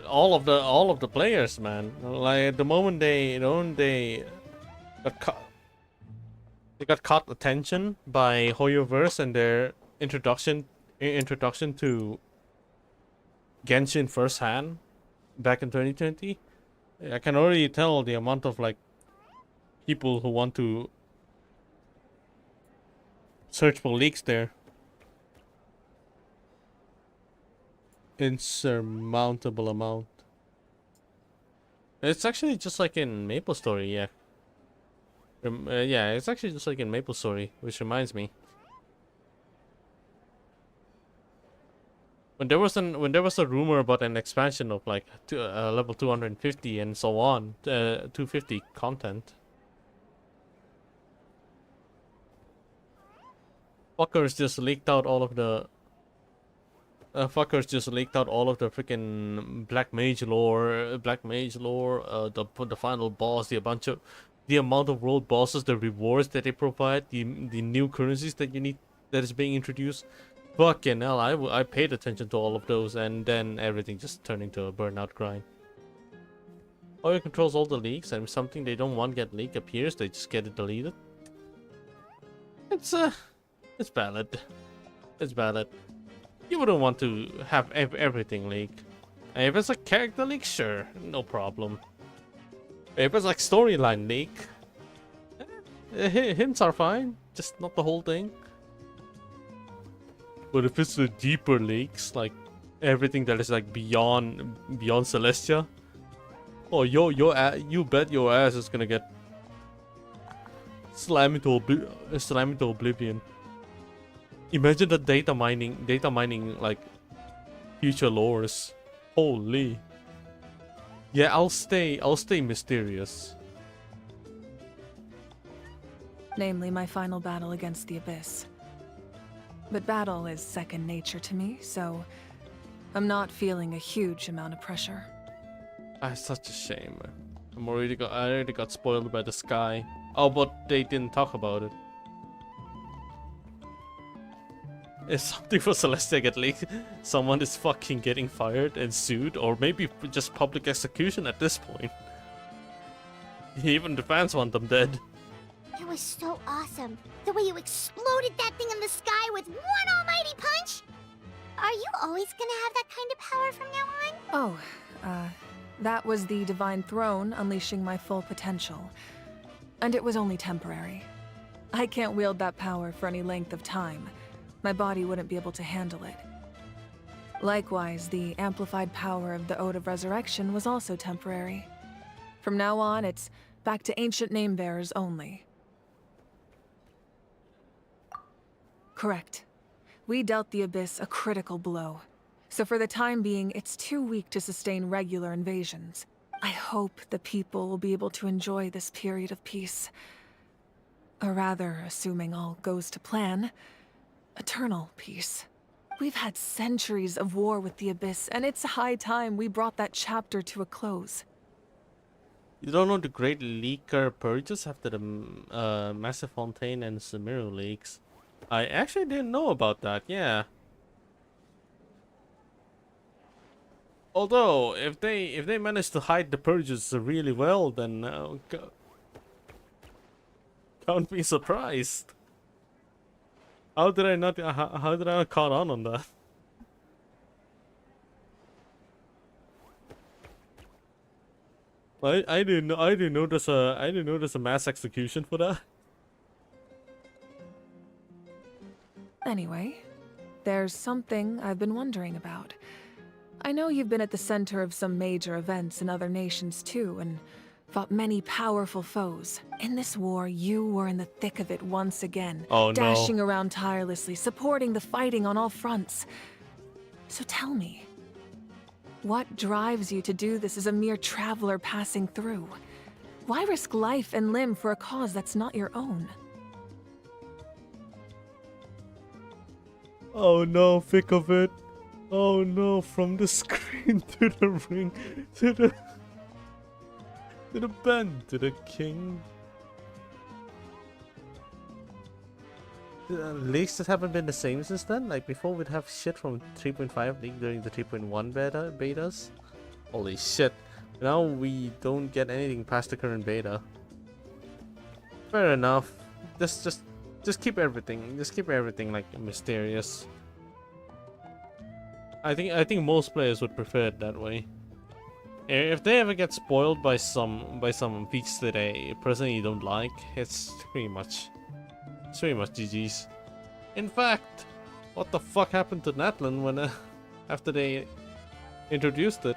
Speaker 2: all of the players, man. Like the moment they got caught, they got caught attention by Hoyoverse and their introduction to Genshin firsthand back in 2020. I can already tell the amount of like people who want to search for leaks there. Insurmountable amount. It's actually just like in MapleStory, yeah. Yeah, it's actually just like in MapleStory, which reminds me. When there was a rumor about an expansion of like level 250 and so on, 250 content. Fuckers just leaked out all of the freaking Black Mage lore, the final boss, the amount of world bosses, the rewards that they provide, the new currencies that you need that is being introduced. Fucking hell, I paid attention to all of those, and then everything just turned into a burnout grind. Oyo controls all the leaks, and if something they don't want get leaked appears, they just get it deleted. It's valid. It's valid. You wouldn't want to have everything leaked. And if it's a character leak, sure, no problem. If it's like storyline leak, hints are fine, just not the whole thing. But if it's the deeper leaks, like everything that is like beyond Celestia, oh you bet your ass is gonna get slammed into oblivion. Imagine the data mining like future lores. Holy. Yeah, I'll stay mysterious.
Speaker 14: Namely, my final battle against the Abyss. But battle is second nature to me, so I'm not feeling a huge amount of pressure.
Speaker 2: That's such a shame. I already got spoiled by the sky. Oh, but they didn't talk about it. If something for Celestia get leaked, someone is fucking getting fired and sued, or maybe just public execution at this point. Even the fans want them dead.
Speaker 5: It was so awesome. The way you exploded that thing in the sky with one almighty punch. Are you always gonna have that kind of power from now on?
Speaker 14: Oh, that was the Divine Throne unleashing my full potential. And it was only temporary. I can't wield that power for any length of time. My body wouldn't be able to handle it. Likewise, the amplified power of the Ode of Resurrection was also temporary. From now on, it's back to ancient name-bearers only. Correct. We dealt the Abyss a critical blow. So for the time being, it's too weak to sustain regular invasions. I hope the people will be able to enjoy this period of peace. Or rather, assuming all goes to plan, eternal peace. We've had centuries of war with the Abyss, and it's high time we brought that chapter to a close.
Speaker 2: You don't know the great leaker purges after the Massive Fontaine and Sumeru leaks. I actually didn't know about that, yeah. Although, if they manage to hide the purges really well, then can't be surprised. How did I not caught on that? I didn't know there's a mass execution for that.
Speaker 14: Anyway, there's something I've been wondering about. I know you've been at the center of some major events in other nations too, and fought many powerful foes. In this war, you were in the thick of it once again,
Speaker 2: oh,
Speaker 14: dashing around tirelessly, supporting the fighting on all fronts. So tell me, what drives you to do this as a mere traveler passing through? Why risk life and limb for a cause that's not your own?
Speaker 2: Oh no, think of it. Oh no, from the screen to the ring, to the bend, to the king. The leaks that haven't been the same since then? Like before we'd have shit from 3.5 leak during the 3.1 betas? Holy shit. Now we don't get anything past the current beta. Fair enough. Just keep everything. Just keep everything like mysterious. I think most players would prefer it that way. If they ever get spoiled by some feats that I personally don't like, it's pretty much GG's. In fact, what the fuck happened to Natlan when after they introduced it?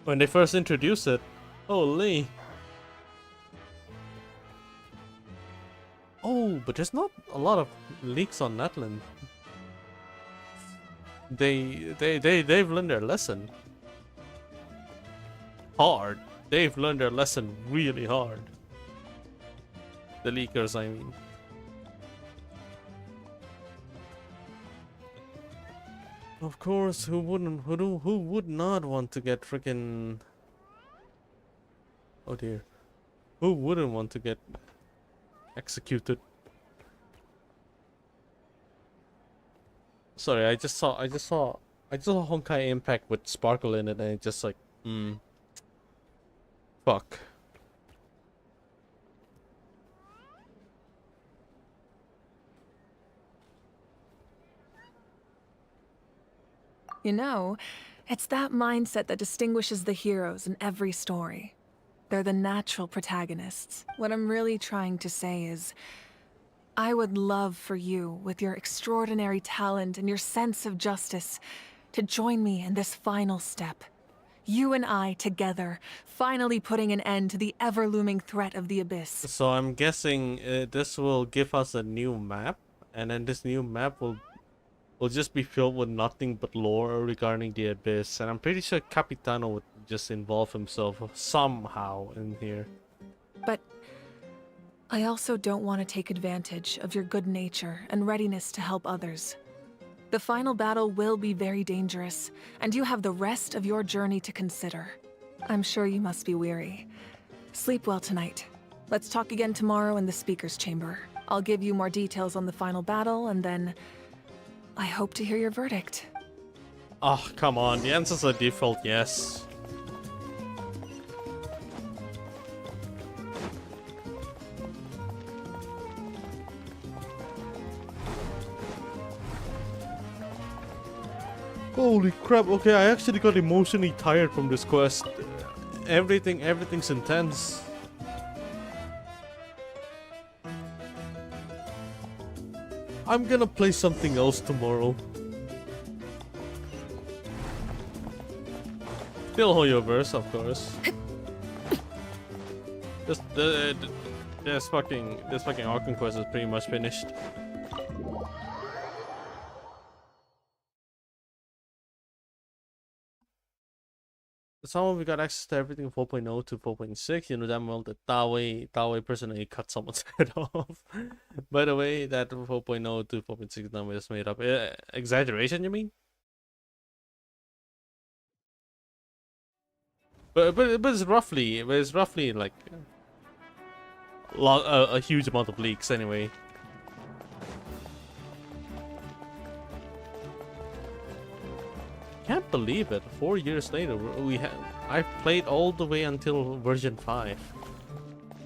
Speaker 2: When they first introduced it, holy. Oh, but there's not a lot of leaks on Natlan. They've learned their lesson. Hard. They've learned their lesson really hard. The leakers, I mean. Of course, who would not want to get freaking... Oh dear. Who wouldn't want to get executed? Sorry, I just saw Honkai Impact with sparkle in it, and it just like, fuck.
Speaker 14: You know, it's that mindset that distinguishes the heroes in every story. They're the natural protagonists. What I'm really trying to say is, I would love for you, with your extraordinary talent and your sense of justice, to join me in this final step. You and I together, finally putting an end to the ever-looming threat of the Abyss.
Speaker 2: So I'm guessing this will give us a new map, and then this new map will just be filled with nothing but lore regarding the Abyss, and I'm pretty sure Capitano would just involve himself somehow in here.
Speaker 14: But I also don't want to take advantage of your good nature and readiness to help others. The final battle will be very dangerous, and you have the rest of your journey to consider. I'm sure you must be weary. Sleep well tonight. Let's talk again tomorrow in the speaker's chamber. I'll give you more details on the final battle, and then I hope to hear your verdict.
Speaker 2: Oh, come on. The answer's a default yes. Holy crap. Okay, I actually got emotionally tired from this quest. Everything's intense. I'm gonna play something else tomorrow. Still Hoyoverse, of course. This fucking Archon quest is pretty much finished. Someone we got access to everything 4.0 to 4.6. You know damn well that Dawei personally cut someone's head off. By the way, that 4.0 to 4.6 number is made up. Exaggeration, you mean? But it's roughly like a huge amount of leaks anyway. Can't believe it. 4 years later, I've played all the way until version 5,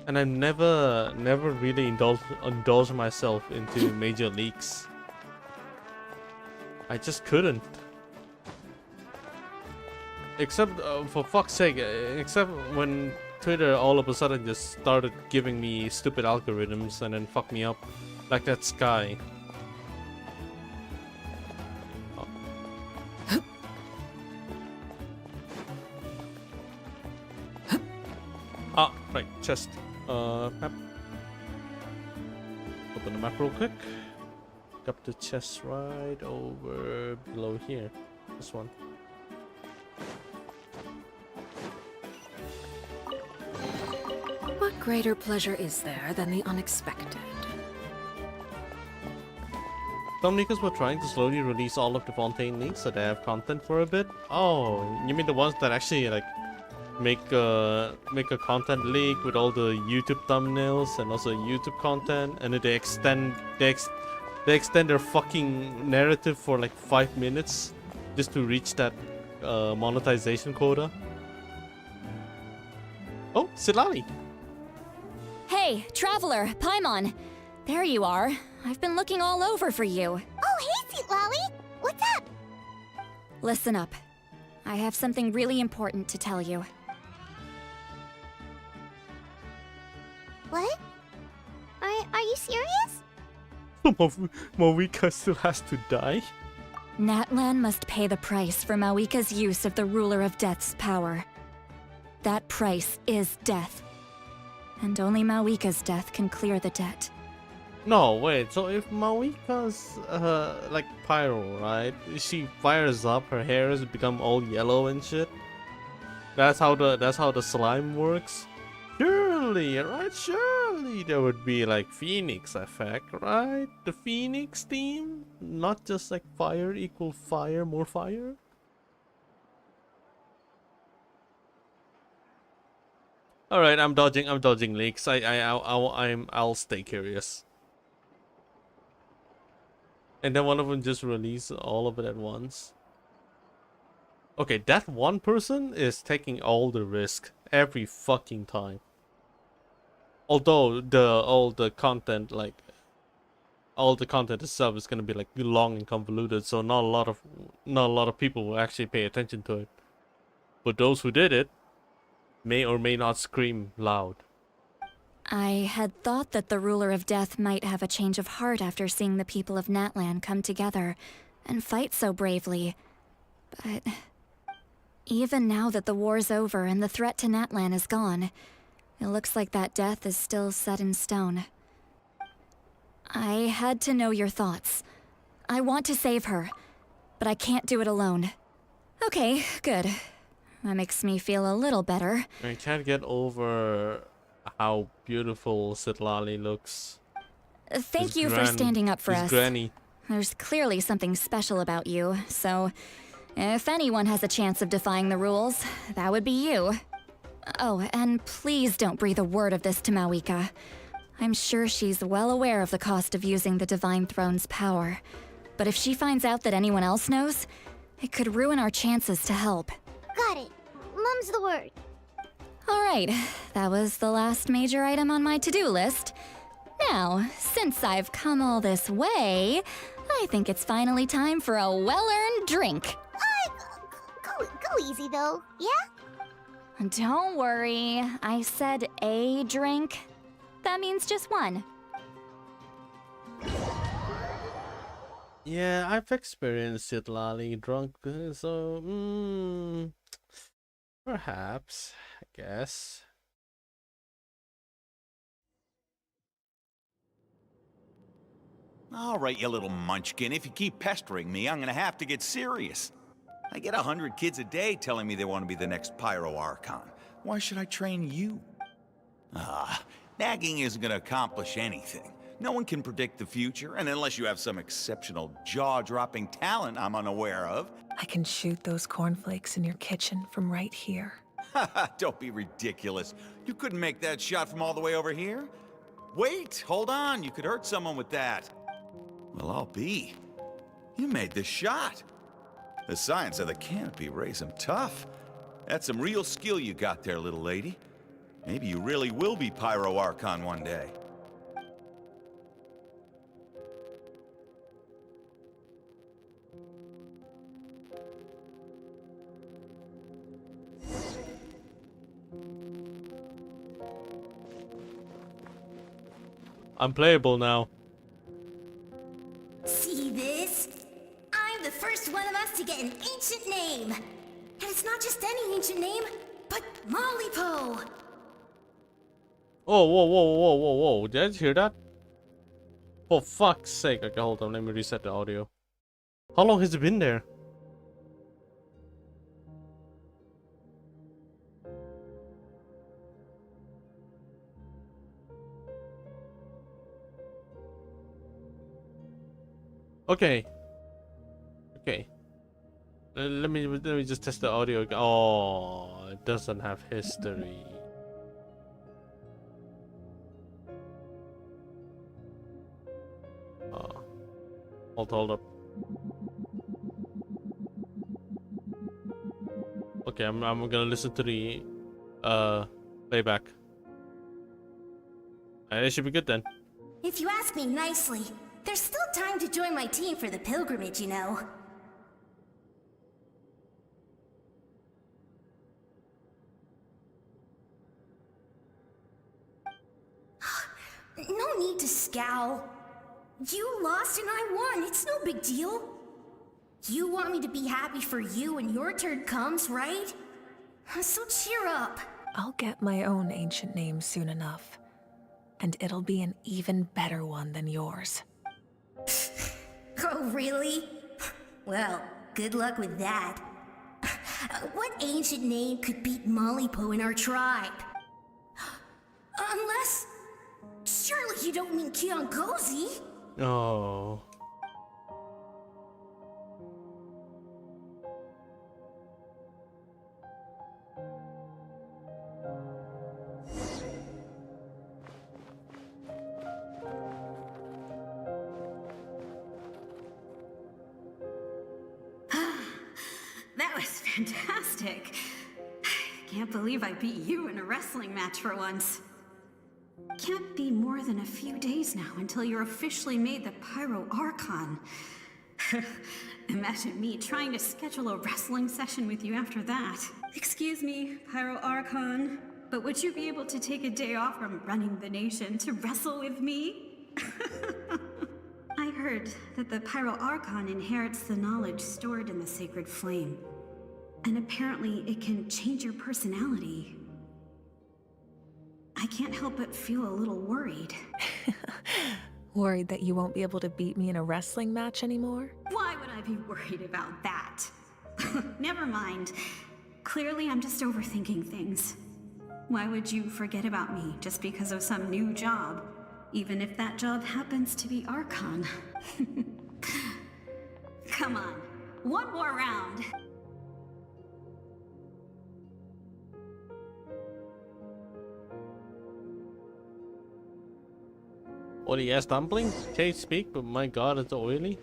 Speaker 2: and I've never really indulged myself into major leaks. I just couldn't. Except for fuck's sake, except when Twitter all of a sudden just started giving me stupid algorithms and then fucked me up, like that Sky. Ah, right, chest. Map. Open the map real quick. Got the chest right over below here. This one.
Speaker 17: What greater pleasure is there than the unexpected?
Speaker 2: Some leakers were trying to slowly release all of the Fontaine leaks so they have content for a bit. Oh, you mean the ones that actually like make a content leak with all the YouTube thumbnails and also YouTube content, and then they extend their fucking narrative for like 5 minutes just to reach that monetization quota. Oh, Silali.
Speaker 3: Hey, traveler, Paimon. There you are. I've been looking all over for you.
Speaker 5: Oh, hey, Sweet Lolly! What's up?
Speaker 3: Listen up. I have something really important to tell you.
Speaker 5: What? Are you serious?
Speaker 2: Mawika still has to die?
Speaker 3: Natlan must pay the price for Mawika's use of the Ruler of Death's power. That price is death. And only Mawika's death can clear the debt.
Speaker 2: No, wait, so if Mawika's like pyro, right? She fires up, her hair has become all yellow and shit. That's how the slime works. Surely, right? Surely there would be like Phoenix effect, right? The Phoenix theme? Not just like fire equal fire, more fire? Alright, I'm dodging leaks. I'll stay curious. And then one of them just release all of it at once. Okay, that one person is taking all the risk every fucking time. Although all the content itself is gonna be like long and convoluted, so not a lot of people will actually pay attention to it. But those who did it may or may not scream loud.
Speaker 3: I had thought that the Ruler of Death might have a change of heart after seeing the people of Natlan come together and fight so bravely. But even now that the war's over and the threat to Natlan is gone, it looks like that death is still set in stone. I had to know your thoughts. I want to save her, but I can't do it alone. Okay, good. That makes me feel a little better.
Speaker 2: I can't get over how beautiful Sitlali looks.
Speaker 3: Thank you for standing up for us.
Speaker 2: Granny.
Speaker 3: There's clearly something special about you, so if anyone has a chance of defying the rules, that would be you. Oh, and please don't breathe a word of this to Mawika. I'm sure she's well aware of the cost of using the Divine Throne's power. But if she finds out that anyone else knows, it could ruin our chances to help.
Speaker 5: Got it. Mum's the word.
Speaker 3: Alright, that was the last major item on my to-do list. Now, since I've come all this way, I think it's finally time for a well-earned drink.
Speaker 5: Go easy though, yeah?
Speaker 3: Don't worry, I said a drink. That means just one.
Speaker 2: Yeah, I've experienced Sitlali drunk, so perhaps, I guess.
Speaker 12: All right, you little munchkin. If you keep pestering me, I'm gonna have to get serious. I get 100 kids a day telling me they want to be the next Pyro Archon. Why should I train you? Nagging isn't gonna accomplish anything. No one can predict the future, and unless you have some exceptional jaw-dropping talent I'm unaware of.
Speaker 14: I can shoot those cornflakes in your kitchen from right here.
Speaker 12: Don't be ridiculous. You couldn't make that shot from all the way over here? Wait, hold on. You could hurt someone with that. Well, I'll be. You made the shot. The science of the canopy raised him tough. That's some real skill you got there, little lady. Maybe you really will be Pyro Archon one day.
Speaker 2: I'm playable now.
Speaker 13: See this? I'm the first one of us to get an ancient name. And it's not just any ancient name, but Mollypo.
Speaker 2: Oh, whoa. Did you hear that? For fuck's sake. Okay, hold on. Let me reset the audio. How long has it been there? Okay. Let me just test the audio. Oh, it doesn't have history. Hold up. Okay, I'm gonna listen to the playback. It should be good then.
Speaker 13: If you ask me nicely, there's still time to join my team for the pilgrimage, you know. No need to scowl. You lost and I won. It's no big deal. You want me to be happy for you when your turn comes, right? So cheer up.
Speaker 14: I'll get my own ancient name soon enough. And it'll be an even better one than yours.
Speaker 13: Oh, really? Well, good luck with that. What ancient name could beat Mollypo in our tribe? Unless... Surely you don't mean Kiankozi?
Speaker 2: Oh.
Speaker 9: That was fantastic. Can't believe I beat you in a wrestling match for once. Can't be more than a few days now until you're officially made the Pyro Archon. Imagine me trying to schedule a wrestling session with you after that. Excuse me, Pyro Archon, but would you be able to take a day off from running the nation to wrestle with me? I heard that the Pyro Archon inherits the knowledge stored in the sacred flame. And apparently it can change your personality. I can't help but feel a little worried.
Speaker 14: Worried that you won't be able to beat me in a wrestling match anymore?
Speaker 9: Why would I be worried about that? Never mind. Clearly I'm just overthinking things. Why would you forget about me just because of some new job? Even if that job happens to be Archon. Come on, one more round.
Speaker 2: Oily ass dumpling? Can't speak, but my god, it's oily.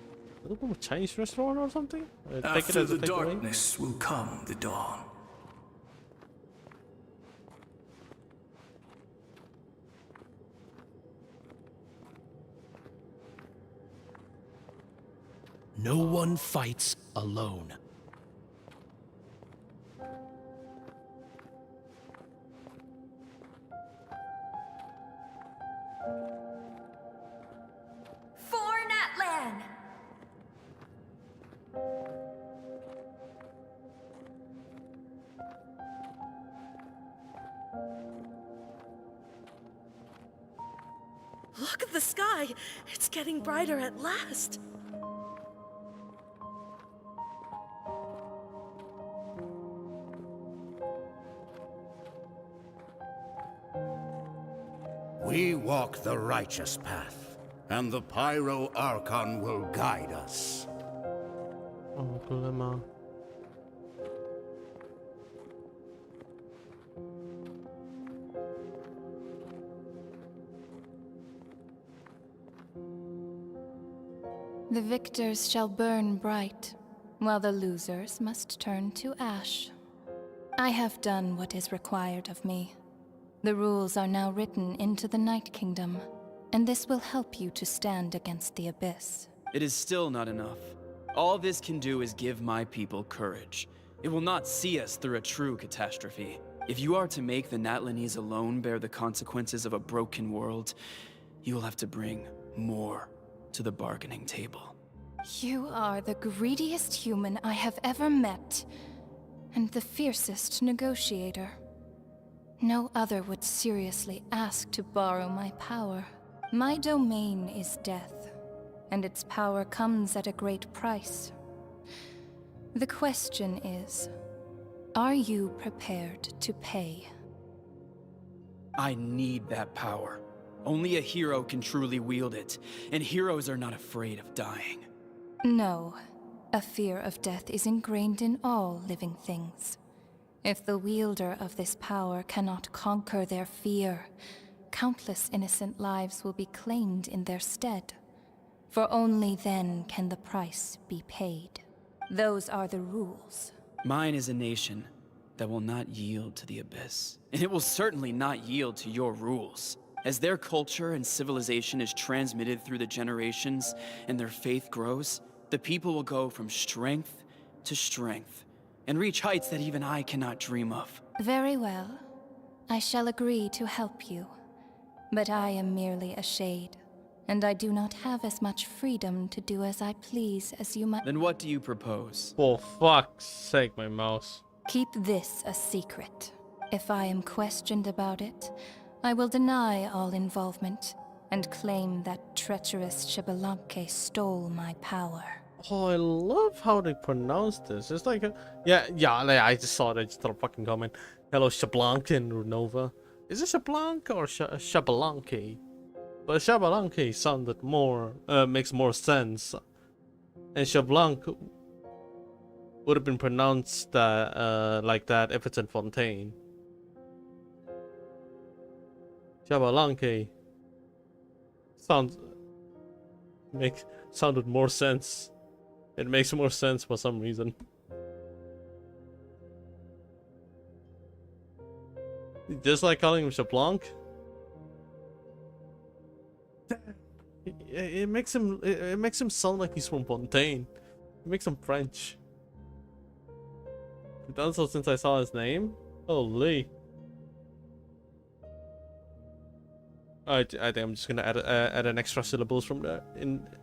Speaker 2: Is it a Chinese restaurant or something? Take it
Speaker 20: After
Speaker 2: as a
Speaker 20: the
Speaker 2: takeaway.
Speaker 20: darkness will come the dawn.
Speaker 16: No one fights alone.
Speaker 13: For Natlan!
Speaker 23: Look at the sky! It's getting brighter at last!
Speaker 20: We walk the righteous path, and the Pyro Archon will guide us.
Speaker 2: Oh, Gulema.
Speaker 24: The victors shall burn bright, while the losers must turn to ash. I have done what is required of me. The rules are now written into the Night Kingdom, and this will help you to stand against the Abyss.
Speaker 7: It is still not enough. All this can do is give my people courage. It will not see us through a true catastrophe. If you are to make the Natlanese alone bear the consequences of a broken world, you will have to bring more to the bargaining table.
Speaker 24: You are the greediest human I have ever met, and the fiercest negotiator. No other would seriously ask to borrow my power. My domain is death, and its power comes at a great price. The question is, are you prepared to pay?
Speaker 7: I need that power. Only a hero can truly wield it, and heroes are not afraid of dying.
Speaker 24: No, a fear of death is ingrained in all living things. If the wielder of this power cannot conquer their fear, countless innocent lives will be claimed in their stead. For only then can the price be paid. Those are the rules.
Speaker 7: Mine is a nation, that will not yield to the Abyss. And it will certainly not yield to your rules. As their culture and civilization is transmitted through the generations and their faith grows, the people will go from strength to strength and reach heights that even I cannot dream of.
Speaker 24: Very well. I shall agree to help you. But I am merely a shade, and I do not have as much freedom to do as I please as you might.
Speaker 7: Then what do you propose?
Speaker 2: For fuck's sake, my mouse.
Speaker 24: Keep this a secret. If I am questioned about it, I will deny all involvement and claim that treacherous Xbalanque stole my power.
Speaker 2: Oh, I love how they pronounce this. It's like, yeah, like, I just saw it. I just thought a fucking comment. Hello, Xbalanque and Runova. Is it Xbalanque or Xbalanque? But Xbalanque sounded more, makes more sense. And Xbalanque would have been pronounced like that if it's in Fontaine. Xbalanque sounded more sense. It makes more sense for some reason. Just like calling him Xbalanque. It makes him sound like he's from Fontaine. It makes him French. I've done so since I saw his name. Holy. I think I'm just gonna add an extra syllables from there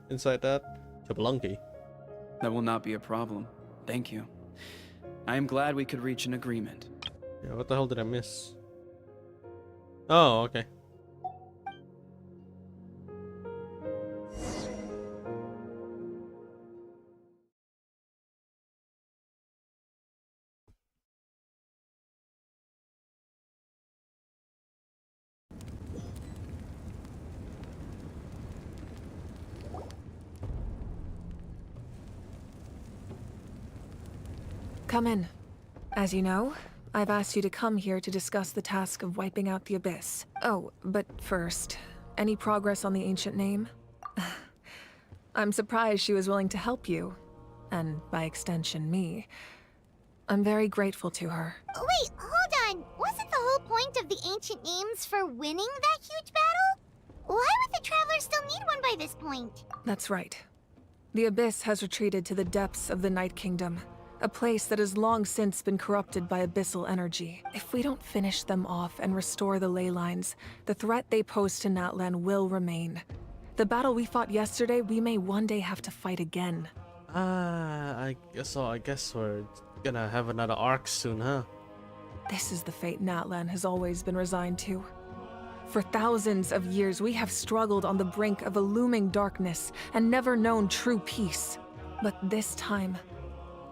Speaker 2: inside that. Xbalanque.
Speaker 7: That will not be a problem. Thank you. I am glad we could reach an agreement.
Speaker 2: Yeah, what the hell did I miss? Oh, okay.
Speaker 14: Come in. As you know, I've asked you to come here to discuss the task of wiping out the Abyss. Oh, but first, any progress on the ancient name? I'm surprised she was willing to help you, and by extension, me. I'm very grateful to her.
Speaker 5: Wait, hold on. Wasn't the whole point of the ancient names for winning that huge battle? Why would the Travelers still need one by this point?
Speaker 14: That's right. The Abyss has retreated to the depths of the Night Kingdom, a place that has long since been corrupted by abyssal energy. If we don't finish them off and restore the ley lines, the threat they pose to Natlan will remain. The battle we fought yesterday, we may one day have to fight again.
Speaker 2: I guess we're gonna have another arc soon, huh?
Speaker 14: This is the fate Natlan has always been resigned to. For thousands of years, we have struggled on the brink of a looming darkness and never known true peace. But this time,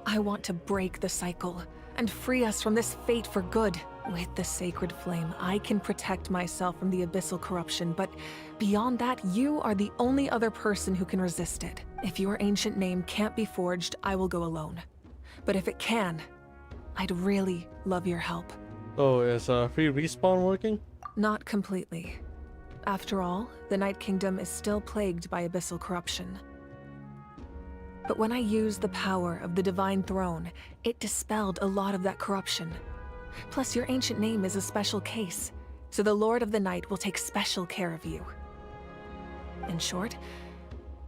Speaker 14: I want to break the cycle and free us from this fate for good. With the sacred flame, I can protect myself from the abyssal corruption, but beyond that, you are the only other person who can resist it. If your ancient name can't be forged, I will go alone. But if it can, I'd really love your help.
Speaker 2: Oh, is free respawn working?
Speaker 14: Not completely. After all, the Night Kingdom is still plagued by abyssal corruption. But when I used the power of the Divine Throne, it dispelled a lot of that corruption. Plus, your ancient name is a special case, so the Lord of the Night will take special care of you. In short,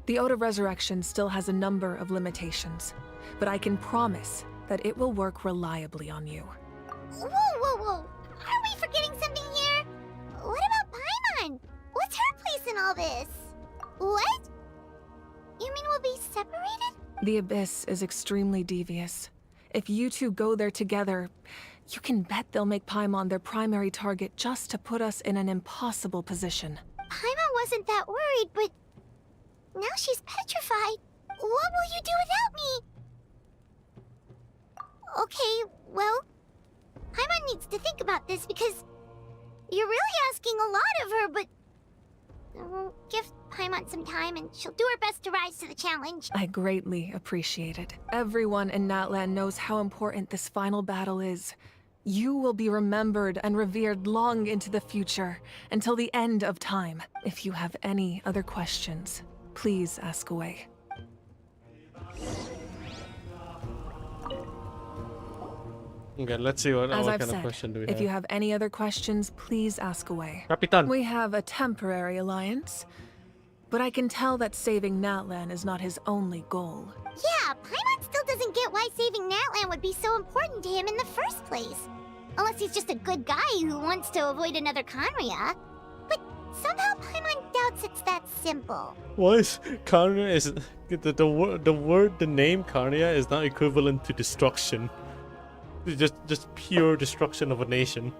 Speaker 14: the Ode of Resurrection still has a number of limitations, but I can promise that it will work reliably on you.
Speaker 5: Whoa. Are we forgetting something here? What about Paimon? What's her place in all this? What? You mean we'll be separated?
Speaker 14: The Abyss is extremely devious. If you two go there together, you can bet they'll make Paimon their primary target just to put us in an impossible position.
Speaker 5: Paimon wasn't that worried, but now she's petrified. What will you do without me? Okay, well, Paimon needs to think about this because you're really asking a lot of her, but give Paimon some time and she'll do her best to rise to the challenge.
Speaker 14: I greatly appreciate it. Everyone in Natlan knows how important this final battle is. You will be remembered and revered long into the future, until the end of time. If you have any other questions, please ask away.
Speaker 2: Okay, let's see what
Speaker 14: As I've
Speaker 2: kind of
Speaker 14: said,
Speaker 2: question do we
Speaker 14: if
Speaker 2: have.
Speaker 14: you have any other questions, please ask away.
Speaker 2: Capitan.
Speaker 14: We have a temporary alliance, but I can tell that saving Natlan is not his only goal.
Speaker 5: Yeah, Paimon still doesn't get why saving Natlan would be so important to him in the first place. Unless he's just a good guy who wants to avoid another Conria. But somehow Paimon doubts it's that simple.
Speaker 2: Why is Karnia is the name Karnia is not equivalent to destruction? It's just pure destruction of a nation.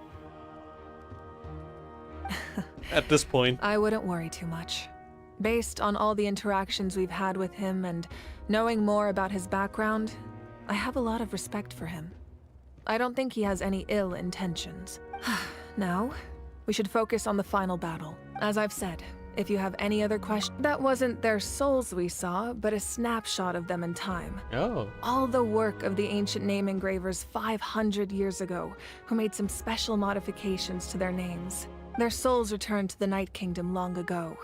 Speaker 2: At this point.
Speaker 14: I wouldn't worry too much. Based on all the interactions we've had with him and knowing more about his background, I have a lot of respect for him. I don't think he has any ill intentions. Now, we should focus on the final battle. As I've said, if you have any other questions, that wasn't their souls we saw, but a snapshot of them in time.
Speaker 2: Oh.
Speaker 14: All the work of the ancient name engravers 500 years ago, who made some special modifications to their names. Their souls returned to the Night Kingdom long ago,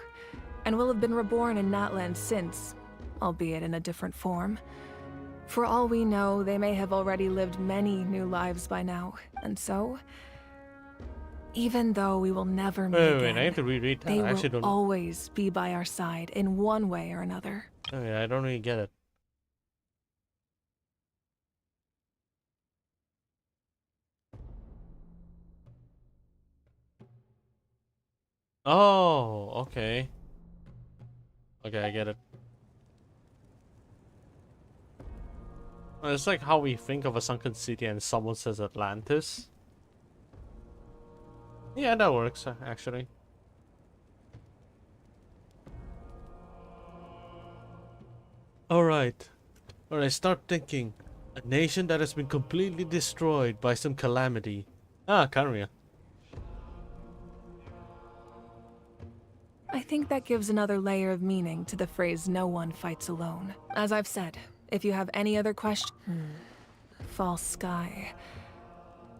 Speaker 14: and will have been reborn in Natlan since, albeit in a different form. For all we know, they may have already lived many new lives by now, and so, even though we will never meet again,
Speaker 2: I have to reread that.
Speaker 14: they
Speaker 2: I actually
Speaker 14: will
Speaker 2: don't.
Speaker 14: always be by our side in one way or another.
Speaker 2: Oh yeah, I don't really get it. Oh, okay. Okay, I get it. Well, it's like how we think of a sunken city and someone says Atlantis. Yeah, that works, actually. Alright. Alright, start thinking. A nation that has been completely destroyed by some calamity. Ah, Kanria.
Speaker 14: I think that gives another layer of meaning to the phrase "no one fights alone." As I've said, if you have any other questions... False sky.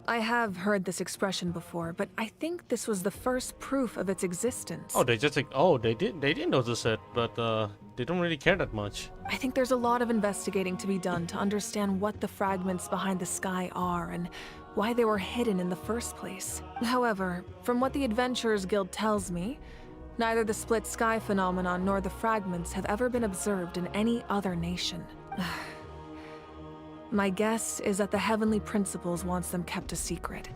Speaker 14: I have heard this expression before, but I think this was the first proof of its existence.
Speaker 2: Oh, they just like, oh, they did notice it, but they don't really care that much.
Speaker 14: I think there's a lot of investigating to be done to understand what the fragments behind the sky are and why they were hidden in the first place. However, from what the Adventurers Guild tells me, neither the split sky phenomenon nor the fragments have ever been observed in any other nation. My guess is that the Heavenly Principles wants them kept a secret.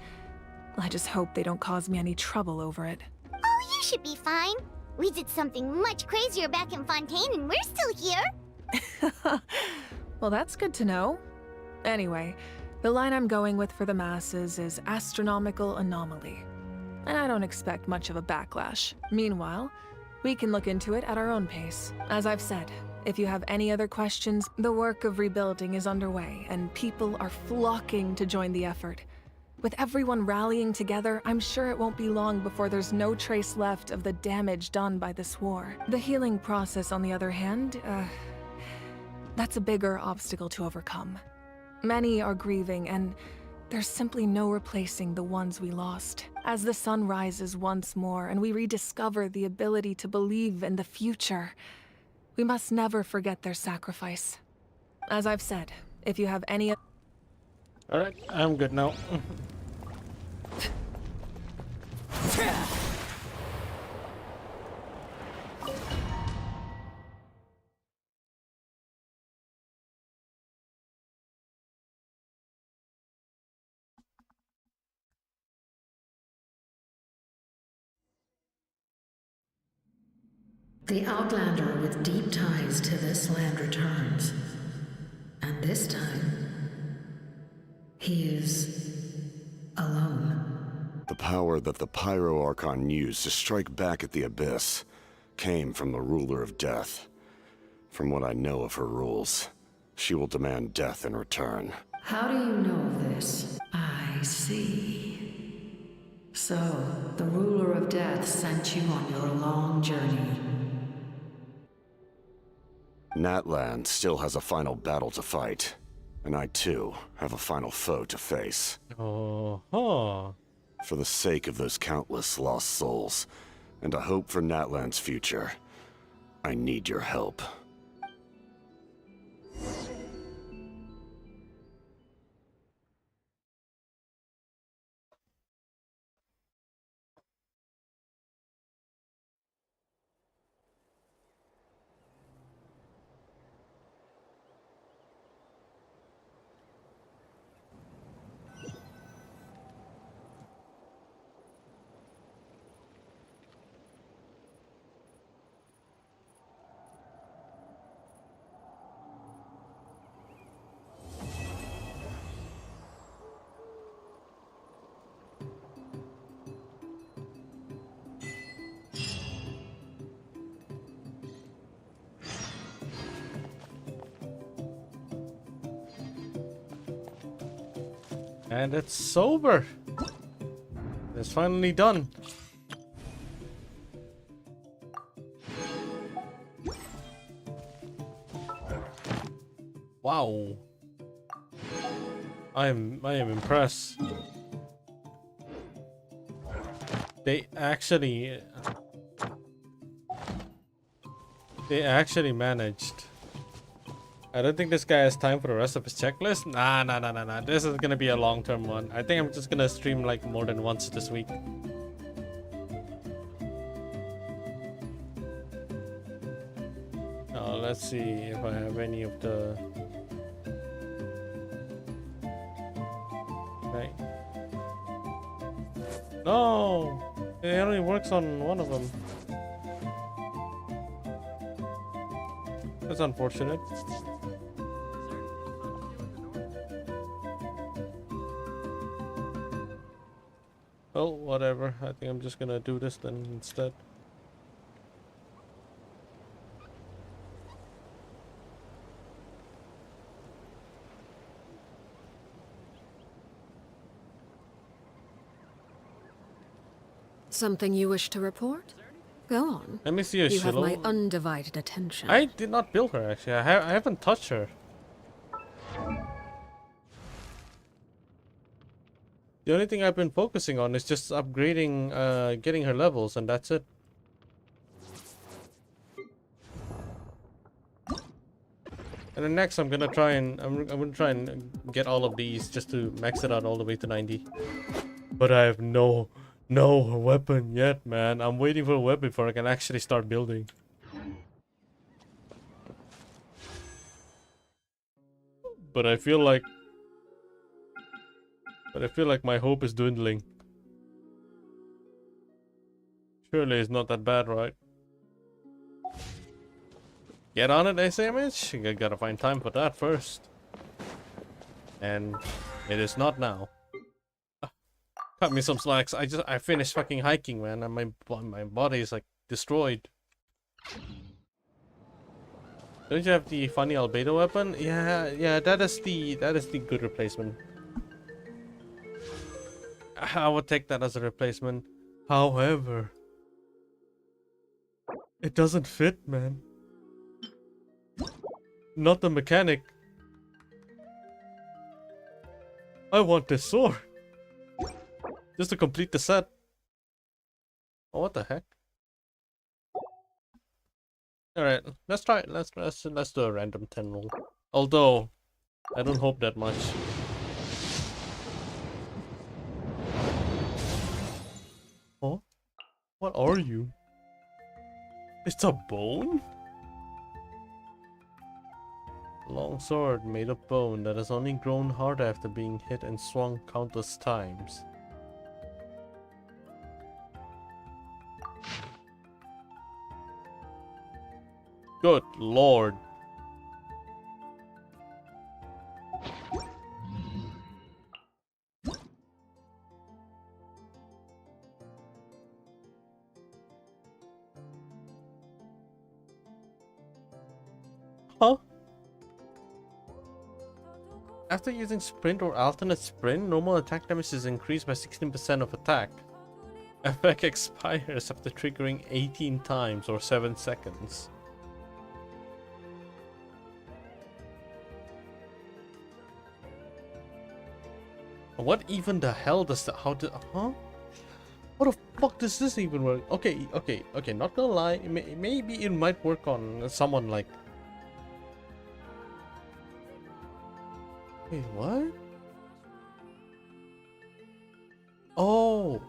Speaker 14: I just hope they don't cause me any trouble over it.
Speaker 5: Oh, you should be fine. We did something much crazier back in Fontaine and we're still here.
Speaker 14: Well, that's good to know. Anyway, the line I'm going with for the masses is astronomical anomaly. And I don't expect much of a backlash. Meanwhile, we can look into it at our own pace. As I've said, if you have any other questions, the work of rebuilding is underway, and people are flocking to join the effort. With everyone rallying together, I'm sure it won't be long before there's no trace left of the damage done by this war. The healing process, on the other hand, that's a bigger obstacle to overcome. Many are grieving, and there's simply no replacing the ones we lost. As the sun rises once more and we rediscover the ability to believe in the future, we must never forget their sacrifice. As I've said, if you have any...
Speaker 2: Alright, I'm good now.
Speaker 17: The Outlander with deep ties to this land returns. And this time, he is alone.
Speaker 8: The power that the Pyro Archon used to strike back at the Abyss came from the Ruler of Death. From what I know of her rules, she will demand death in return.
Speaker 17: How do you know this? I see. So, the Ruler of Death sent you on your long journey.
Speaker 8: Natlan still has a final battle to fight, and I too have a final foe to face.
Speaker 2: Oh,
Speaker 8: For the sake of those countless lost souls, and a hope for Natlan's future, I need your help.
Speaker 2: And it's sober. It's finally done. Wow. I am impressed. They actually managed. I don't think this guy has time for the rest of his checklist. Nah. This is gonna be a long-term one. I think I'm just gonna stream like more than once this week. Let's see if I have any of the... Okay. No! It only works on one of them. That's unfortunate. Well, whatever. I think I'm just gonna do this then instead.
Speaker 1: Something you wish to report? Go on.
Speaker 2: Let me see your
Speaker 1: You have my
Speaker 2: Shiloh.
Speaker 1: undivided attention.
Speaker 2: I did not build her actually. I haven't touched her. The only thing I've been focusing on is just upgrading, getting her levels, and that's it. And then next, I'm gonna try and get all of these just to max it out all the way to 90. But I have no weapon yet, man. I'm waiting for a weapon before I can actually start building. But I feel like my hope is dwindling. Surely it's not that bad, right? Get on it, SMH. You gotta find time for that first. And it is not now. Cut me some slacks. I finished fucking hiking, man, and my body is like destroyed. Don't you have the funny albedo weapon? Yeah, that is the good replacement. I would take that as a replacement. However, it doesn't fit, man. Not the mechanic. I want this sword. Just to complete the set. Oh, what the heck? Alright, let's try it. Let's do a random 10 roll. Although, I don't hope that much. Oh? What are you? It's a bone? Long sword made of bone that has only grown harder after being hit and swung countless times. Good lord. Huh? After using sprint or alternate sprint, normal attack damage is increased by 16% of attack. Effect expires after triggering 18 times or 7 seconds. What even the hell does that, huh? How the fuck does this even work? Okay, not gonna lie, maybe it might work on someone like... Wait, what? Oh,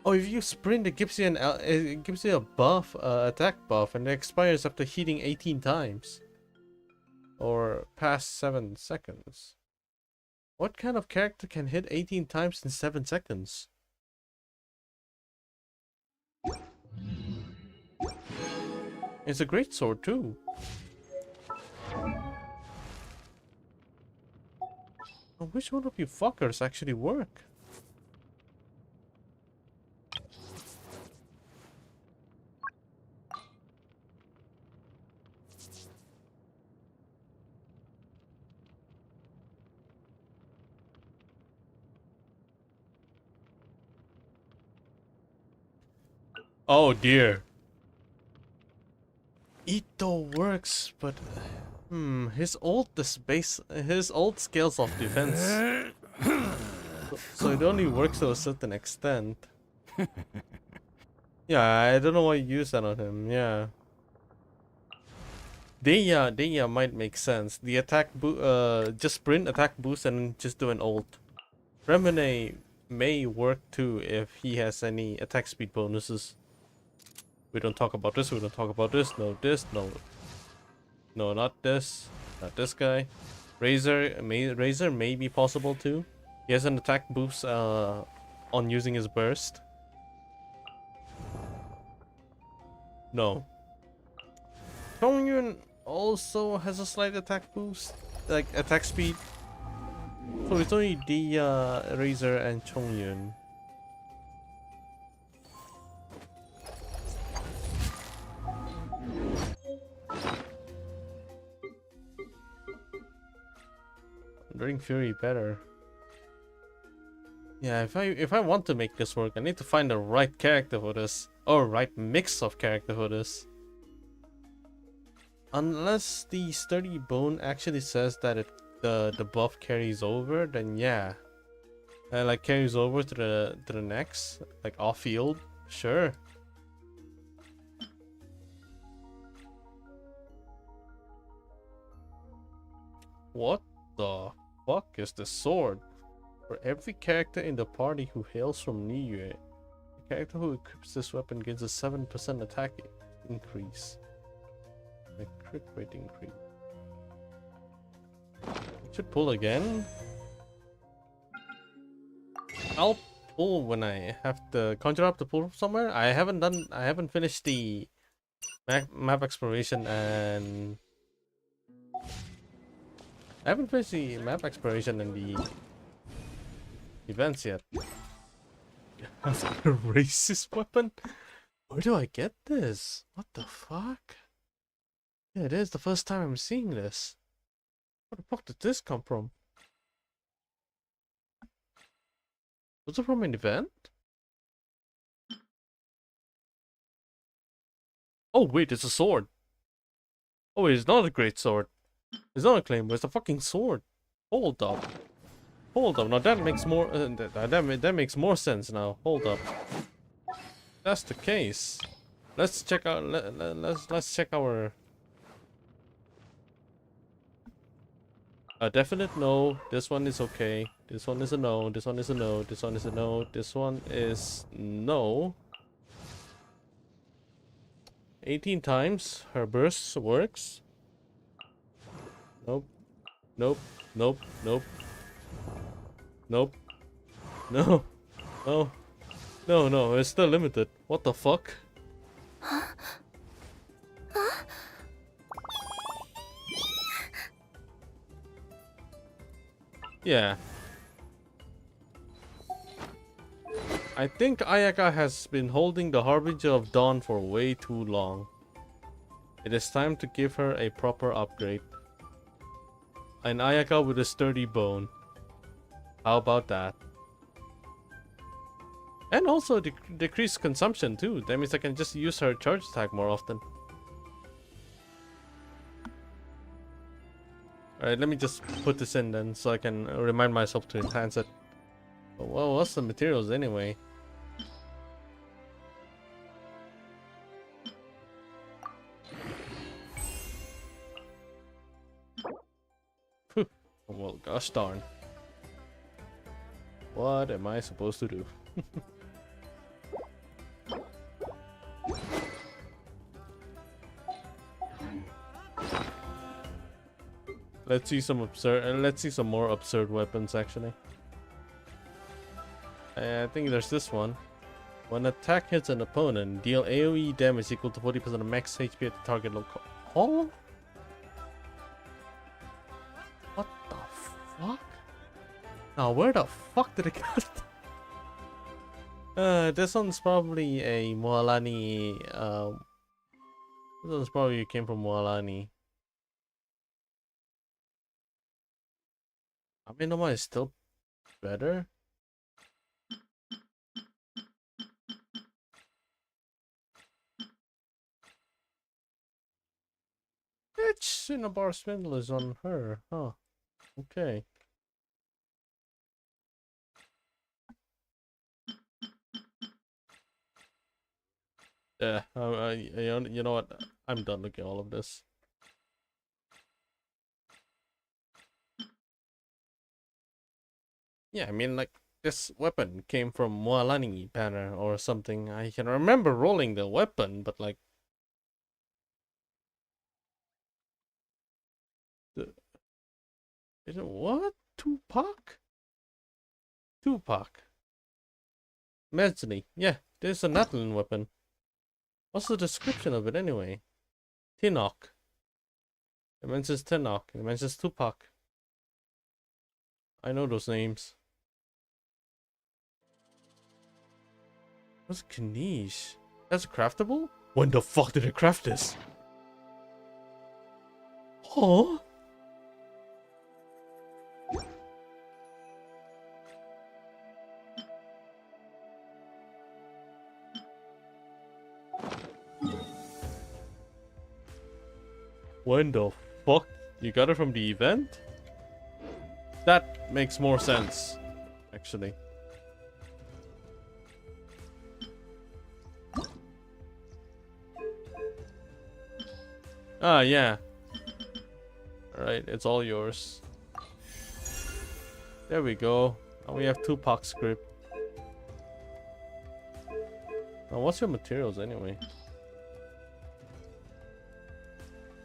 Speaker 2: if you sprint, it gives you a buff, attack buff, and it expires after hitting 18 times. Or past 7 seconds. What kind of character can hit 18 times in 7 seconds? It's a great sword too. Which one of you fuckers actually work? Oh dear. Ito works, but his old scales of defense. So it only works to a certain extent. Yeah, I don't know why you use that on him. Yeah. Deya might make sense. The just sprint attack boost and just do an ult. Remine may work too if he has any attack speed bonuses. We don't talk about this, we don't talk about this, no this, no. No, not this. Not this guy. Razor may be possible too. He has an attack boost on using his burst. No. Chongyun also has a slight attack boost, like attack speed. So it's only the Razor and Chongyun. Ring Fury better. Yeah, if I want to make this work, I need to find the right character for this, or right mix of character for this. Unless the Sturdy Bone actually says that the buff carries over, then yeah, like carries over to the next, like off field, sure. What the fuck is the sword? For every character in the party who hails from Niyue, the character who equips this weapon gains a 7% attack increase. A crit rate increase. Should pull again. I'll pull when I have to conjure up to pull from somewhere. I haven't finished the map exploration and I haven't finished the map exploration and the events yet. That's a racist weapon? Where do I get this? What the fuck? Yeah, it is the first time I'm seeing this. Where the fuck did this come from? Was it from an event? Oh wait, it's a sword. Oh wait, it's not a great sword. It's not a claymore, it's a fucking sword. Hold up. Hold up, now that makes more that makes more sense now. Hold up. That's the case. Let's check out let's check our a definite no. This one is okay. This one is a no. This one is a no. This one is a no. This one is no. 18 times her burst works. Nope. Nope. Nope. Nope. Nope. No. No. No, no, it's still limited. What the fuck? Yeah. I think Ayaka has been holding the Harbinger of Dawn for way too long. It is time to give her a proper upgrade. An Ayaka with a sturdy bone. How about that? And also decrease consumption too. That means I can just use her charge attack more often. Alright, let me just put this in then so I can remind myself to enhance it. Well, what's the materials anyway? Well, gosh darn. What am I supposed to do? Let's see some more absurd weapons actually. I think there's this one. When attack hits an opponent, deal AoE damage equal to 40% of max HP at the target local. Oh? What the fuck? Now where the fuck did it get? This one's probably a Moalani. This one's probably came from Moalani. Aminoma is still better. cinnabar spindle is on her, huh? Okay. Yeah, you know what? I'm done looking at all of this. Yeah, I mean, like, this weapon came from Mualani banner or something. I can remember rolling the weapon, but like... Is it what? Tupac? Tupac. Mesni. Yeah, there's a Natlin weapon. What's the description of it anyway? Tinok. It mentions Tinok. It mentions Tupac. I know those names. What's Kanish? That's craftable? When the fuck did I craft this? Huh? When the fuck? You got it from the event? That makes more sense, actually. Ah, yeah. Alright, it's all yours. There we go. Now we have Tupac script. Now, what's your materials anyway?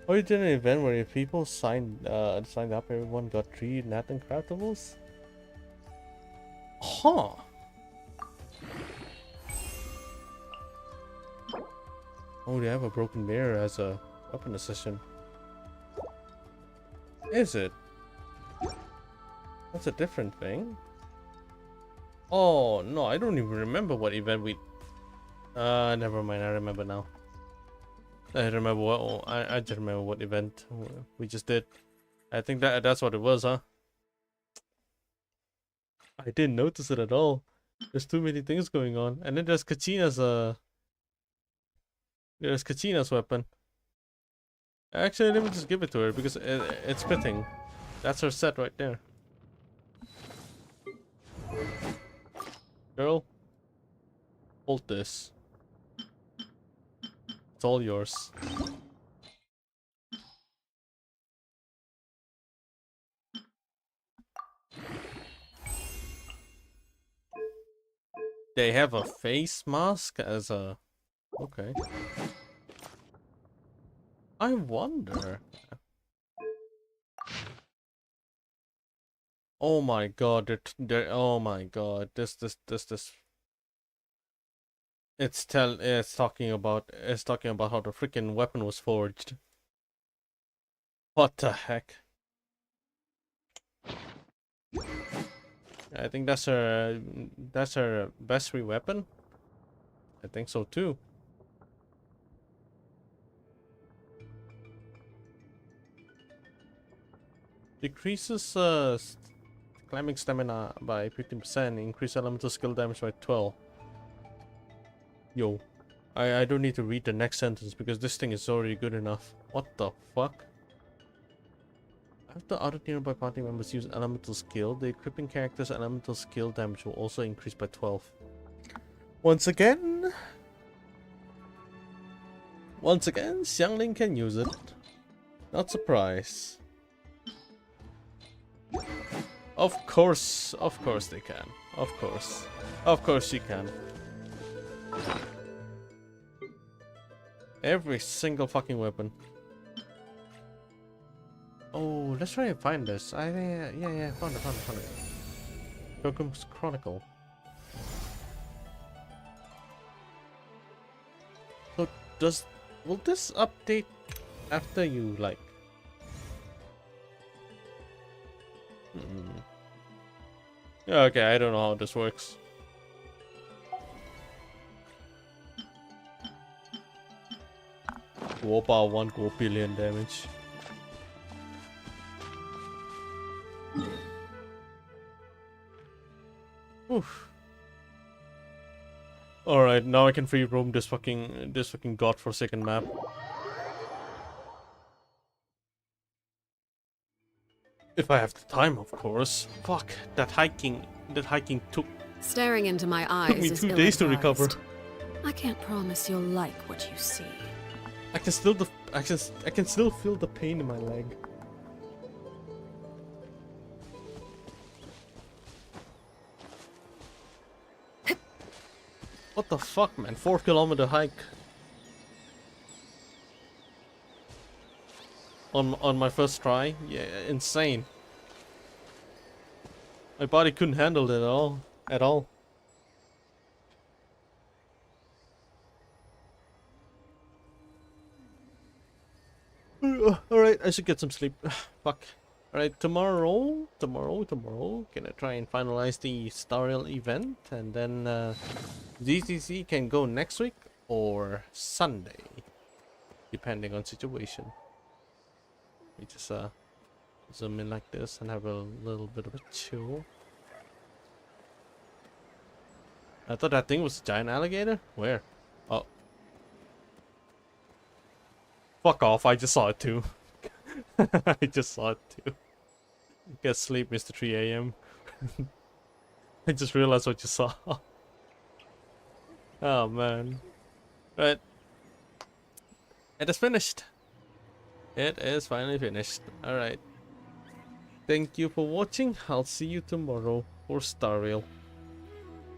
Speaker 2: Oh, you did an event where if people signed up, everyone got 3 Nathan craftables? Huh. Oh, they have a broken mirror as a weapon accession. Is it? That's a different thing. Oh, no, I don't even remember what event we... never mind, I remember now. I remember what I just remember what event we just did. I think that's what it was, huh? I didn't notice it at all. There's too many things going on, and then there's Kachina's weapon. Actually, let me just give it to her because it's fitting. That's her set right there. Girl, hold this. It's all yours. They have a face mask as a... Okay. I wonder... Oh my god, oh my god, this. It's talking about how the freaking weapon was forged. What the heck? I think that's her best free weapon. I think so too. Decreases climbing stamina by 15%, increase elemental skill damage by 12. Yo, I don't need to read the next sentence because this thing is already good enough. What the fuck? After other nearby party members use elemental skill, the equipping character's elemental skill damage will also increase by 12. Once again, Xiangling can use it. Not surprised. Of course they can. Of course she can. Every single fucking weapon. Oh, let's try and find this. Yeah, found it. Pilgrim's Chronicle. So will this update after you like? Yeah, okay, I don't know how this works. Wopa 1 go billion damage. Oof. Alright, now I can free roam this fucking godforsaken map. If I have the time, of course. Fuck, that hiking took
Speaker 6: Staring into my
Speaker 2: took
Speaker 6: eyes
Speaker 2: me
Speaker 6: is
Speaker 2: 2 days to recover.
Speaker 6: ill-advised. I can't promise you'll like what you see.
Speaker 2: I can still feel the pain in my leg. What the fuck, man? 4-kilometer hike. On my first try? Yeah, insane. My body couldn't handle it at all. Alright, I should get some sleep. Fuck. Alright, tomorrow, gonna try and finalize the Stariel event, and then DCC can go next week or Sunday, depending on situation. We just zoom in like this and have a little bit of a chill. I thought that thing was a giant alligator. Where? Oh. Fuck off, I just saw it too. I just saw it too. Get sleep, Mr. 3 AM. I just realized what you saw. Oh man. Right. It is finished. It is finally finished. Alright. Thank you for watching. I'll see you tomorrow for Stariel.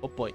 Speaker 2: Oh boy.